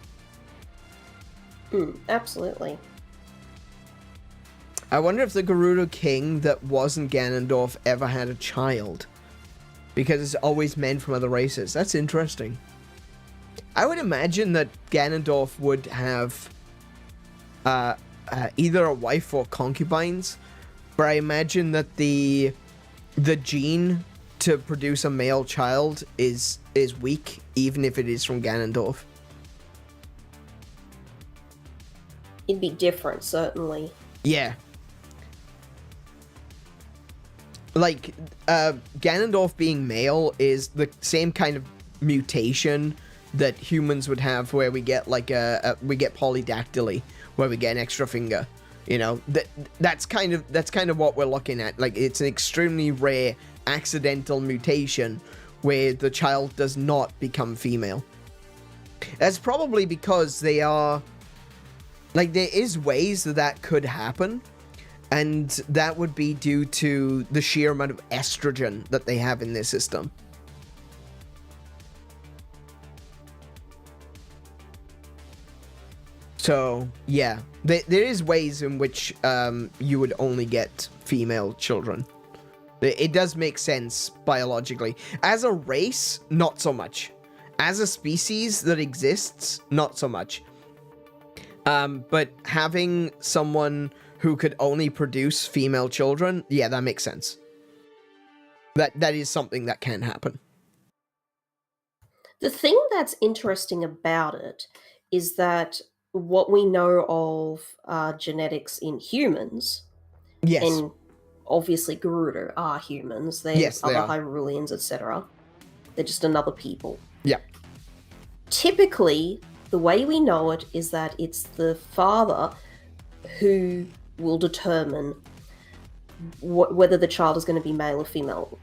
Absolutely. I wonder if the Gerudo King that wasn't Ganondorf ever had a child. Because it's always men from other races. That's interesting. I would imagine that Ganondorf would have either a wife or concubines. But I imagine that the gene to produce a male child is weak, even if it is from Ganondorf. It'd be different, certainly. Yeah. Like, Ganondorf being male is the same kind of mutation that humans would have, where we get like we get polydactyly, where we get an extra finger. You know, that's kind of what we're looking at. Like, it's an extremely rare accidental mutation where the child does not become female. That's probably because they are, like, there is ways that could happen, and that would be due to the sheer amount of estrogen that they have in their system. So, yeah, there is ways in which you would only get female children. It does make sense biologically. As a race, not so much. As a species that exists, not so much. But having someone who could only produce female children, yeah, that makes sense. That is something that can happen. The thing that's interesting about it is that what we know of genetics in humans, Yes. and obviously Gerudo are humans, they're Yes, they other are. Hyruleans, etc. They're just another people. Yeah. Typically, the way we know it is that it's the father who will determine whether the child is going to be male or female.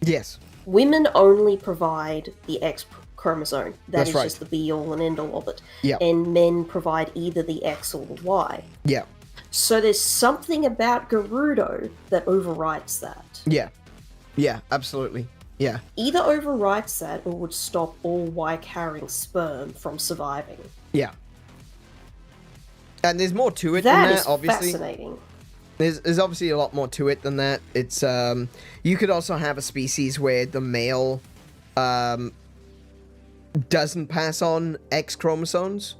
Yes. Women only provide the X chromosome. That's is right. just the be-all and end-all of it. Yeah. And men provide either the X or the Y. Yeah. So there's something about Gerudo that overwrites that. Yeah. Yeah, absolutely. Yeah. Either overwrites that or would stop all Y-carrying sperm from surviving. Yeah. And there's more to it That than is that, obviously. fascinating. There's obviously a lot more to it than that. It's you could also have a species where the male doesn't pass on X chromosomes,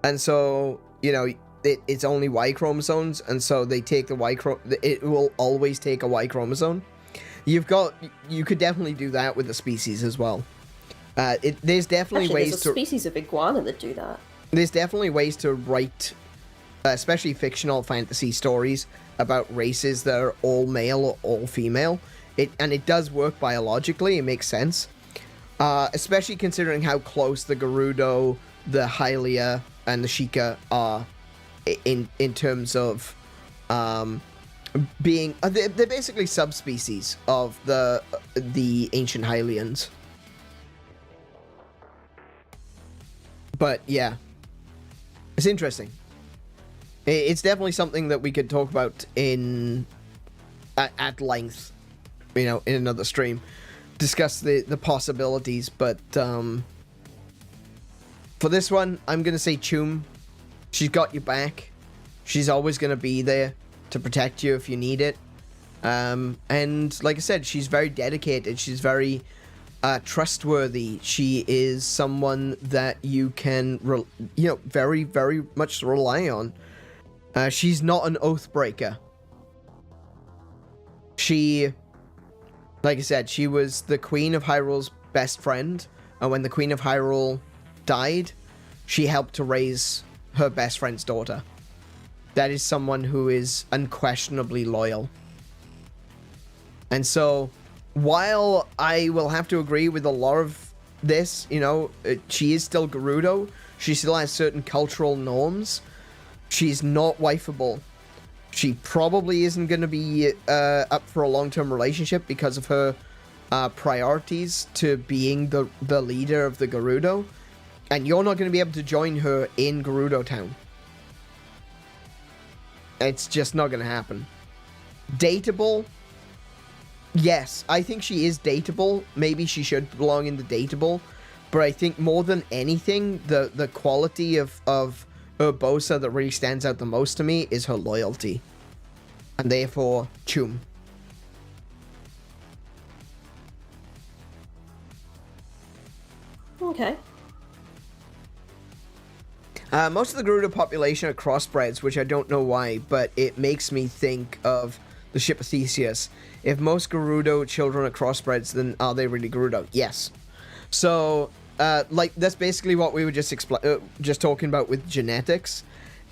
and so, you know, it's only Y chromosomes, and so they take the it will always take a Y chromosome. You could definitely do that with the species as well. There's definitely Actually, ways there's to. a species of iguana that do that. There's definitely ways to write, especially fictional fantasy stories about races that are all male or all female. And it does work biologically. It makes sense, especially considering how close the Gerudo, the Hylia, and the Sheikah are in terms of being. They're basically subspecies of the ancient Hylians. But yeah, it's interesting. It's definitely something that we could talk about at length, you know, in another stream. Discuss the possibilities, but for this one, I'm gonna say Chum. She's got your back. She's always gonna be there to protect you if you need it. And like I said, she's very dedicated. She's very trustworthy. She is someone that you can, very, very much rely on. She's not an oath breaker. She, like I said, she was the Queen of Hyrule's best friend, and when the Queen of Hyrule died, she helped to raise her best friend's daughter. That is someone who is unquestionably loyal. And so, while I will have to agree with a lot of this, she is still Gerudo. She still has certain cultural norms. She's not wifeable. She probably isn't going to be up for a long-term relationship because of her priorities to being the leader of the Gerudo. And you're not going to be able to join her in Gerudo Town. It's just not gonna happen. Dateable? Yes, I think she is dateable. Maybe she should belong in the dateable. But I think more than anything, the quality of Urbosa that really stands out the most to me is her loyalty. And therefore, Chum. Okay. Most of the Gerudo population are crossbreds, which I don't know why, but it makes me think of the ship of Theseus. If most Gerudo children are crossbreds, then are they really Gerudo? Yes. So, like, that's basically what we were just talking about with genetics,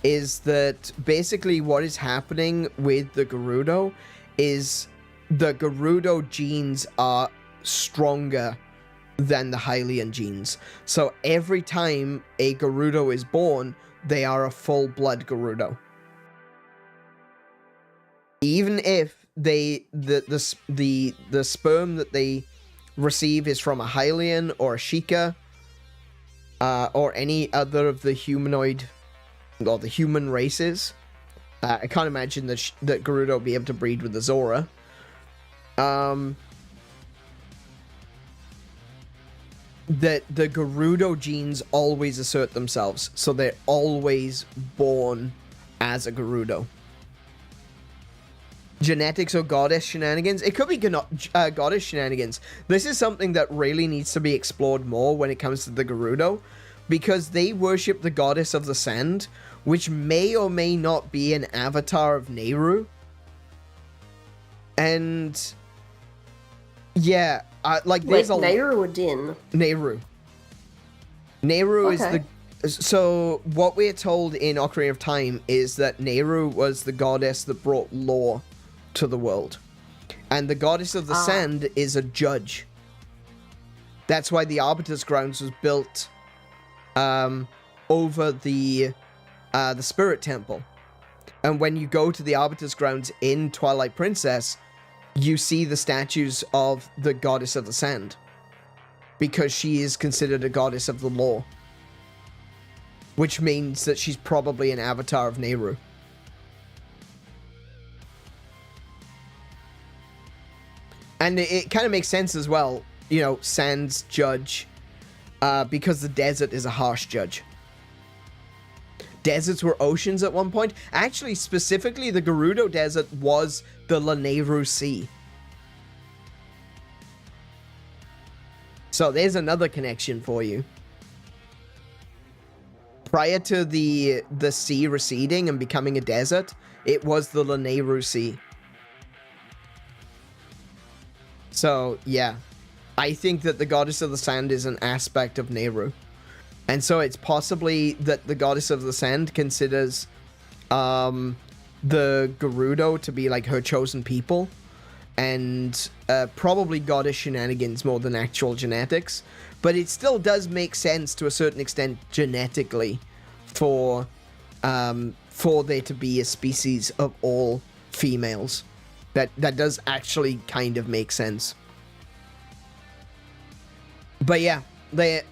is that basically what is happening with the Gerudo is the Gerudo genes are stronger than the Hylian genes. So every time a Gerudo is born, they are a full-blood Gerudo. Even if the sperm that they receive is from a Hylian or a Sheikah, or any other of the humanoid or the human races, I can't imagine that Gerudo will be able to breed with the Zora. That the Gerudo genes always assert themselves, so they're always born as a Gerudo. Genetics or goddess shenanigans? It could be goddess shenanigans. This is something that really needs to be explored more when it comes to the Gerudo, because they worship the goddess of the sand, which may or may not be an avatar of Nehru. And yeah, like there's Nehru or Din? Nehru. Nehru is Okay. so what we're told in Ocarina of Time is that Nehru was the goddess that brought law to the world. And the goddess of the sand is a judge. That's why the Arbiter's Grounds was built over the Spirit Temple. And when you go to the Arbiter's Grounds in Twilight Princess, you see the statues of the goddess of the sand, because she is considered a goddess of the law, which means that she's probably an avatar of Nehru. And it kind of makes sense as well, you know, Sand's judge, because the desert is a harsh judge. Deserts were oceans at one point. Actually, specifically, the Gerudo Desert was the Lanayru Sea. So there's another connection for you. Prior to the sea receding and becoming a desert, it was the Lanayru Sea. So, yeah. I think that the Goddess of the Sand is an aspect of Nehru. And so it's possibly that the Goddess of the Sand considers the Gerudo to be like her chosen people. And probably goddess shenanigans more than actual genetics. But it still does make sense to a certain extent genetically for there to be a species of all females. That does actually kind of make sense. But yeah,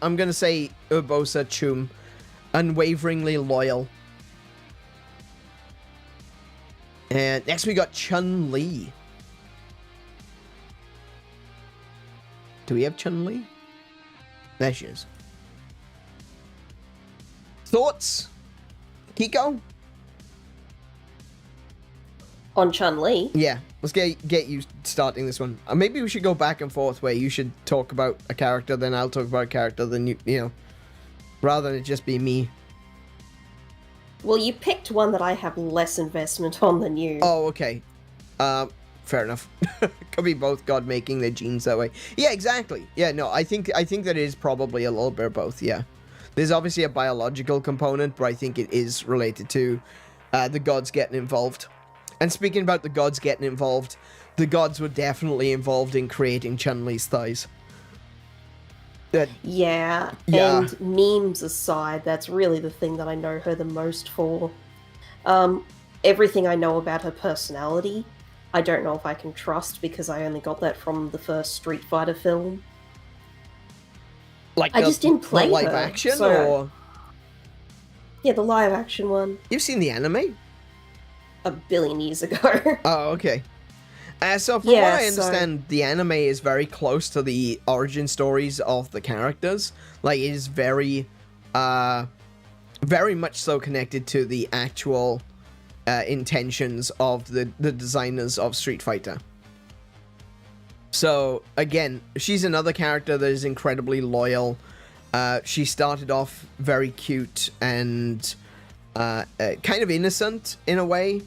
I'm going to say Urbosa Chum, unwaveringly loyal. And next we got Chun-Li. Do we have Chun-Li? There she is. Thoughts? Kiko? On Chun-Li? Yeah, let's get you starting this one. Maybe we should go back and forth where you should talk about a character, then I'll talk about a character, then you know, rather than it just be me. Well, you picked one that I have less investment on than you. Oh, okay. Fair enough. Could be both God making their genes that way. Yeah, exactly. Yeah, no, I think that it is probably a little bit of both, yeah. There's obviously a biological component, but I think it is related to the gods getting involved. And speaking about the gods getting involved, the gods were definitely involved in creating Chun-Li's thighs. Yeah, and memes aside, that's really the thing that I know her the most for. Everything I know about her personality, I don't know if I can trust, because I only got that from the first Street Fighter film. Like I just didn't play the live her, action, so... or Yeah, the live action one. you've seen the anime? a billion years ago. Oh, okay. So from Yeah, what I understand, the anime is very close to the origin stories of the characters. Like, it is very much so connected to the actual intentions of the designers of Street Fighter. So, again, she's another character that is incredibly loyal. She started off very cute and kind of innocent in a way.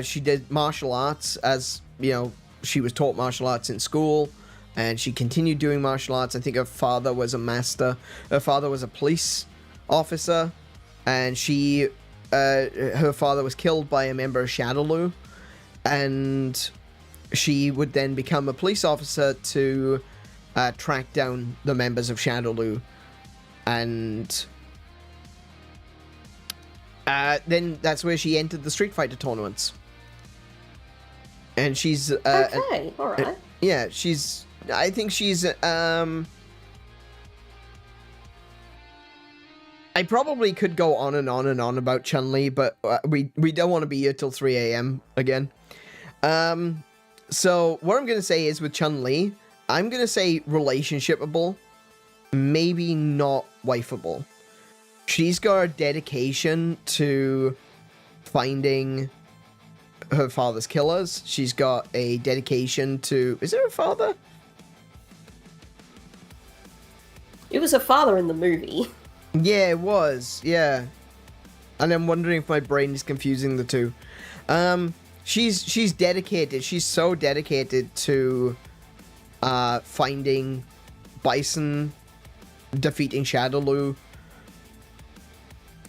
She did martial arts, as, you know, she was taught martial arts in school, and she continued doing martial arts. I think her father was a master. Her father was a police officer, and her father was killed by a member of Shadowloo, and she would then become a police officer to track down the members of Shadowloo, and then that's where she entered the Street Fighter tournaments. And she's okay, all right. Yeah, I think she's I probably could go on and on and on about Chun-Li, but we don't want to be here till 3 a.m. again. So what I'm gonna say is, with Chun-Li, I'm gonna say relationshipable, maybe not wifeable. She's got a dedication to finding her father's killers. She's got a dedication to... Is there a father? It was a father in the movie. Yeah, it was. Yeah. And I'm wondering if my brain is confusing the two. She's dedicated. She's so dedicated to finding Bison, defeating Shadowloo,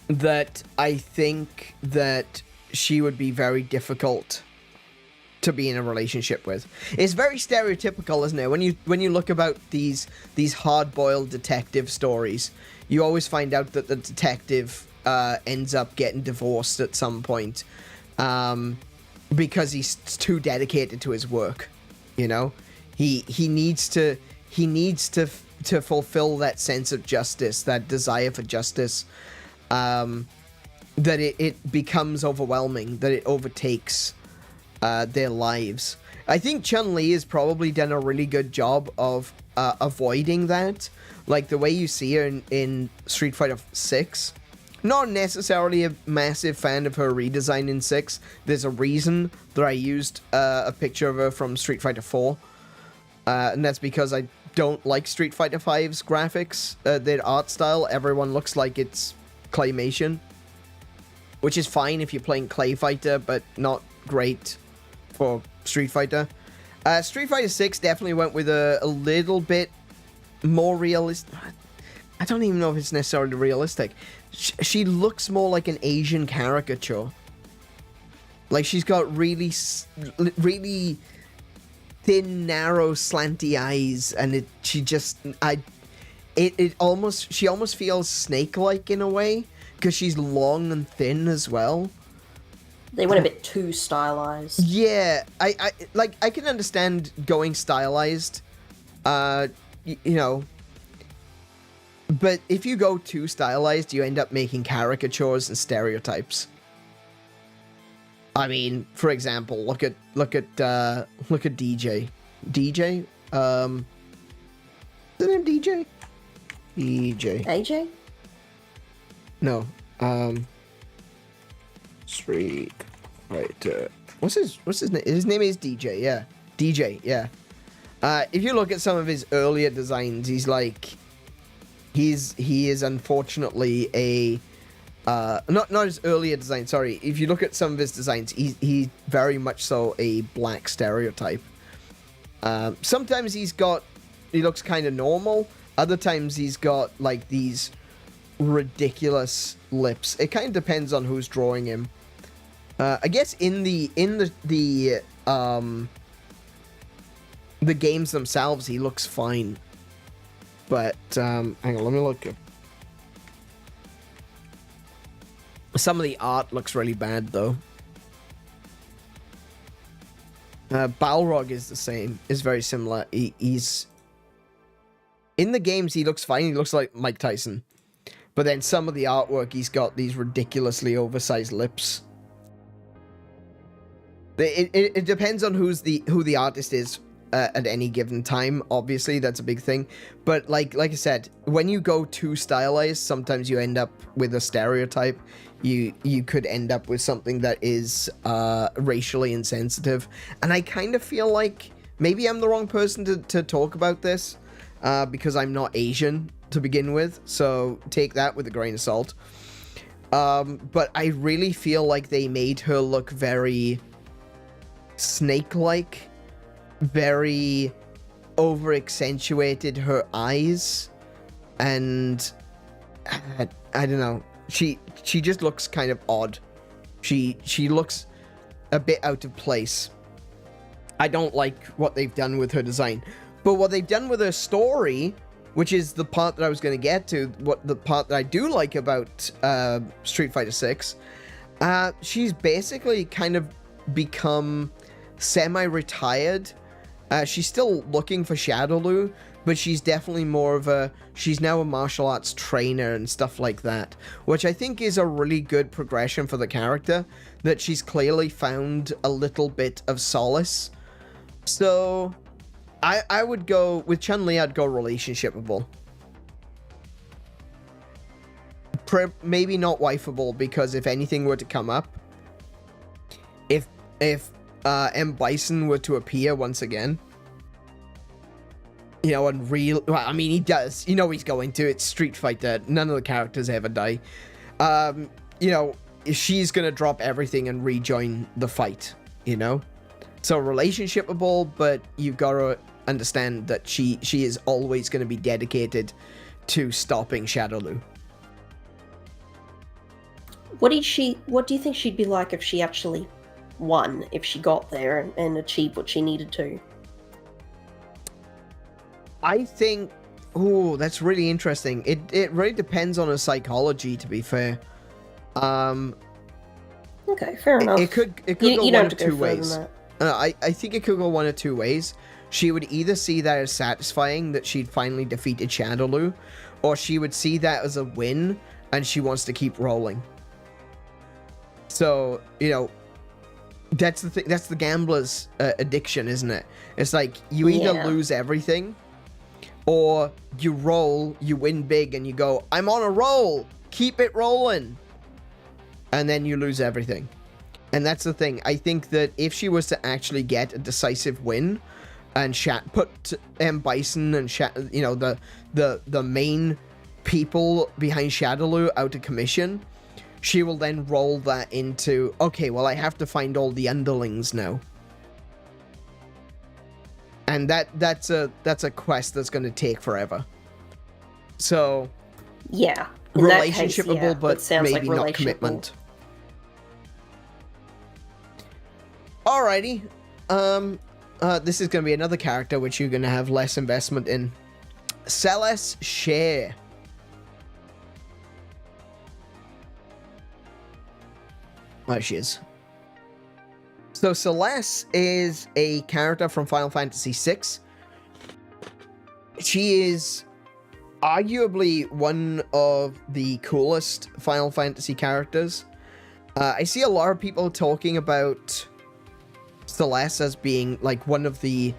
that I think that she would be very difficult to be in a relationship with. It's very stereotypical, isn't it? When you look about these hard-boiled detective stories, you always find out that the detective ends up getting divorced at some point because he's too dedicated to his work. You know, he needs to fulfill that sense of justice, that desire for justice. That it becomes overwhelming, that it overtakes their lives. I think Chun-Li has probably done a really good job of avoiding that. Like, the way you see her in Street Fighter 6. Not necessarily a massive fan of her redesign in 6. There's a reason that I used a picture of her from Street Fighter 4. And that's because I don't like Street Fighter 5's graphics. Their art style, everyone looks like it's claymation, which is fine if you're playing Clay Fighter, but not great for Street Fighter. Street Fighter 6 definitely went with a little bit more realistic. I don't even know if it's necessarily realistic. She looks more like an Asian caricature. Like, she's got really thin, narrow, slanty eyes, and she almost feels snake-like in a way, because she's long and thin as well. They went a bit too stylized. Yeah, I can understand going stylized, you know, but if you go too stylized, you end up making caricatures and stereotypes. I mean, for example, look at DJ. DJ? Is the name DJ? DJ. AJ? No. Street Fighter. What's his name? His name is DJ, yeah. DJ, yeah. If you look at some of his earlier designs, he is unfortunately a not his earlier design, sorry. If you look at some of his designs, he's very much so a black stereotype. Sometimes he looks kind of normal. Other times he's got like these ridiculous lips. It kind of depends on who's drawing him. I guess in the games themselves, he looks fine. But hang on, let me look. Some of the art looks really bad though. Balrog is the same. Is very similar. He's in the games. He looks fine. He looks like Mike Tyson. But then some of the artwork, he's got these ridiculously oversized lips. It depends on who the artist is at any given time. Obviously, that's a big thing. But like I said, when you go too stylized, sometimes you end up with a stereotype. You could end up with something that is racially insensitive. And I kind of feel like maybe I'm the wrong person to talk about this because I'm not Asian to begin with. So take that with a grain of salt. But I really feel like they made her look very snake-like, very over-accentuated her eyes, and I don't know. She just looks kind of odd. She looks a bit out of place. I don't like what they've done with her design. But what they've done with her story, which is the part that I was going to get to, the part that I do like about Street Fighter 6, she's basically kind of become semi-retired. She's still looking for Shadowloo, but she's definitely more of she's now a martial arts trainer and stuff like that, which I think is a really good progression for the character, that she's clearly found a little bit of solace. So I would go, with Chun-Li, I'd go relationshipable. Maybe not wifeable, because if anything were to come up, if M. Bison were to appear once again, you know, and well, I mean, he does. You know he's going to. It's Street Fighter. None of the characters ever die. You know, she's going to drop everything and rejoin the fight, you know? So relationshipable, but you've got to understand that she is always going to be dedicated to stopping Shadowloo. What do you think she'd be like if she actually won, if she got there and achieved what she needed to? I think, that's really interesting. It really depends on her psychology, to be fair. Okay, fair enough. It could go one of two ways. I think it could go one of two ways. She would either see that as satisfying, that she'd finally defeated Shadowloo, or she would see that as a win and she wants to keep rolling. So, you know, that's the thing. That's the gambler's addiction, isn't it? It's like you either lose everything, or you roll, you win big, and you go, I'm on a roll, keep it rolling. And then you lose everything. And that's the thing. I think that if she was to actually get a decisive win and put M. Bison and you know, the main people behind Shadowloo out of commission, she will then roll that into, okay, well, I have to find all the underlings now. And that's a quest that's going to take forever. So, yeah, relationshipable, but maybe not commitment. Alrighty, this is going to be another character which you're going to have less investment in. Celeste Share. There she is. So Celeste is a character from Final Fantasy VI. She is arguably one of the coolest Final Fantasy characters. I see a lot of people talking about Celeste as being like one of the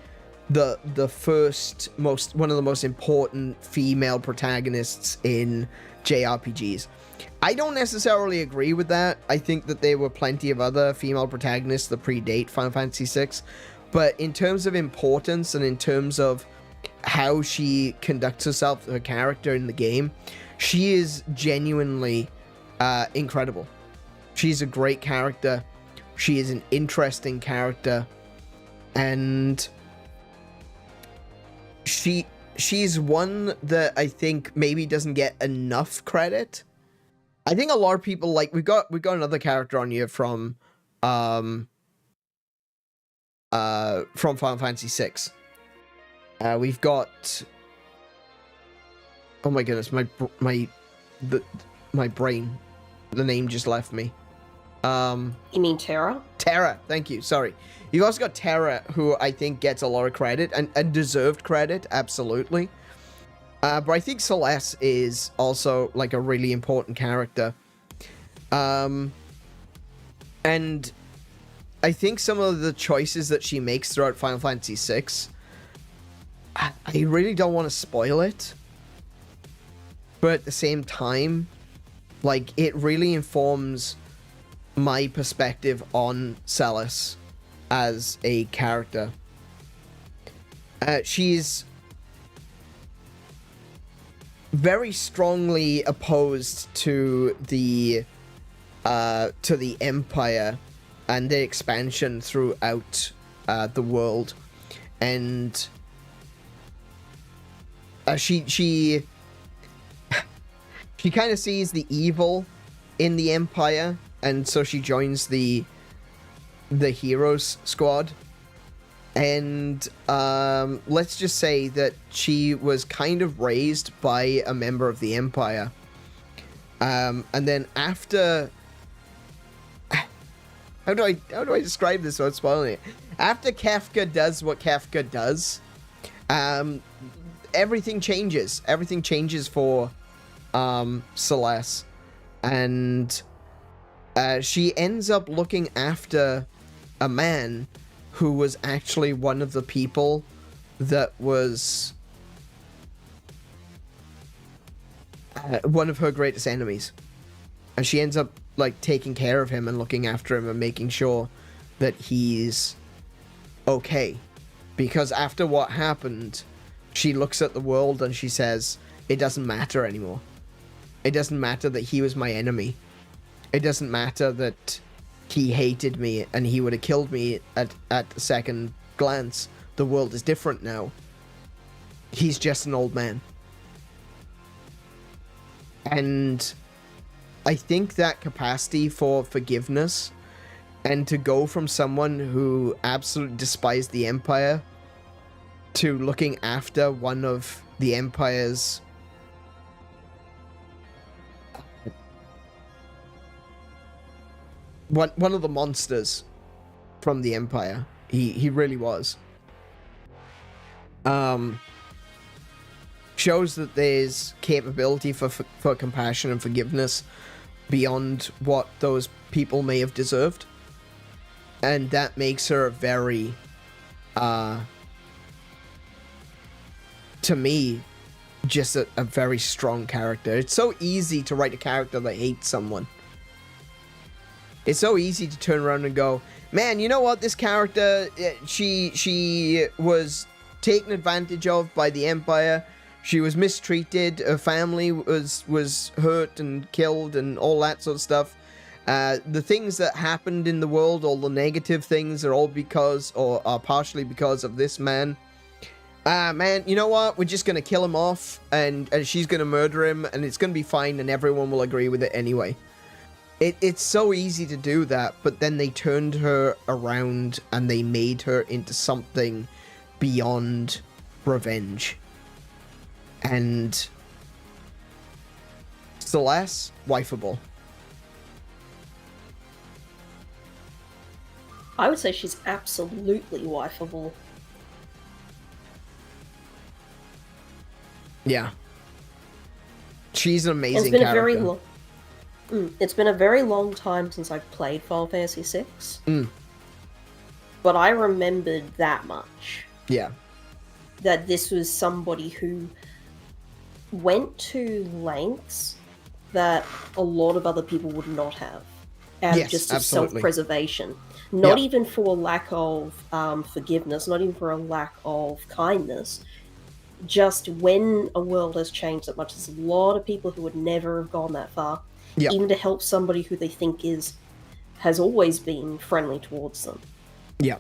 most important female protagonists in JRPGs. I don't necessarily agree with that. I think that there were plenty of other female protagonists that predate Final Fantasy VI, but in terms of importance and in terms of how she conducts herself, her character in the game, she is genuinely incredible. She's a great character. She is an interesting character, and she's one that I think maybe doesn't get enough credit. I think a lot of people, like, we've got another character on here from Final Fantasy VI. We've got, oh my goodness, my brain, the name just left me. You mean Terra? Terra, thank you. Sorry. You've also got Terra, who I think gets a lot of credit and deserved credit, absolutely. But I think Celeste is also like a really important character. And I think some of the choices that she makes throughout Final Fantasy VI, I really don't want to spoil it. But at the same time, like, it really informs my perspective on Celes as a character. She's very strongly opposed to the Empire and the expansion throughout the world, and she kind of sees the evil in the Empire, and so she joins the Heroes Squad. And let's just say that she was kind of raised by a member of the Empire. And then after... How do I describe this without spoiling it? After Kefka does what Kefka does, everything changes. Everything changes for Celes. And she ends up looking after a man who was actually one of the people that was one of her greatest enemies. And she ends up, like, taking care of him and looking after him and making sure that he's okay. Because after what happened, she looks at the world and she says, it doesn't matter anymore. It doesn't matter that he was my enemy. It doesn't matter that he hated me and he would have killed me at the second glance. The world is different now. He's just an old man. And I think that capacity for forgiveness, and to go from someone who absolutely despised the Empire to looking after one of the Empire's one of the monsters from the Empire. He really was. Shows that there's capability for compassion and forgiveness beyond what those people may have deserved. And that makes her a very, to me, just a very strong character. It's so easy to write a character that hates someone. It's so easy to turn around and go, man, you know what, this character, she was taken advantage of by the Empire. She was mistreated. Her family was hurt and killed and all that sort of stuff. The things that happened in the world, all the negative things, are all because, or are partially because of this man. Man, you know what? We're just going to kill him off, and she's going to murder him, and it's going to be fine, and everyone will agree with it anyway. It's so easy to do that, but then they turned her around, and they made her into something beyond revenge. And Celes, wifeable. I would say she's absolutely wifeable. Yeah. She's an amazing character. It's been a very long time since I've played Final Fantasy VI. But I remembered that much. Yeah. That this was somebody who went to lengths that a lot of other people would not have. And yes, just absolutely. Self-preservation. Not even for a lack of forgiveness, not even for a lack of kindness. Just when a world has changed that much, there's a lot of people who would never have gone that far. Even to help somebody who they think has always been friendly towards them. Yeah.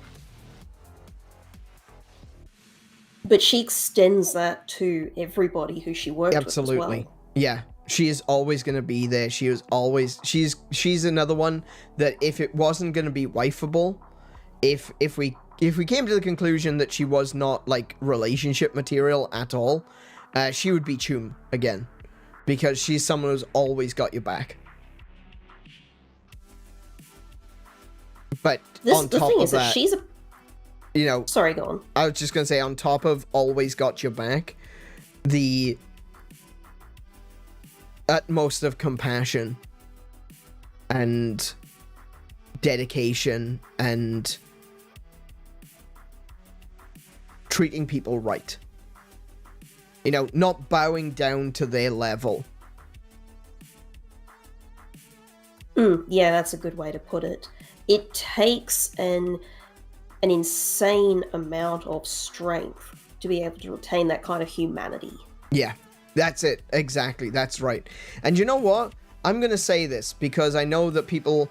But she extends that to everybody who she works with as well. Yeah. She is always going to be there. She is always... She's another one that if it wasn't going to be wifeable, if we came to the conclusion that she was not, like, relationship material at all, she would be 𝗬𝗏 again. Because she's someone who's always got your back. But on top of that, she's a... You know... Sorry, go on. I was just going to say, on top of always got your back, the utmost of compassion and dedication and treating people right. You know, not bowing down to their level. Yeah, that's a good way to put it. It takes an insane amount of strength to be able to retain that kind of humanity. Yeah, that's it. Exactly. That's right. And you know what? I'm going to say this because I know that people,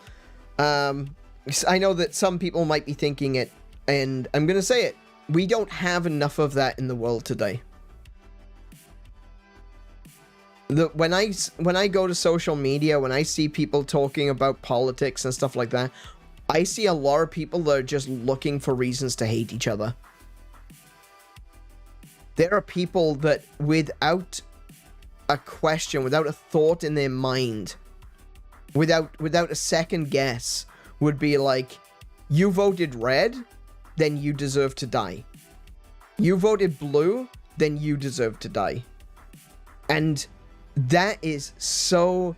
I know that some people might be thinking it, and I'm going to say it. We don't have enough of that in the world today. When I go to social media, when I see people talking about politics and stuff like that, I see a lot of people that are just looking for reasons to hate each other. There are people that without a question, without a thought in their mind, without a second guess, would be like, you voted red, then you deserve to die. You voted blue, then you deserve to die. And that is so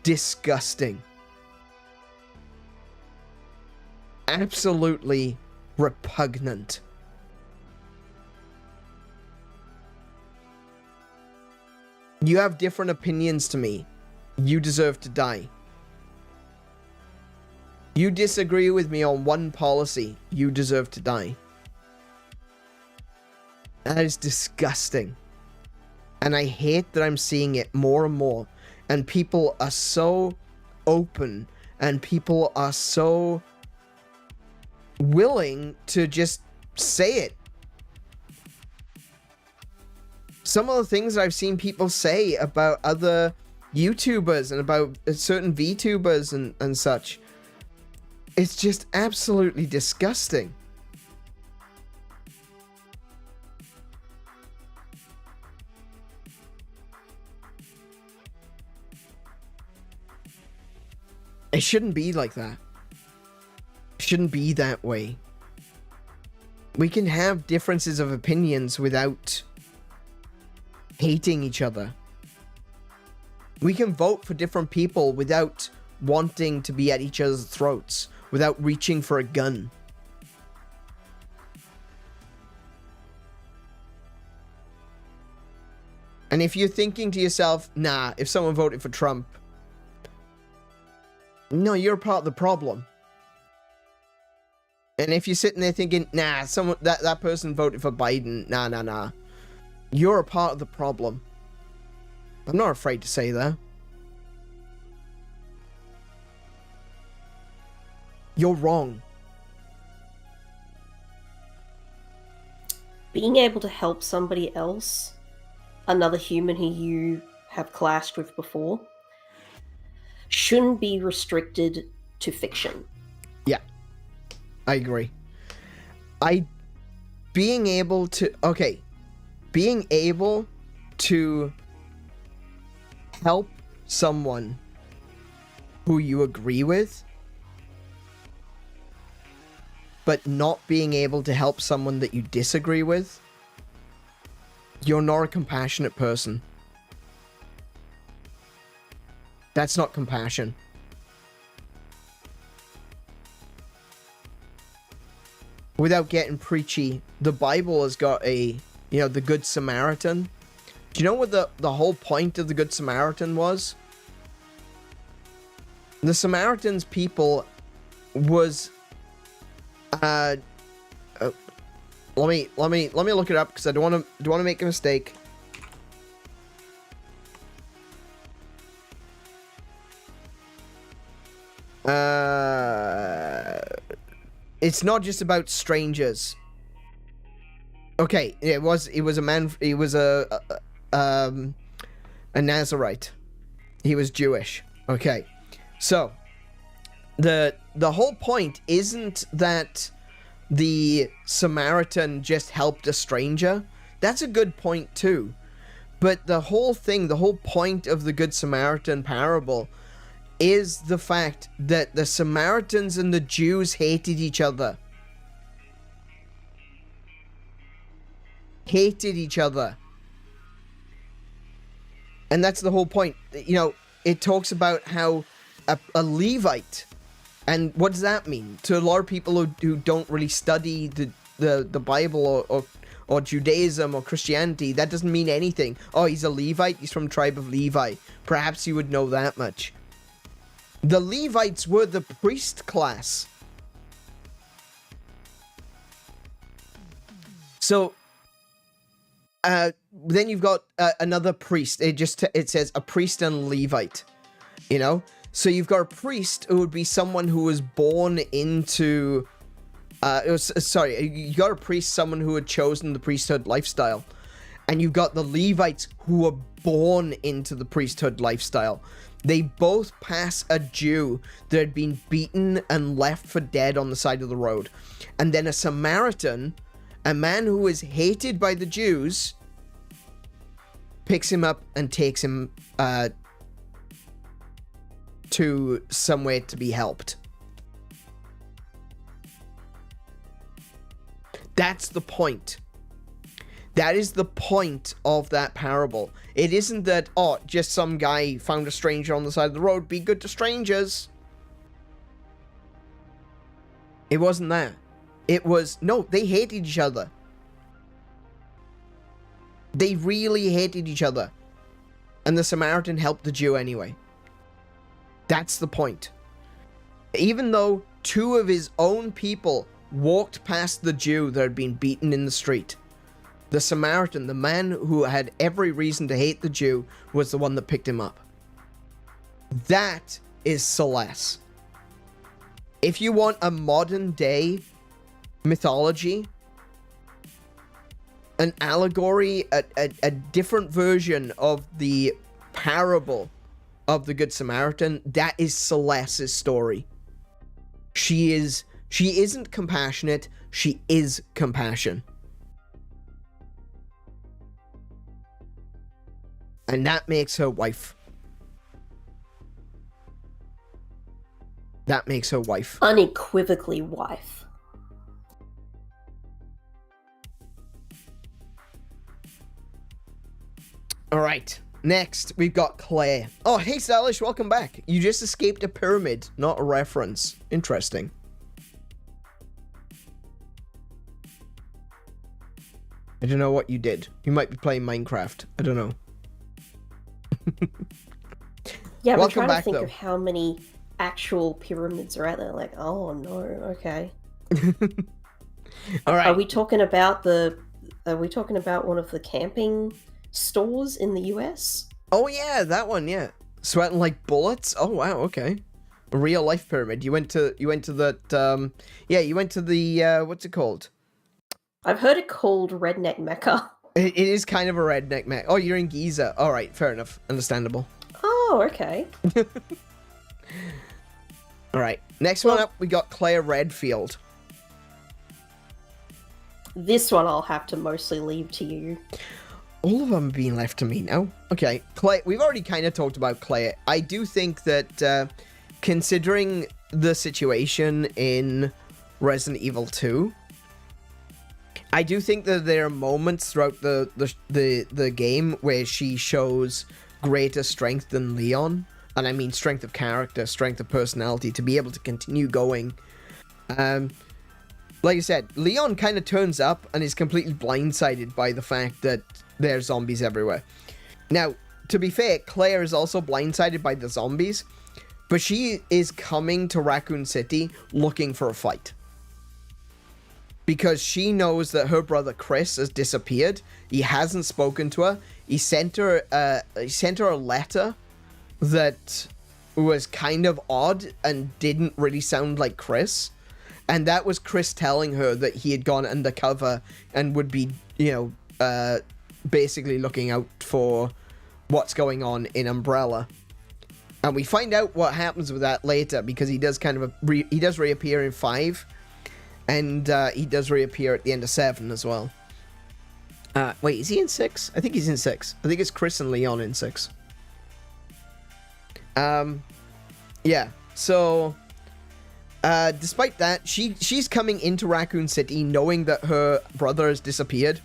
disgusting. Absolutely repugnant. You have different opinions to me. You deserve to die. You disagree with me on one policy. You deserve to die. That is disgusting. And I hate that I'm seeing it more and more. And people are so open. And people are so willing to just say it. Some of the things that I've seen people say about other YouTubers and about certain VTubers and such, it's just absolutely disgusting. It shouldn't be like that. It shouldn't be that way. We can have differences of opinions without hating each other. We can vote for different people without wanting to be at each other's throats, without reaching for a gun. And if you're thinking to yourself, nah, if someone voted for Trump, no, you're part of the problem. And if you're sitting there thinking, nah, someone that person voted for Biden, nah, you're a part of the problem. I'm not afraid to say that. You're wrong. Being able to help somebody else, another human who you have clashed with before, shouldn't be restricted to fiction. Yeah, I agree. Being able to help someone who you agree with, but not being able to help someone that you disagree with, you're not a compassionate person. That's not compassion. Without getting preachy, the Bible has got the Good Samaritan. Do you know what the whole point of the Good Samaritan was? The Samaritan's people was let me look it up because I don't want to make a mistake. It's not just about strangers. Okay, it was a man. He was a Nazarite. He was Jewish. Okay, so the whole point isn't that the Samaritan just helped a stranger. That's a good point too, but the whole point of the Good Samaritan parable is the fact that the Samaritans and the Jews hated each other. Hated each other. And that's the whole point. You know, it talks about how a Levite And what does that mean? To a lot of people who don't really study the Bible or Judaism or Christianity, that doesn't mean anything. Oh, he's a Levite, he's from the tribe of Levi. Perhaps you would know that much. The Levites were the priest class. So, then you've got another priest. It says a priest and Levite, you know? So you've got a priest who would be someone who was born into... you got a priest, someone who had chosen the priesthood lifestyle. And you've got the Levites who were born into the priesthood lifestyle. They both pass a Jew that had been beaten and left for dead on the side of the road. And then a Samaritan, a man who is hated by the Jews, picks him up and takes him to somewhere to be helped. That's the point. That is the point of that parable. It isn't that, oh, just some guy found a stranger on the side of the road, be good to strangers. It wasn't that. It was, no, they hated each other. They really hated each other. And the Samaritan helped the Jew anyway. That's the point. Even though two of his own people walked past the Jew that had been beaten in the street, the Samaritan, the man who had every reason to hate the Jew, was the one that picked him up. That is Celeste. If you want a modern day mythology, an allegory, a different version of the parable of the Good Samaritan, that is Celeste's story. She isn't compassionate, she is compassion. And that makes her wife. That makes her wife. Unequivocally wife. Alright, next we've got Claire. Oh, hey Stylish, welcome back. You just escaped a pyramid, not a reference. Interesting. I don't know what you did. You might be playing Minecraft. I don't know. Yeah, I'm trying to think of how many actual pyramids are out there. Like, oh no, okay. All right. Are we talking about one of the camping stores in the US? Oh yeah, that one. Yeah, sweating like bullets. Oh wow. Okay. A real life pyramid. You went to that. Yeah, you went to the. What's it called? I've heard it called Redneck Mecca. It is kind of a redneck Mecca. Oh, you're in Giza. All right, fair enough. Understandable. Oh, okay. All right. Next one up, we got Claire Redfield. This one I'll have to mostly leave to you. All of them are being left to me now. Okay, Claire. We've already kind of talked about Claire. I do think that considering the situation in Resident Evil 2, I do think that there are moments throughout the game where she shows greater strength than Leon. And I mean strength of character, strength of personality, to be able to continue going. Like I said, Leon kind of turns up and is completely blindsided by the fact that there's zombies everywhere. Now, to be fair, Claire is also blindsided by the zombies, but she is coming to Raccoon City looking for a fight. Because she knows that her brother Chris has disappeared. He hasn't spoken to her. He sent her a letter that was kind of odd and didn't really sound like Chris. And that was Chris telling her that he had gone undercover and would be, basically looking out for what's going on in Umbrella. And we find out what happens with that later, because he does he does reappear in 5. And he does reappear at the end of 7 as well. Wait, is he in 6? I think he's in 6. I think it's Chris and Leon in 6. Yeah, so despite that, she's coming into Raccoon City knowing that her brother has disappeared,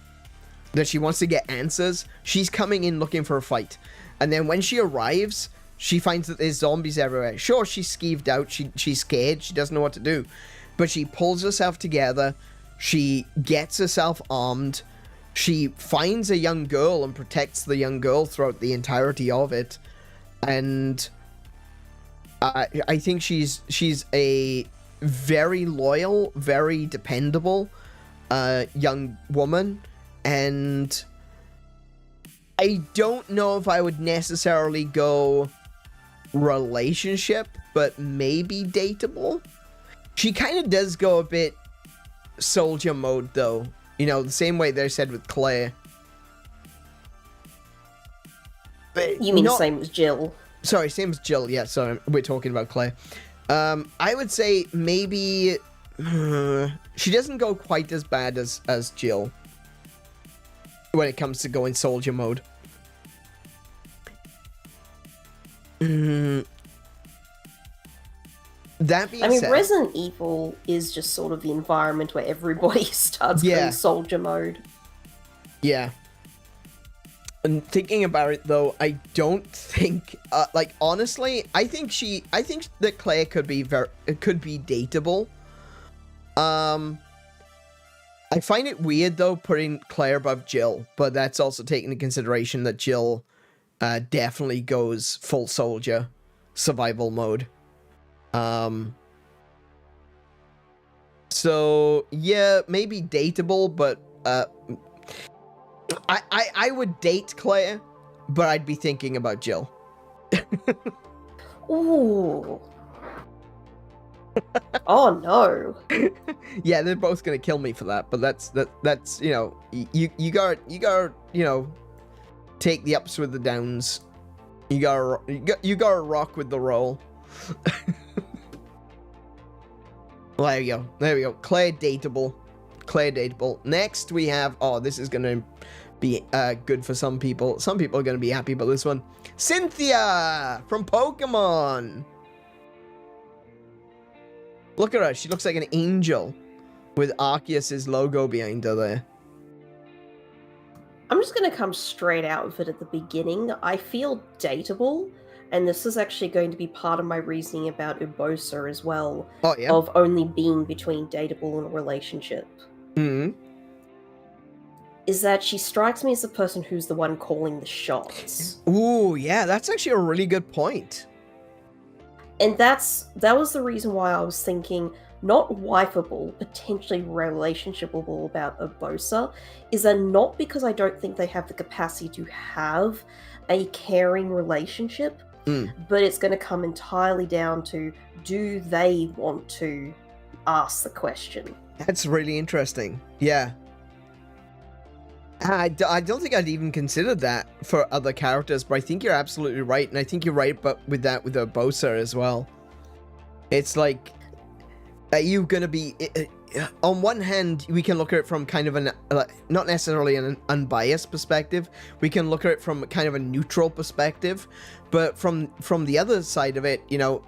that she wants to get answers. She's coming in looking for a fight. And then when she arrives, She finds that there's zombies everywhere. Sure, she's skeeved out. She's scared. She doesn't know what to do. But she pulls herself together. She gets herself armed. She finds a young girl and protects the young girl throughout the entirety of it. And I think she's a very loyal, very dependable young woman. And I don't know if I would necessarily go relationship, but maybe dateable. She kind of does go a bit soldier mode, though. You know, the same way they said with Claire. But You mean the same as Jill? Sorry, same as Jill. Yeah, sorry, we're talking about Claire. I would say maybe she doesn't go quite as bad as Jill when it comes to going soldier mode. That being said, Resident Evil is just sort of the environment where everybody starts going soldier mode. Yeah. And thinking about it, though, I don't think, like, honestly, I think that Claire could be dateable. I find it weird, though, putting Claire above Jill, but that's also taking into consideration that Jill definitely goes full soldier survival mode. So yeah, maybe dateable, but I would date Claire, but I'd be thinking about Jill. Ooh. Oh no. Yeah, they're both gonna kill me for that, but that's you know, you got you know, take the ups with the downs. You gotta rock with the roll. Well, there we go. Claire dateable. Next we have, oh, this is gonna be good for some people. Some people are gonna be happy about this one. Cynthia from Pokemon. Look at her. She looks like an angel with Arceus's logo behind her there. I'm just going to come straight out of it at the beginning. I feel dateable, and this is actually going to be part of my reasoning about Urbosa as well. Oh, yeah? Of only being between dateable and a relationship. Mm-hmm. Is that she strikes me as the person who's the one calling the shots. Ooh, yeah, that's actually a really good point. And that was the reason why I was thinking not wifeable, potentially relationshipable about Urbosa, is that not because I don't think they have the capacity to have a caring relationship, but it's going to come entirely down to, do they want to ask the question? That's really interesting. Yeah. I don't think I'd even considered that for other characters, but I think you're absolutely right, and I think you're right but with Urbosa as well. It's like, are you going to be... on one hand, we can look at it from kind of an... not necessarily an unbiased perspective. We can look at it from kind of a neutral perspective. But from the other side of it, you know,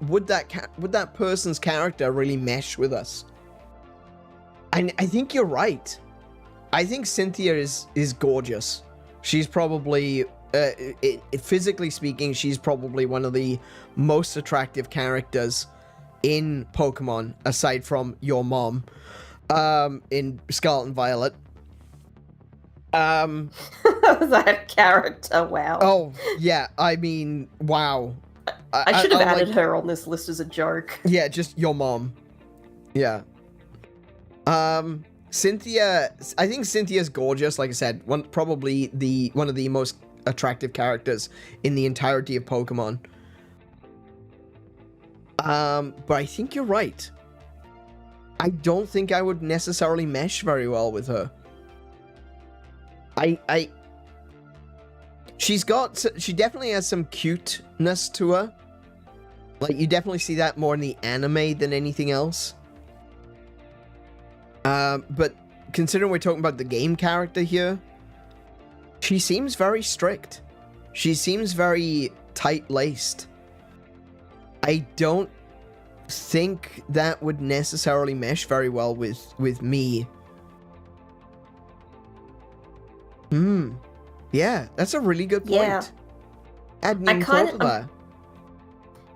would that person's character really mesh with us? And I think you're right. I think Cynthia is gorgeous. She's probably... physically speaking, she's probably one of the most attractive characters in Pokemon, aside from your mom, in Scarlet and Violet. That character, wow. Oh, yeah, I mean, wow. I should have added her on this list as a joke. Yeah, just your mom. Yeah. Cynthia, I think Cynthia's gorgeous, like I said, probably one of the most attractive characters in the entirety of Pokemon. But I think you're right. I don't think I would necessarily mesh very well with her. She definitely has some cuteness to her. Like, you definitely see that more in the anime than anything else. But considering we're talking about the game character here, she seems very strict. She seems very tight-laced. I don't think that would necessarily mesh very well with me. Yeah, that's a really good point. Yeah. I hadn't even thought of that.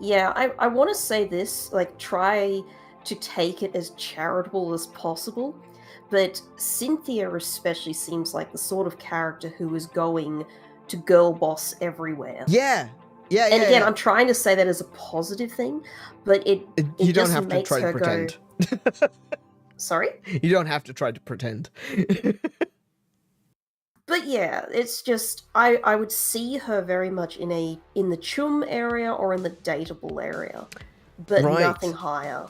Yeah, I want to say this, like, try to take it as charitable as possible, but Cynthia especially seems like the sort of character who is going to girl boss everywhere. Yeah. Yeah, And yeah, again, yeah. I'm trying to say that as a positive thing, but it You don't just have to makes try to her pretend. go. Sorry? You don't have to try to pretend. But yeah, it's just I would see her very much in the 𝗰 area or in the dateable area, but Right. nothing higher.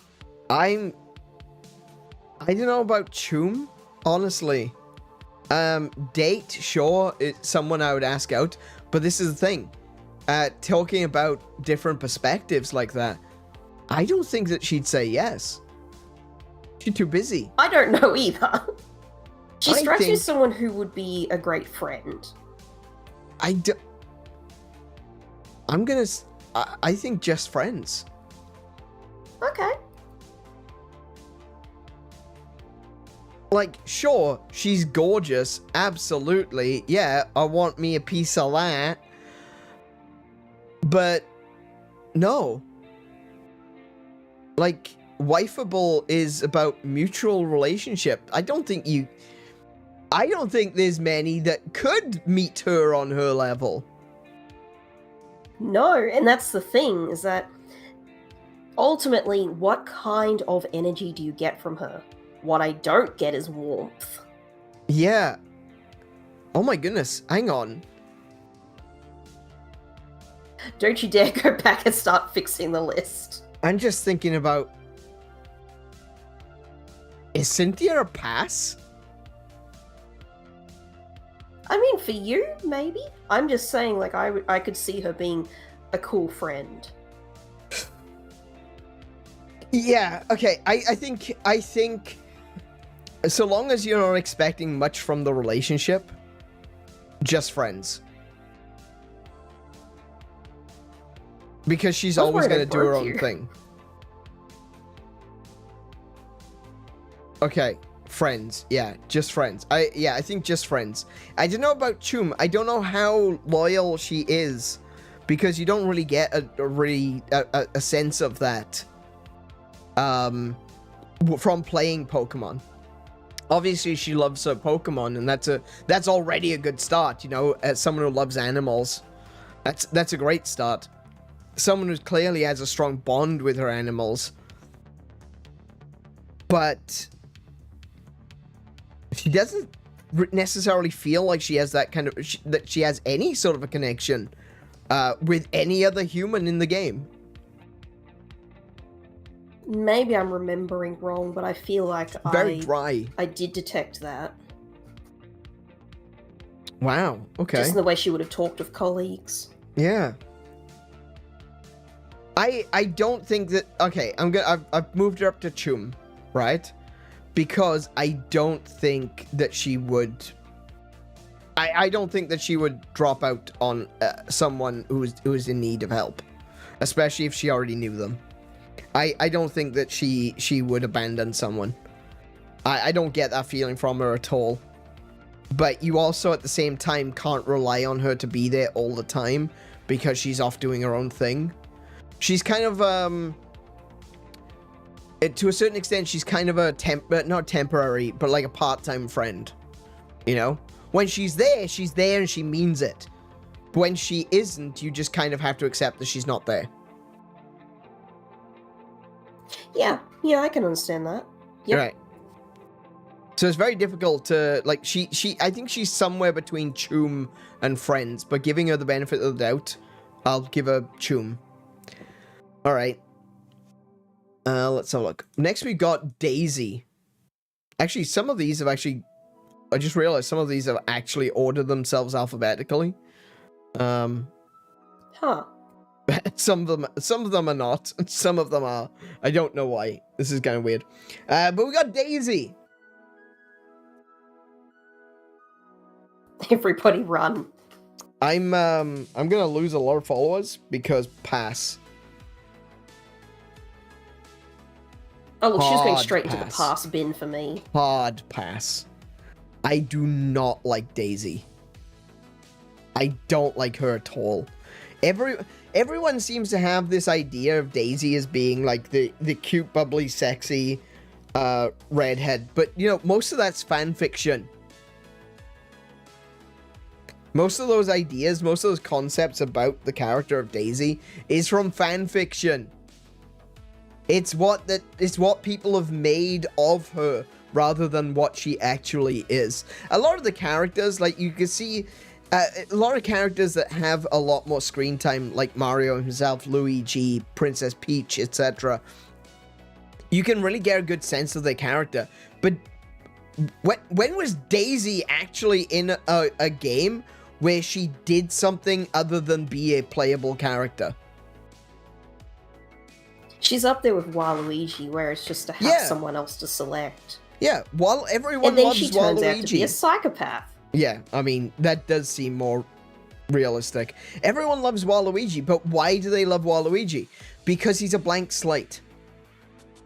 I don't know about 𝗰, honestly. Date, sure, it's someone I would ask out, but this is the thing. Talking about different perspectives like that, I don't think that she'd say yes. She's too busy. I don't know either. She I strikes me think- as someone who would be a great friend. I think just friends. Okay. Like, sure, she's gorgeous, absolutely. Yeah, I want me a piece of that. But no. Like, Waifable is about mutual relationship. I don't think there's many that could meet her on her level. No, and that's the thing, is that ultimately, what kind of energy do you get from her? What I don't get is warmth. Yeah. Oh my goodness, hang on. Don't you dare go back and start fixing the list. I'm just thinking about... Is Cynthia a pass? I mean, for you, maybe? I'm just saying, like, I could see her being a cool friend. Yeah, okay, I think so long as you're not expecting much from the relationship, just friends. Because she's That's always why I going to do her broke own you. thing. Okay, friends. Yeah, just friends. I think just friends. I don't know about 𝗰. I don't know how loyal she is, because you don't really get a sense of that from playing Pokemon. Obviously, she loves her Pokemon, and that's already a good start. You know, as someone who loves animals, that's a great start. Someone who clearly has a strong bond with her animals, but she doesn't necessarily feel like she has that kind of that she has any sort of a connection with any other human in the game. Maybe I'm remembering wrong, but I feel like Very dry. I did detect that. Wow. Okay. Just in the way she would have talked with colleagues. Yeah. I don't think that... Okay, I've moved her up to 𝗰, right? Because I don't think that she would... I don't think that she would drop out on someone who is in need of help. Especially if she already knew them. I don't think that she would abandon someone. I don't get that feeling from her at all. But you also, at the same time, can't rely on her to be there all the time, because she's off doing her own thing. She's kind of, to a certain extent, she's kind of a not temporary, but like a part-time friend. You know? When she's there and she means it. When she isn't, you just kind of have to accept that she's not there. Yeah, I can understand that. Yep. Right. So it's very difficult to, like, I think she's somewhere between 𝗰 and friends, but giving her the benefit of the doubt, I'll give her 𝗰. Alright. Let's have a look. Next we got Daisy. Actually, some of these have actually... I just realized some of these have actually ordered themselves alphabetically. Huh. Some of them are not. Some of them are. I don't know why. This is kind of weird. But we got Daisy. Everybody run. I'm gonna lose a lot of followers because pass. Oh, look, she's going Hard straight into the pass. pass bin for me. Hard pass. I do not like Daisy. I don't like her at all. Everyone seems to have this idea of Daisy as being like the cute, bubbly, sexy redhead, but you know, most of that's fan fiction. Most of those ideas, most of those concepts about the character of Daisy is from fan fiction. It's what people have made of her rather than what she actually is. A lot of the characters, like you can see, a lot of characters that have a lot more screen time, like Mario himself, Luigi, Princess Peach, etc. You can really get a good sense of their character. But when was Daisy actually in a game where she did something other than be a playable character? She's up there with Waluigi, where it's just to have someone else to select. Yeah, while everyone loves Waluigi. And then she turns out to be a psychopath. Yeah, I mean, that does seem more realistic. Everyone loves Waluigi, but why do they love Waluigi? Because he's a blank slate.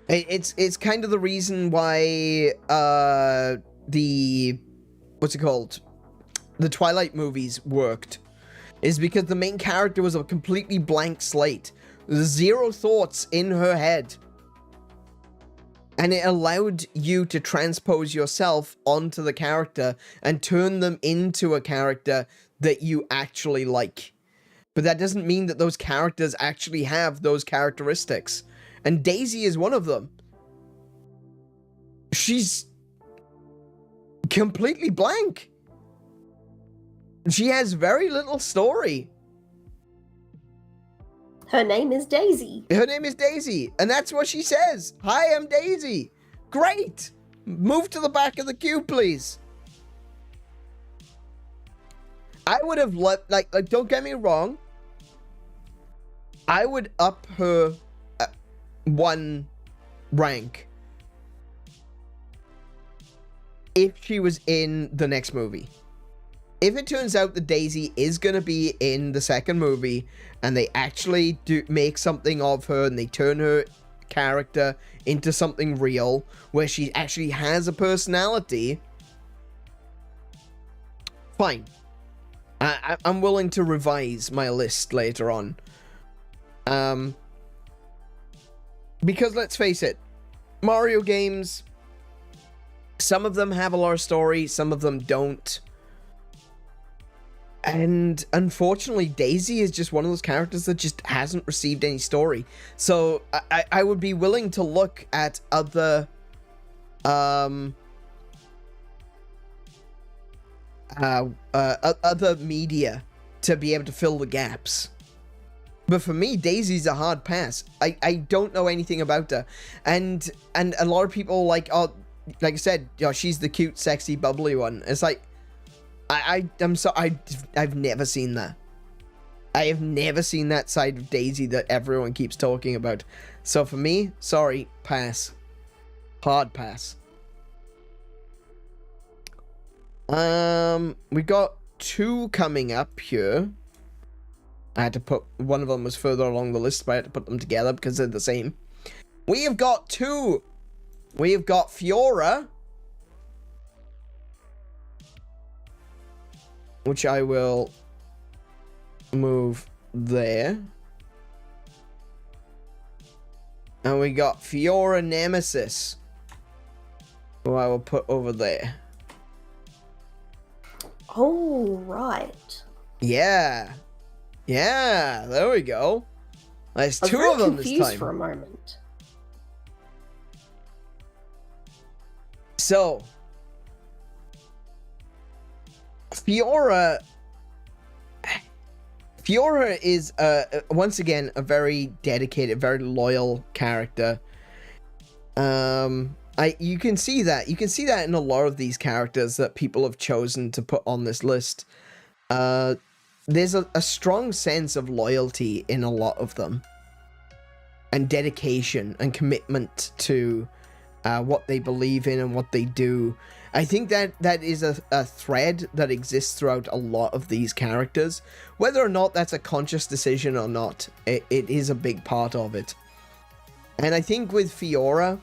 It's kind of the reason why the Twilight movies worked, is because the main character was a completely blank slate. Zero thoughts in her head. And it allowed you to transpose yourself onto the character and turn them into a character that you actually like. But that doesn't mean that those characters actually have those characteristics. And Daisy is one of them. She's completely blank. She has very little story. Her name is Daisy. Her name is Daisy, and that's what she says. Hi, I'm Daisy. Great. Move to the back of the queue, please. I would have loved, like, don't get me wrong. I would up her one rank if she was in the next movie. If it turns out that Daisy is going to be in the second movie and they actually do make something of her and they turn her character into something real where she actually has a personality, fine. I'm willing to revise my list later on. Because let's face it, Mario games, some of them have a lot of story, some of them don't. And unfortunately, Daisy is just one of those characters that just hasn't received any story. So I would be willing to look at other other media to be able to fill the gaps. But for me, Daisy's a hard pass. I don't know anything about her, and a lot of people like I said, you know, she's the cute, sexy, bubbly one. It's like, I'm sorry, I've never seen that. I have never seen that side of Daisy that everyone keeps talking about. So for me, sorry, pass. Hard pass. We got two coming up here. I had to put, one of them was further along the list, but I had to put them together because they're the same. We have got two. We have got Fiora, which I will move there. And we got Fiora Nemesis, who I will put over there. Oh, right. Yeah. Yeah, there we go. There's two of them this time. I was confused for a moment. So, Fiora is, once again, a very dedicated, very loyal character. You can see that. You can see that in a lot of these characters that people have chosen to put on this list. There's a strong sense of loyalty in a lot of them. And dedication and commitment to what they believe in and what they do. I think that is a thread that exists throughout a lot of these characters. Whether or not that's a conscious decision or not, it is a big part of it. And I think with Fiora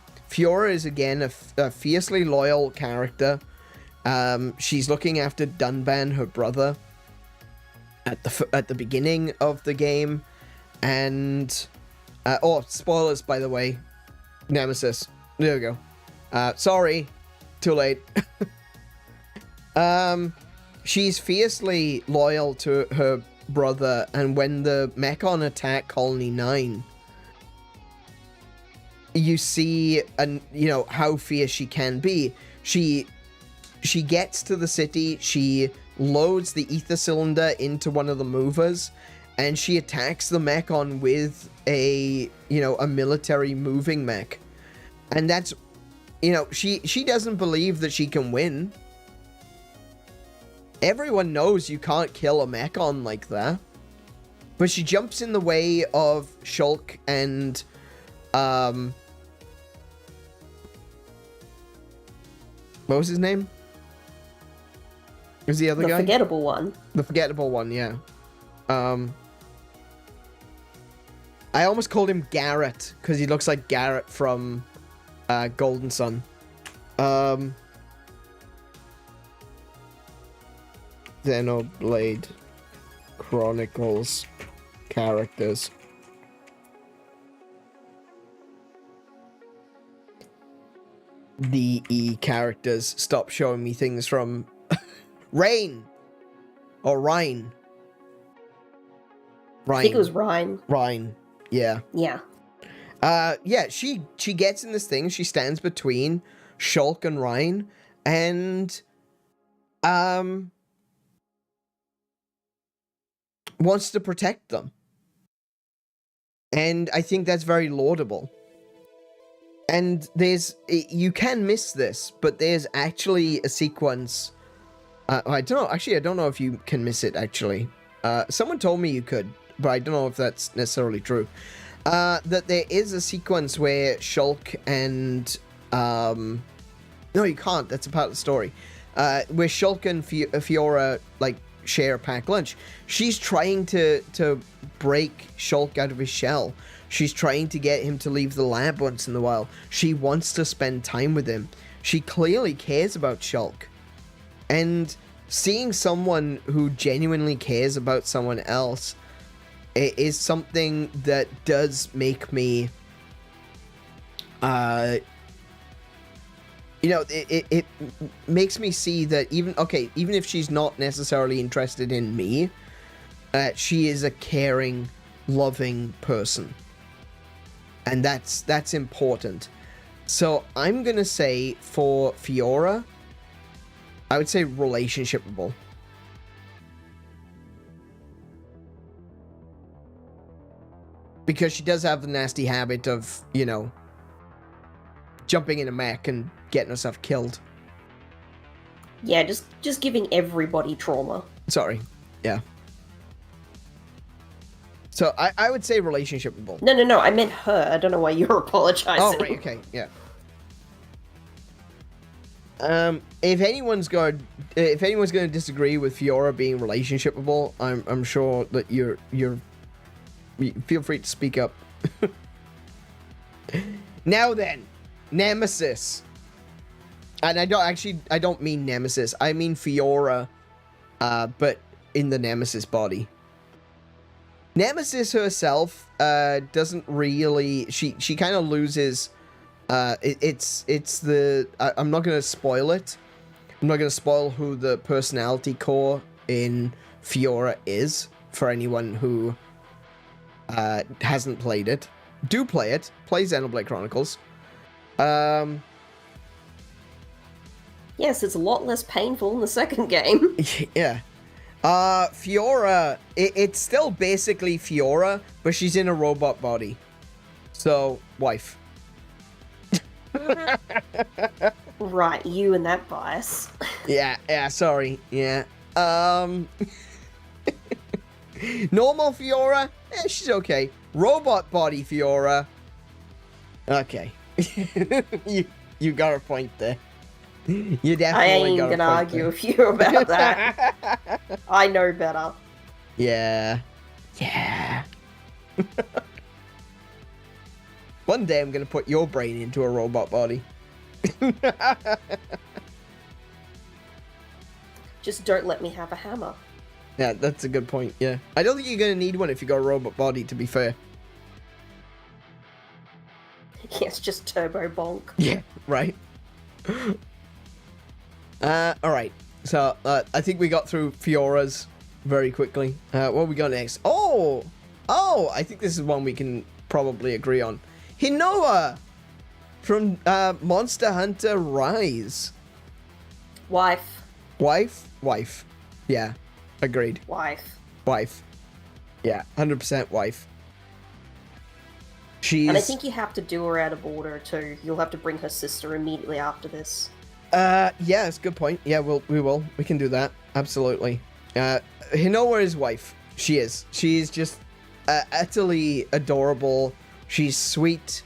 is again a fiercely loyal character. She's looking after Dunban, her brother. at the beginning of the game, and oh, spoilers by the way, Nemesis. There we go. Sorry, too late. She's fiercely loyal to her brother, and when the Mechon attack Colony 9, you see, how fierce she can be. She gets to the city, she loads the ether cylinder into one of the movers, and she attacks the Mechon with a military moving mech. And that's, she doesn't believe that she can win. Everyone knows you can't kill a Mechon like that. But she jumps in the way of Shulk and, what was his name? Who's the other guy? The forgettable one. The forgettable one, yeah. I almost called him Garrett, because he looks like Garrett from Golden Sun. Xenoblade Chronicles characters. DE characters. Stop showing me things from Rain or Rhine. I think it was Rhine. Rhine, yeah. Yeah. Yeah, she gets in this thing, she stands between Shulk and Rhine, and wants to protect them. And I think that's very laudable. And you can miss this, but there's actually a sequence. I don't know. Actually, I don't know if you can miss it, actually. Someone told me you could, but I don't know if that's necessarily true. That there is a sequence where Shulk and... no, you can't. That's a part of the story. Where Shulk and Fiora, share a packed lunch. She's trying to break Shulk out of his shell. She's trying to get him to leave the lab once in a while. She wants to spend time with him. She clearly cares about Shulk. And seeing someone who genuinely cares about someone else is something that does make me... it makes me see that even if she's not necessarily interested in me, she is a caring, loving person. And that's important. So I'm going to say for Fiora, I would say relationshipable. Because she does have the nasty habit of, jumping in a mech and getting herself killed. Yeah, just giving everybody trauma. Sorry. Yeah. So I would say relationshipable. No, I meant her. I don't know why you're apologizing. Oh, right, okay, yeah. If anyone's going to disagree with Fiora being relationshipable, I'm sure that you're feel free to speak up. Now then, Nemesis. And I don't mean Nemesis. I mean Fiora, but in the Nemesis body. Nemesis herself doesn't really... She kind of loses... it's the... I'm not going to spoil it. I'm not going to spoil who the personality core in Fiora is for anyone who hasn't played it. Do play it. Play Xenoblade Chronicles. Yes, it's a lot less painful in the second game. Yeah. Fiora, it's still basically Fiora, but she's in a robot body. So, wife. Right, you and that bias. Yeah, sorry. Yeah. Normal Fiora, she's okay. Robot body Fiora. Okay. You got a point there. You definitely I ain't gonna argue with you about that. I know better. Yeah. One day I'm gonna put your brain into a robot body. Just don't let me have a hammer. Yeah, that's a good point, yeah. I don't think you're going to need one if you got a robot body, to be fair. Yes, just turbo bonk. Yeah, right. Alright. So, I think we got through Fiora's very quickly. What we got next? Oh, I think this is one we can probably agree on. Hinoa from Monster Hunter Rise. Wife. Wife. Yeah, agreed. Wife. Yeah, 100% wife. And I think you have to do her out of order too. You'll have to bring her sister immediately after this. Yeah, it's a good point. Yeah, we will. We can do that. Absolutely. Hinoa is wife. She is. She's just utterly adorable. She's sweet.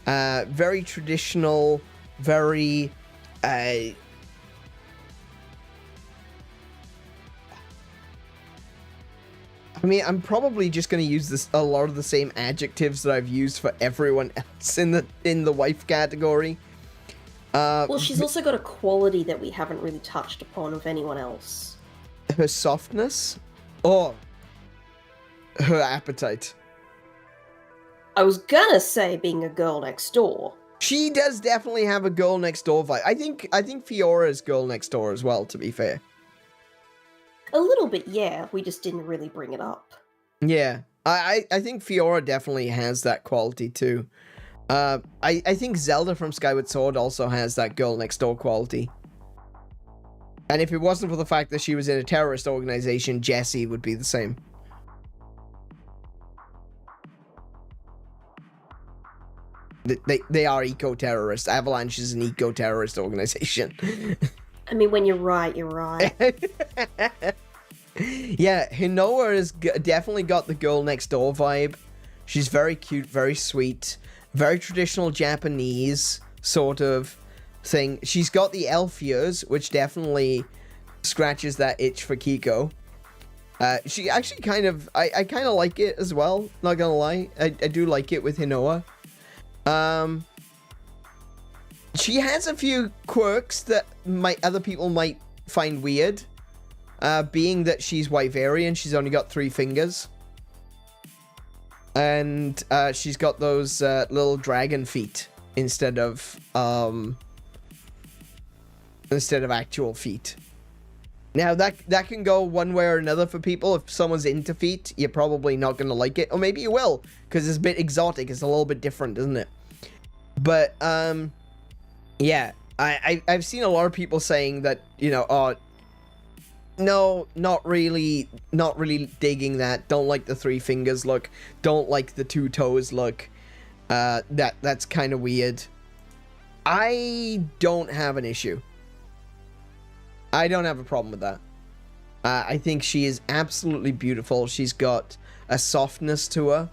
Very traditional. Very. I mean, I'm probably just going to use a lot of the same adjectives that I've used for everyone else in the wife category. Well, she's also got a quality that we haven't really touched upon of anyone else. Her softness, or her appetite. I was gonna say being a girl next door. She does definitely have a girl next door vibe. I think Fiora's girl next door as well, to be fair. A little bit, yeah. We just didn't really bring it up. Yeah, I think Fiora definitely has that quality too. I think Zelda from Skyward Sword also has that girl next door quality. And if it wasn't for the fact that she was in a terrorist organization, Jessie would be the same. They are eco-terrorists. Avalanche is an eco-terrorist organization. I mean, when you're right, you're right. Yeah, Hinoa has definitely got the girl next door vibe. She's very cute, very sweet, very traditional Japanese sort of thing. She's got the elf ears, which definitely scratches that itch for Kiko. She actually kind of, I kind of like it as well, not gonna lie. I do like it with Hinoa. She has a few quirks that other people might find weird. Being that she's Wyverian, she's only got 3 fingers. And she's got those little dragon feet instead of actual feet. Now that can go one way or another for people. If someone's into feet, you're probably not gonna like it, or maybe you will, because it's a bit exotic. It's a little bit different, isn't it? But yeah, I've seen a lot of people saying that, you know, oh, no, not really digging that. Don't like the 3 fingers look. Don't like the 2 toes look. That's kind of weird. I don't have an issue. I don't have a problem with that. I think she is absolutely beautiful. She's got a softness to her,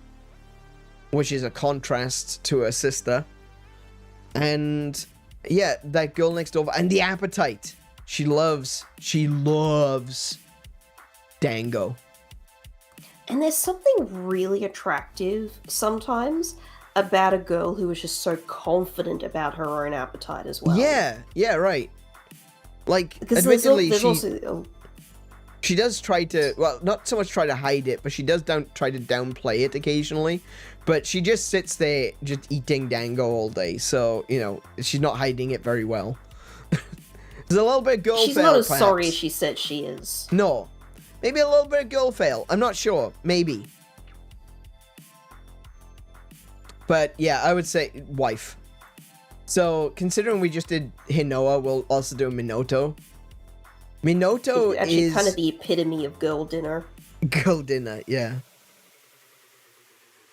which is a contrast to her sister. And yeah, that girl next door, and the appetite. She loves Dango. And there's something really attractive sometimes about a girl who is just so confident about her own appetite as well. Yeah, right. Like, because admittedly, there's also... she does try to, well, not so much try to hide it, but she does try to downplay it occasionally. But she just sits there just eating Dango all day, so, you know, she's not hiding it very well. There's a little bit of girl fail, she's not as perhaps. sorry as she said she is. No. Maybe a little bit of girl fail. I'm not sure. Maybe. But, yeah, I would say wife. So, considering we just did Hinoa, we'll also do Minato. Minato it's actually is... kind of the epitome of girl dinner. Girl dinner, yeah.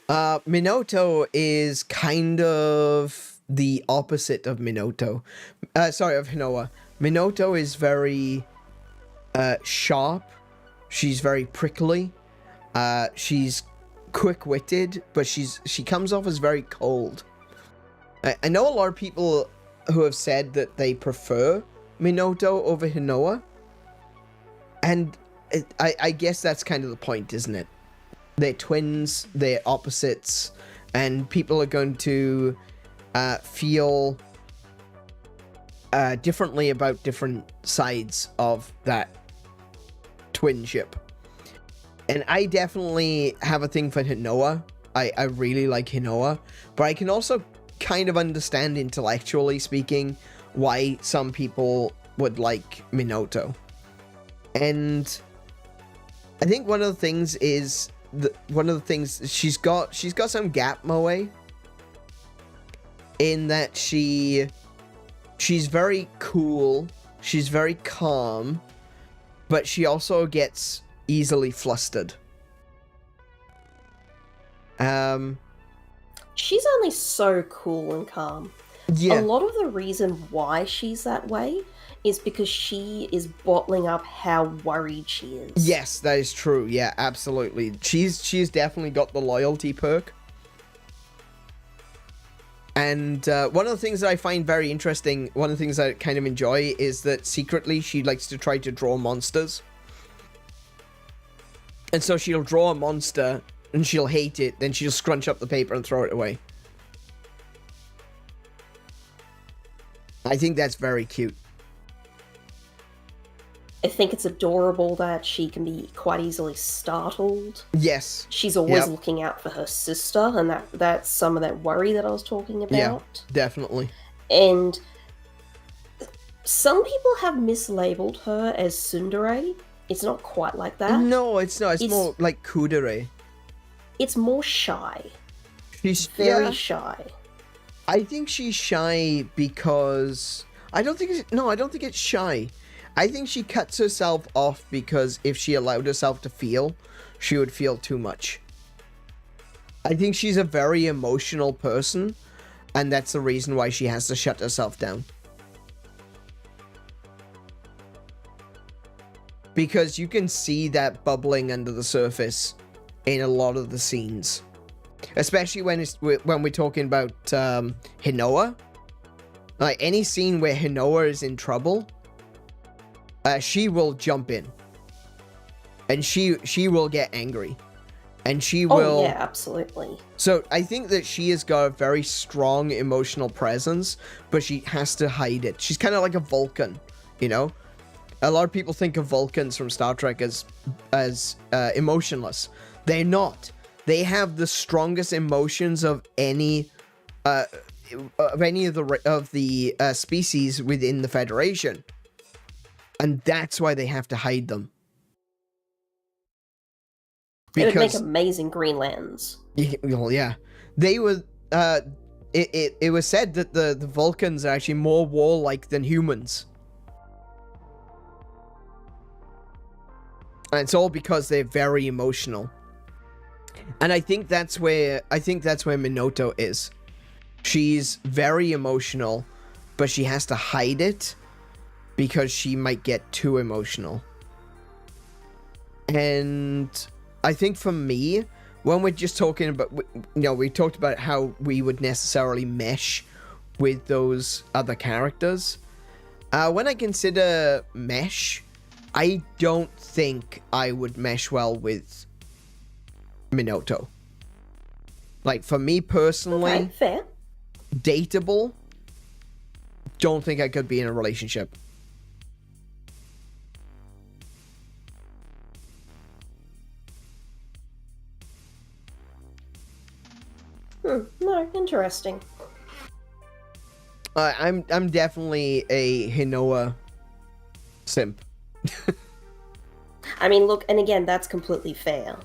Minato is kind of the opposite of Minato. Sorry, of Hinoa. Minato is very sharp. She's very prickly. She's quick-witted, but she comes off as very cold. I know a lot of people who have said that they prefer Minato over Hinoa. And I guess that's kind of the point, isn't it? They're twins, they're opposites, and people are going to feel differently about different sides of that twinship. And I definitely have a thing for Hinoa. I really like Hinoa. But I can also kind of understand, intellectually speaking, why some people would like Minato. And I think one of the things is she's got some gap moe in that she's very cool, she's very calm, but she also gets easily flustered. She's only so cool and calm. Yeah. A lot of the reason why she's that way is because she is bottling up how worried she is. Yes, that is true. Yeah, absolutely. She's definitely got the loyalty perk. And one of the things that I find very interesting, one of the things I kind of enjoy, is that secretly she likes to try to draw monsters. And so she'll draw a monster, and she'll hate it, then she'll scrunch up the paper and throw it away. I think that's very cute. I think it's adorable that she can be quite easily startled. Yes. She's always looking out for her sister, and that's some of that worry that I was talking about. Yeah, definitely. And some people have mislabeled her as tsundere. It's not quite like that. No, it's not. It's more like kudere. It's more shy. She's very shy. I think she's shy because I don't think it's shy. I think she cuts herself off because if she allowed herself to feel, she would feel too much. I think she's a very emotional person, and that's the reason why she has to shut herself down. Because you can see that bubbling under the surface in a lot of the scenes. Especially when we're talking about Hinoa. Like, any scene where Hinoa is in trouble, she will jump in. And she will get angry. And she will... Oh, yeah, absolutely. So, I think that she has got a very strong emotional presence, but she has to hide it. She's kind of like a Vulcan, you know? A lot of people think of Vulcans from Star Trek as emotionless. They're not. They have the strongest emotions of any of the species within the Federation, and that's why they have to hide them. It would make amazing Greenlands. Well, yeah, they were. It was said that the Vulcans are actually more warlike than humans. And it's all because they're very emotional. And I think that's where Minato is. She's very emotional, but she has to hide it because she might get too emotional. And I think for me, when we're just talking about, we talked about how we would necessarily mesh with those other characters. When I consider mesh, I don't think I would mesh well with Minato. Like, for me personally, okay, fair. Dateable, don't think I could be in a relationship. No, interesting. I'm definitely a Hinoa simp. I mean, look, and again, that's completely fair.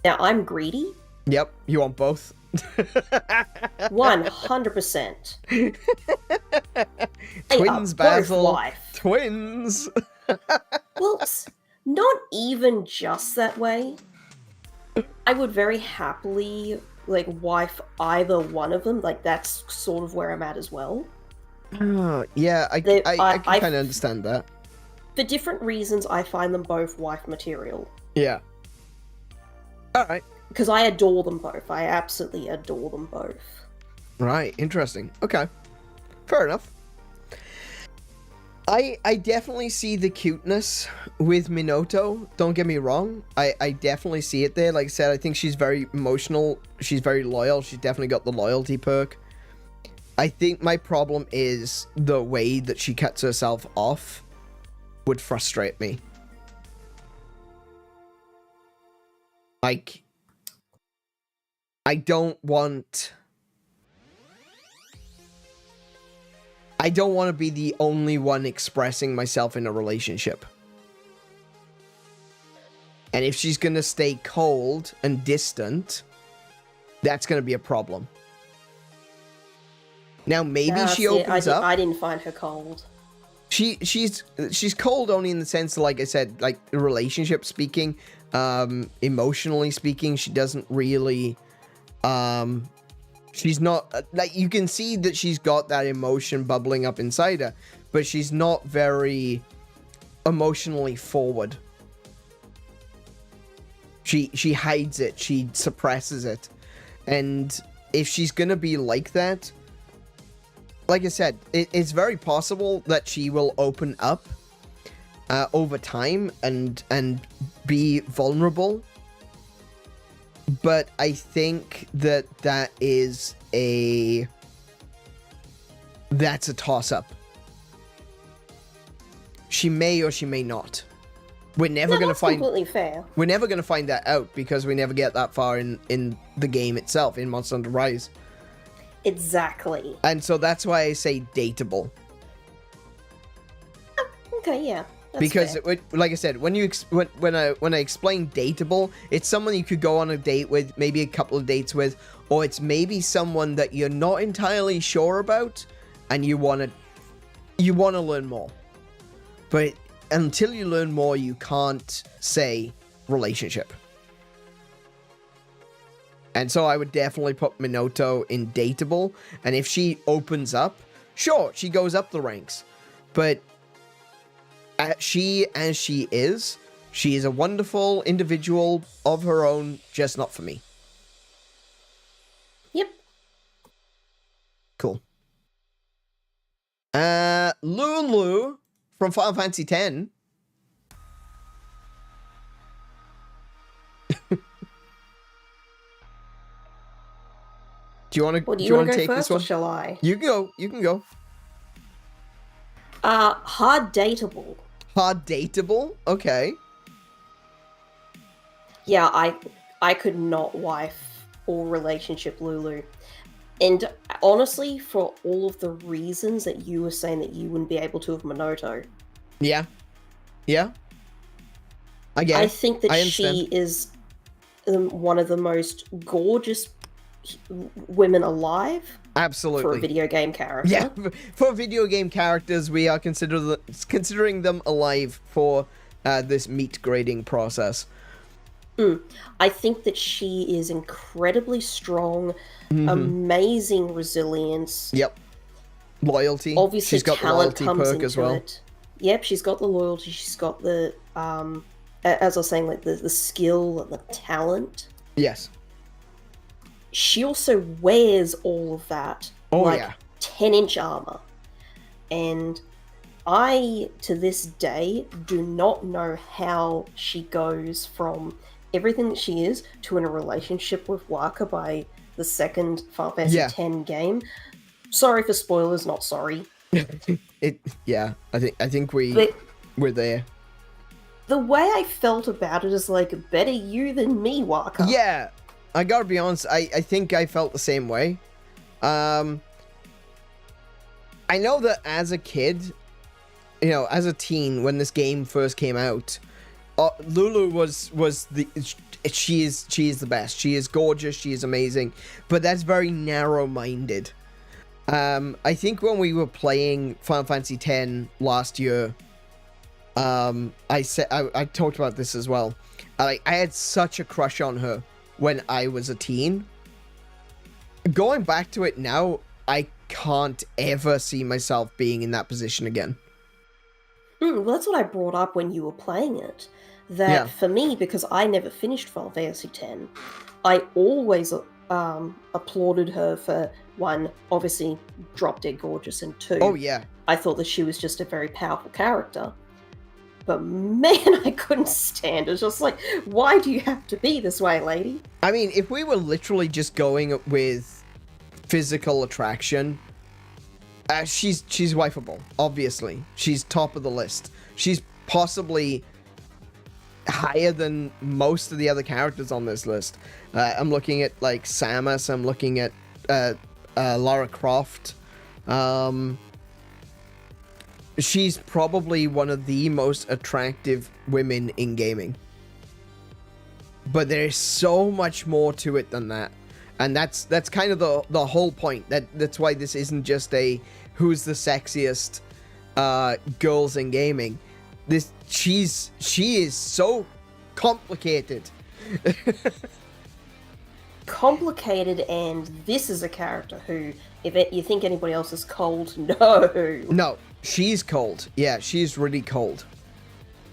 Now, I'm greedy. Yep, you want both? 100%. Twins, Basil. Wife. Twins. Well, not even just that way. I would very happily, wife either one of them. Like, that's sort of where I'm at as well. Yeah, I can kind of understand that. For different reasons, I find them both wife material. Yeah. Alright. Because I adore them both. I absolutely adore them both. Right, interesting. Okay. Fair enough. I definitely see the cuteness with Minato. Don't get me wrong. I definitely see it there. Like I said, I think she's very emotional. She's very loyal. She's definitely got the loyalty perk. I think my problem is the way that she cuts herself off would frustrate me. Like, I don't want to be the only one expressing myself in a relationship. And if she's gonna stay cold and distant, that's gonna be a problem. Now, maybe she opens up. I didn't find her cold. She's cold only in the sense of, like I said, like relationship speaking, emotionally speaking, she doesn't really, she's not, like, you can see that she's got that emotion bubbling up inside her, but she's not very emotionally forward. She hides it, she suppresses it, and if she's gonna be like that, like I said, it's very possible that she will open up over time and be vulnerable. But I think that's a toss-up. She may or she may not. We're never gonna find. Completely fair. We're never gonna find that out because we never get that far in the game itself, in Monster Hunter Rise. Exactly. And so that's why I say dateable. Okay, yeah. Because, like I said, when I explain dateable, it's someone you could go on a date with, maybe a couple of dates with, or it's maybe someone that you're not entirely sure about, and you want to learn more. But until you learn more, you can't say relationship. And so I would definitely put Minato in dateable. And if she opens up, sure, she goes up the ranks. But as she is a wonderful individual of her own, just not for me. Yep. Cool. Lulu from Final Fantasy X. Do you want to take this one? Or shall I? You can go. Hard dateable. Hard dateable? Okay. Yeah, I could not wife or relationship Lulu. And honestly, for all of the reasons that you were saying that you wouldn't be able to with Minato. Yeah. Yeah. I think that she is one of the most gorgeous women alive. Absolutely. For a video game character. Yeah, for video game characters, we are considering them alive for this meat grading process. I think that she is incredibly strong, amazing resilience. Yep. Loyalty. Obviously, she's got talent the loyalty comes perk into as well. it. Yep, she's got the loyalty. She's got the, as I was saying, like the skill and the talent. Yes. She also wears all of that, 10-inch armor. And I, to this day, do not know how she goes from everything that she is to in a relationship with Waka by the second Final Fantasy X game. Sorry for spoilers, not sorry. I think we're there. The way I felt about it is like, better you than me, Waka. Yeah. I gotta be honest, I think I felt the same way. I know that as a kid, as a teen, when this game first came out, Lulu she is the best. She is gorgeous, she is amazing, but that's very narrow-minded. I think when we were playing Final Fantasy X last year, I talked about this as well. I had such a crush on her when I was a teen. Going back to it now, I can't ever see myself being in that position again. Well, that's what I brought up when you were playing it. That for me, because I never finished Final Fantasy X, I always applauded her for, one, obviously drop dead gorgeous, and two, I thought that she was just a very powerful character. But man, I couldn't stand it. It's just like, why do you have to be this way, lady? I mean, if we were literally just going with physical attraction, she's wifeable, obviously. She's top of the list. She's possibly higher than most of the other characters on this list. I'm looking at like Samus. I'm looking at Lara Croft. She's probably one of the most attractive women in gaming. But there's so much more to it than that. And that's kind of the whole point. That's why this isn't just a who's the sexiest girls in gaming. She is so complicated. Complicated, and this is a character who, if you think anybody else is cold, no, she's cold. Yeah, she's really cold,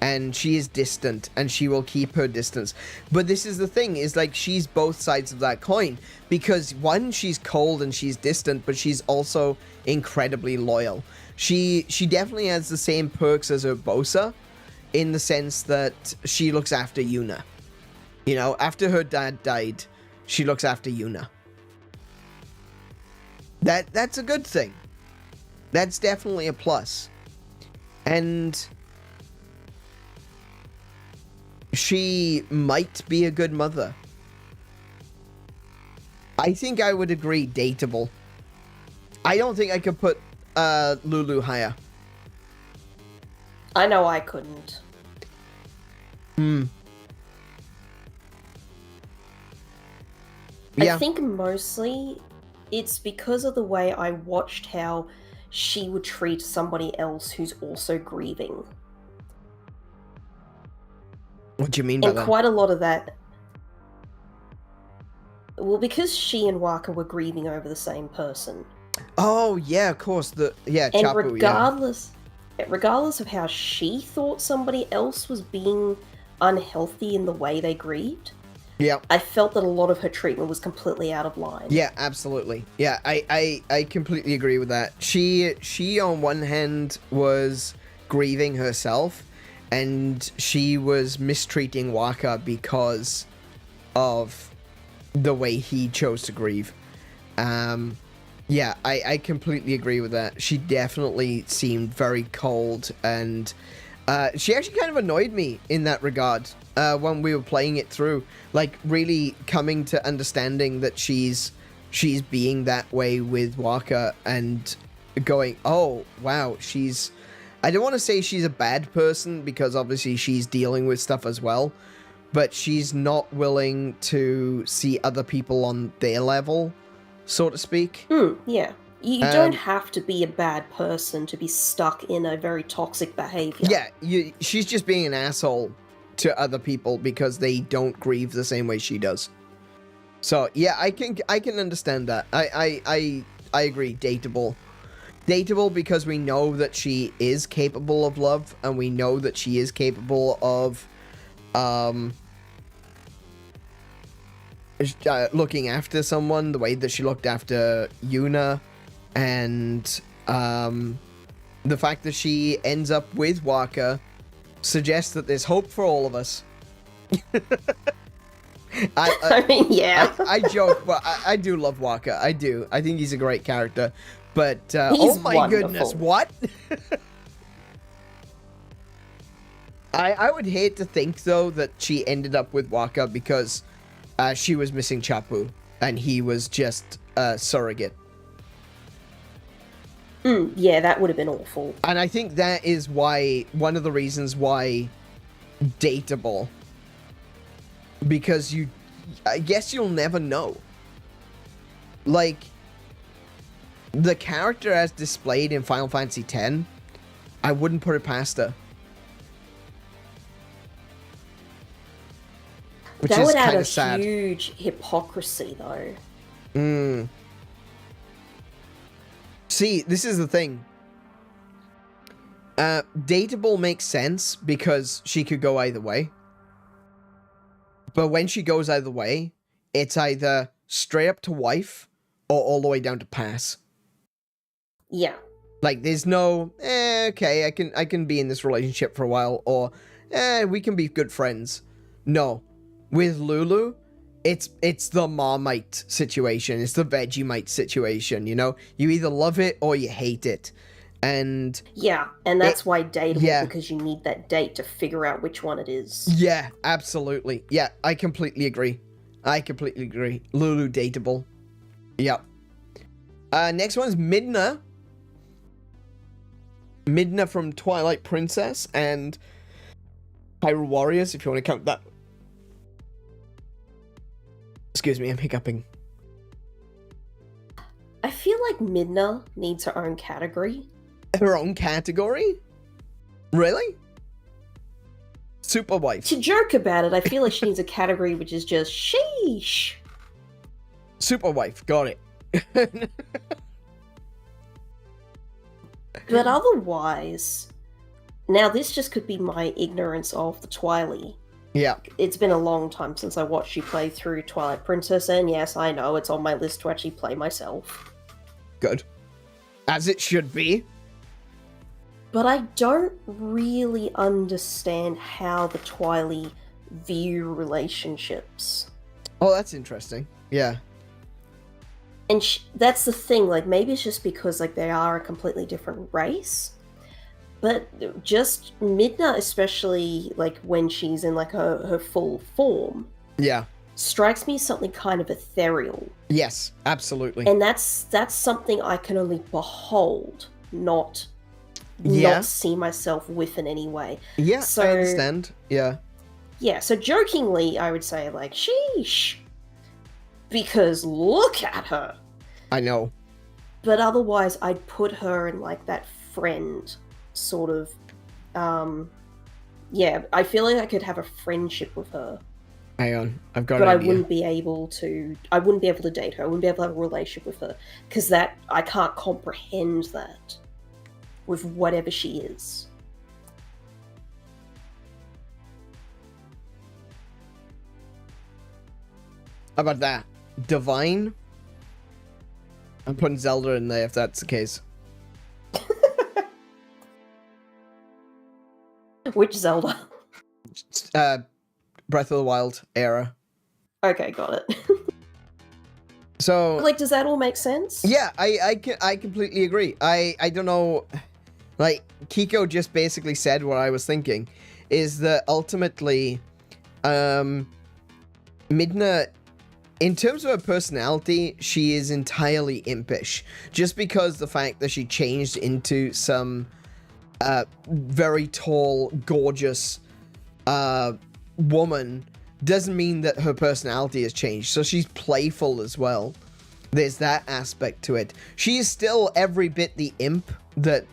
and she is distant, and she will keep her distance. But this is the thing, is like she's both sides of that coin, because one, she's cold and she's distant, but she's also incredibly loyal. She definitely has the same perks as Urbosa, in the sense that she looks after Yuna. You know, after her dad died, she looks after Yuna. That's a good thing. That's definitely a plus. And she might be a good mother. I think I would agree, dateable. I don't think I could put Lulu higher. I know I couldn't. Yeah. I think mostly it's because of the way I watched how she would treat somebody else who's also grieving. What do you mean by And that? quite a lot of that... Well, because she and Waka were grieving over the same person. Oh, yeah, of course. And Chappu, regardless of how she thought somebody else was being unhealthy in the way they grieved, yeah, I felt that a lot of her treatment was completely out of line. Yeah, absolutely. Yeah, I completely agree with that. She on one hand was grieving herself, and she was mistreating Waka because of the way he chose to grieve. Yeah, I completely agree with that. She definitely seemed very cold, and she actually kind of annoyed me in that regard when we were playing it through. Like, really coming to understanding that she's being that way with Waka, and going, oh, wow, I don't want to say she's a bad person, because obviously she's dealing with stuff as well, but she's not willing to see other people on their level, so to speak. Yeah. You don't have to be a bad person to be stuck in a very toxic behavior. Yeah, she's just being an asshole to other people because they don't grieve the same way she does. So yeah, I can understand that. I agree. Dateable because we know that she is capable of love, and we know that she is capable of looking after someone the way that she looked after Yuna, and the fact that she ends up with Waka suggests that there's hope for all of us. I mean, yeah. I joke, but I do love Waka. I do. I think he's a great character. But, oh my wonderful. goodness, what? I would hate to think, though, that she ended up with Waka because she was missing Chappu, and he was just a surrogate. Yeah, that would have been awful. And I think that is why, one of the reasons why dateable. Because I guess you'll never know. Like, the character as displayed in Final Fantasy X, I wouldn't put it past her. Which that is would add kind a of sad. huge hypocrisy, though. See, this is the thing. Dateable makes sense because she could go either way. But when she goes either way, it's either straight up to wife or all the way down to pass. Yeah. Like, there's no, okay, I can be in this relationship for a while, or, we can be good friends. No. With Lulu, it's the Marmite situation. It's the Vegemite situation, you know? You either love it or you hate it. And yeah, and that's why dateable, yeah. because you need that date to figure out which one it is. Yeah, absolutely. Yeah, I completely agree. Lulu dateable. Yep. Next one's Midna. Midna from Twilight Princess and Hyrule Warriors, if you want to count that. Excuse me, I'm hiccuping. I feel like Midna needs her own category. Her own category? Really? Super wife. To joke about it, I feel like she needs a category which is just sheesh. Super wife, got it. But otherwise, now this just could be my ignorance of the Twily. Yeah. It's been a long time since I watched you play through Twilight Princess, and yes, I know it's on my list to actually play myself. Good. As it should be. But I don't really understand how the Twily view relationships. Oh, that's interesting. Yeah. And that's the thing, like, maybe it's just because, like, they are a completely different race. But just Midna, especially, like, when she's in, like, her full form. Yeah. Strikes me as something kind of ethereal. Yes, absolutely. And that's something I can only behold, not see myself with in any way. Yeah, so, I understand. Yeah. Yeah, so jokingly, I would say, like, sheesh. Because look at her. I know. But otherwise, I'd put her in, like, that friend sort of... yeah, I feel like I could have a friendship with her. Hang on, I've got an idea. But I wouldn't be able to date her. I wouldn't be able to have a relationship with her. Because I can't comprehend that with whatever she is. How about that? Divine? I'm putting Zelda in there if that's the case. Which Zelda? Breath of the Wild era. Okay, got it. So, like, does that all make sense? Yeah, I completely agree. I don't know, like, Kiko just basically said what I was thinking, is that ultimately, Midna, in terms of her personality, she is entirely impish. Just because the fact that she changed into some very tall, gorgeous woman doesn't mean that her personality has changed. So she's playful as well. There's that aspect to it. She is still every bit the imp that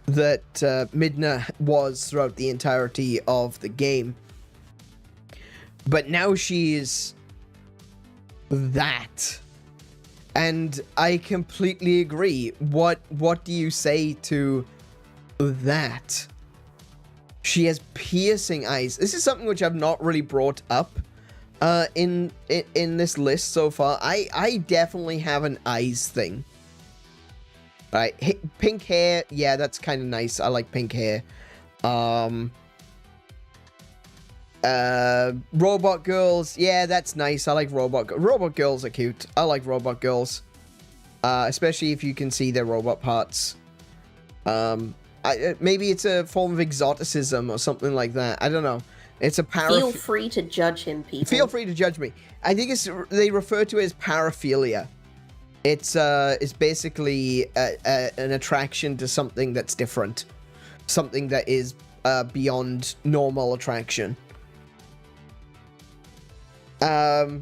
Midna was throughout the entirety of the game. But now she's that. And I completely agree. What do you say to that? She has piercing eyes. This is something which I've not really brought up in this list so far. I definitely have an eyes thing. Right, pink hair, yeah, that's kind of nice. I like pink hair. Robot girls, yeah, that's nice. I like robot girls are cute. I like robot girls, especially if you can see their robot parts. Maybe it's a form of exoticism or something like that. I don't know. It's a Feel free to judge him, people. Feel free to judge me. I think they refer to it as paraphilia. It's basically an attraction to something that's different, something that is beyond normal attraction. But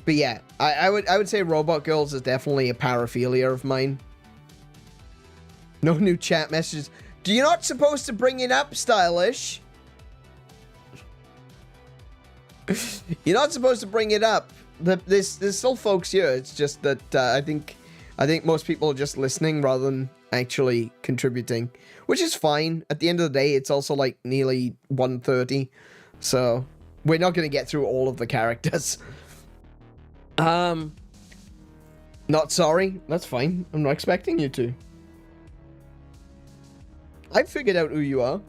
yeah, I would say robot girls is definitely a paraphilia of mine. No new chat messages. You're not supposed to bring it up, Stylish. You're not supposed to bring it up. There's still folks here. It's just that I think most people are just listening rather than actually contributing, which is fine. At the end of the day, it's also like nearly 1:30, so we're not going to get through all of the characters. Not sorry. That's fine. I'm not expecting you to. I've figured out who you are.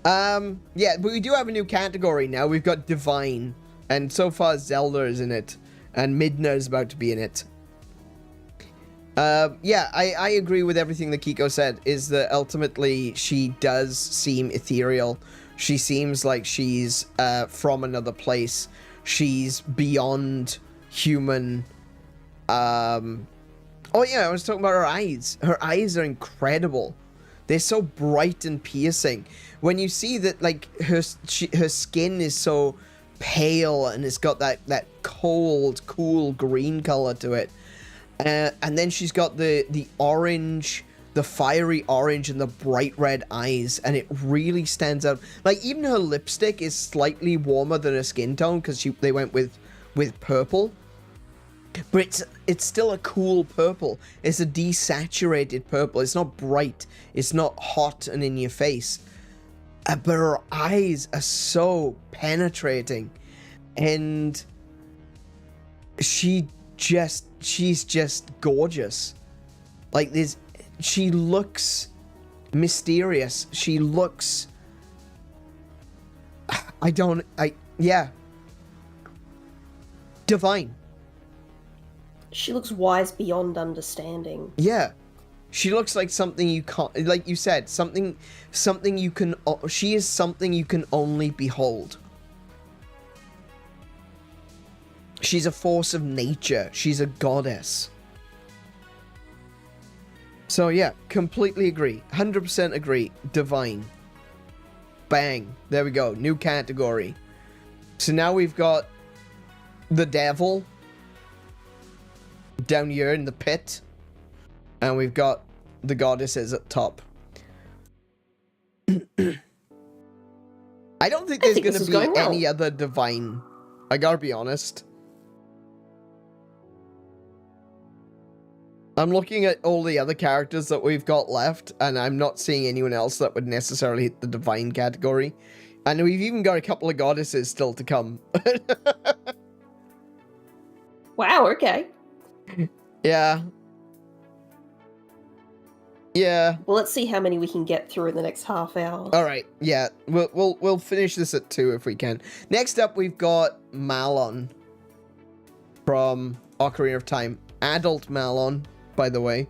Yeah, but we do have a new category now. We've got Divine, and so far Zelda is in it, and Midna is about to be in it. Yeah, I agree with everything that Kiko said, is that ultimately she does seem ethereal. She seems like she's from another place. She's beyond human. Oh yeah, I was talking about her eyes. Her eyes are incredible. They're so bright and piercing. When you see that, like, her skin is so pale and it's got that cold, cool green color to it. And then she's got the orange, the fiery orange and the bright red eyes, and it really stands out. Like, even her lipstick is slightly warmer than her skin tone because they went with purple. But it's still a cool purple. It's a desaturated purple. It's not bright. It's not hot and in your face. But her eyes are so penetrating. And she's just gorgeous. Like, she looks mysterious. She looks... yeah. Divine. She looks wise beyond understanding. Yeah. She looks like something you can't, like you said, something you can, she is something you can only behold. She's a force of nature. She's a goddess. So yeah, completely agree. 100% agree. Divine. Bang. There we go. New category. So now we've got the devil down here in the pit, and we've got the goddesses at top. I don't think there's going to be any other divine. I gotta be honest. I'm looking at all the other characters that we've got left, and I'm not seeing anyone else that would necessarily hit the divine category. And we've even got a couple of goddesses still to come. Wow, okay. Yeah. Yeah. Well, let's see how many we can get through in the next half hour. All right. Yeah. We'll finish this at 2 if we can. Next up, we've got Malon from Ocarina of Time. Adult Malon, by the way.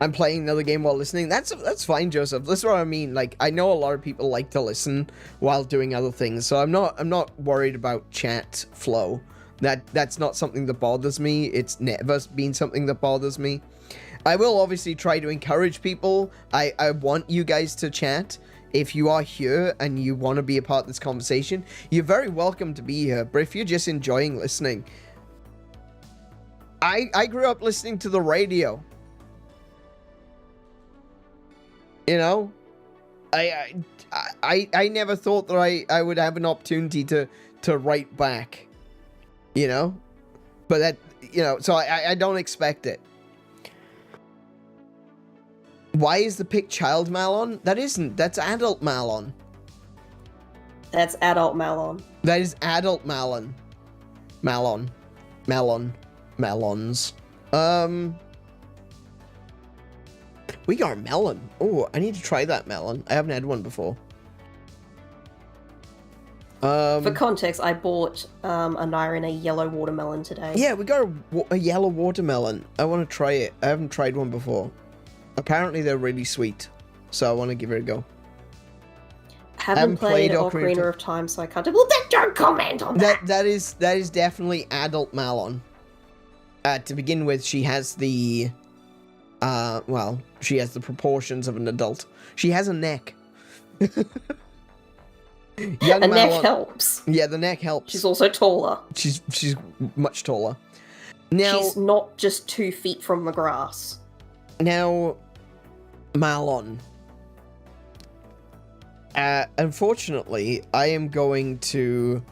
I'm playing another game while listening. That's fine, Joseph. That's what I mean. Like, I know a lot of people like to listen while doing other things, so I'm not worried about chat flow. That's not something that bothers me. It's never been something that bothers me. I will obviously try to encourage people. I want you guys to chat. If you are here and you want to be a part of this conversation, you're very welcome to be here. But if you're just enjoying listening, I grew up listening to the radio. You know, I never thought that I would have an opportunity to write back, you know, but that, you know, so I don't expect it. Why is the pick child Malon? That's adult Malon. That's adult Malon. That is adult Malon. Melons. We got a melon. Oh, I need to try that melon. I haven't had one before. For context, I bought Aneurin a yellow watermelon today. Yeah, we got a yellow watermelon. I want to try it. I haven't tried one before. Apparently they're really sweet, so I want to give it a go. Haven't played Ocarina of Time, so I can't. Well, then don't comment on that. That is definitely adult Malon. To begin with, she has the well, she has the proportions of an adult. She has a neck. Young Malon, neck helps. Yeah, the neck helps. She's also taller. She's much taller. Now, she's not just 2 feet from the grass. Now, Malon. Unfortunately, I am going to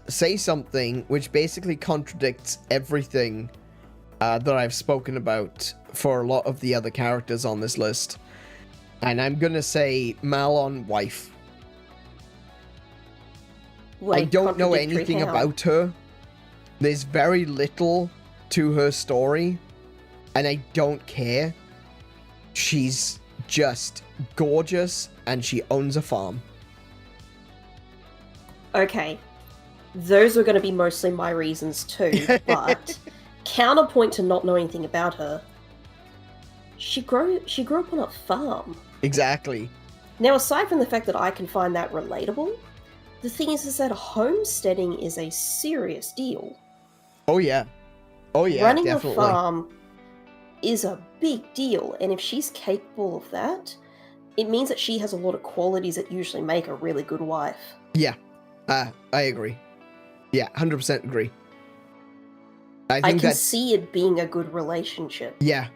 say something which basically contradicts everything that I've spoken about for a lot of the other characters on this list. And I'm gonna say Malon wife. Like, I don't know anything about her. There's very little to her story, and I don't care. She's just gorgeous, and she owns a farm. Okay. those are going to be mostly my reasons too, but counterpoint to not knowing anything about her, she grew up on a farm. Exactly. Now, aside from the fact that I can find that relatable, the thing is that homesteading is a serious deal. Oh yeah. Oh yeah, Running definitely. a farm is a big deal, and if she's capable of that, it means that she has a lot of qualities that usually make a really good wife. Yeah, I agree. Yeah, 100% agree. I can see it being a good relationship. Yeah.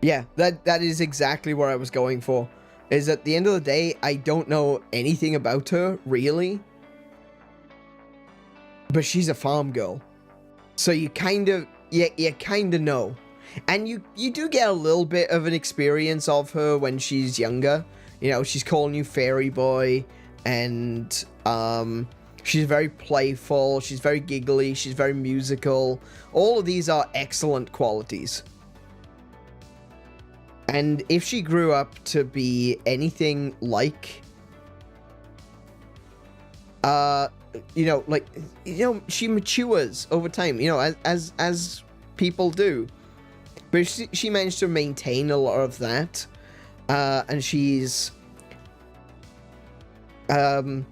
Yeah, that is exactly where I was going for. Is at the end of the day, I don't know anything about her, really. But she's a farm girl. So you kind of, you kind of know. And you do get a little bit of an experience of her when she's younger. You know, she's calling you fairy boy, and she's very playful, she's very giggly, she's very musical. All of these are excellent qualities. And if she grew up to be anything like, you know, like, you know, she matures over time, you know, as people do. But she managed to maintain a lot of that. And she's, I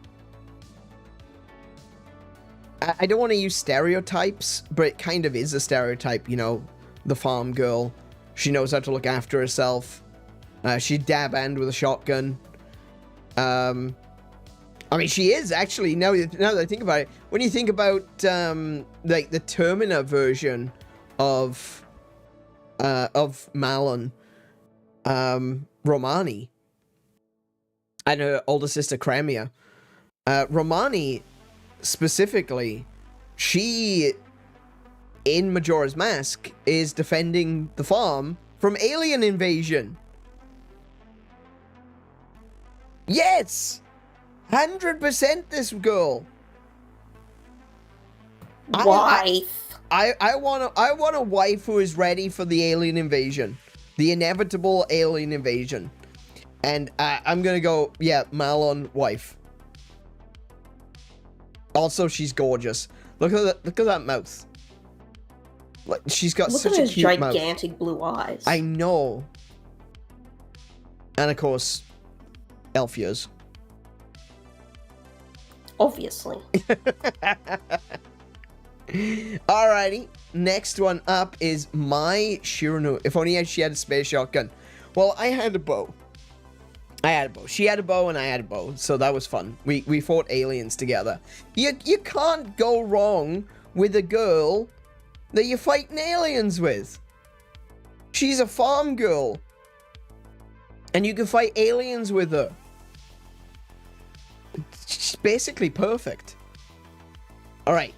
don't want to use stereotypes, but it kind of is a stereotype, you know, the farm girl. She knows how to look after herself. She dab hand with a shotgun. I mean, she is actually, now that I think about it, when you think about, like, the Termina version of Malon, Romani, and her older sister Cremia, Romani, specifically, she, in Majora's Mask, is defending the farm from alien invasion. Yes! 100% this girl. Wife. I want a wife who is ready for the alien invasion. The inevitable alien invasion. And I'm gonna go, yeah, Malon, wife. Also, she's gorgeous. Look at that mouth. Like, she's got such a cute mouth. Look at those gigantic blue eyes. I know. And of course, elf ears. Obviously. Alrighty, next one up is my Shiranu. If only she had a space shotgun. Well, I had a bow. She had a bow and I had a bow, so that was fun. We fought aliens together. You can't go wrong with a girl that you're fighting aliens with. She's a farm girl. And you can fight aliens with her. It's basically perfect. Alright.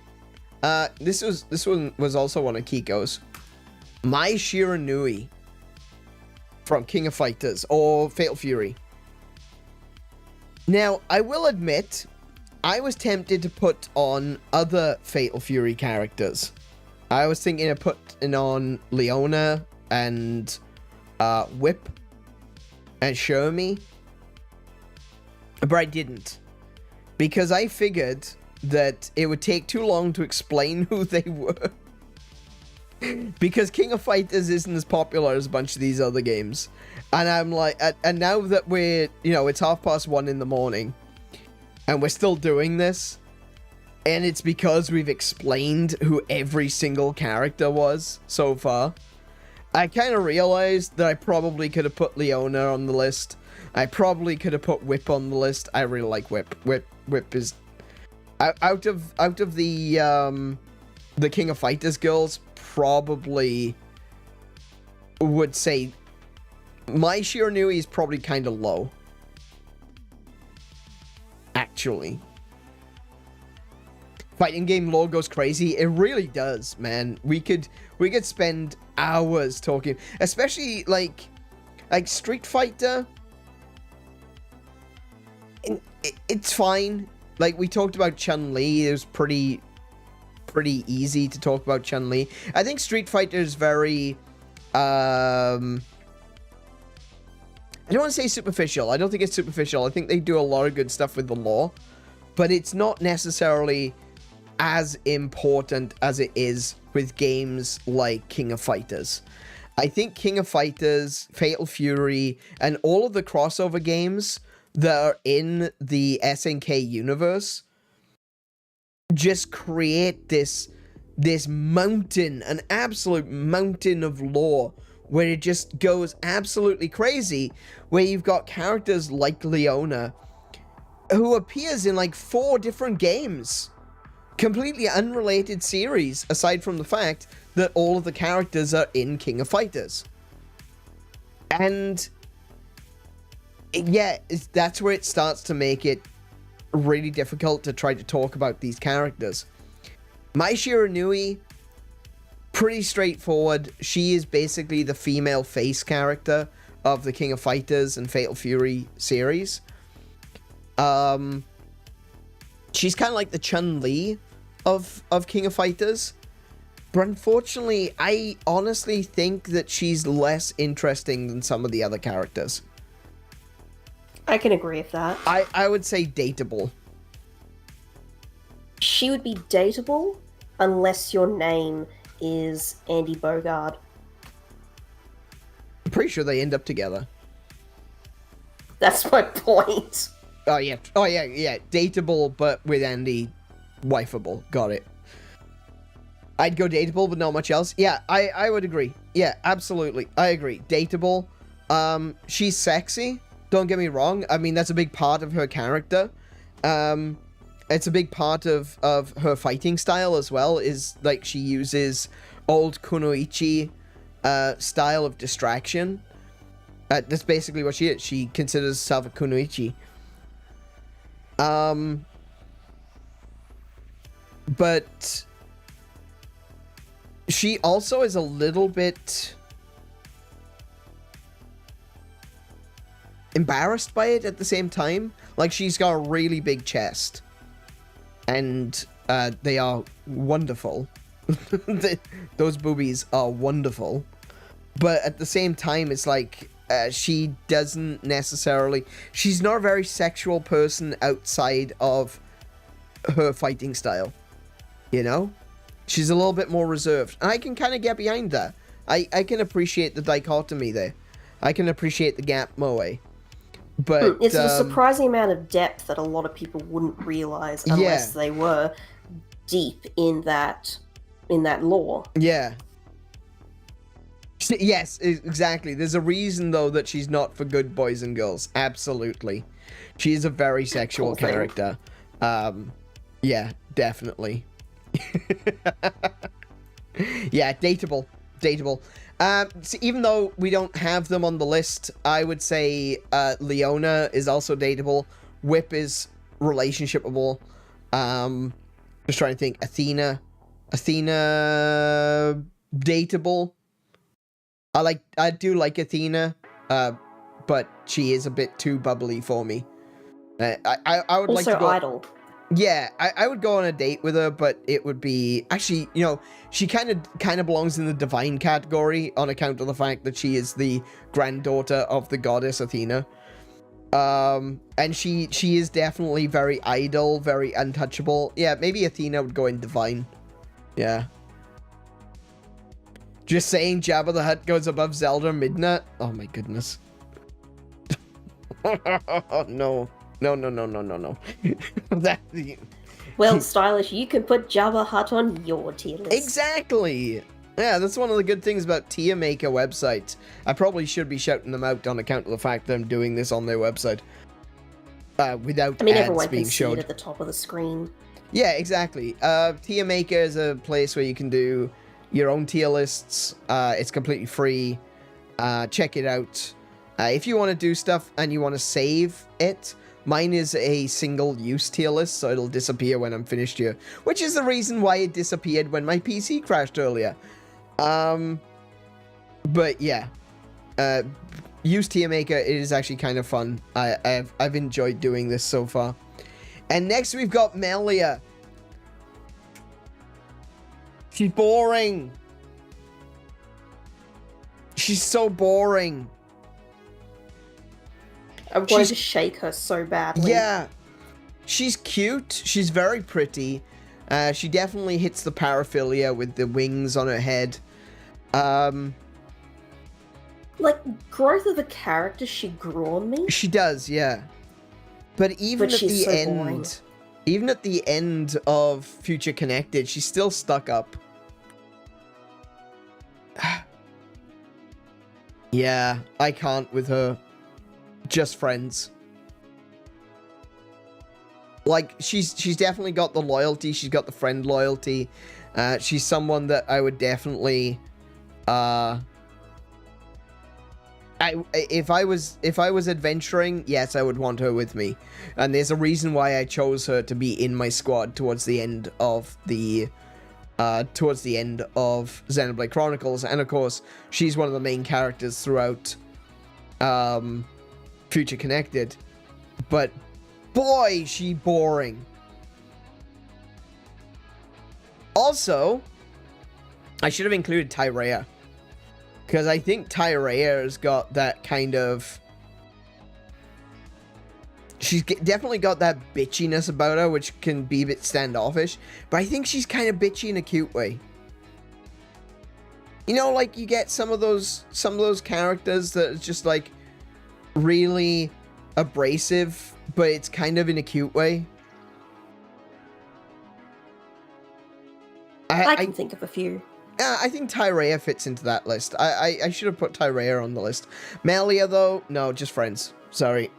This one was also one of Kiko's. My Shiranui from King of Fighters, or Fatal Fury. Now, I will admit, I was tempted to put on other Fatal Fury characters. I was thinking of putting on Leona and Whip and Chermi, but I didn't. Because I figured that it would take too long to explain who they were. Because King of Fighters isn't as popular as a bunch of these other games. And I'm like, and now that we're, you know, it's 1:30 in the morning, and we're still doing this, and it's because we've explained who every single character was so far, I kind of realized that I probably could have put Leona on the list. I probably could have put Whip on the list. I really like Whip. Whip is out of the King of Fighters girls, probably would say my Shiranui is probably kind of low. Actually. Fighting game lore goes crazy. It really does, man. We could spend hours talking, especially like Street Fighter. It's fine. Like, we talked about Chun-Li. It was pretty easy to talk about Chun-Li. I think Street Fighter is very I don't want to say superficial. I don't think it's superficial. I think they do a lot of good stuff with the lore, but it's not necessarily as important as it is with games like King of Fighters. I think King of Fighters, Fatal Fury, and all of the crossover games that are in the SNK universe just create this mountain, an absolute mountain of lore, where it just goes absolutely crazy, where you've got characters like Leona, who appears in like 4 different games. Completely unrelated series, aside from the fact that all of the characters are in King of Fighters. And yeah, that's where it starts to make it really difficult to try to talk about these characters. Mai Shiranui, pretty straightforward. She is basically the female face character of the King of Fighters and Fatal Fury series. She's kind of like the Chun-Li of King of Fighters. But unfortunately, I honestly think that she's less interesting than some of the other characters. I can agree with that. I would say dateable. She would be dateable unless your name is Andy Bogard. I'm pretty sure they end up together. That's my point. Oh yeah, dateable, but with Andy, wifeable. Got it. I'd go dateable, but not much else. Yeah, I would agree. Yeah, absolutely. I agree. Dateable. She's sexy. Don't get me wrong. I mean, that's a big part of her character. It's a big part of her fighting style as well, is like she uses old kunoichi style of distraction. That's basically what she is. She considers herself a kunoichi. But she also is a little bit embarrassed by it at the same time. Like, she's got a really big chest, and they are wonderful. Those boobies are wonderful, but at the same time, it's like she doesn't necessarily, she's not a very sexual person outside of her fighting style, you know? She's a little bit more reserved, and I can kind of get behind that. I can appreciate the dichotomy there. I can appreciate the gap moe. But it's a surprising amount of depth that a lot of people wouldn't realize unless they were deep in that lore. Yeah. Yes, exactly. There's a reason, though, that she's not for good boys and girls. Absolutely. She is a very sexual character. Yeah, definitely. Yeah, dateable. So even though we don't have them on the list, I would say Leona is also dateable. Whip is relationshipable. Just trying to think. Athena, dateable. I do like Athena, but she is a bit too bubbly for me. I would like to go. Also idle. Yeah, I would go on a date with her, but it would be actually, you know, she kind of belongs in the divine category on account of the fact that she is the granddaughter of the goddess Athena. And she is definitely very idle, very untouchable. Yeah, maybe Athena would go in divine. Yeah. Just saying, Jabba the Hutt goes above Zelda Midna. Oh my goodness. No. Well, Stylish, you can put Jabba Hutt on your tier list. Exactly. Yeah, that's one of the good things about tier maker websites. I probably should be shouting them out on account of the fact that I'm doing this on their website. Without ads everyone being can see showed. it at the top of the screen. Yeah, exactly. Tier maker is a place where you can do your own tier lists. It's completely free. Check it out. If you want to do stuff and you want to save it, mine is a single-use tier list, so it'll disappear when I'm finished here. Which is the reason why it disappeared when my PC crashed earlier. But yeah. Use tier maker. It is actually kind of fun. I've enjoyed doing this so far. And next we've got Melia. She's boring. She's so boring. I'm going to shake her so badly. Yeah. She's cute. She's very pretty. She definitely hits the paraphilia with the wings on her head. Like, growth of the character, she grew on me. She does, yeah. But even at the end, even at the end of Future Connected, she's still stuck up. Yeah, I can't with her. Just friends. Like, she's definitely got the loyalty. She's got the friend loyalty. She's someone that I would definitely, if I was adventuring, yes, I would want her with me. And there's a reason why I chose her to be in my squad towards the end of the Xenoblade Chronicles. And of course, she's one of the main characters throughout Future Connected. But boy, she boring. Also, I should have included Tyrea. Because I think Tyrea's got that kind of... She's definitely got that bitchiness about her, which can be a bit standoffish. But I think she's kind of bitchy in a cute way. You know, like, you get some of those characters that is just, like, really abrasive, but it's kind of in a cute way. I can think of a few. I think Tyrea fits into that list. I should have put Tyrea on the list. Melia, though, no, just friends. Sorry.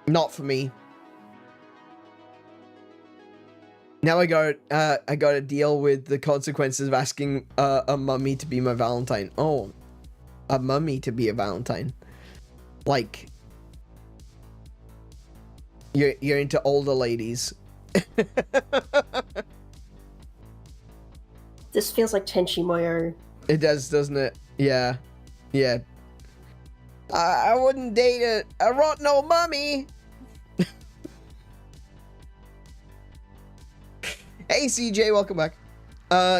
Not for me. Now I gotta deal with the consequences of asking a mummy to be my Valentine. Oh, a mummy to be a Valentine. Like, you're into older ladies. This feels like Tenchi Muyo. It does, doesn't it? Yeah. Yeah. I wouldn't date a rotten old mummy. Hey, CJ, welcome back.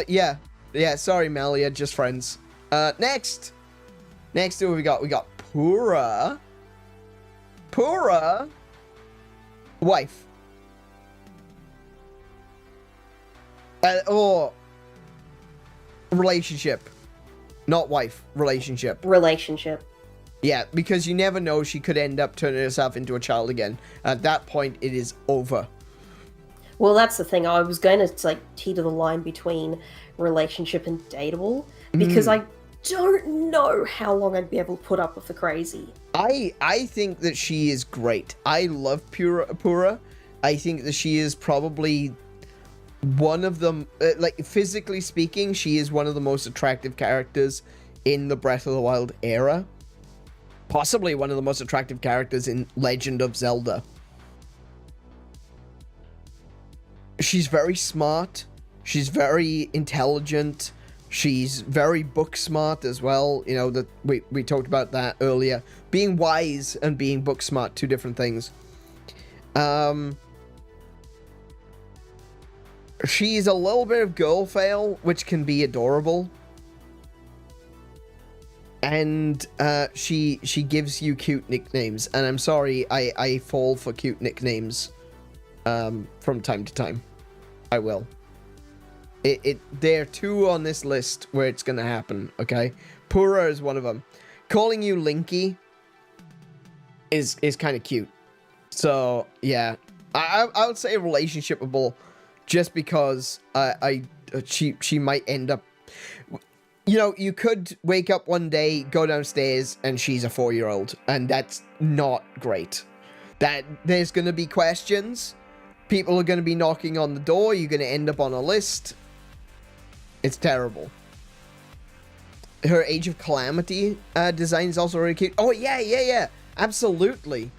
Yeah. Yeah, sorry, Malia, just friends. Next, who we got? We got Pura. Pura. Wife. Relationship. Not wife. Relationship. Relationship. Yeah, because you never know, she could end up turning herself into a child again. At that point, it is over. Well, that's the thing. I was going to, like, teeter the line between relationship and dateable, because I don't know how long I'd be able to put up with the crazy. I think that she is great. I love Pura. I think that she is probably one of them, like, physically speaking, she is one of the most attractive characters in the Breath of the Wild era. Possibly one of the most attractive characters in Legend of Zelda. She's very smart. She's very intelligent. She's very book smart as well. You know, that we talked about that earlier. Being wise and being book smart, two different things. She's a little bit of girl fail, which can be adorable. And she gives you cute nicknames. And I'm sorry, I fall for cute nicknames from time to time. I will. There are two on this list where it's gonna happen, okay? Pura is one of them. Calling you Linky is kind of cute. So, yeah. I would say relationshipable, just because she might end up... You know, you could wake up one day, go downstairs, and she's a 4-year-old, and that's not great. There's going to be questions. People are going to be knocking on the door. You're going to end up on a list. It's terrible. Her Age of Calamity design is also really cute. Oh, yeah. Absolutely.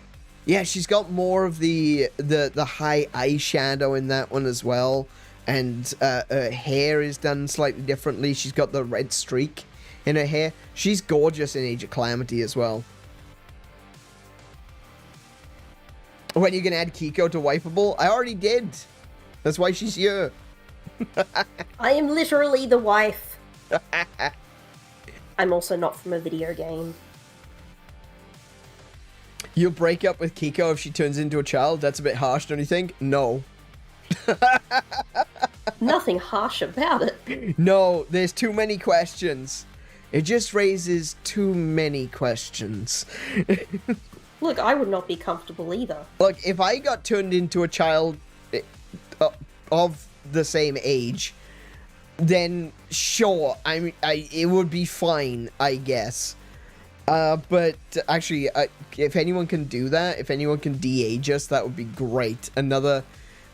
Yeah, she's got more of the high eyeshadow in that one as well. And her hair is done slightly differently. She's got the red streak in her hair. She's gorgeous in Age of Calamity as well. When are you going to add Kiko to Wifeable? I already did. That's why she's here. I am literally the wife. I'm also not from a video game. You'll break up with Kiko if she turns into a child? That's a bit harsh, don't you think? No. Nothing harsh about it. No, there's too many questions. It just raises too many questions. Look, I would not be comfortable either. Look, if I got turned into a child of the same age, then sure, it would be fine, I guess. But actually, if anyone can do that, if anyone can de-age us, that would be great. Another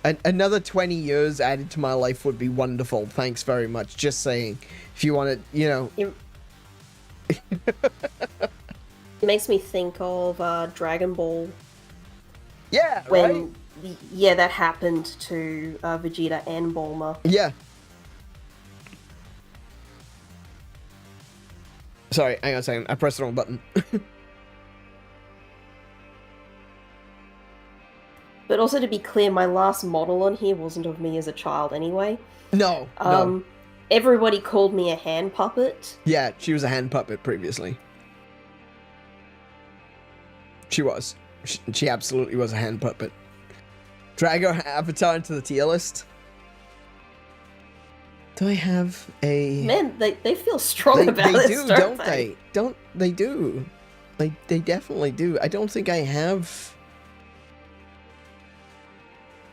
20 years added to my life would be wonderful. Thanks very much. Just saying. If you want to, you know. It makes me think of Dragon Ball. Yeah, when, right? Yeah, that happened to Vegeta and Bulma. Yeah. Sorry, hang on a second. I pressed the wrong button. But also, to be clear, my last model on here wasn't of me as a child anyway. No, no. Everybody called me a hand puppet. Yeah, she was a hand puppet previously. She was. She absolutely was a hand puppet. Drag her avatar into the tier list. Do I have a... Man, they feel strong about they this, do, don't they? They do. They definitely do. I don't think I have...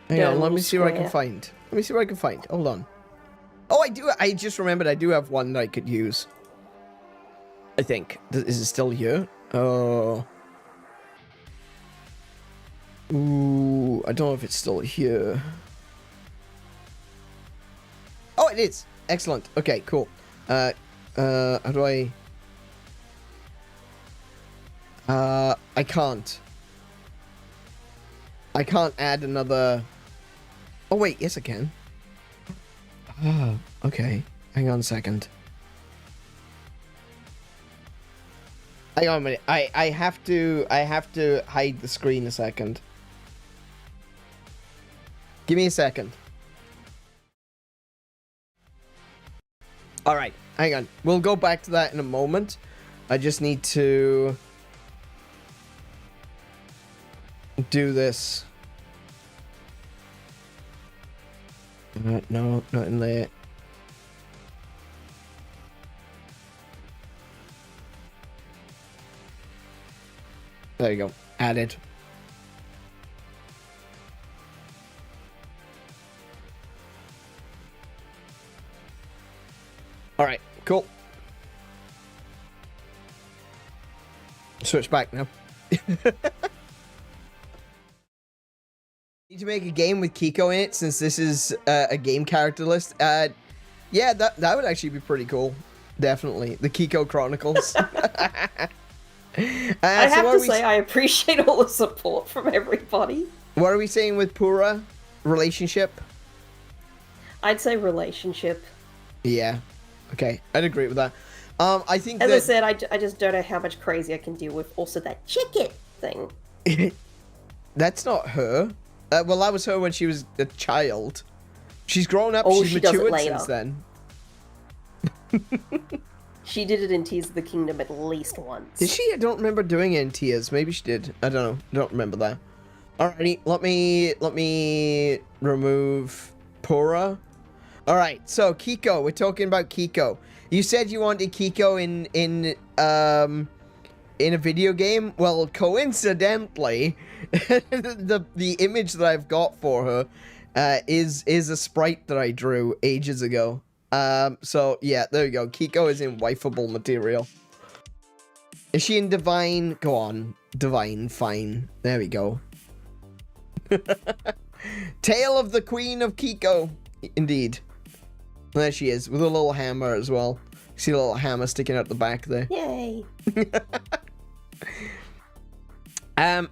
Hang on, let me see what I can find. Let me see what I can find. Hold on. Oh, I do. I just remembered I do have one that I could use. I think. Is it still here? Oh. Ooh, I don't know if it's still here. Oh, it is. Excellent. Okay, cool. How do I... I can't. I can't add another... Oh, wait. Yes, I can. Ah, okay. Hang on a second. Hang on a minute. I have to hide the screen a second. Give me a second. Alright, hang on. We'll go back to that in a moment. I just need to do this. No, not in there. There you go. Added. Alright, cool. Switch back now. Need to make a game with Kiko in it, since this is a game character list. Yeah, that would actually be pretty cool. Definitely. The Kiko Chronicles. I have to say, I appreciate all the support from everybody. What are we saying with Pura? Relationship? I'd say relationship. Yeah. Okay, I'd agree with that. I think As I said, I just don't know how much crazy I can deal with. Also, that chicken thing. That's not her. Well, that was her when she was a child. She's grown up. Oh, she's she does it matured later. since then. She did it in Tears of the Kingdom at least once. Did she? I don't remember doing it in Tears. Maybe she did. I don't know. I don't remember that. Alrighty, let me remove Pura. Alright, so Kiko. We're talking about Kiko. You said you wanted Kiko in a video game. Well, coincidentally, the image that I've got for her is a sprite that I drew ages ago. So yeah, there you go. Kiko is in waifable material. Is she in Divine? Go on. Divine, fine. There we go. Tale of the Queen of Kiko. Indeed. There she is, with a little hammer as well. See a little hammer sticking out the back there. Yay. I'm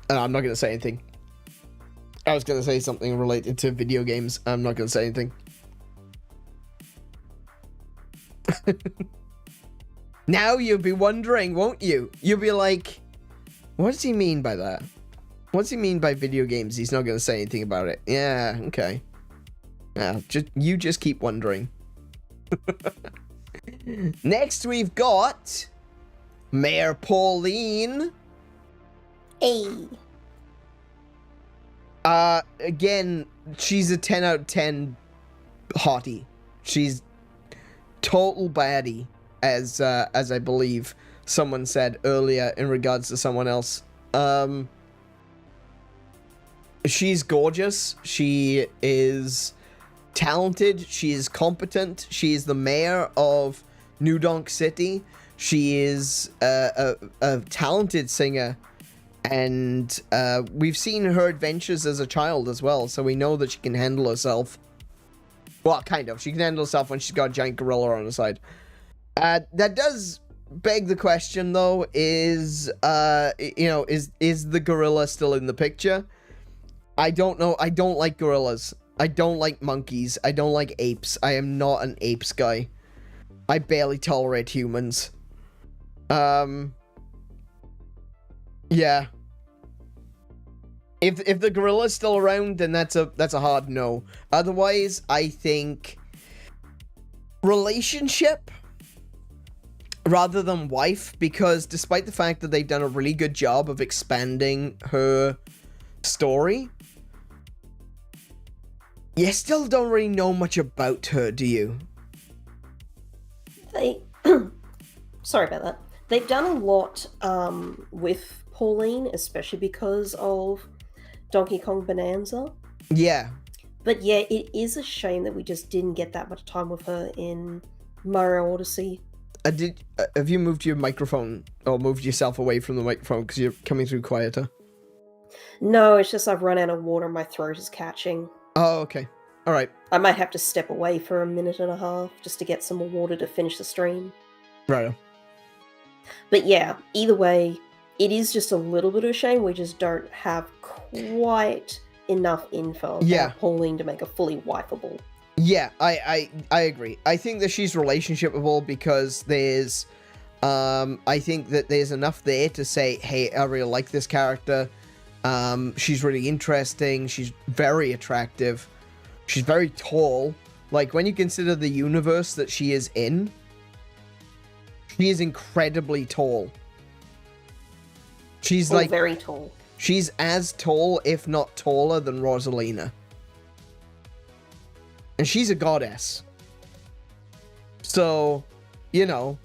not gonna say anything. I was gonna say something related to video games. I'm not gonna say anything. Now you'll be wondering, won't you? You'll be like, what does he mean by that? What does he mean by video games? He's not gonna say anything about it. Yeah, okay. Yeah, you just keep wondering. Next we've got Mayor Pauline. Hey. Again, she's a 10 out of 10 hottie. She's total baddie, as I believe someone said earlier in regards to someone else. She's gorgeous. She is talented. She is competent. She is the mayor of New Donk City. She is a talented singer. And we've seen her adventures as a child as well, so we know that she can handle herself. Well, kind of. She can handle herself when she's got a giant gorilla on her side. That does beg the question, though, is the gorilla still in the picture? I don't know. I don't like gorillas. I don't like monkeys. I don't like apes. I am not an apes guy. I barely tolerate humans. Yeah. If the gorilla's still around, then that's a hard no. Otherwise, I think relationship rather than wife, because despite the fact that they've done a really good job of expanding her story, you still don't really know much about her, do you? Sorry about that. They've done a lot with Pauline, especially because of Donkey Kong Bonanza. Yeah. But yeah, it is a shame that we just didn't get that much time with her in Mario Odyssey. Have you moved your microphone or moved yourself away from the microphone because you're coming through quieter? No, it's just I've run out of water and my throat is catching. Oh, okay. All right. I might have to step away for a minute and a half just to get some more water to finish the stream. Right. But yeah, either way, it is just a little bit of a shame we just don't have quite enough info about Pauline to make her fully wifeable. Yeah, I agree. I think that she's relationshipable because there's, I think that there's enough there to say, hey, I really like this character. She's really interesting. She's very attractive. She's very tall. Like, when you consider the universe that she is in, she is incredibly tall. She's like very tall. She's as tall, if not taller, than Rosalina. And she's a goddess. So, you know,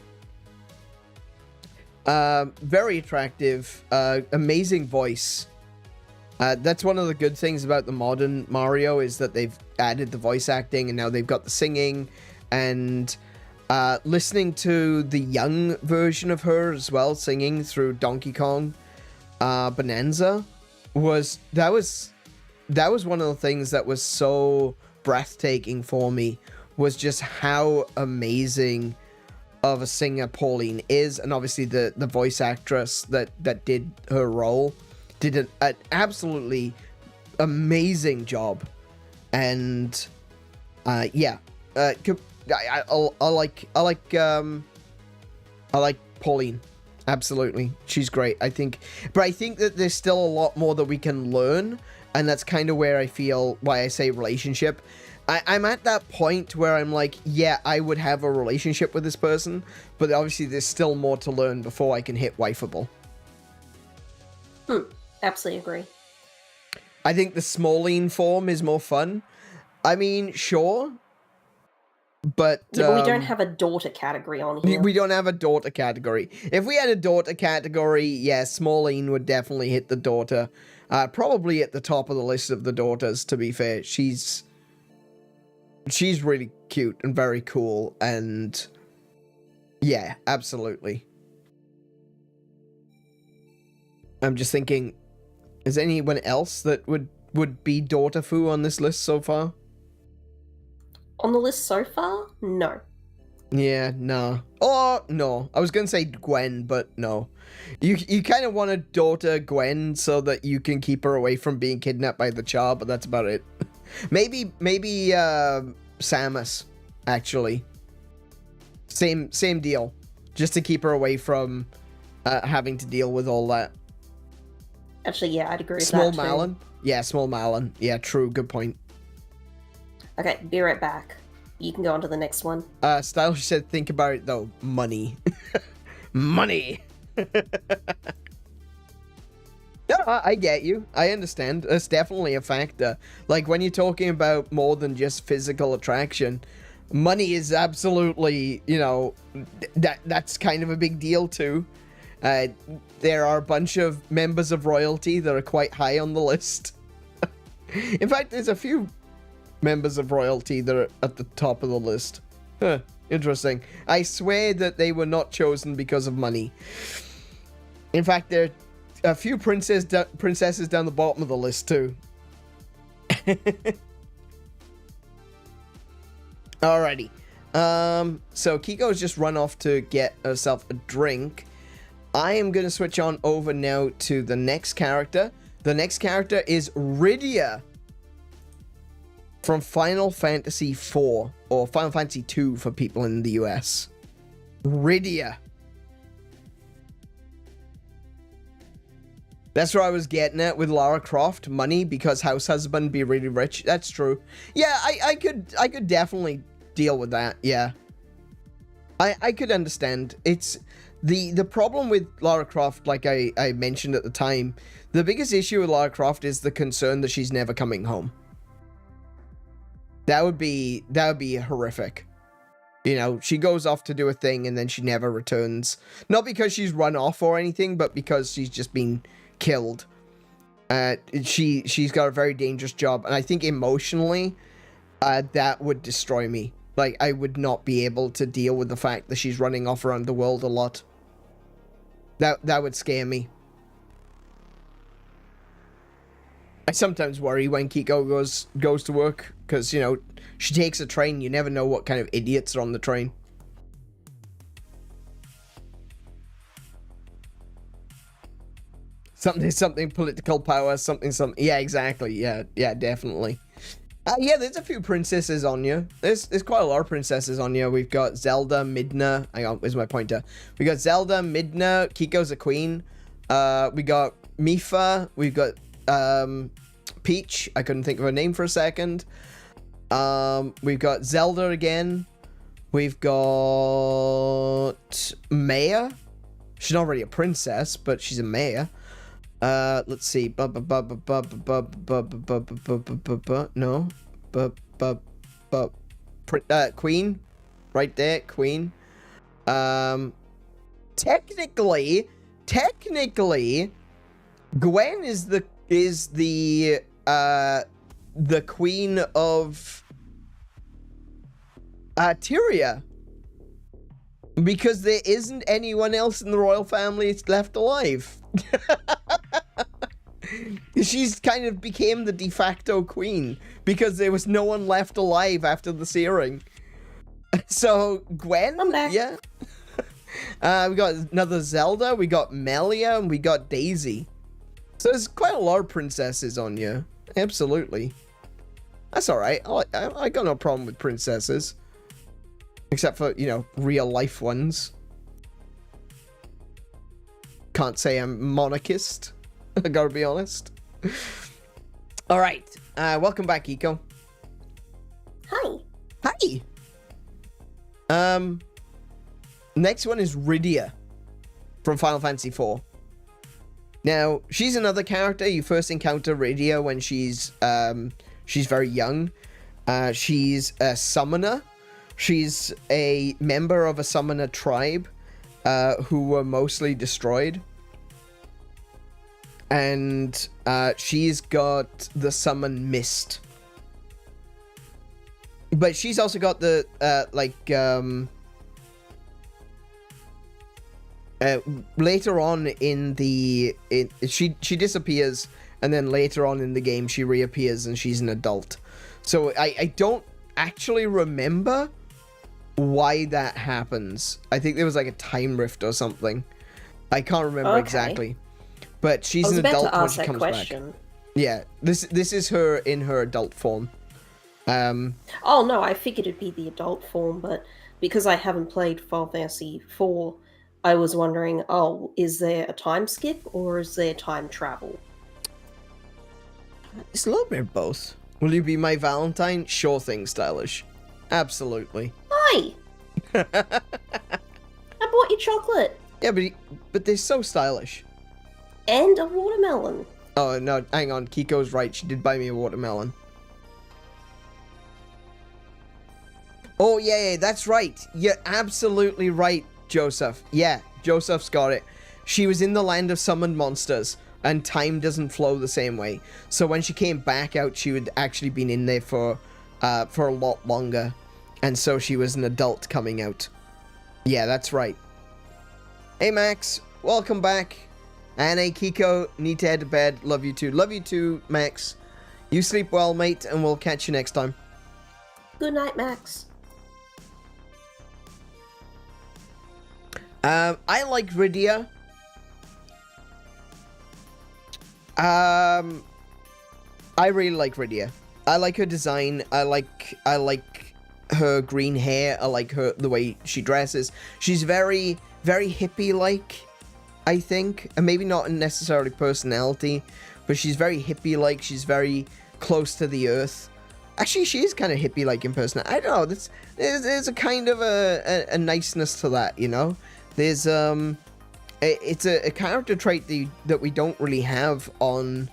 very attractive, amazing voice. That's one of the good things about the modern Mario is that they've added the voice acting and now they've got the singing, and listening to the young version of her as well singing through Donkey Kong Bonanza was one of the things that was so breathtaking for me, was just how amazing of a singer Pauline is, and obviously the voice actress that did her role did an absolutely amazing job. And I like Pauline. Absolutely. She's great. I think that there's still a lot more that we can learn, and that's kind of where I feel why I say relationship. I'm at that point where I'm like, yeah, I would have a relationship with this person, but obviously there's still more to learn before I can hit wifeable. Absolutely agree. I think the Smalline form is more fun. I mean, sure. But yeah, but we don't have a daughter category on here. We don't have a daughter category. If we had a daughter category, yeah, Smalline would definitely hit the daughter. Probably at the top of the list of the daughters, to be fair. She's really cute and very cool, and yeah, absolutely. I'm just thinking, is anyone else that would be daughter foo on this list so far? On the list so far? No. Yeah, no. Oh, no. I was going to say Gwen, but no. You kind of want a daughter Gwen so that you can keep her away from being kidnapped by the Char, but that's about it. maybe Samus, actually. Same deal. Just to keep her away from having to deal with all that. Actually, yeah, I'd agree with that too. Small Malin? Yeah, Small Malin. Yeah, true. Good point. Okay, be right back. You can go on to the next one. Stylish said, think about it, though. Money. Money! No, I get you. I understand. That's definitely a factor. Like, when you're talking about more than just physical attraction, money is absolutely, you know, that's kind of a big deal too. There are a bunch of members of royalty that are quite high on the list. In fact, there's a few members of royalty that are at the top of the list. Huh, interesting. I swear that they were not chosen because of money. In fact, there are a few princesses down the bottom of the list too. Alrighty. So Kiko's just run off to get herself a drink. I am going to switch on over now to the next character. The next character is Rydia from Final Fantasy IV, or Final Fantasy II for people in the US. Rydia. That's where I was getting at with Lara Croft. Money, because house husband be really rich. That's true. Yeah, I could definitely deal with that. Yeah. I could understand. It's the problem with Lara Croft, like I mentioned at the time, the biggest issue with Lara Croft is the concern that she's never coming home. That would be horrific. You know, she goes off to do a thing and then she never returns. Not because she's run off or anything, but because she's just been killed. She's got a very dangerous job, and I think emotionally, that would destroy me. Like, I would not be able to deal with the fact that she's running off around the world a lot. That would scare me. I sometimes worry when Kiko goes to work, because, you know, she takes a train. You never know what kind of idiots are on the train. Something political power, something. Yeah, exactly. Yeah, definitely. Yeah, there's a few princesses on you. There's quite a lot of princesses on you. We've got Zelda, Midna. Hang on, where's my pointer? We got Zelda, Midna. Kiko's a queen. We got Mipha. We've got Peach. I couldn't think of her name for a second. We've got Zelda again. We've got Maya. She's not really a princess, but she's a Maya. Let's see. No. Queen. Right there, queen. Technically, Gwen is the queen of Tyria. Because there isn't anyone else in the royal family left alive. She's kind of became the de facto queen because there was no one left alive after the searing. So Gwen, I'm back. Yeah. We got another Zelda, we got Melia, and we got Daisy. So there's quite a lot of princesses on you. Absolutely. That's alright. I got no problem with princesses. Except for, you know, real life ones. Can't say I'm monarchist. I gotta be honest. Alright. Welcome back, Eco. Hi. Hi. Next one is Rydia from Final Fantasy IV. Now, she's another character. You first encounter Rydia when she's very young. She's a summoner. She's a member of a summoner tribe who were mostly destroyed. And she's got the summon Mist. But she's also got the, later on in the... She disappears, and then later on in the game she reappears and she's an adult. So I don't actually remember why that happens. I think there was like a time rift or something. I can't remember exactly. But she's an adult when she comes back. Yeah, this is her in her adult form. Oh no, I figured it'd be the adult form, but because I haven't played Final Fantasy IV, I was wondering, is there a time skip or is there time travel? It's a little bit of both. Will you be my Valentine? Sure thing, stylish. Absolutely. Hi! I bought you chocolate. Yeah, but they're so stylish. And a watermelon. Oh, no, hang on. Kiko's right. She did buy me a watermelon. Oh, yeah, that's right. You're absolutely right, Joseph. Yeah, Joseph's got it. She was in the land of summoned monsters, and time doesn't flow the same way. So when she came back out, she would actually been in there for a lot longer. And so she was an adult coming out. Yeah, that's right. Hey, Max. Welcome back. And hey, Kiko, need to head to bed. Love you too. Love you too, Max. You sleep well, mate, and we'll catch you next time. Good night, Max. I like Rydia. I really like Rydia. I like her design. I like her green hair. I like the way she dresses. She's very, very hippie-like, I think. And maybe not necessarily personality, but she's very hippie-like. She's very close to the earth. Actually, she is kind of hippie-like in personality. I don't know. There's a kind of a niceness to that, you know? There's it's a character trait that we don't really have on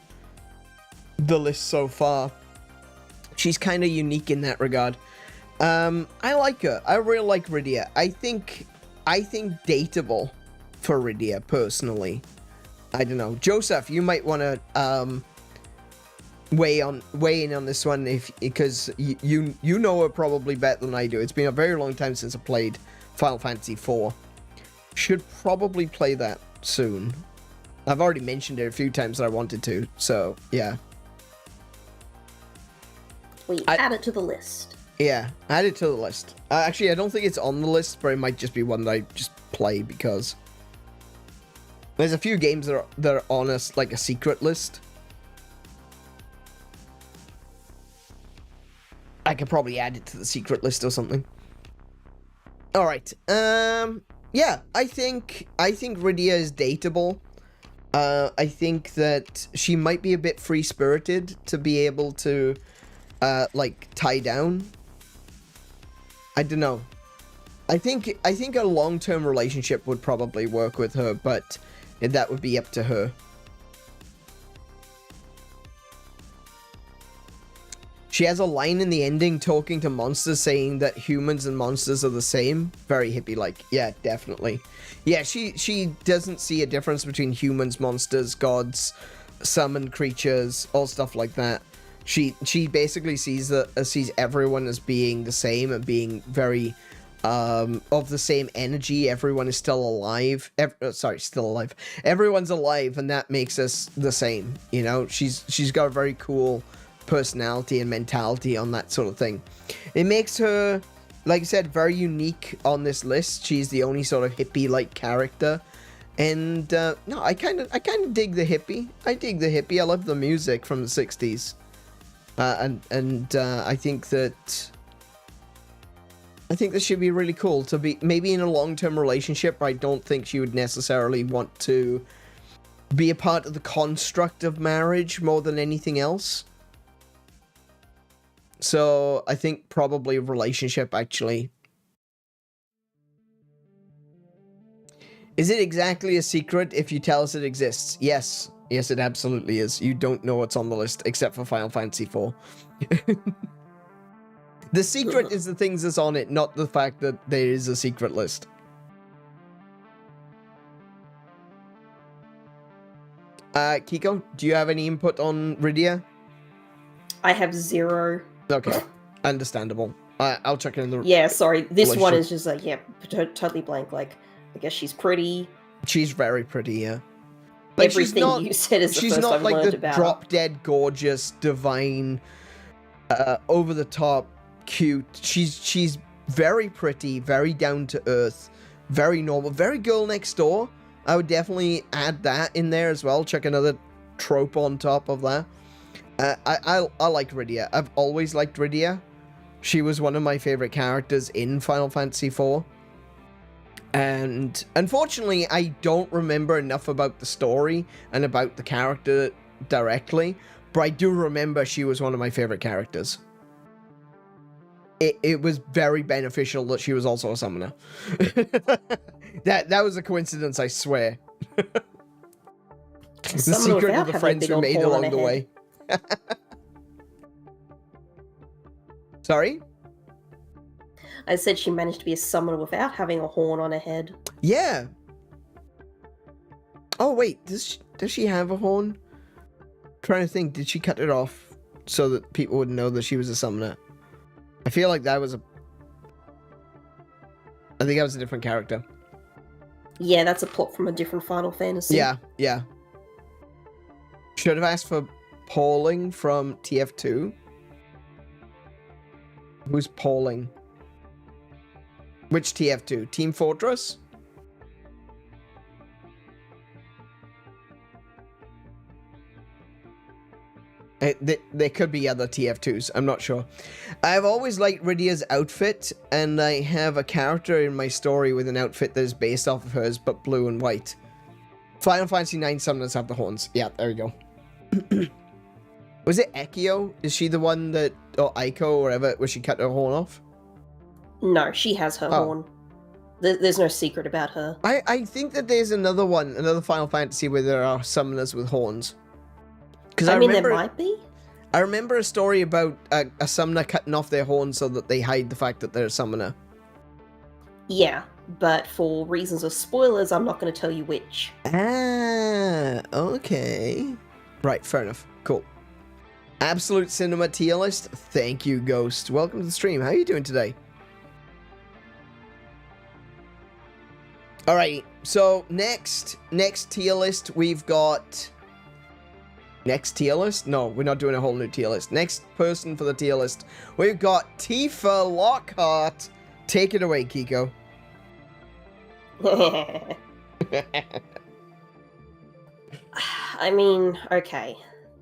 the list so far. She's kind of unique in that regard. I like her. I really like Rydia. I think dateable for Rydia personally. I don't know. Joseph, you might want to weigh in on this one because you know her probably better than I do. It's been a very long time since I played Final Fantasy IV. Should probably play that soon. I've already mentioned it a few times that I wanted to, so yeah. Add it to the list. Yeah, add it to the list. Actually, I don't think it's on the list, but it might just be one that I just play because there's a few games that are on us like a secret list. I could probably add it to the secret list or something. All right. Yeah, I think Rydia is dateable. I think that she might be a bit free-spirited to be able to, like, tie down. I don't know. I think a long-term relationship would probably work with her, but that would be up to her. She has a line in the ending talking to monsters saying that humans and monsters are the same. Very hippie-like. Yeah, definitely. Yeah, she doesn't see a difference between humans, monsters, gods, summoned creatures, all stuff like that. She basically sees everyone as being the same and being very of the same energy. Everyone is still alive. Still alive. Everyone's alive, and that makes us the same. You know, she's got a very cool personality and mentality on that sort of thing. It makes her, like I said, very unique on this list. She's the only sort of hippie-like character, and no, I kind of dig the hippie. I dig the hippie. I love the music from the 60s, and I think that this should be really cool to be maybe in a long-term relationship. I don't think she would necessarily want to be a part of the construct of marriage more than anything else. So, I think probably a relationship, actually. Is it exactly a secret if you tell us it exists? Yes. Yes, it absolutely is. You don't know what's on the list, except for Final Fantasy IV. The secret is the things that's on it, not the fact that there is a secret list. Kiko, do you have any input on Rydia? I have 0. Okay, understandable. I'll check it in the... Yeah, sorry. This one is just like, yeah, totally blank. Like, I guess she's pretty. She's very pretty, yeah. Like, everything you said is the first I've learned about. She's not like the drop-dead gorgeous, divine, over-the-top, cute. She's very pretty, very down-to-earth, very normal, very girl next door. I would definitely add that in there as well. Check another trope on top of that. I like Rydia. I've always liked Rydia. She was one of my favorite characters in Final Fantasy IV. And unfortunately, I don't remember enough about the story and about the character directly, but I do remember she was one of my favorite characters. It was very beneficial that she was also a summoner. That was a coincidence, I swear. The secret of the friends we made along the way. Sorry? I said she managed to be a summoner without having a horn on her head. Yeah. Oh wait, does she have a horn? I'm trying to think, did she cut it off so that people would know that she was a summoner? I feel like that was a... I think that was a different character. Yeah, that's a plot from a different Final Fantasy. Yeah, yeah. Should have asked for Pauling from TF2. Who's Pauling? Which TF2? Team Fortress? There could be other TF2s, I'm not sure. I've always liked Rydia's outfit, and I have a character in my story with an outfit that is based off of hers, but blue and white. Final Fantasy IX summoners have the horns. Yeah, there we go. Was it Ekio? Is she the one that... Or Aiko, or whatever, where she cut her horn off? No, she has her horn. There's no secret about her. I think that there's another one, another Final Fantasy where there are summoners with horns. Because I mean, remember, there might be. I remember a story about a summoner cutting off their horn so that they hide the fact that they're a summoner. Yeah, but for reasons of spoilers, I'm not going to tell you which. Ah, okay. Right, fair enough. Cool. Absolute Cinema tier list. Thank you, Ghost. Welcome to the stream. How are you doing today? Alright, so next tier list, we've got... Next tier list? No, we're not doing a whole new tier list. Next person for the tier list, we've got Tifa Lockhart. Take it away, Kiko. I mean, okay.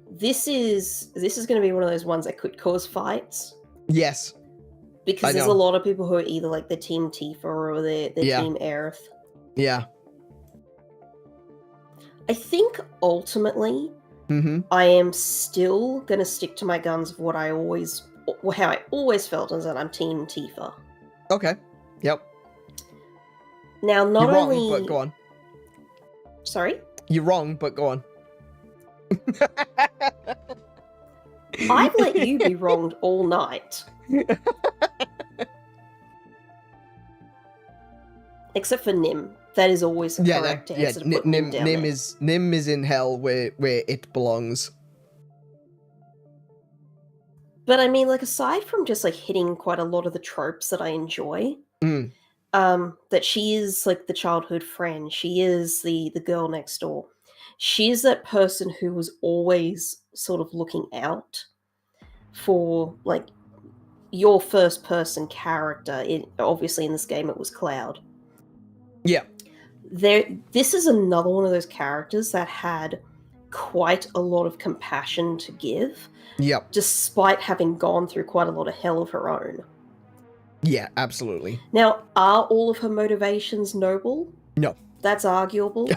This is going to be one of those ones that could cause fights. Yes. Because there's a lot of people who are either like the team Tifa or the team Aerith. Yeah. I think ultimately, I am still going to stick to my guns of how I always felt is that I'm team Tifa. Okay. Yep. Now, not You're only... wrong, but go on. Sorry? You're wrong, but go on. I've let you be wronged all night. Except for Nim. That is always the correct answer to put Nim down Nim is in hell where it belongs. But I mean, like, aside from just like hitting quite a lot of the tropes that I enjoy, that she is like the childhood friend, she is the girl next door. She is that person who was always sort of looking out for like your first person character. Obviously in this game it was Cloud. Yeah. This is another one of those characters that had quite a lot of compassion to give. Yep. Despite having gone through quite a lot of hell of her own. Yeah, absolutely. Now, are all of her motivations noble? No. That's arguable.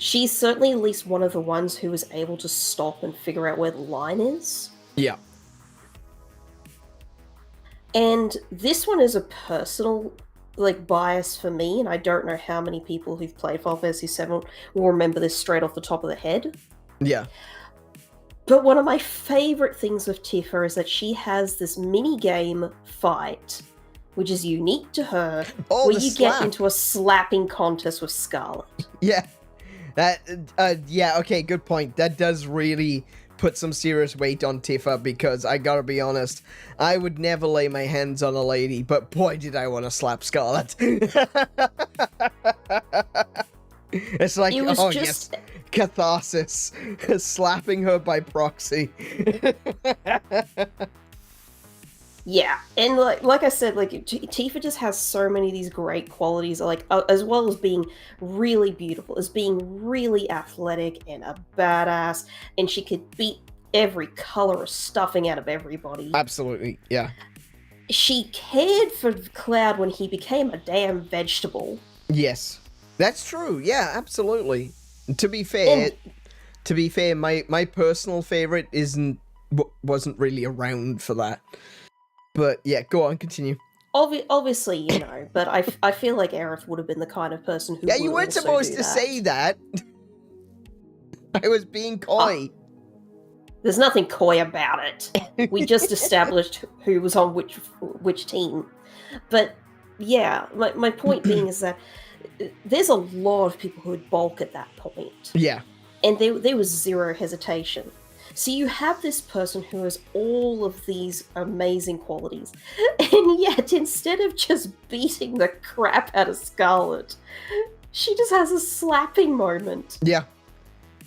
She's certainly at least one of the ones who was able to stop and figure out where the line is. Yeah. And this one is a personal bias for me, and I don't know how many people who've played Final Fantasy VII will remember this straight off the top of their head. Yeah. But one of my favorite things with Tifa is that she has this mini-game fight, which is unique to her, where you get into a slapping contest with Scarlet. Yeah. Okay, good point. That does really put some serious weight on Tifa, because I gotta be honest, I would never lay my hands on a lady, but boy did I want to slap Scarlet. It's like, yes, catharsis. Slapping her by proxy. Yeah, and like I said, Tifa just has so many of these great qualities, as well as being really beautiful, as being really athletic and a badass, and she could beat every color of stuffing out of everybody. Absolutely, yeah. She cared for Cloud when he became a damn vegetable. Yes, that's true. Yeah, absolutely. To be fair, my personal favorite wasn't really around for that. But yeah, go on, continue. Obviously, you know, but I feel like Aerith would have been the kind of person who Yeah, would you weren't also supposed do to that. say that. I was being coy. There's nothing coy about it. We just established who was on which team. But yeah, my point being is that there's a lot of people who would balk at that point. Yeah. And there was zero hesitation. So you have this person who has all of these amazing qualities, and yet instead of just beating the crap out of Scarlet, she just has a slapping moment. Yeah.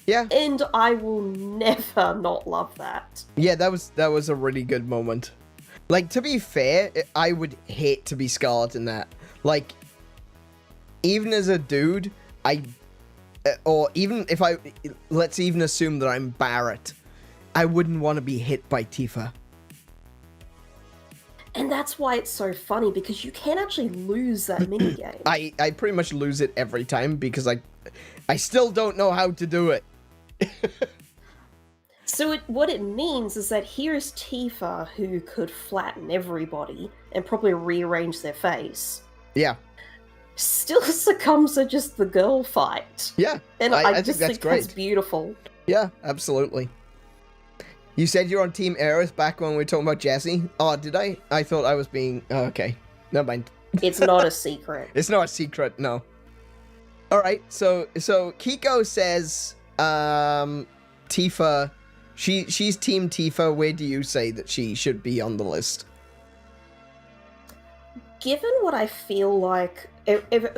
Yeah. And I will never not love that. Yeah, that was a really good moment. Like, to be fair, I would hate to be Scarlet in that. Like, even as a dude, or even if let's even assume that I'm Barrett, I wouldn't want to be hit by Tifa. And that's why it's so funny, because you can actually lose that minigame. I pretty much lose it every time because I still don't know how to do it. So what it means is that here's Tifa, who could flatten everybody and probably rearrange their face. Yeah. Still succumbs to just the girl fight. Yeah. And I just think think that's beautiful. Yeah, absolutely. You said you're on Team Aerith back when we were talking about Jessie? Oh, did I? I thought I was being... Oh, okay. Never mind. It's not a secret. It's not a secret, no. Alright, so Kiko says, Tifa... She's Team Tifa. Where do you say that she should be on the list? Given what I feel like...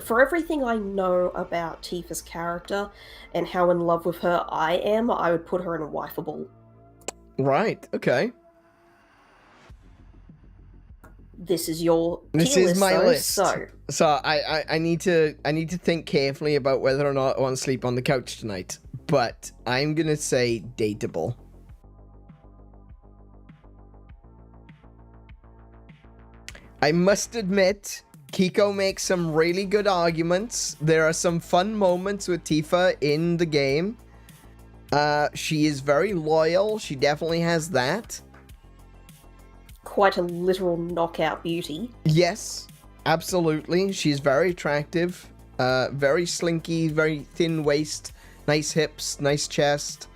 for everything I know about Tifa's character and how in love with her I am, I would put her in a wifeable. Right, okay. This is your This tier is list, my though, list. So I need to think carefully about whether or not I want to sleep on the couch tonight. But I'm gonna say dateable. I must admit, Kiko makes some really good arguments. There are some fun moments with Tifa in the game. She is very loyal. She definitely has that. quite a literal knockout beauty. Yes, absolutely. She's very attractive. Very slinky, very thin waist, nice hips, nice chest.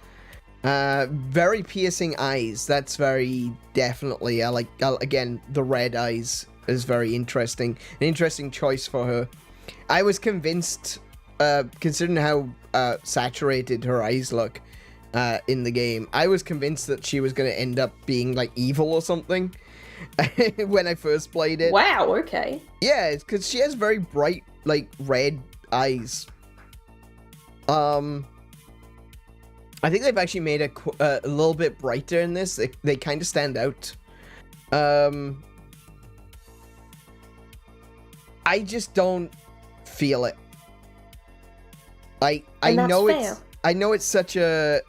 Very piercing eyes. That's very definitely. I like, again, the red eyes is very interesting. An interesting choice for her. I was convinced, considering how saturated her eyes look in the game, I was convinced that she was going to end up being like evil or something when I first played it. Wow, okay. Yeah, it's because she has very bright, like, red eyes. I think they've actually made it a little bit brighter in this. They kind of stand out. I just don't feel it. I know fair. it's such a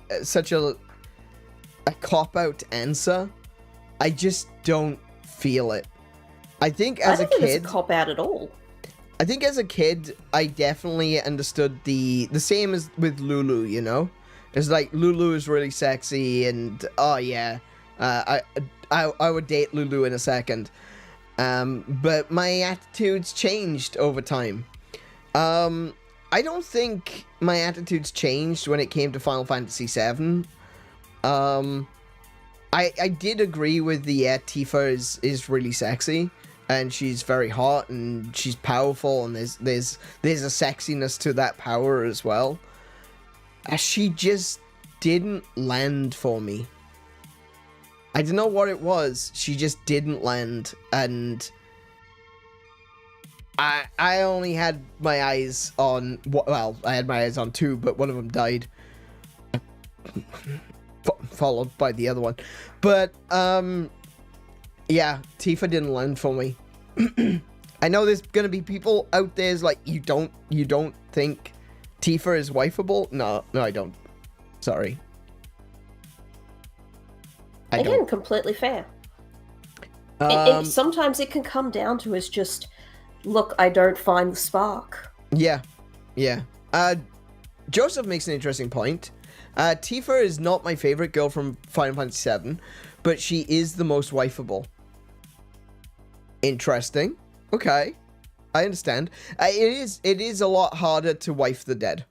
cop-out answer. I just don't feel it. I think as I a don't think kid, it's a cop-out at all. I think as a kid, I definitely understood the same as with Lulu, you know? It's like, Lulu is really sexy, and, oh yeah, I would date Lulu in a second. But my attitudes changed over time. I don't think my attitudes changed when it came to Final Fantasy VII. I did agree with Tifa is really sexy, and she's very hot, and she's powerful, and there's a sexiness to that power as well. She just didn't land for me. I don't know what it was. She just didn't land, and I only had my eyes on, well, I had my eyes on two, but one of them died. Followed by the other one. But, yeah, Tifa didn't land for me. I know there's gonna be people out there like, you don't think Tifa is wifeable? No, I don't. Sorry. Again, completely fair. And sometimes it can come down to is just, look, I don't find the spark. Yeah. Joseph makes an interesting point. Tifa is not my favorite girl from Final Fantasy VII, but she is the most wifeable. Interesting. Okay. I understand. It is a lot harder to wife the dead.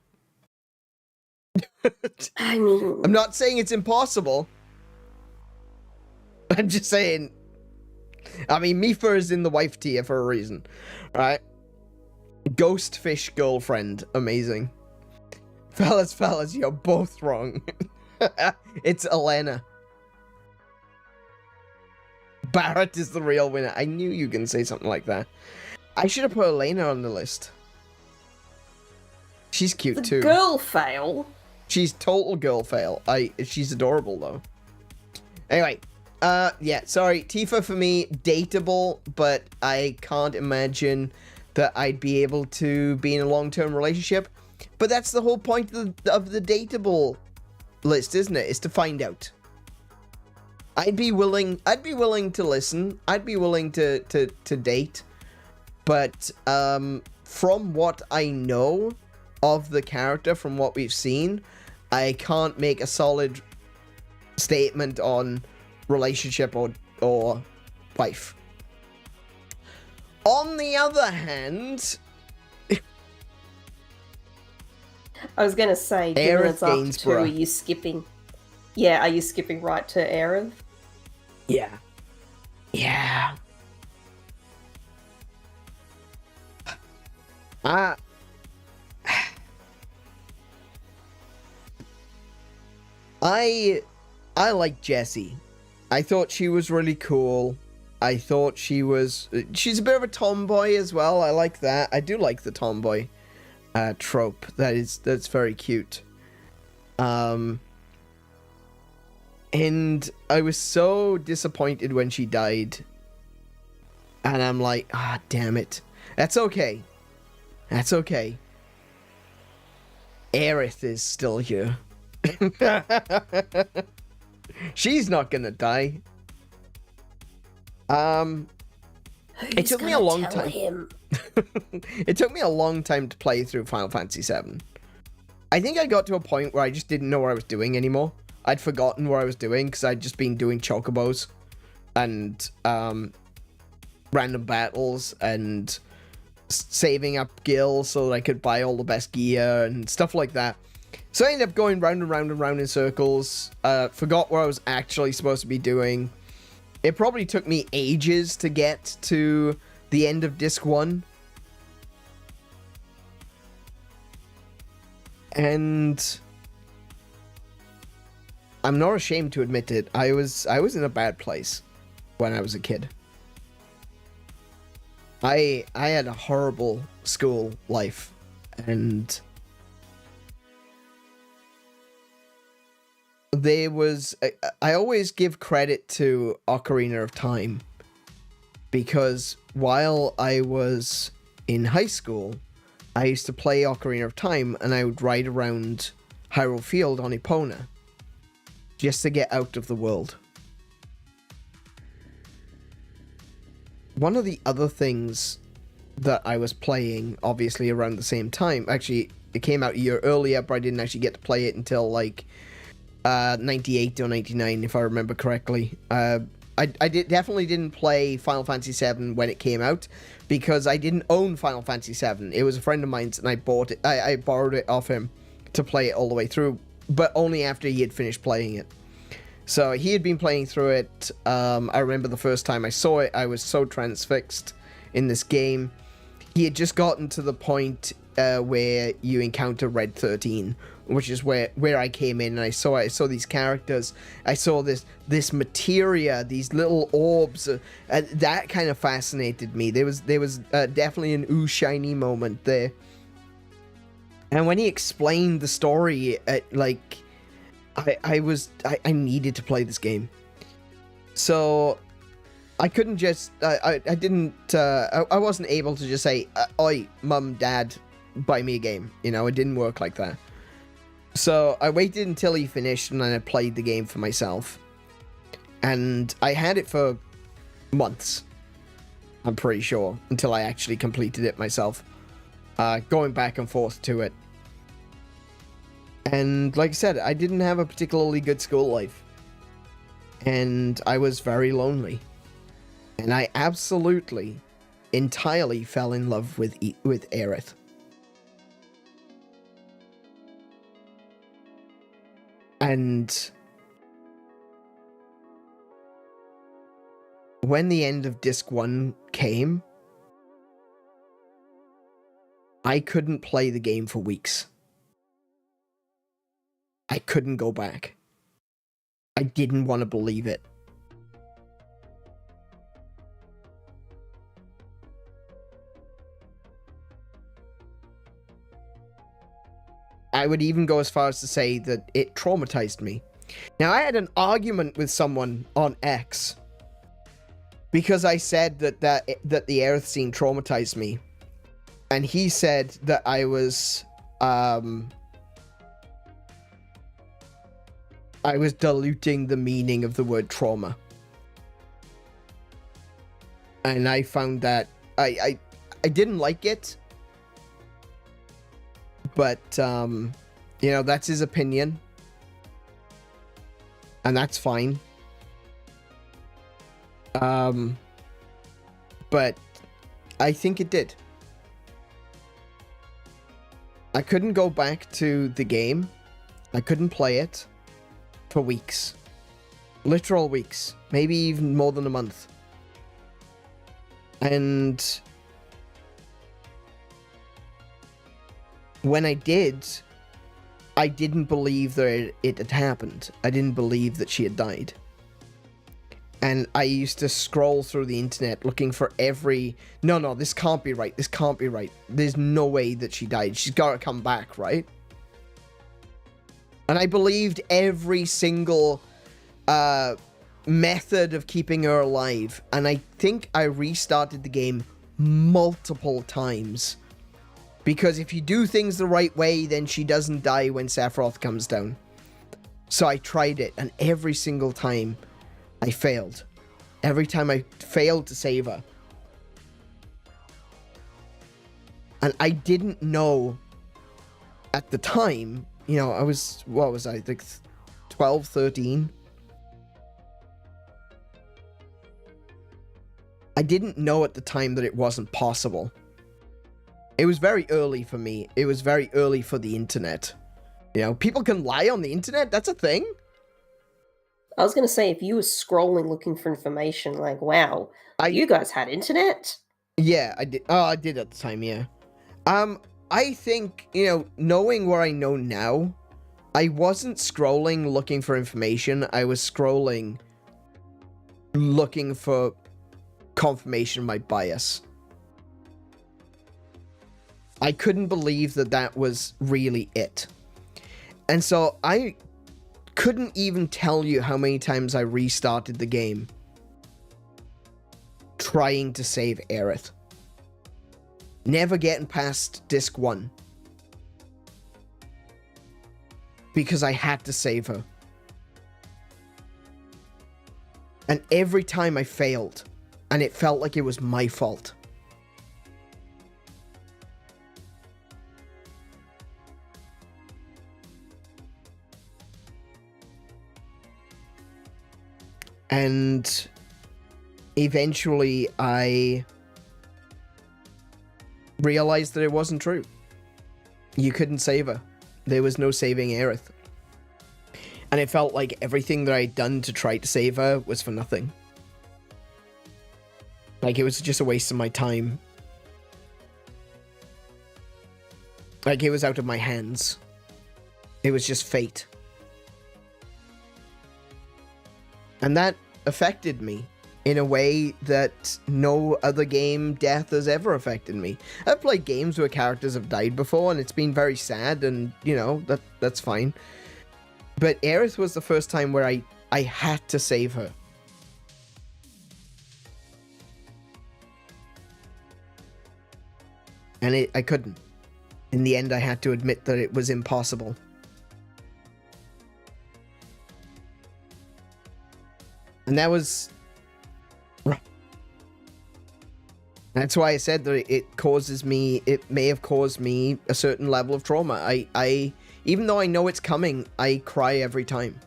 I mean, I'm not saying it's impossible. I'm just saying. I mean, Mifa is in the wife tier for a reason, right? Ghost fish girlfriend, amazing. Fellas, you're both wrong. It's Elena. Barrett is the real winner. I knew you can say something like that. I should have put Elena on the list. She's cute too. Girl fail. She's total girl fail. She's adorable though. Anyway, yeah, sorry. Tifa for me, dateable, but I can't imagine that I'd be able to be in a long-term relationship. But that's the whole point of the dateable list, isn't it? Is to find out. I'd be willing to listen. I'd be willing to date. But from what I know of the character, from what we've seen, I can't make a solid statement on relationship or wife. On the other hand, I was gonna say, given Aerith it's after 2, Gainsborough. are you skipping? Yeah, are you skipping right to Aerith? Yeah. Yeah. I like Jessie. I thought she was really cool. I thought she's a bit of a tomboy as well. I like that. I do like the tomboy trope. That's very cute. And I was so disappointed when she died. And I'm like, damn it. That's okay. That's okay. Aerith is still here. She's not gonna die. It took me a long time. It took me a long time to play through Final Fantasy VII. I think I got to a point where I just didn't know what I was doing anymore. I'd forgotten what I was doing because I'd just been doing chocobos and random battles and saving up gil so that I could buy all the best gear and stuff like that. So I ended up going round and round and round in circles. Forgot what I was actually supposed to be doing. It probably took me ages to get to the end of Disc 1. And I'm not ashamed to admit it. I was in a bad place when I was a kid. I had a horrible school life, and I always give credit to Ocarina of Time, because while I was in high school, I used to play Ocarina of Time, and I would ride around Hyrule Field on Epona just to get out of the world. One of the other things that I was playing, obviously around the same time, actually it came out a year earlier, but I didn't actually get to play it until like 98 or 99, if I remember correctly. I definitely didn't play Final Fantasy VII when it came out, because I didn't own Final Fantasy VII. It was a friend of mine's, and I bought it. I borrowed it off him to play it all the way through, but only after he had finished playing it. So he had been playing through it. I remember the first time I saw it, I was so transfixed in this game. He had just gotten to the point where you encounter Red 13, which is where I came in, and I saw these characters. I saw this materia, these little orbs. That kind of fascinated me. There was definitely an ooh shiny moment there. And when he explained the story, I needed to play this game. So I couldn't just, I wasn't able to just say, oi, mum, dad, buy me a game. You know, it didn't work like that. So I waited until he finished, and then I played the game for myself. And I had it for months, I'm pretty sure, until I actually completed it myself. Going back and forth to it. And like I said, I didn't have a particularly good school life. And I was very lonely. And I absolutely, entirely fell in love with Aerith. And when the end of Disc 1 came, I couldn't play the game for weeks. I couldn't go back. I didn't want to believe it. I would even go as far as to say that it traumatized me. Now, I had an argument with someone on X because I said that the Aerith scene traumatized me. And he said that I was diluting the meaning of the word trauma. And I found that I didn't like it. But, you know, that's his opinion. And that's fine. But I think it did. I couldn't go back to the game. I couldn't play it for weeks. Literal weeks. Maybe even more than a month. And when I did, I didn't believe that it had happened. I didn't believe that she had died. And I used to scroll through the internet looking for every... No, this can't be right. This can't be right. There's no way that she died. She's got to come back, right? And I believed every single method of keeping her alive. And I think I restarted the game multiple times. Because if you do things the right way, then she doesn't die when Sephiroth comes down. So I tried it, and every single time I failed. Every time I failed to save her. And I didn't know at the time, you know, I was, what was I, like 12, 13? I didn't know at the time that it wasn't possible. It was very early for me. It was very early for the internet. You know, people can lie on the internet. That's a thing. I was going to say, if you were scrolling looking for information, like, wow, you guys had internet? Yeah, I did. Oh, I did at the time, yeah. I think, you know, knowing where I know now, I wasn't scrolling looking for information. I was scrolling looking for confirmation of my bias. I couldn't believe that that was really it. And so I couldn't even tell you how many times I restarted the game trying to save Aerith. Never getting past Disc 1. Because I had to save her. And every time I failed, and it felt like it was my fault. And eventually I realized that it wasn't true. You couldn't save her. There was no saving Aerith. And it felt like everything that I'd done to try to save her was for nothing. Like, it was just a waste of my time. Like, it was out of my hands. It was just fate. And that affected me in a way that no other game death has ever affected me. I've played games where characters have died before, and it's been very sad, and, you know, that's fine. But Aerith was the first time where I had to save her. And I couldn't. In the end, I had to admit that it was impossible. And that was... That's why I said that it may have caused me a certain level of trauma. Even though I know it's coming, I cry every time.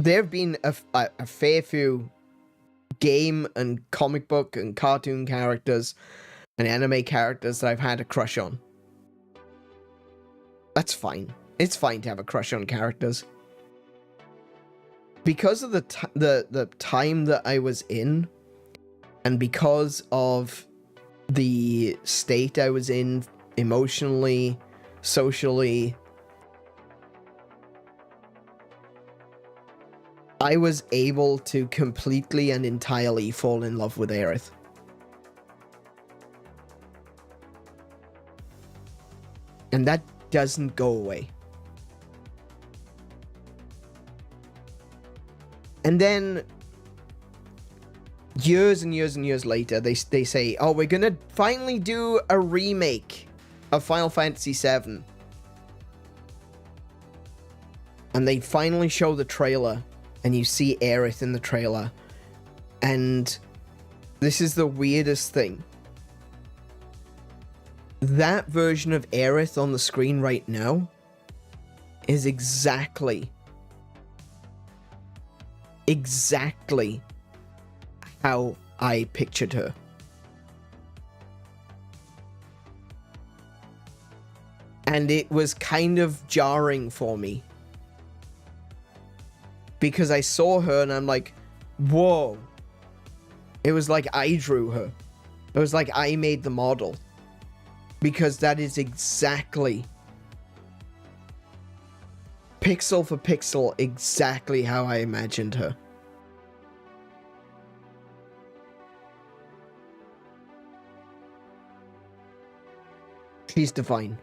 there have been a fair few game and comic book and cartoon characters and anime characters that I've had a crush on. That's fine. It's fine to have a crush on characters. Because of the time that I was in, and because of the state I was in emotionally, socially, I was able to completely and entirely fall in love with Aerith. And that doesn't go away. And then years and years and years later, they say, oh, we're gonna finally do a remake of Final Fantasy VII. And they finally show the trailer, and you see Aerith in the trailer. And this is the weirdest thing. That version of Aerith on the screen right now is exactly how I pictured her. And it was kind of jarring for me. Because I saw her and I'm like, whoa. It was like I drew her. It was like I made the model. Because that is exactly, pixel for pixel, exactly how I imagined her. She's divine.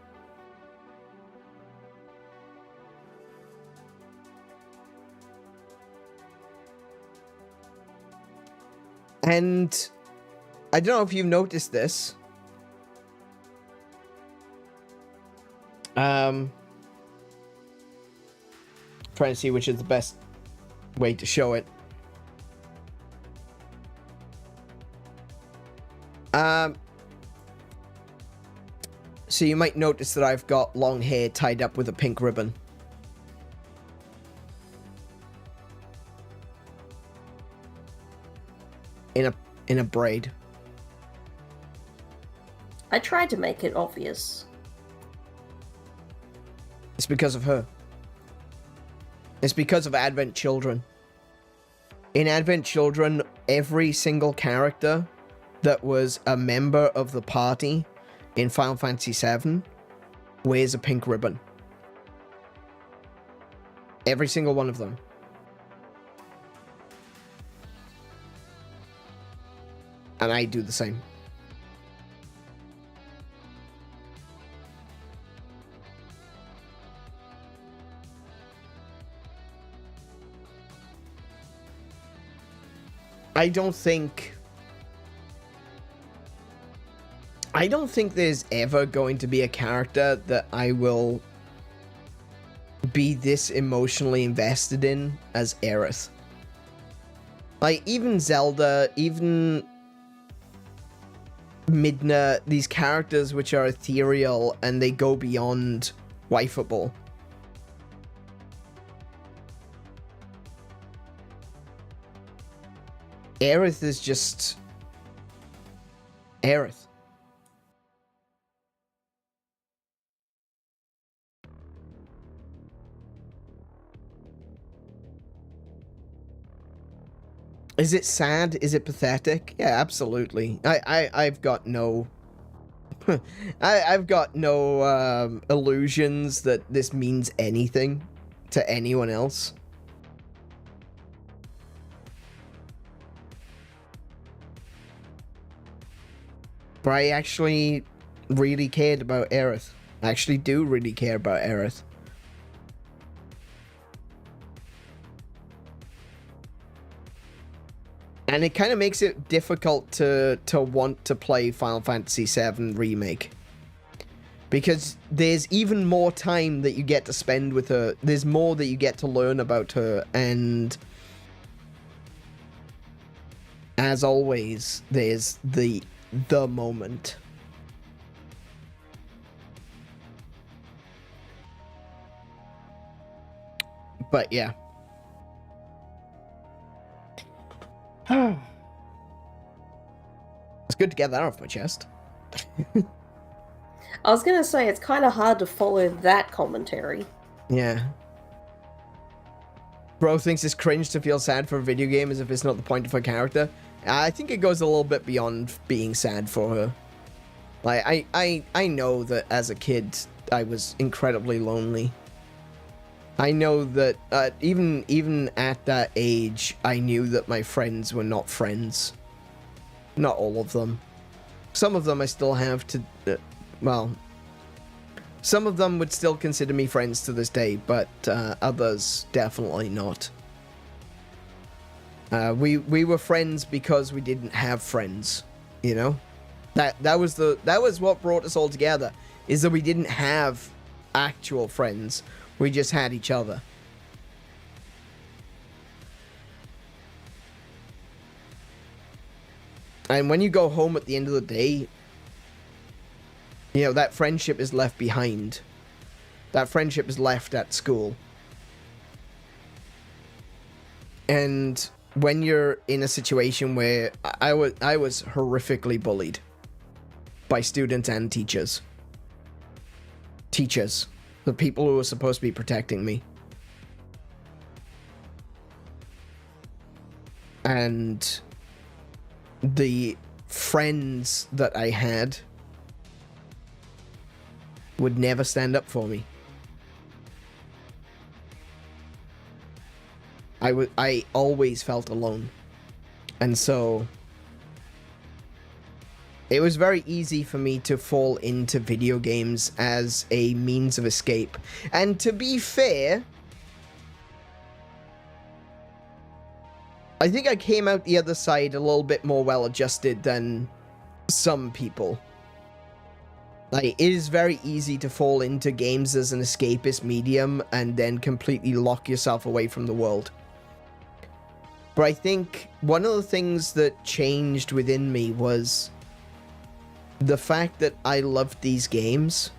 And I don't know if you've noticed this. Trying to see which is the best way to show it. So you might notice that I've got long hair tied up with a pink ribbon. In a braid. I tried to make it obvious. It's because of her. It's because of Advent Children. In Advent Children, every single character that was a member of the party in Final Fantasy VII wears a pink ribbon. Every single one of them. And I do the same. I don't think there's ever going to be a character that I will be this emotionally invested in as Aerith. Like, even Zelda, even Midna, these characters which are ethereal and they go beyond waifable. Aerith is just Aerith. Is it sad? Is it pathetic? Yeah, absolutely. I've got no I've got no illusions that this means anything to anyone else. But I actually really cared about Aerith. I actually do really care about Aerith. And it kind of makes it difficult to want to play Final Fantasy VII Remake. Because there's even more time that you get to spend with her. There's more that you get to learn about her. And as always, there's the moment. But yeah. It's good to get that off my chest. I was gonna say, it's kind of hard to follow that commentary. Yeah. Bro thinks it's cringe to feel sad for a video game as if it's not the point of her character. I think it goes a little bit beyond being sad for her. Like, I know that as a kid, I was incredibly lonely. I know that even at that age, I knew that my friends were not friends. Not all of them. Some of them I still have to... well, some of them would still consider me friends to this day, but others definitely not. We were friends because we didn't have friends, you know? That was what brought us all together, is that we didn't have actual friends. We just had each other. And when you go home at the end of the day, you know, that friendship is left behind. That friendship is left at school. And when you're in a situation where I was horrifically bullied by students and teachers. Teachers. The people who were supposed to be protecting me. And the friends that I had would never stand up for me. I always felt alone. And so it was very easy for me to fall into video games as a means of escape. And to be fair, I think I came out the other side a little bit more well-adjusted than some people. Like, it is very easy to fall into games as an escapist medium and then completely lock yourself away from the world. But I think one of the things that changed within me was the fact that I loved these games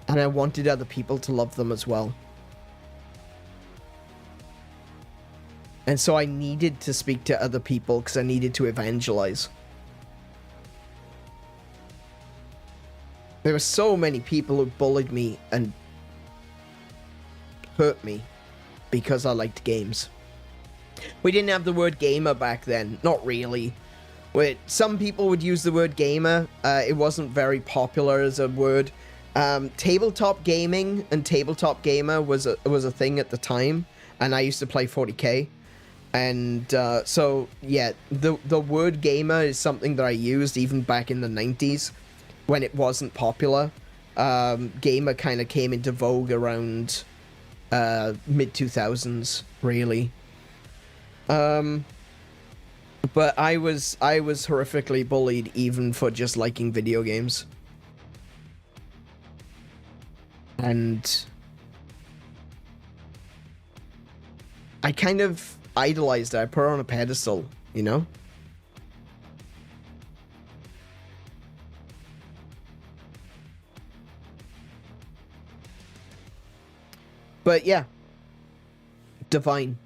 and I wanted other people to love them as well. And so I needed to speak to other people because I needed to evangelize. There were so many people who bullied me and hurt me because I liked games. We didn't have the word gamer back then. Not really. Some people would use the word gamer. It wasn't very popular as a word. Tabletop gaming and tabletop gamer was a thing at the time. And I used to play 40k. And so, yeah, the word gamer is something that I used even back in the 90s. When it wasn't popular. Gamer kind of came into vogue around mid-2000s, really. But I was horrifically bullied even for just liking video games. And I kind of idolized her. I put her on a pedestal, you know? But yeah, divine.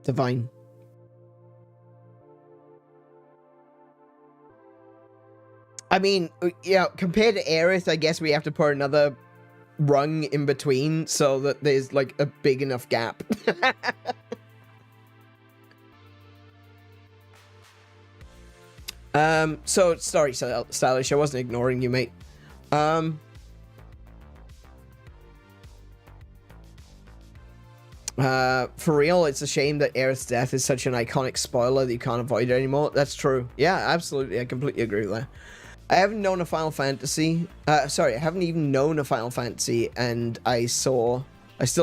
Divine. I mean, yeah, compared to Aerith, I guess we have to put another rung in between so that there's like a big enough gap. So, sorry, Stylish, I wasn't ignoring you, mate. For real, it's a shame that Aerith's death is such an iconic spoiler that you can't avoid it anymore. That's true. Yeah, absolutely, I completely agree with that. I haven't known a Final Fantasy, I haven't even known a Final Fantasy, and I still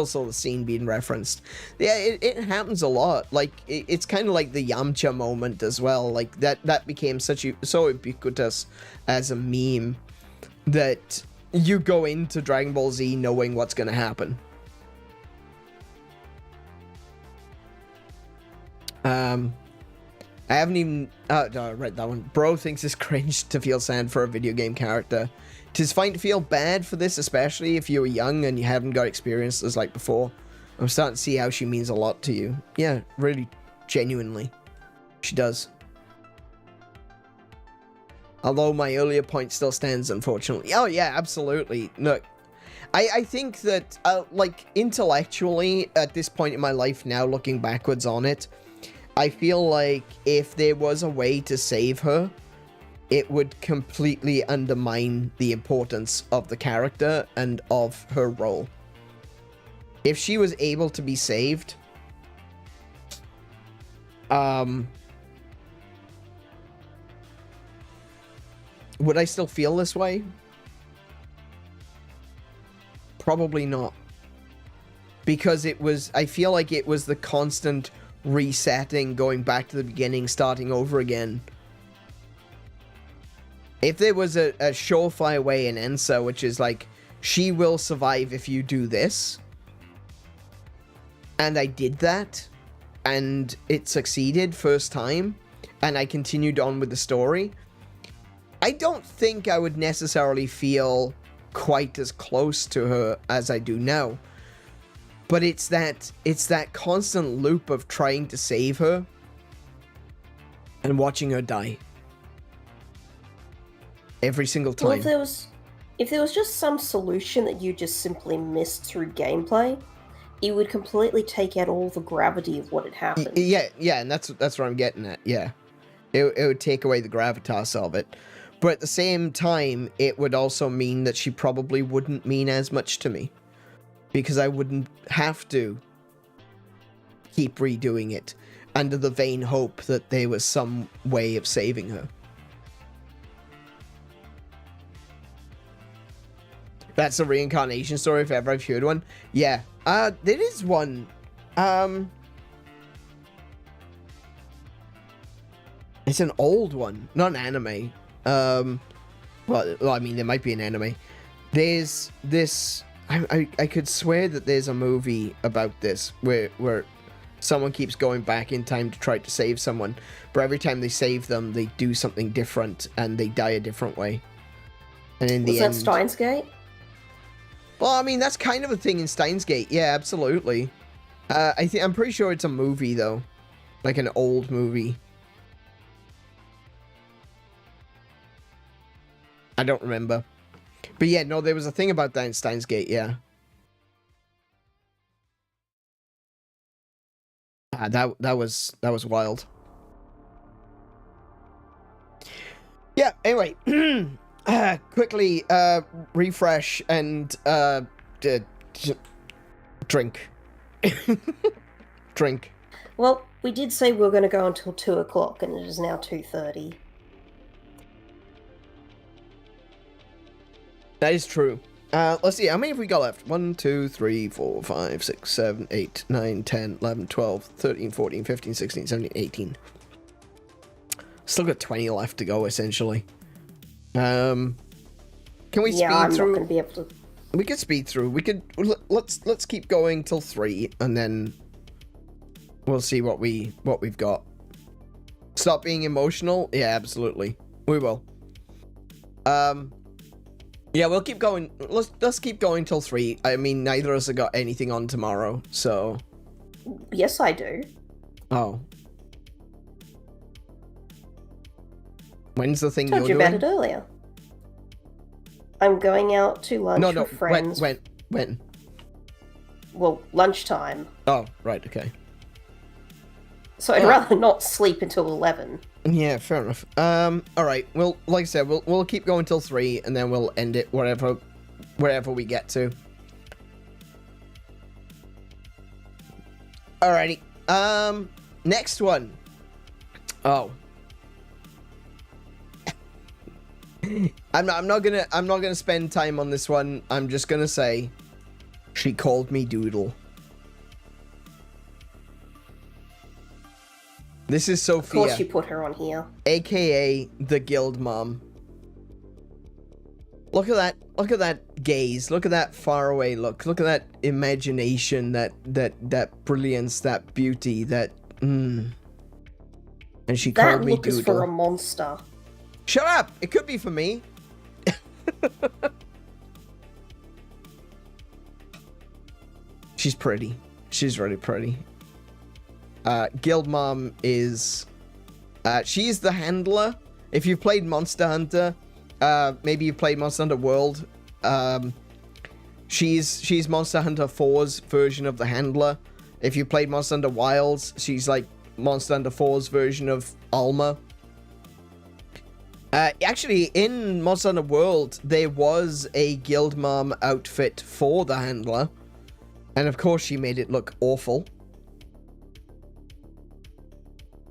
saw the scene being referenced. Yeah, it happens a lot. Like, it's kind of like the Yamcha moment as well. Like, that became so ubiquitous as a meme that you go into Dragon Ball Z knowing what's going to happen. I haven't even... no, I read that one. Bro thinks it's cringe to feel sad for a video game character. 'Tis fine to feel bad for this, especially if you were young and you haven't got experiences like before. I'm starting to see how she means a lot to you. Yeah, really, genuinely. She does. Although my earlier point still stands, unfortunately. Oh, yeah, absolutely. Look, I think that, like, intellectually, at this point in my life now, looking backwards on it, I feel like if there was a way to save her, it would completely undermine the importance of the character and of her role. If she was able to be saved, would I still feel this way? Probably not. Because it was, I feel like it was the constant resetting, going back to the beginning, starting over again. If there was a surefire way in Ensa, which is like, she will survive if you do this, and I did that, and it succeeded first time, and I continued on with the story, I don't think I would necessarily feel quite as close to her as I do now. But it's that constant loop of trying to save her and watching her die. Every single time. Well, if there was just some solution that you just simply missed through gameplay, it would completely take out all the gravity of what had happened. Yeah, and that's what I'm getting at. Yeah, it would take away the gravitas of it, but at the same time, it would also mean that she probably wouldn't mean as much to me, because I wouldn't have to keep redoing it under the vain hope that there was some way of saving her. That's a reincarnation story if ever I've heard one. Yeah. There is one. It's an old one, not an anime. Well, I mean, there might be an anime. There's this. I could swear that there's a movie about this where someone keeps going back in time to try to save someone, but every time they save them, they do something different and they die a different way. And in the end, was that Steins Gate? Well, I mean, that's kind of a thing in Steins Gate. Yeah, absolutely. I'm pretty sure it's a movie, though. Like an old movie. I don't remember. But yeah, no, there was a thing about that in Steins Gate, yeah. That was wild. Yeah, anyway. Quickly, refresh and, drink. Drink. Well, we did say we were going to go until 2 o'clock, and it is now 2:30. That is true. Let's see, how many have we got left? 1, 2, 3, 4, 5, 6, 7, 8, 9, 10, 11, 12, 13, 14, 15, 16, 17, 18. Still got 20 left to go, essentially. Can we speed I'm through? not going to be able to. We could speed through. We could. Let's keep going till 3, and then we'll see what we've got. Stop being emotional. Yeah, absolutely. We will. Yeah, we'll keep going. Let's keep going till 3. I mean, neither of us have got anything on tomorrow, so. Yes, I do. Oh. When's the thing Told you're you doing? about it earlier. I'm going out to lunch with friends. When? Well, lunchtime. Oh, right, okay. So I'd rather not sleep until 11. Yeah, fair enough. Alright, well, like I said, we'll keep going till 3, and then we'll end it wherever we get to. Alrighty. Next one. Oh. I'm not gonna spend time on this one. I'm just gonna say, she called me Doodle. This is Sophia. Of course you put her on here. AKA the Guild Mom. Look at that gaze. Look at that faraway look. Look at that imagination, that brilliance, that beauty, that And she called me Doodle. That look is for a monster. Shut up! It could be for me. She's pretty. She's really pretty. Guild Mom is... she's the handler. If you've played Monster Hunter, maybe you've played Monster Hunter World, she's Monster Hunter 4's version of the handler. If you played Monster Hunter Wilds, she's like Monster Hunter 4's version of Alma. Actually, in Monster Hunter World, there was a Guild Mom outfit for the handler. And of course, she made it look awful.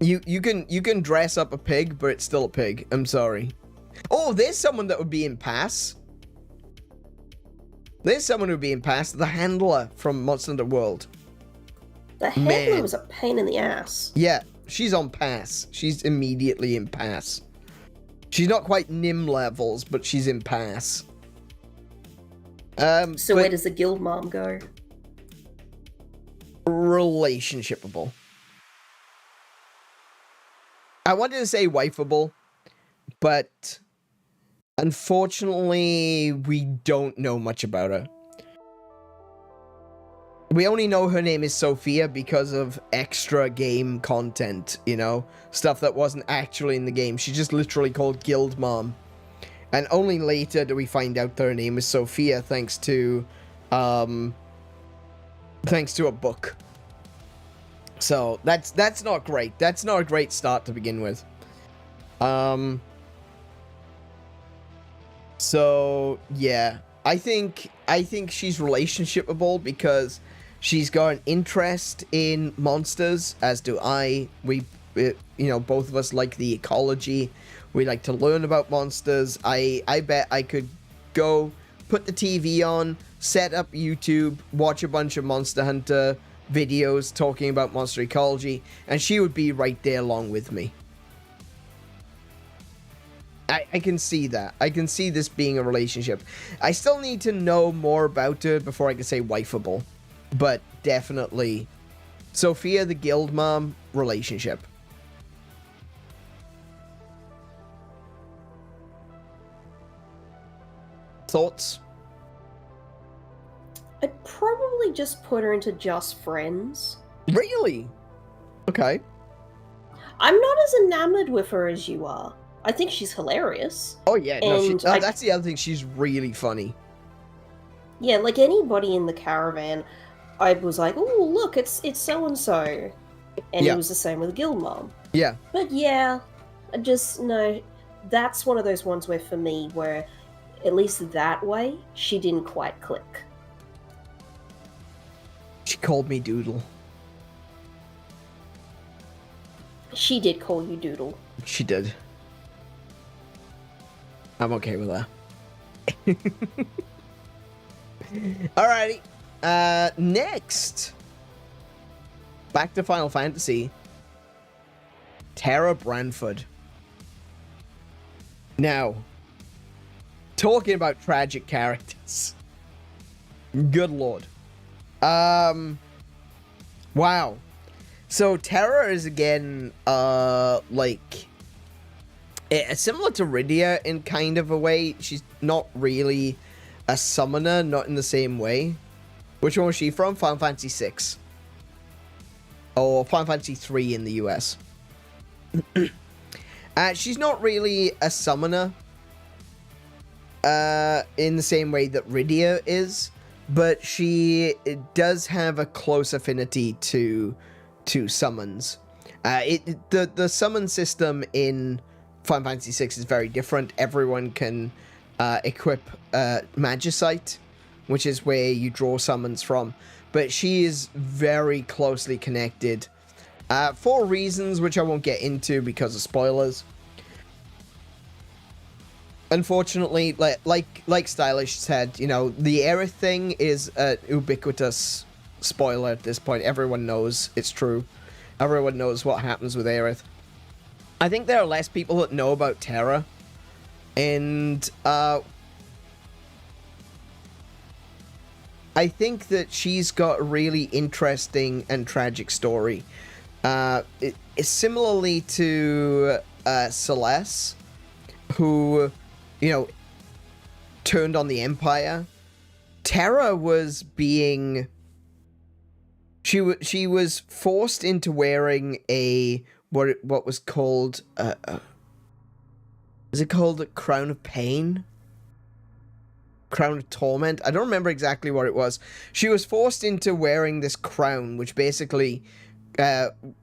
You can dress up a pig, but it's still a pig. I'm sorry. Oh, there's someone that would be in Pass. There's someone who would be in Pass. The handler from Monster Hunter World. The handler was a pain in the ass. Yeah, she's on Pass. She's immediately in Pass. She's not quite Nim levels, but she's in Pass. So where does the Guild Mom go? Relationshipable. I wanted to say wifeable, but unfortunately, we don't know much about her. We only know her name is Sophia because of extra game content, you know? Stuff that wasn't actually in the game. She's just literally called Guild Mom. And only later do we find out that her name is Sophia thanks to a book. So, that's not great. That's not a great start to begin with. So, yeah. I think she's relationshipable because she's got an interest in monsters, as do I. We, you know, both of us like the ecology. We like to learn about monsters. I bet I could go put the TV on, set up YouTube, watch a bunch of Monster Hunter videos talking about monster ecology, and she would be right there along with me. I can see that. I can see this being a relationship. I still need to know more about her before I can say wifeable. But definitely Sophia the Guild Mom relationship. Thoughts? I'd probably just put her into just friends. Really? Okay. I'm not as enamored with her as you are. I think she's hilarious. Oh yeah, no, that's the other thing. She's really funny. Yeah, like anybody in the caravan, I was like, oh look, it's so and so, and it was the same with Guild Mom. Yeah. But yeah, no, that's one of those ones where for me, where at least that way, she didn't quite click. She called me Doodle. She did call you Doodle. She did. I'm okay with that. Alrighty. Next. Back to Final Fantasy. Tara Branford. Now, talking about tragic characters. Good lord. Wow. So Tara is again, like, similar to Rydia in kind of a way. She's not really a summoner, not in the same way. Which one was she from? Final Fantasy 6. Or Final Fantasy 3 in the US. She's not really a summoner. In the same way that Rydia is. But she does have a close affinity to summons. The summon system in Final Fantasy 6 is very different. Everyone can equip Magicite, which is where you draw summons from. But she is very closely connected for reasons which I won't get into because of spoilers. Unfortunately, like Stylish said, you know, the Aerith thing is an ubiquitous spoiler at this point. Everyone knows it's true. Everyone knows what happens with Aerith. I think there are less people that know about Terra. And, I think that she's got a really interesting and tragic story. Similarly to, Celeste, who, you know, turned on the Empire. Terra was being She was forced into wearing a what was called is it called a crown of pain? Crown of torment? I don't remember exactly what it was. She was forced into wearing this crown, which basically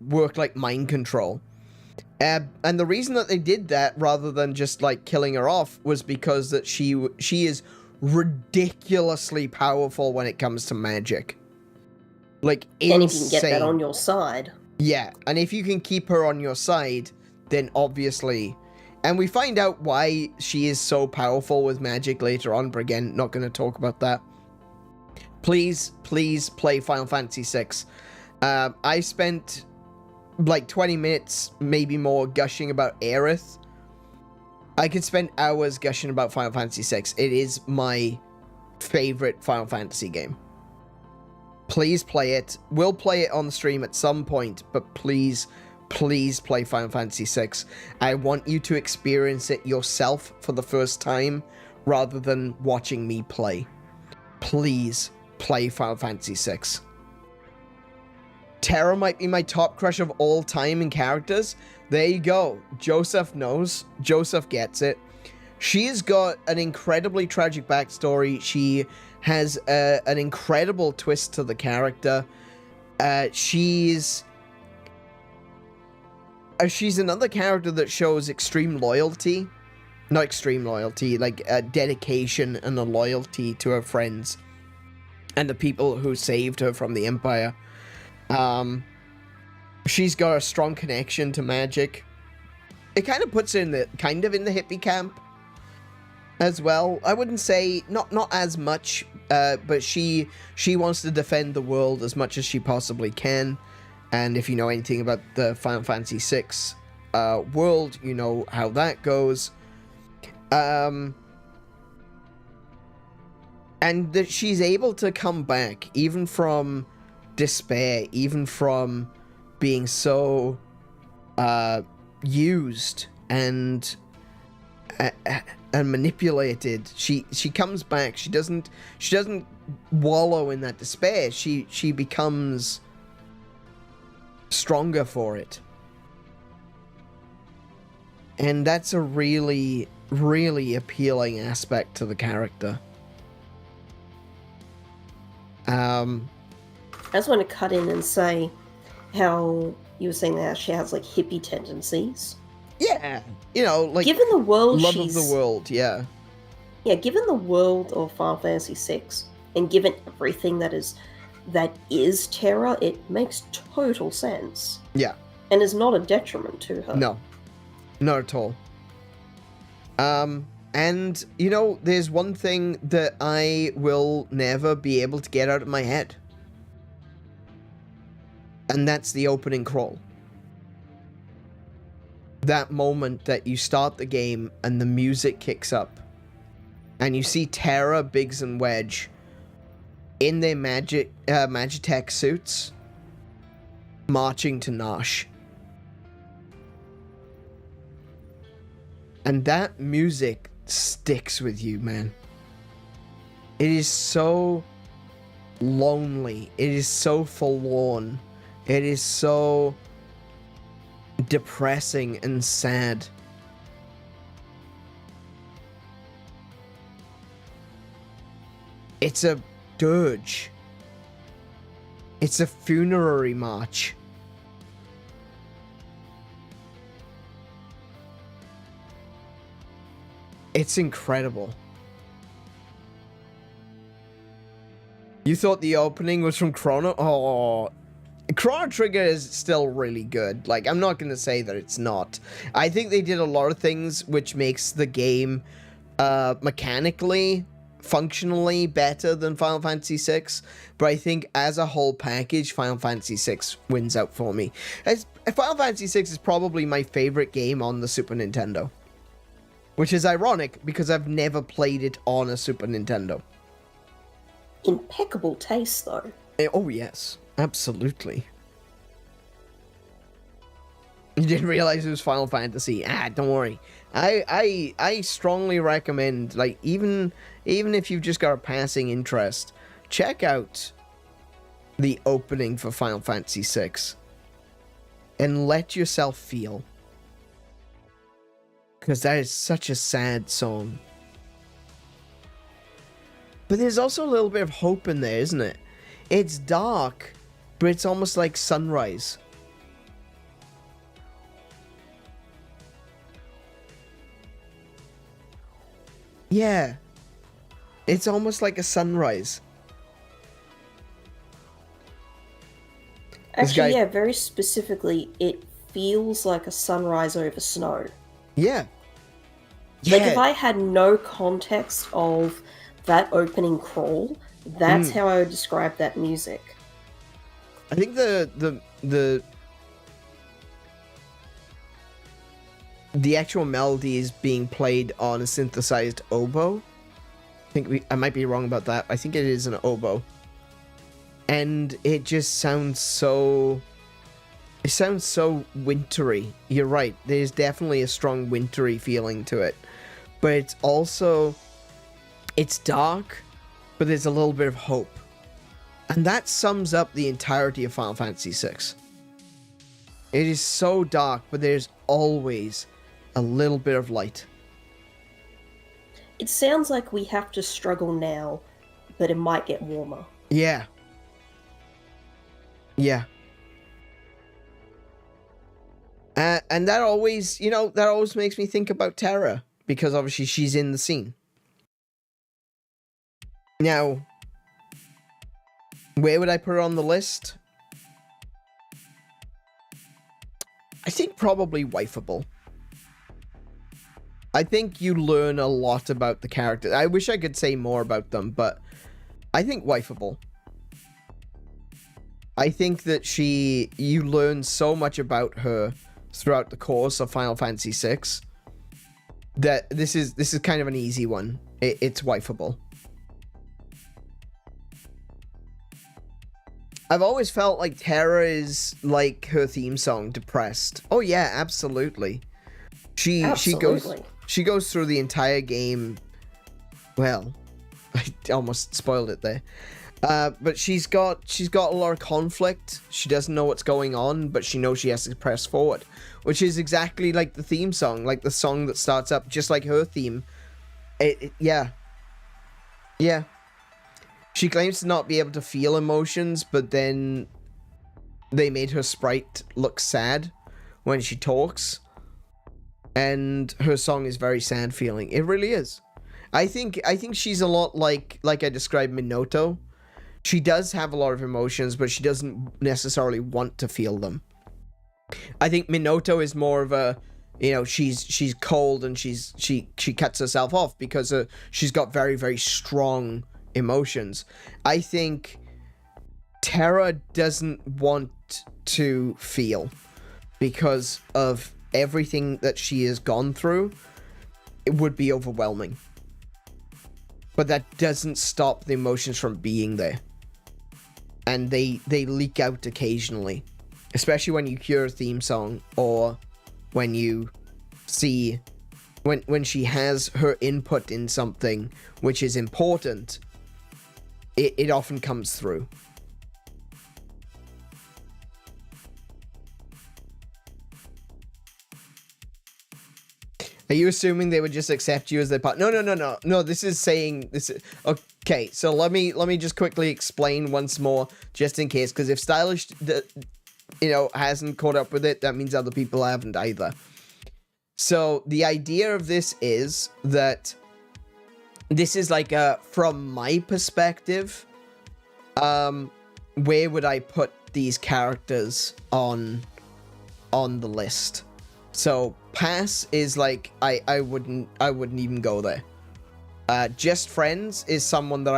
worked like mind control. And the reason that they did that, rather than just like killing her off, was because that she is ridiculously powerful when it comes to magic. Like, insane. And if you can get that on your side. Yeah, and if you can keep her on your side, then obviously... And we find out why she is so powerful with magic later on, but again, not going to talk about that. Please play Final Fantasy VI. I spent like 20 minutes, maybe more, gushing about Aerith. I could spend hours gushing about Final Fantasy VI. It is my favorite Final Fantasy game. Please play it. We'll play it on the stream at some point, but please play Final Fantasy VI. I want you to experience it yourself for the first time, rather than watching me play. Please play Final Fantasy VI. Terra might be my top crush of all time in characters. There you go. Joseph knows. Joseph gets it. She's got an incredibly tragic backstory. She has an incredible twist to the character. She's another character that shows extreme loyalty. Not extreme loyalty, like dedication and a loyalty to her friends and the people who saved her from the Empire. She's got a strong connection to magic. It kind of puts her in the hippie camp as well. I wouldn't say not as much, but she wants to defend the world as much as she possibly can. And if you know anything about the Final Fantasy VI world, you know how that goes. And that she's able to come back even from despair, even from being so used and manipulated. She comes back. She doesn't wallow in that despair. She becomes stronger for it. And that's a really, really appealing aspect to the character. I just want to cut in and say how you were saying that she has like hippie tendencies. Yeah, you know, like given the world love of the world, yeah. Yeah, given the world of Final Fantasy VI, and given everything that is Terra, it makes total sense. Yeah. And is not a detriment to her. No. Not at all. And, you know, there's one thing that I will never be able to get out of my head. And that's the opening crawl. That moment that you start the game and the music kicks up. And you see Terra, Biggs, and Wedge in their Magitech suits marching to Nash. And that music sticks with you, man. It is so lonely. It is so forlorn. It is so depressing and sad. It's a dirge. It's a funerary march. It's incredible. You thought the opening was from Chrono? Oh, Chrono Trigger is still really good. Like, I'm not going to say that it's not. I think they did a lot of things which makes the game mechanically, functionally better than Final Fantasy VI. But I think as a whole package, Final Fantasy VI wins out for me. Final Fantasy VI is probably my favorite game on the Super Nintendo. Which is ironic, because I've never played it on a Super Nintendo. Impeccable taste, though. Oh, yes. Absolutely. You didn't realize it was Final Fantasy. Don't worry. I strongly recommend, like, even if you've just got a passing interest, check out the opening for Final Fantasy VI and let yourself feel. Because that is such a sad song. But there's also a little bit of hope in there, isn't it? It's dark, but it's almost like sunrise. Yeah. It's almost like a sunrise. Actually, yeah, very specifically, it feels like a sunrise over snow. Yeah. Like, if I had no context of that opening crawl, that's how I would describe that music. I think the actual melody is being played on a synthesized oboe. I might be wrong about that. I think it is an oboe. And it just sounds so... It sounds so wintry. You're right. There's definitely a strong wintry feeling to it. But it's also... It's dark, but there's a little bit of hope. And that sums up the entirety of Final Fantasy VI. It is so dark, but there's always a little bit of light. It sounds like we have to struggle now, but it might get warmer. Yeah. Yeah. And that always, that always makes me think about Terra, because obviously she's in the scene. Now, where would I put her on the list? I think probably Waifable. I think you learn a lot about the character. I wish I could say more about them, but I think Waifable. I think that you learn so much about her throughout the course of Final Fantasy VI that this is kind of an easy one. It's Waifable. I've always felt like Terra is like her theme song, Depressed. Oh yeah, absolutely. She goes through the entire game. Well, I almost spoiled it there. But she's got a lot of conflict. She doesn't know what's going on, but she knows she has to press forward, which is exactly like the theme song, like the song that starts up just like her theme. Yeah. She claims to not be able to feel emotions, but then they made her sprite look sad when she talks. And her song is very sad feeling. It really is. I think she's a lot like I described Minato. She does have a lot of emotions, but she doesn't necessarily want to feel them. I think Minato is more of a, she's cold and she cuts herself off because she's got very, very strong emotions. I think Terra doesn't want to feel because of everything that she has gone through. It would be overwhelming. But that doesn't stop the emotions from being there. And they leak out occasionally. Especially when you hear a theme song or when you see when she has her input in something which is important, it often comes through. Are you assuming they would just accept you as their partner? No, this is saying this is, okay, so let me just quickly explain once more, just in case, because if Stylish hasn't caught up with it, that means other people haven't either. So the idea of this is that this is like from my perspective, where would I put these characters on the list? So pass is like I wouldn't even go there. Just friends is someone that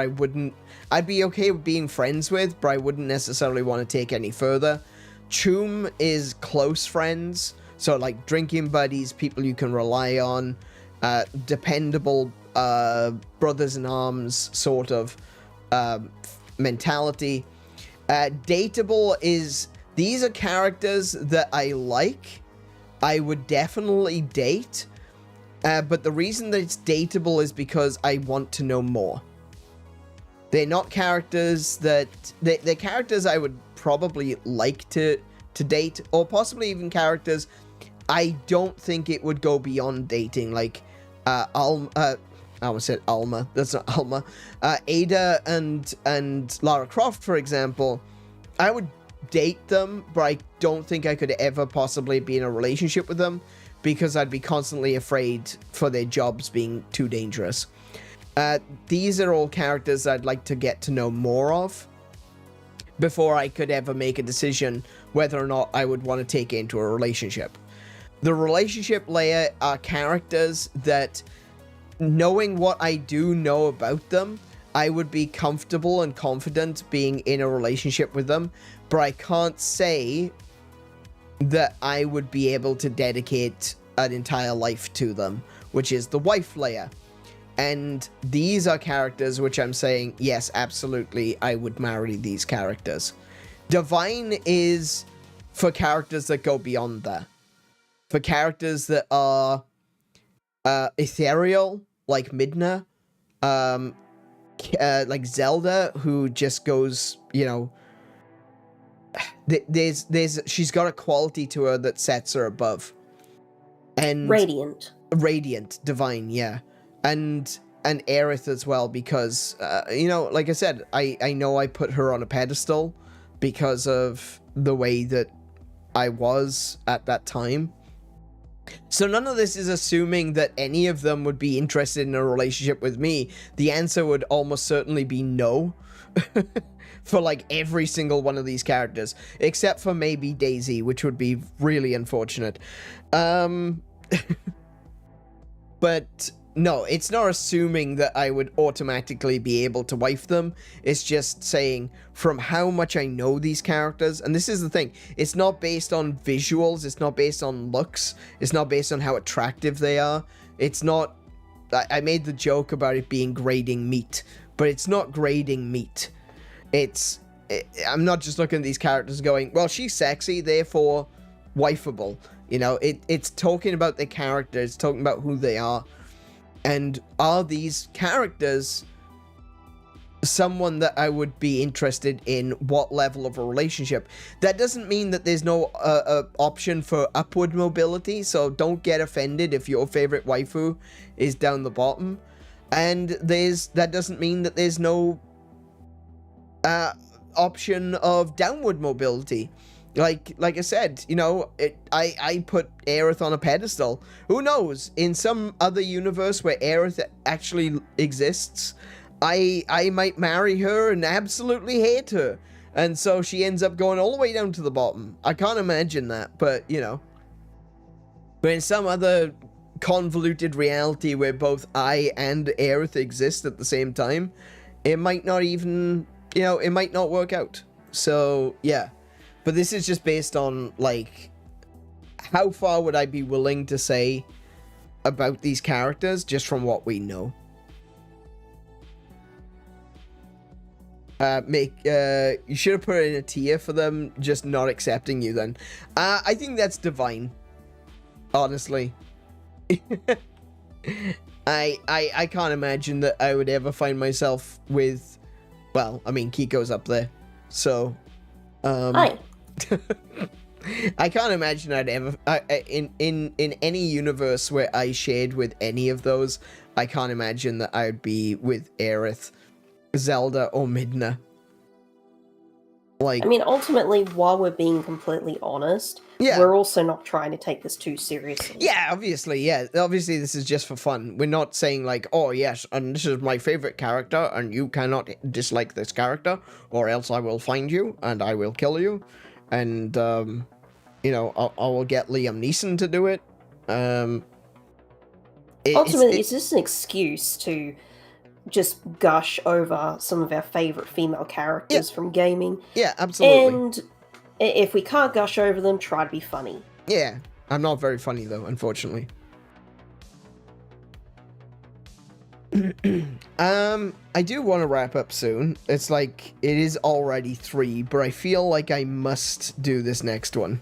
I'd be okay with being friends with, but I wouldn't necessarily want to take any further. Chum is close friends, so like drinking buddies, people you can rely on, dependable brothers in arms sort of mentality. Dateable is, these are characters that I like. I would definitely date, but the reason that it's dateable is because I want to know more. They're not characters that... They're characters I would probably like to date, or possibly even characters I don't think it would go beyond dating, like Alma, I almost said Alma, that's not Alma, Ada and Lara Croft, for example. I would date them, but I don't think I could ever possibly be in a relationship with them, because I'd be constantly afraid for their jobs being too dangerous. These are all characters I'd like to get to know more of before I could ever make a decision whether or not I would want to take into a relationship. The relationship layer are characters that, knowing what I do know about them, I would be comfortable and confident being in a relationship with them, but I can't say that I would be able to dedicate an entire life to them, which is the wife layer. And these are characters which I'm saying, yes, absolutely, I would marry these characters. Divine is for characters that go beyond that. For characters that are ethereal, like Midna, like Zelda, who just goes, you know, she's got a quality to her that sets her above. And Radiant, divine, yeah. And Aerith as well, because, you know, like I said, I know I put her on a pedestal because of the way that I was at that time. So none of this is assuming that any of them would be interested in a relationship with me. The answer would almost certainly be no. For like every single one of these characters, except for maybe Daisy, which would be really unfortunate. But no, it's not assuming that I would automatically be able to wife them. It's just saying, from how much I know these characters, and this is the thing, it's not based on visuals, it's not based on looks, it's not based on how attractive they are. It's not, I made the joke about it being grading meat, but it's not grading meat. I'm not just looking at these characters going, well, she's sexy, therefore wifeable. You know, it's talking about the characters, it's talking about who they are. And are these characters someone that I would be interested in what level of a relationship? That doesn't mean that there's no option for upward mobility, so don't get offended if your favorite waifu is down the bottom. And that doesn't mean that there's no option of downward mobility. Like I said, you know, I put Aerith on a pedestal. Who knows? In some other universe where Aerith actually exists, I might marry her and absolutely hate her. And so she ends up going all the way down to the bottom. I can't imagine that, but, you know. But in some other convoluted reality where both I and Aerith exist at the same time, it might not even, you know, it might not work out. So, yeah. But this is just based on, like, how far would I be willing to say about these characters just from what we know. You should have put in a tier for them just not accepting you then. I think that's divine. Honestly. I can't imagine that I would ever find myself with, well, I mean, Kiko's up there. So, Hi. I can't imagine I'd ever in any universe where I shared with any of those, I can't imagine that I would be with Aerith, Zelda, or Midna. Like, I mean, ultimately, while we're being completely honest, yeah, we're also not trying to take this too seriously. Yeah, obviously, yeah. Obviously, this is just for fun. We're not saying like, oh, yes, and this is my favorite character, and you cannot dislike this character, or else I will find you, and I will kill you. And, you know, I will get Liam Neeson to do it. Ultimately, it's just an excuse to just gush over some of our favorite female characters from gaming. Yeah, absolutely. And if we can't gush over them, try to be funny. Yeah, I'm not very funny though, unfortunately. I do want to wrap up soon. It's like, it is already 3, but I feel like I must do this next one.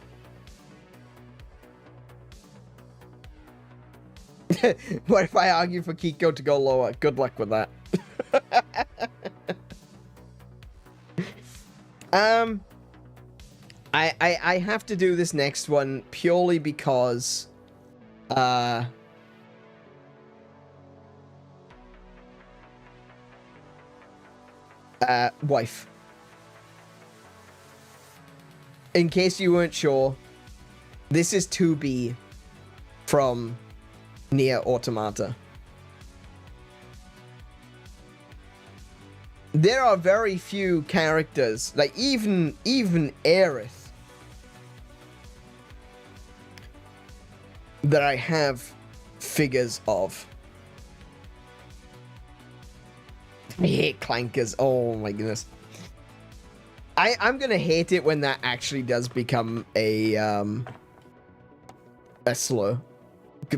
What if I argue for Kiko to go lower? Good luck with that. I have to do this next one purely because wife. In case you weren't sure, this is 2B from Nier Automata. There are very few characters, like even Aerith, that I have figures of. I hate clankers. Oh my goodness. I'm gonna hate it when that actually does become a slur.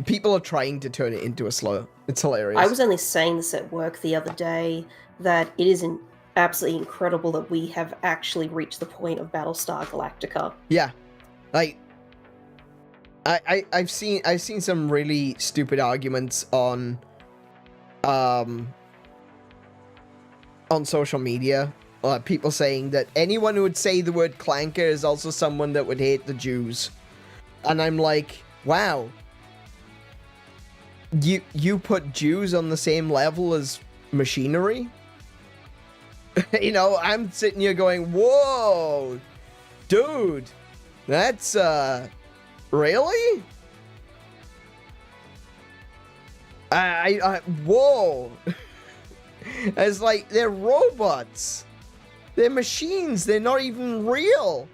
People are trying to turn it into a slur. It's hilarious. I was only saying this at work the other day, that it is absolutely incredible that we have actually reached the point of Battlestar Galactica. Yeah, like I've seen some really stupid arguments on social media. People saying that anyone who would say the word clanker is also someone that would hate the Jews, and I'm like, wow. You put Jews on the same level as machinery? You know, I'm sitting here going, whoa, dude, that's, really? Whoa. It's like, they're robots. They're machines. They're not even real.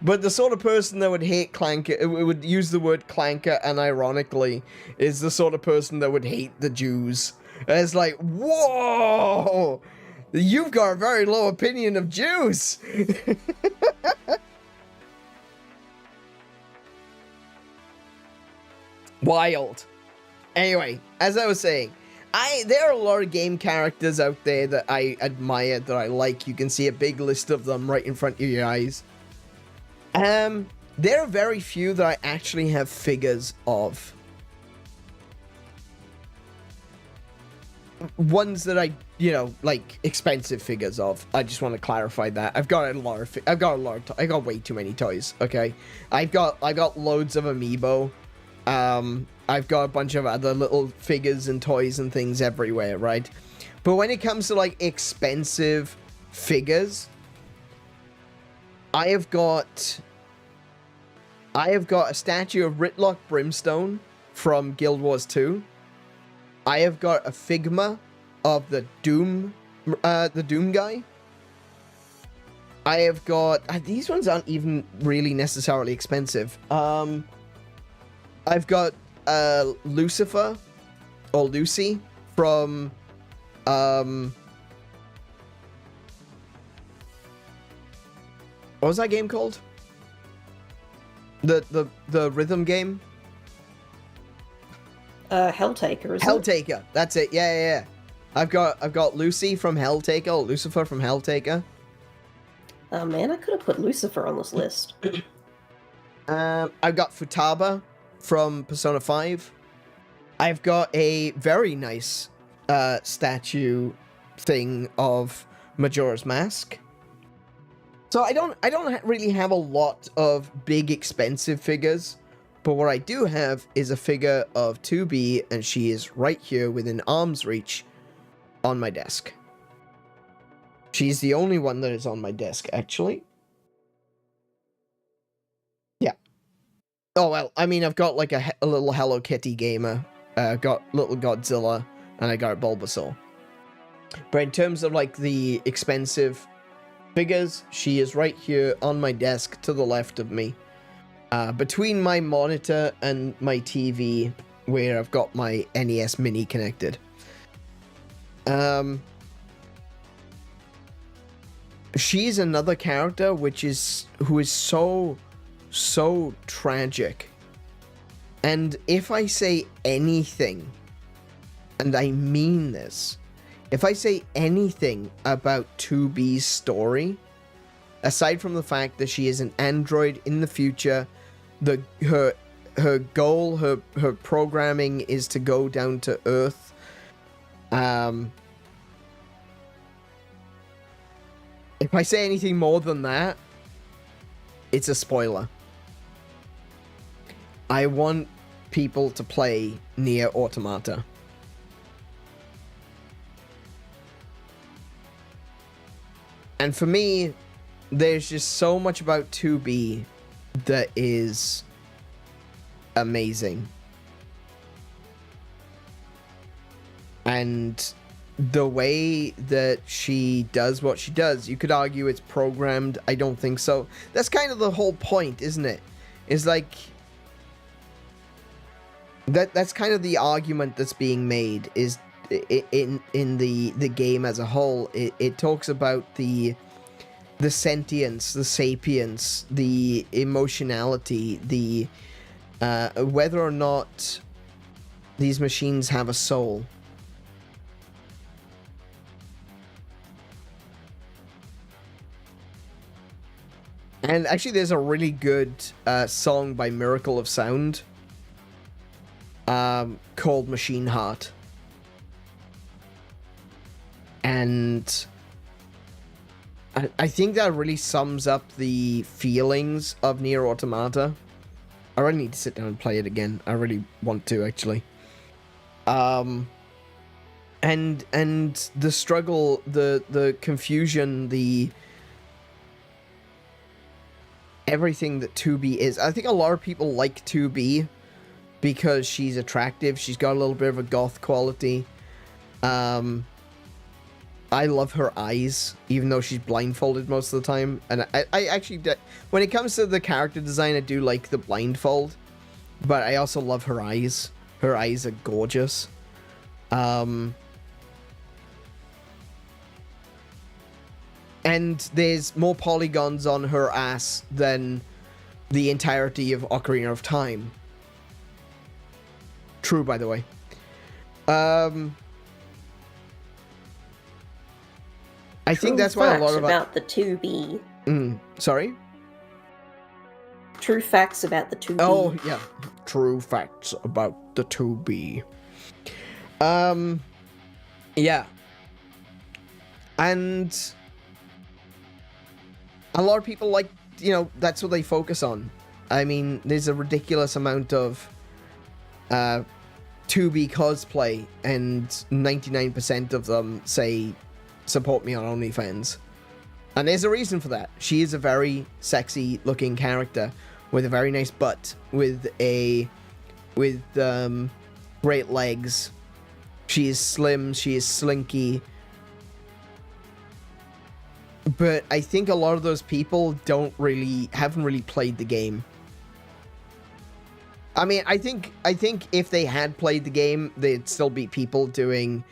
But the sort of person that would hate clanker, would use the word clanker, and ironically, is the sort of person that would hate the Jews. And it's like, whoa, you've got a very low opinion of Jews. Wild. Anyway, as I was saying, there are a lot of game characters out there that I admire, that I like. You can see a big list of them right in front of your eyes. There are very few that I actually have figures of. Ones that I, you know, like expensive figures of. I just want to clarify that. I got way too many toys. Okay, I got loads of amiibo. I've got a bunch of other little figures and toys and things everywhere, right? But when it comes to like expensive figures, I have got a statue of Ritlock Brimstone from Guild Wars 2. I have got a Figma of the Doom guy. I have got these ones aren't even really necessarily expensive. I've got Lucifer or Lucy from what was that game called? The rhythm game? Helltaker, isn't Helltaker. it? That's it. Yeah. I've got Lucy from Helltaker, or Lucifer from Helltaker. Oh man, I could have put Lucifer on this list. I've got Futaba from Persona 5. I've got a very nice statue thing of Majora's Mask. So I don't really have a lot of big expensive figures, but what I do have is a figure of 2B, and she is right here within arm's reach on my desk. She's the only one that is on my desk, actually. Yeah. Oh, well, I mean, I've got like a little Hello Kitty gamer, got little Godzilla, and I got Bulbasaur. But in terms of like the expensive figures, she is right here on my desk to the left of me, between my monitor and my TV, where I've got my NES Mini connected. She's another character who is so tragic. And if I say anything, and I mean this, if I say anything about 2B's story, aside from the fact that she is an android in the future, her goal, her programming is to go down to Earth. If I say anything more than that, it's a spoiler. I want people to play Nier Automata. And for me, there's just so much about 2B that is amazing. And the way that she does what she does, you could argue it's programmed. I don't think so. That's kind of the whole point, isn't it? It's like that's kind of the argument that's being made, is in the game as a whole. It talks about the sentience, the sapience, the emotionality, the whether or not these machines have a soul. And actually, there's a really good song by Miracle of Sound called Machine Heart. And I think that really sums up the feelings of Nier Automata. I really need to sit down and play it again. I really want to, actually. And the struggle, the confusion, the everything that 2B is. I think a lot of people like 2B because she's attractive. She's got a little bit of a goth quality. I love her eyes, even though she's blindfolded most of the time. And I actually, when it comes to the character design, I do like the blindfold. But I also love her eyes. Her eyes are gorgeous. And there's more polygons on her ass than the entirety of Ocarina of Time. True, by the way. I think that's why a lot of about the 2B. Sorry? True facts about the 2B. Oh, yeah. True facts about the 2B. Yeah. And a lot of people like, that's what they focus on. I mean, there's a ridiculous amount of 2B cosplay, and 99% of them say, support me on OnlyFans. And there's a reason for that. She is a very sexy looking character with a very nice butt, with great legs. She is slim, she is slinky. But I think a lot of those people haven't really played the game. I mean, I think if they had played the game, they'd still be people doing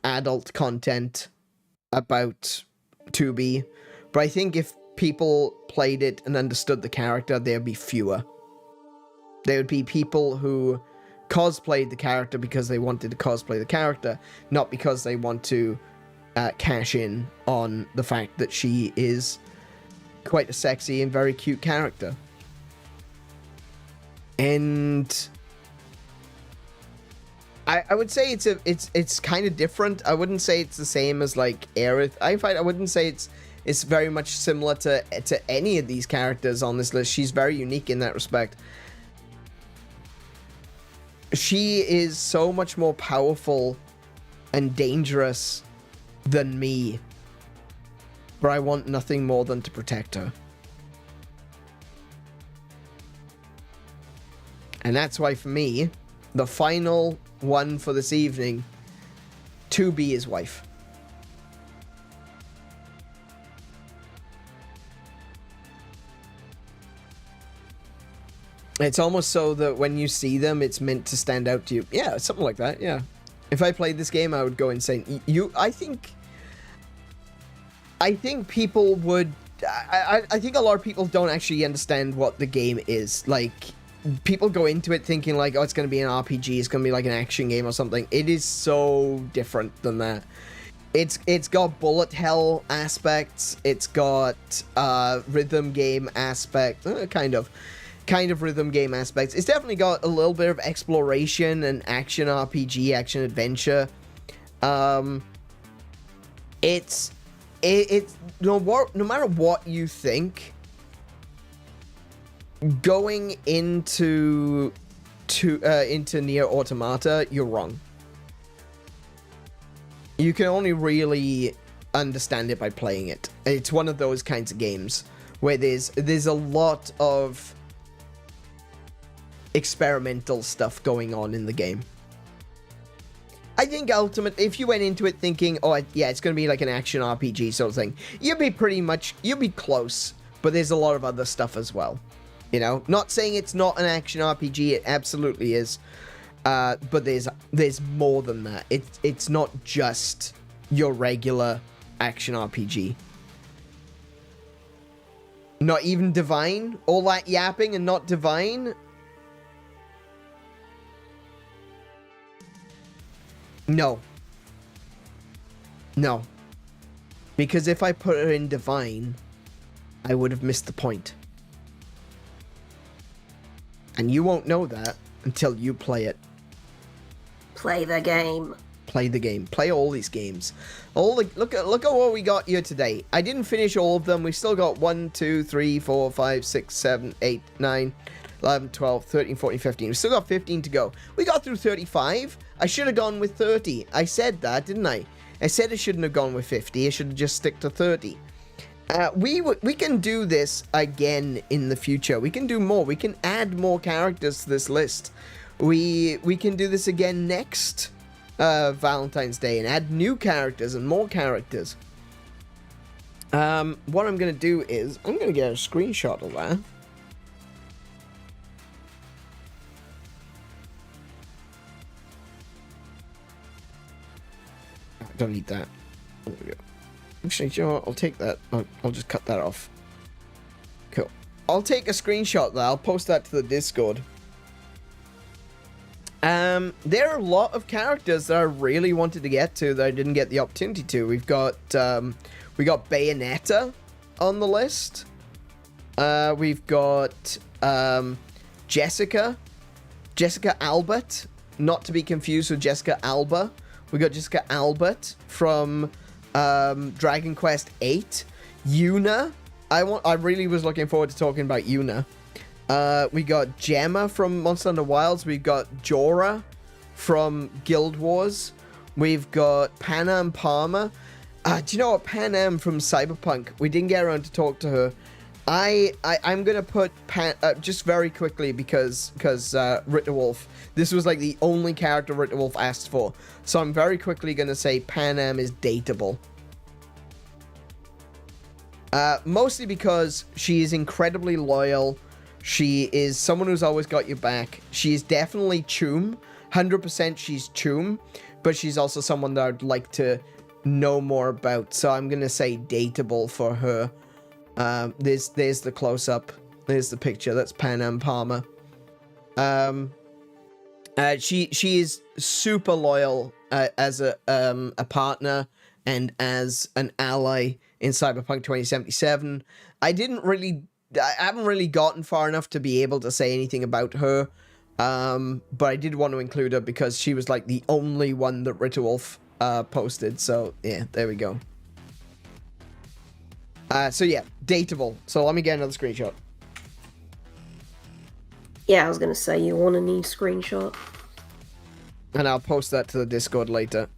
adult content about 2B. But I think if people played it and understood the character, there'd be fewer. There would be people who cosplayed the character because they wanted to cosplay the character, not because they want to cash in on the fact that she is quite a sexy and very cute character. And I would say it's kind of different. I wouldn't say it's the same as like Aerith. I wouldn't say it's very much similar to any of these characters on this list. She's very unique in that respect. She is so much more powerful and dangerous than me, but I want nothing more than to protect her. And that's why, for me, the final one for this evening, 2B is wife. It's almost so that when you see them, it's meant to stand out to you. Yeah, something like that, yeah. If I played this game, I would go insane. I think people would... I think a lot of people don't actually understand what the game is. Like, people go into it thinking like, oh, it's going to be an RPG, it's going to be like an action game or something. It is so different than that. It's got bullet hell aspects. It's got rhythm game aspect, kind of rhythm game aspects. It's definitely got a little bit of exploration and action RPG, action adventure. it's no matter what you think, going into Nier Automata, you're wrong. You can only really understand it by playing it. It's one of those kinds of games where there's a lot of experimental stuff going on in the game. I think ultimately, if you went into it thinking, oh yeah, it's going to be like an action RPG sort of thing, you'd be close, but there's a lot of other stuff as well. You know, not saying it's not an action RPG, it absolutely is. But there's more than that. It's not just your regular action RPG. Not even divine? All that yapping and not divine? No. No. Because if I put her in divine, I would have missed the point. And you won't know that until you play it. Play the game. Play the game. Play all these games. Look at what we got here today. I didn't finish all of them. We still got 1, 2, 3, 4, 5, 6, 7, 8, 9, 11, 12, 13, 14, 15. We still got 15 to go. We got through 35. I should have gone with 30. I said that, didn't I? I said I shouldn't have gone with 50. I should have just stick to 30. We can do this again in the future. We can do more. We can add more characters to this list. We can do this again next Valentine's Day and add new characters and more characters. What I'm going to do is I'm going to get a screenshot of that. I don't need that. There we go. Actually, you know what? I'll take that. I'll just cut that off. Cool. I'll take a screenshot there. I'll post that to the Discord. There are a lot of characters that I really wanted to get to that I didn't get the opportunity to. We got Bayonetta on the list. We've got Jessica Albert, not to be confused with Jessica Alba. We got Jessica Albert from Dragon Quest VIII. Yuna. I really was looking forward to talking about Yuna. We got Gemma from Monster Hunter Wilds. We've got Jorah from Guild Wars. We've got Panam Palmer. Do you know what? Panam from Cyberpunk. We didn't get around to talk to her. I'm gonna put just very quickly because Ritterwolf. This was like the only character Ritterwolf asked for. So I'm very quickly gonna say Panam is dateable. Mostly because she is incredibly loyal. She is someone who's always got your back. She is definitely Choom. 100% she's Choom. But she's also someone that I'd like to know more about. So I'm going to say dateable for her. There's the close-up. There's the picture. That's Panam Palmer. She is super loyal as a partner and as an ally in Cyberpunk 2077. I haven't really gotten far enough to be able to say anything about her, but I did want to include her because she was like the only one that Ritterwolf posted, so yeah, there we go. So yeah, dateable. So let me get another screenshot. Yeah, I was gonna say, you want a new screenshot? And I'll post that to the Discord later.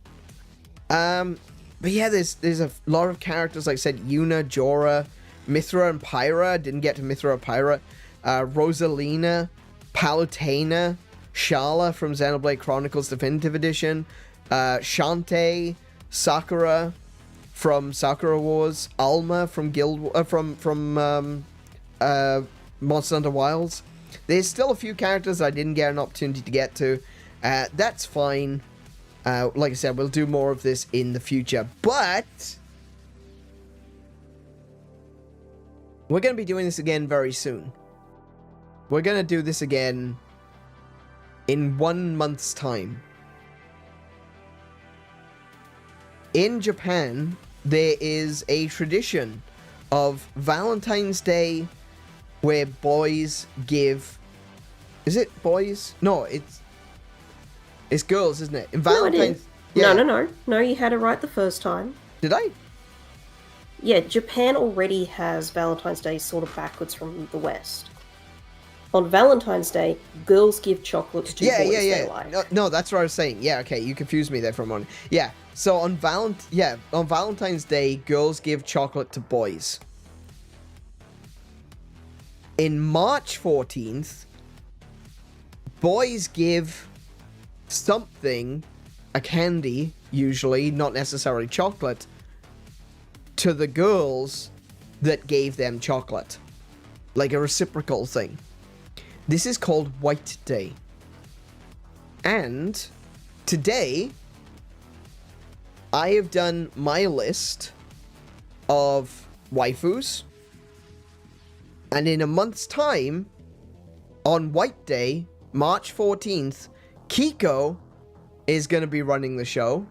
But yeah, there's a lot of characters, like I said, Yuna, Jorah, Mithra and Pyra. Didn't get to Mithra or Pyra. Rosalina, Palutena, Shala from Xenoblade Chronicles Definitive Edition, Shantae, Sakura from Sakura Wars, Alma from Monster Hunter Wilds. There's still a few characters I didn't get an opportunity to get to. That's fine. Like I said, we'll do more of this in the future, but we're going to be doing this again very soon. We're going to do this again in 1 month's time. In Japan, there is a tradition of Valentine's Day where boys give... Is it boys? No, it's girls, isn't it? In Valentine's... No, it is. No, you had it right the first time. Did I? Yeah, Japan already has Valentine's Day sort of backwards from the West. On Valentine's Day, girls give chocolates to boys they like. No, that's what I was saying. Yeah, okay, you confused me there for a moment. Yeah, so on Valentine's Day, girls give chocolate to boys. In March 14th, boys give something, a candy, usually, not necessarily chocolate, to the girls that gave them chocolate. Like a reciprocal thing. This is called White Day. And today, I have done my list of waifus. And in a month's time, on White Day, March 14th, Kiko is going to be running the show.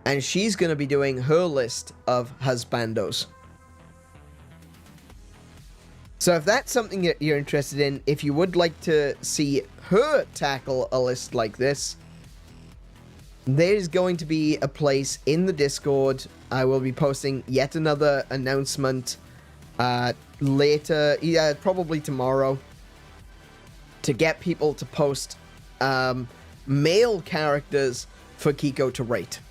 And she's going to be doing her list of husbandos. So if that's something that you're interested in, if you would like to see her tackle a list like this, there's going to be a place in the Discord. I will be posting yet another announcement later, probably tomorrow, to get people to post male characters for Kiko to rate.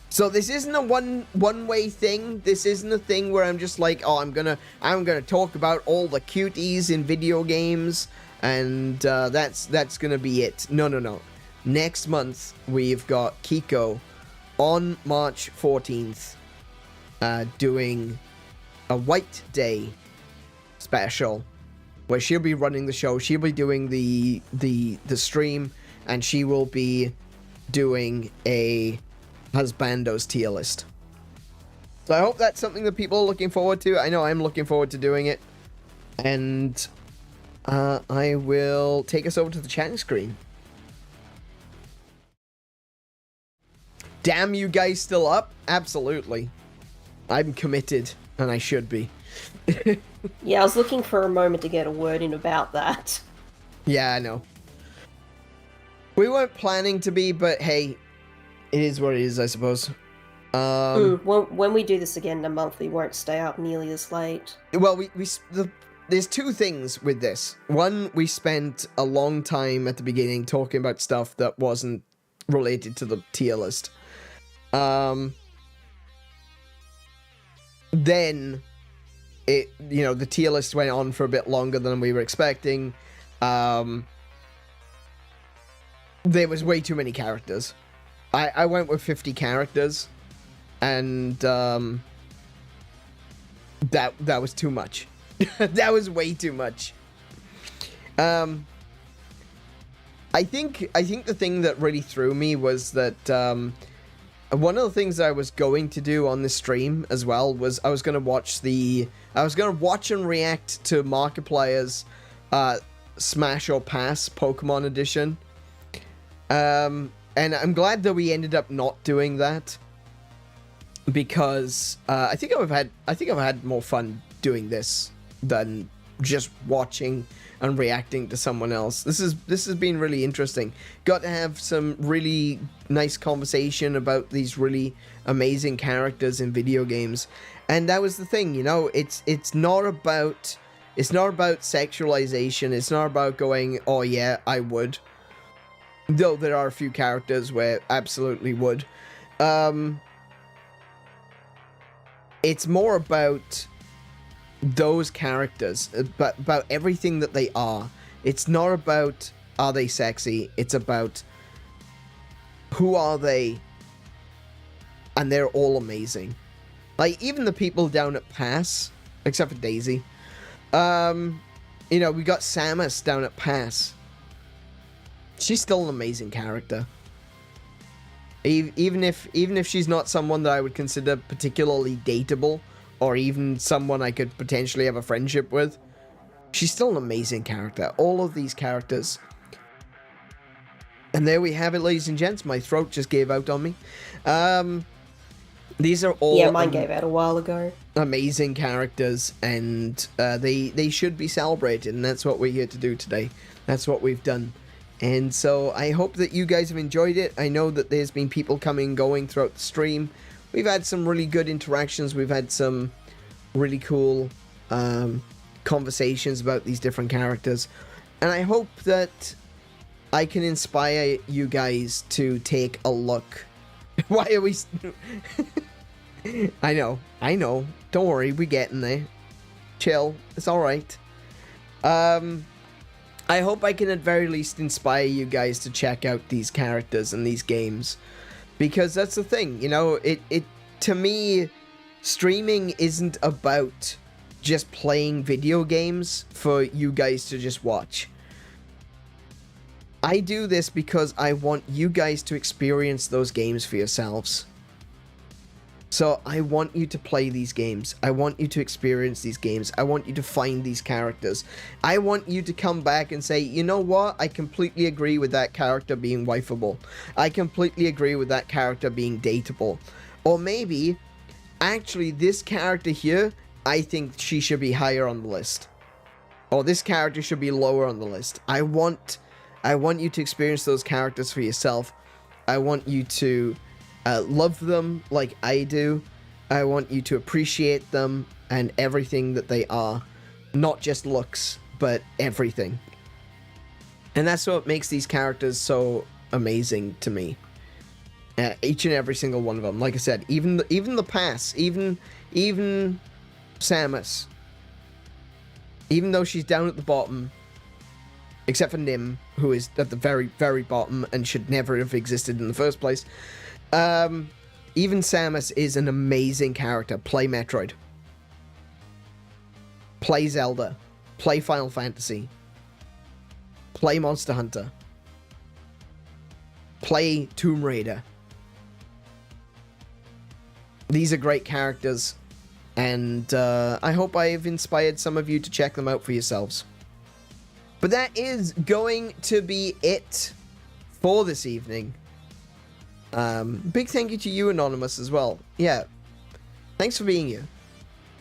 So this isn't a one-way thing. This isn't a thing where I'm just like, oh, I'm gonna talk about all the cuties in video games, and that's gonna be it. No. Next month we've got Kiko on March 14th, doing a White Day special, where she'll be running the show. She'll be doing the stream, and she will be doing a husbandos tier list. So I hope that's something that people are looking forward to. I know I'm looking forward to doing it. And I will take us over to the chatting screen. Damn, you guys still up? Absolutely. I'm committed, and I should be. Yeah, I was looking for a moment to get a word in about that. Yeah, I know. We weren't planning to be, but hey, it is what it is, I suppose. When we do this again in a month, we won't stay up nearly as late. Well, there's two things with this. One, we spent a long time at the beginning talking about stuff that wasn't related to the tier list. Then, the tier list went on for a bit longer than we were expecting. There was way too many characters. I went with 50 characters, and that was too much. That was way too much. I think the thing that really threw me was that one of the things I was going to do on this stream as well was I was going to watch and react to Markiplier's Smash or Pass Pokemon edition. And I'm glad that we ended up not doing that, because I think I've had more fun doing this than just watching and reacting to someone else. This has been really interesting. Got to have some really nice conversation about these really amazing characters in video games, and that was the thing. It's not about sexualization. It's not about going, oh yeah, I would. Though there are a few characters where absolutely would. It's more about those characters, about everything that they are. It's not about, are they sexy? It's about, who are they? And they're all amazing. Like, even the people down at Pass, except for Daisy. We got Samus down at Pass. She's still an amazing character. Even if she's not someone that I would consider particularly dateable, or even someone I could potentially have a friendship with, she's still an amazing character. All of these characters. And there we have it, ladies and gents. My throat just gave out on me. These are all... Yeah, mine gave out a while ago. Amazing characters, and they should be celebrated, and that's what we're here to do today. That's what we've done. And so I hope that you guys have enjoyed it. I know that there's been people coming and going throughout the stream, we've had some really good interactions. We've had some really cool conversations about these different characters. And I hope that I can inspire you guys to take a look. Why are we... I know. Don't worry, we're getting there. Chill, it's alright. I hope I can at very least inspire you guys to check out these characters and these games. Because that's the thing, you know, it to me, streaming isn't about just playing video games for you guys to just watch. I do this because I want you guys to experience those games for yourselves. So I want you to play these games. I want you to experience these games. I want you to find these characters. I want you to come back and say, you know what? I completely agree with that character being wifeable. I completely agree with that character being dateable. Or maybe, actually, this character here, I think she should be higher on the list. Or this character should be lower on the list. I want you to experience those characters for yourself. I want you to love them like I do. I want you to appreciate them and everything that they are. Not just looks, but everything. And that's what makes these characters so amazing to me. Each and every single one of them. Like I said, even the pass, even Samus. Even though she's down at the bottom, except for Nim, who is at the very, very bottom and should never have existed in the first place. Even Samus is an amazing character. Play Metroid. Play Zelda. Play Final Fantasy. Play Monster Hunter. Play Tomb Raider. These are great characters, and I hope I've inspired some of you to check them out for yourselves. But that is going to be it for this evening. Big thank you to you, Anonymous, as well. Yeah, thanks for being here.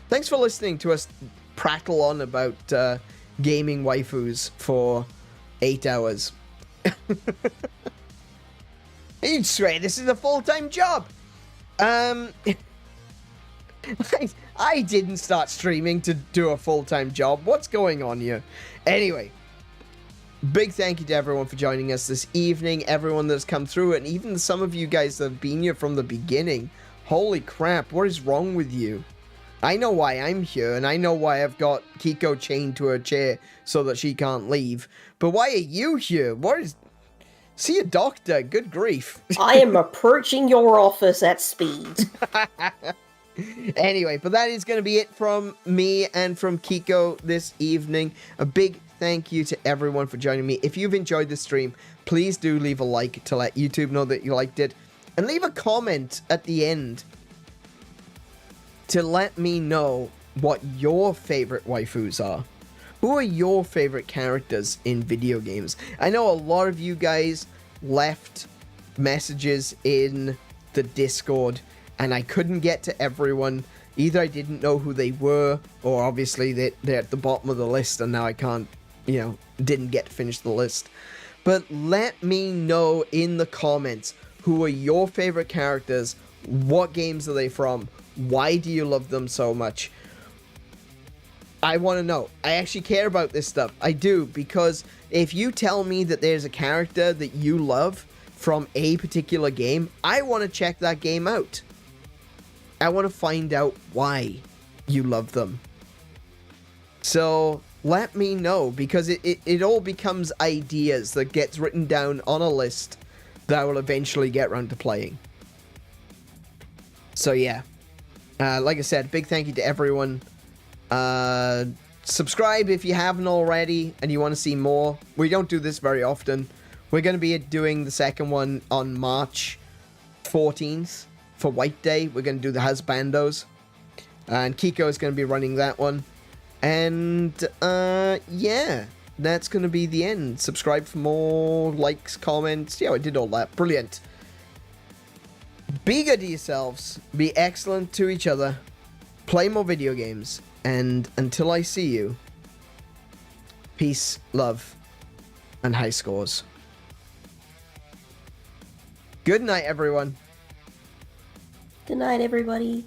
Thanks for listening to us prattle on about gaming waifus for 8 hours. You'd swear this is a full-time job. I didn't start streaming to do a full-time job. What's going on here? Anyway, big thank you to everyone for joining us this evening, everyone that's come through, and even some of you guys that have been here from the beginning. Holy crap, what is wrong with you? I know why I'm here, and I know why I've got Kiko chained to her chair so that she can't leave. But why are you here? What is... See a doctor, good grief. I am approaching your office at speed. Anyway, but that is going to be it from me and from Kiko this evening. A big thank you to everyone for joining me. If you've enjoyed the stream, please do leave a like to let YouTube know that you liked it. And leave a comment at the end to let me know what your favorite waifus are. Who are your favorite characters in video games? I know a lot of you guys left messages in the Discord, and I couldn't get to everyone. Either I didn't know who they were, or obviously they're at the bottom of the list, and now I can't, you know, didn't get to finish the list. But let me know in the comments, who are your favorite characters? What games are they from? Why do you love them so much? I want to know. I actually care about this stuff. I do, because if you tell me that there's a character that you love from a particular game, I want to check that game out. I want to find out why you love them. So let me know, because it all becomes ideas that gets written down on a list that I will eventually get around to playing. So yeah, like I said, big thank you to everyone. Subscribe if you haven't already and you want to see more. We don't do this very often. We're going to be doing the second one on March 14th for White Day. We're going to do the husbandos, and Kiko is going to be running that one. And yeah, that's going to be the end. Subscribe for more likes, comments. Yeah, I did all that. Brilliant. Be good to yourselves. Be excellent to each other. Play more video games. And until I see you, peace, love, and high scores. Good night, everyone. Good night, everybody.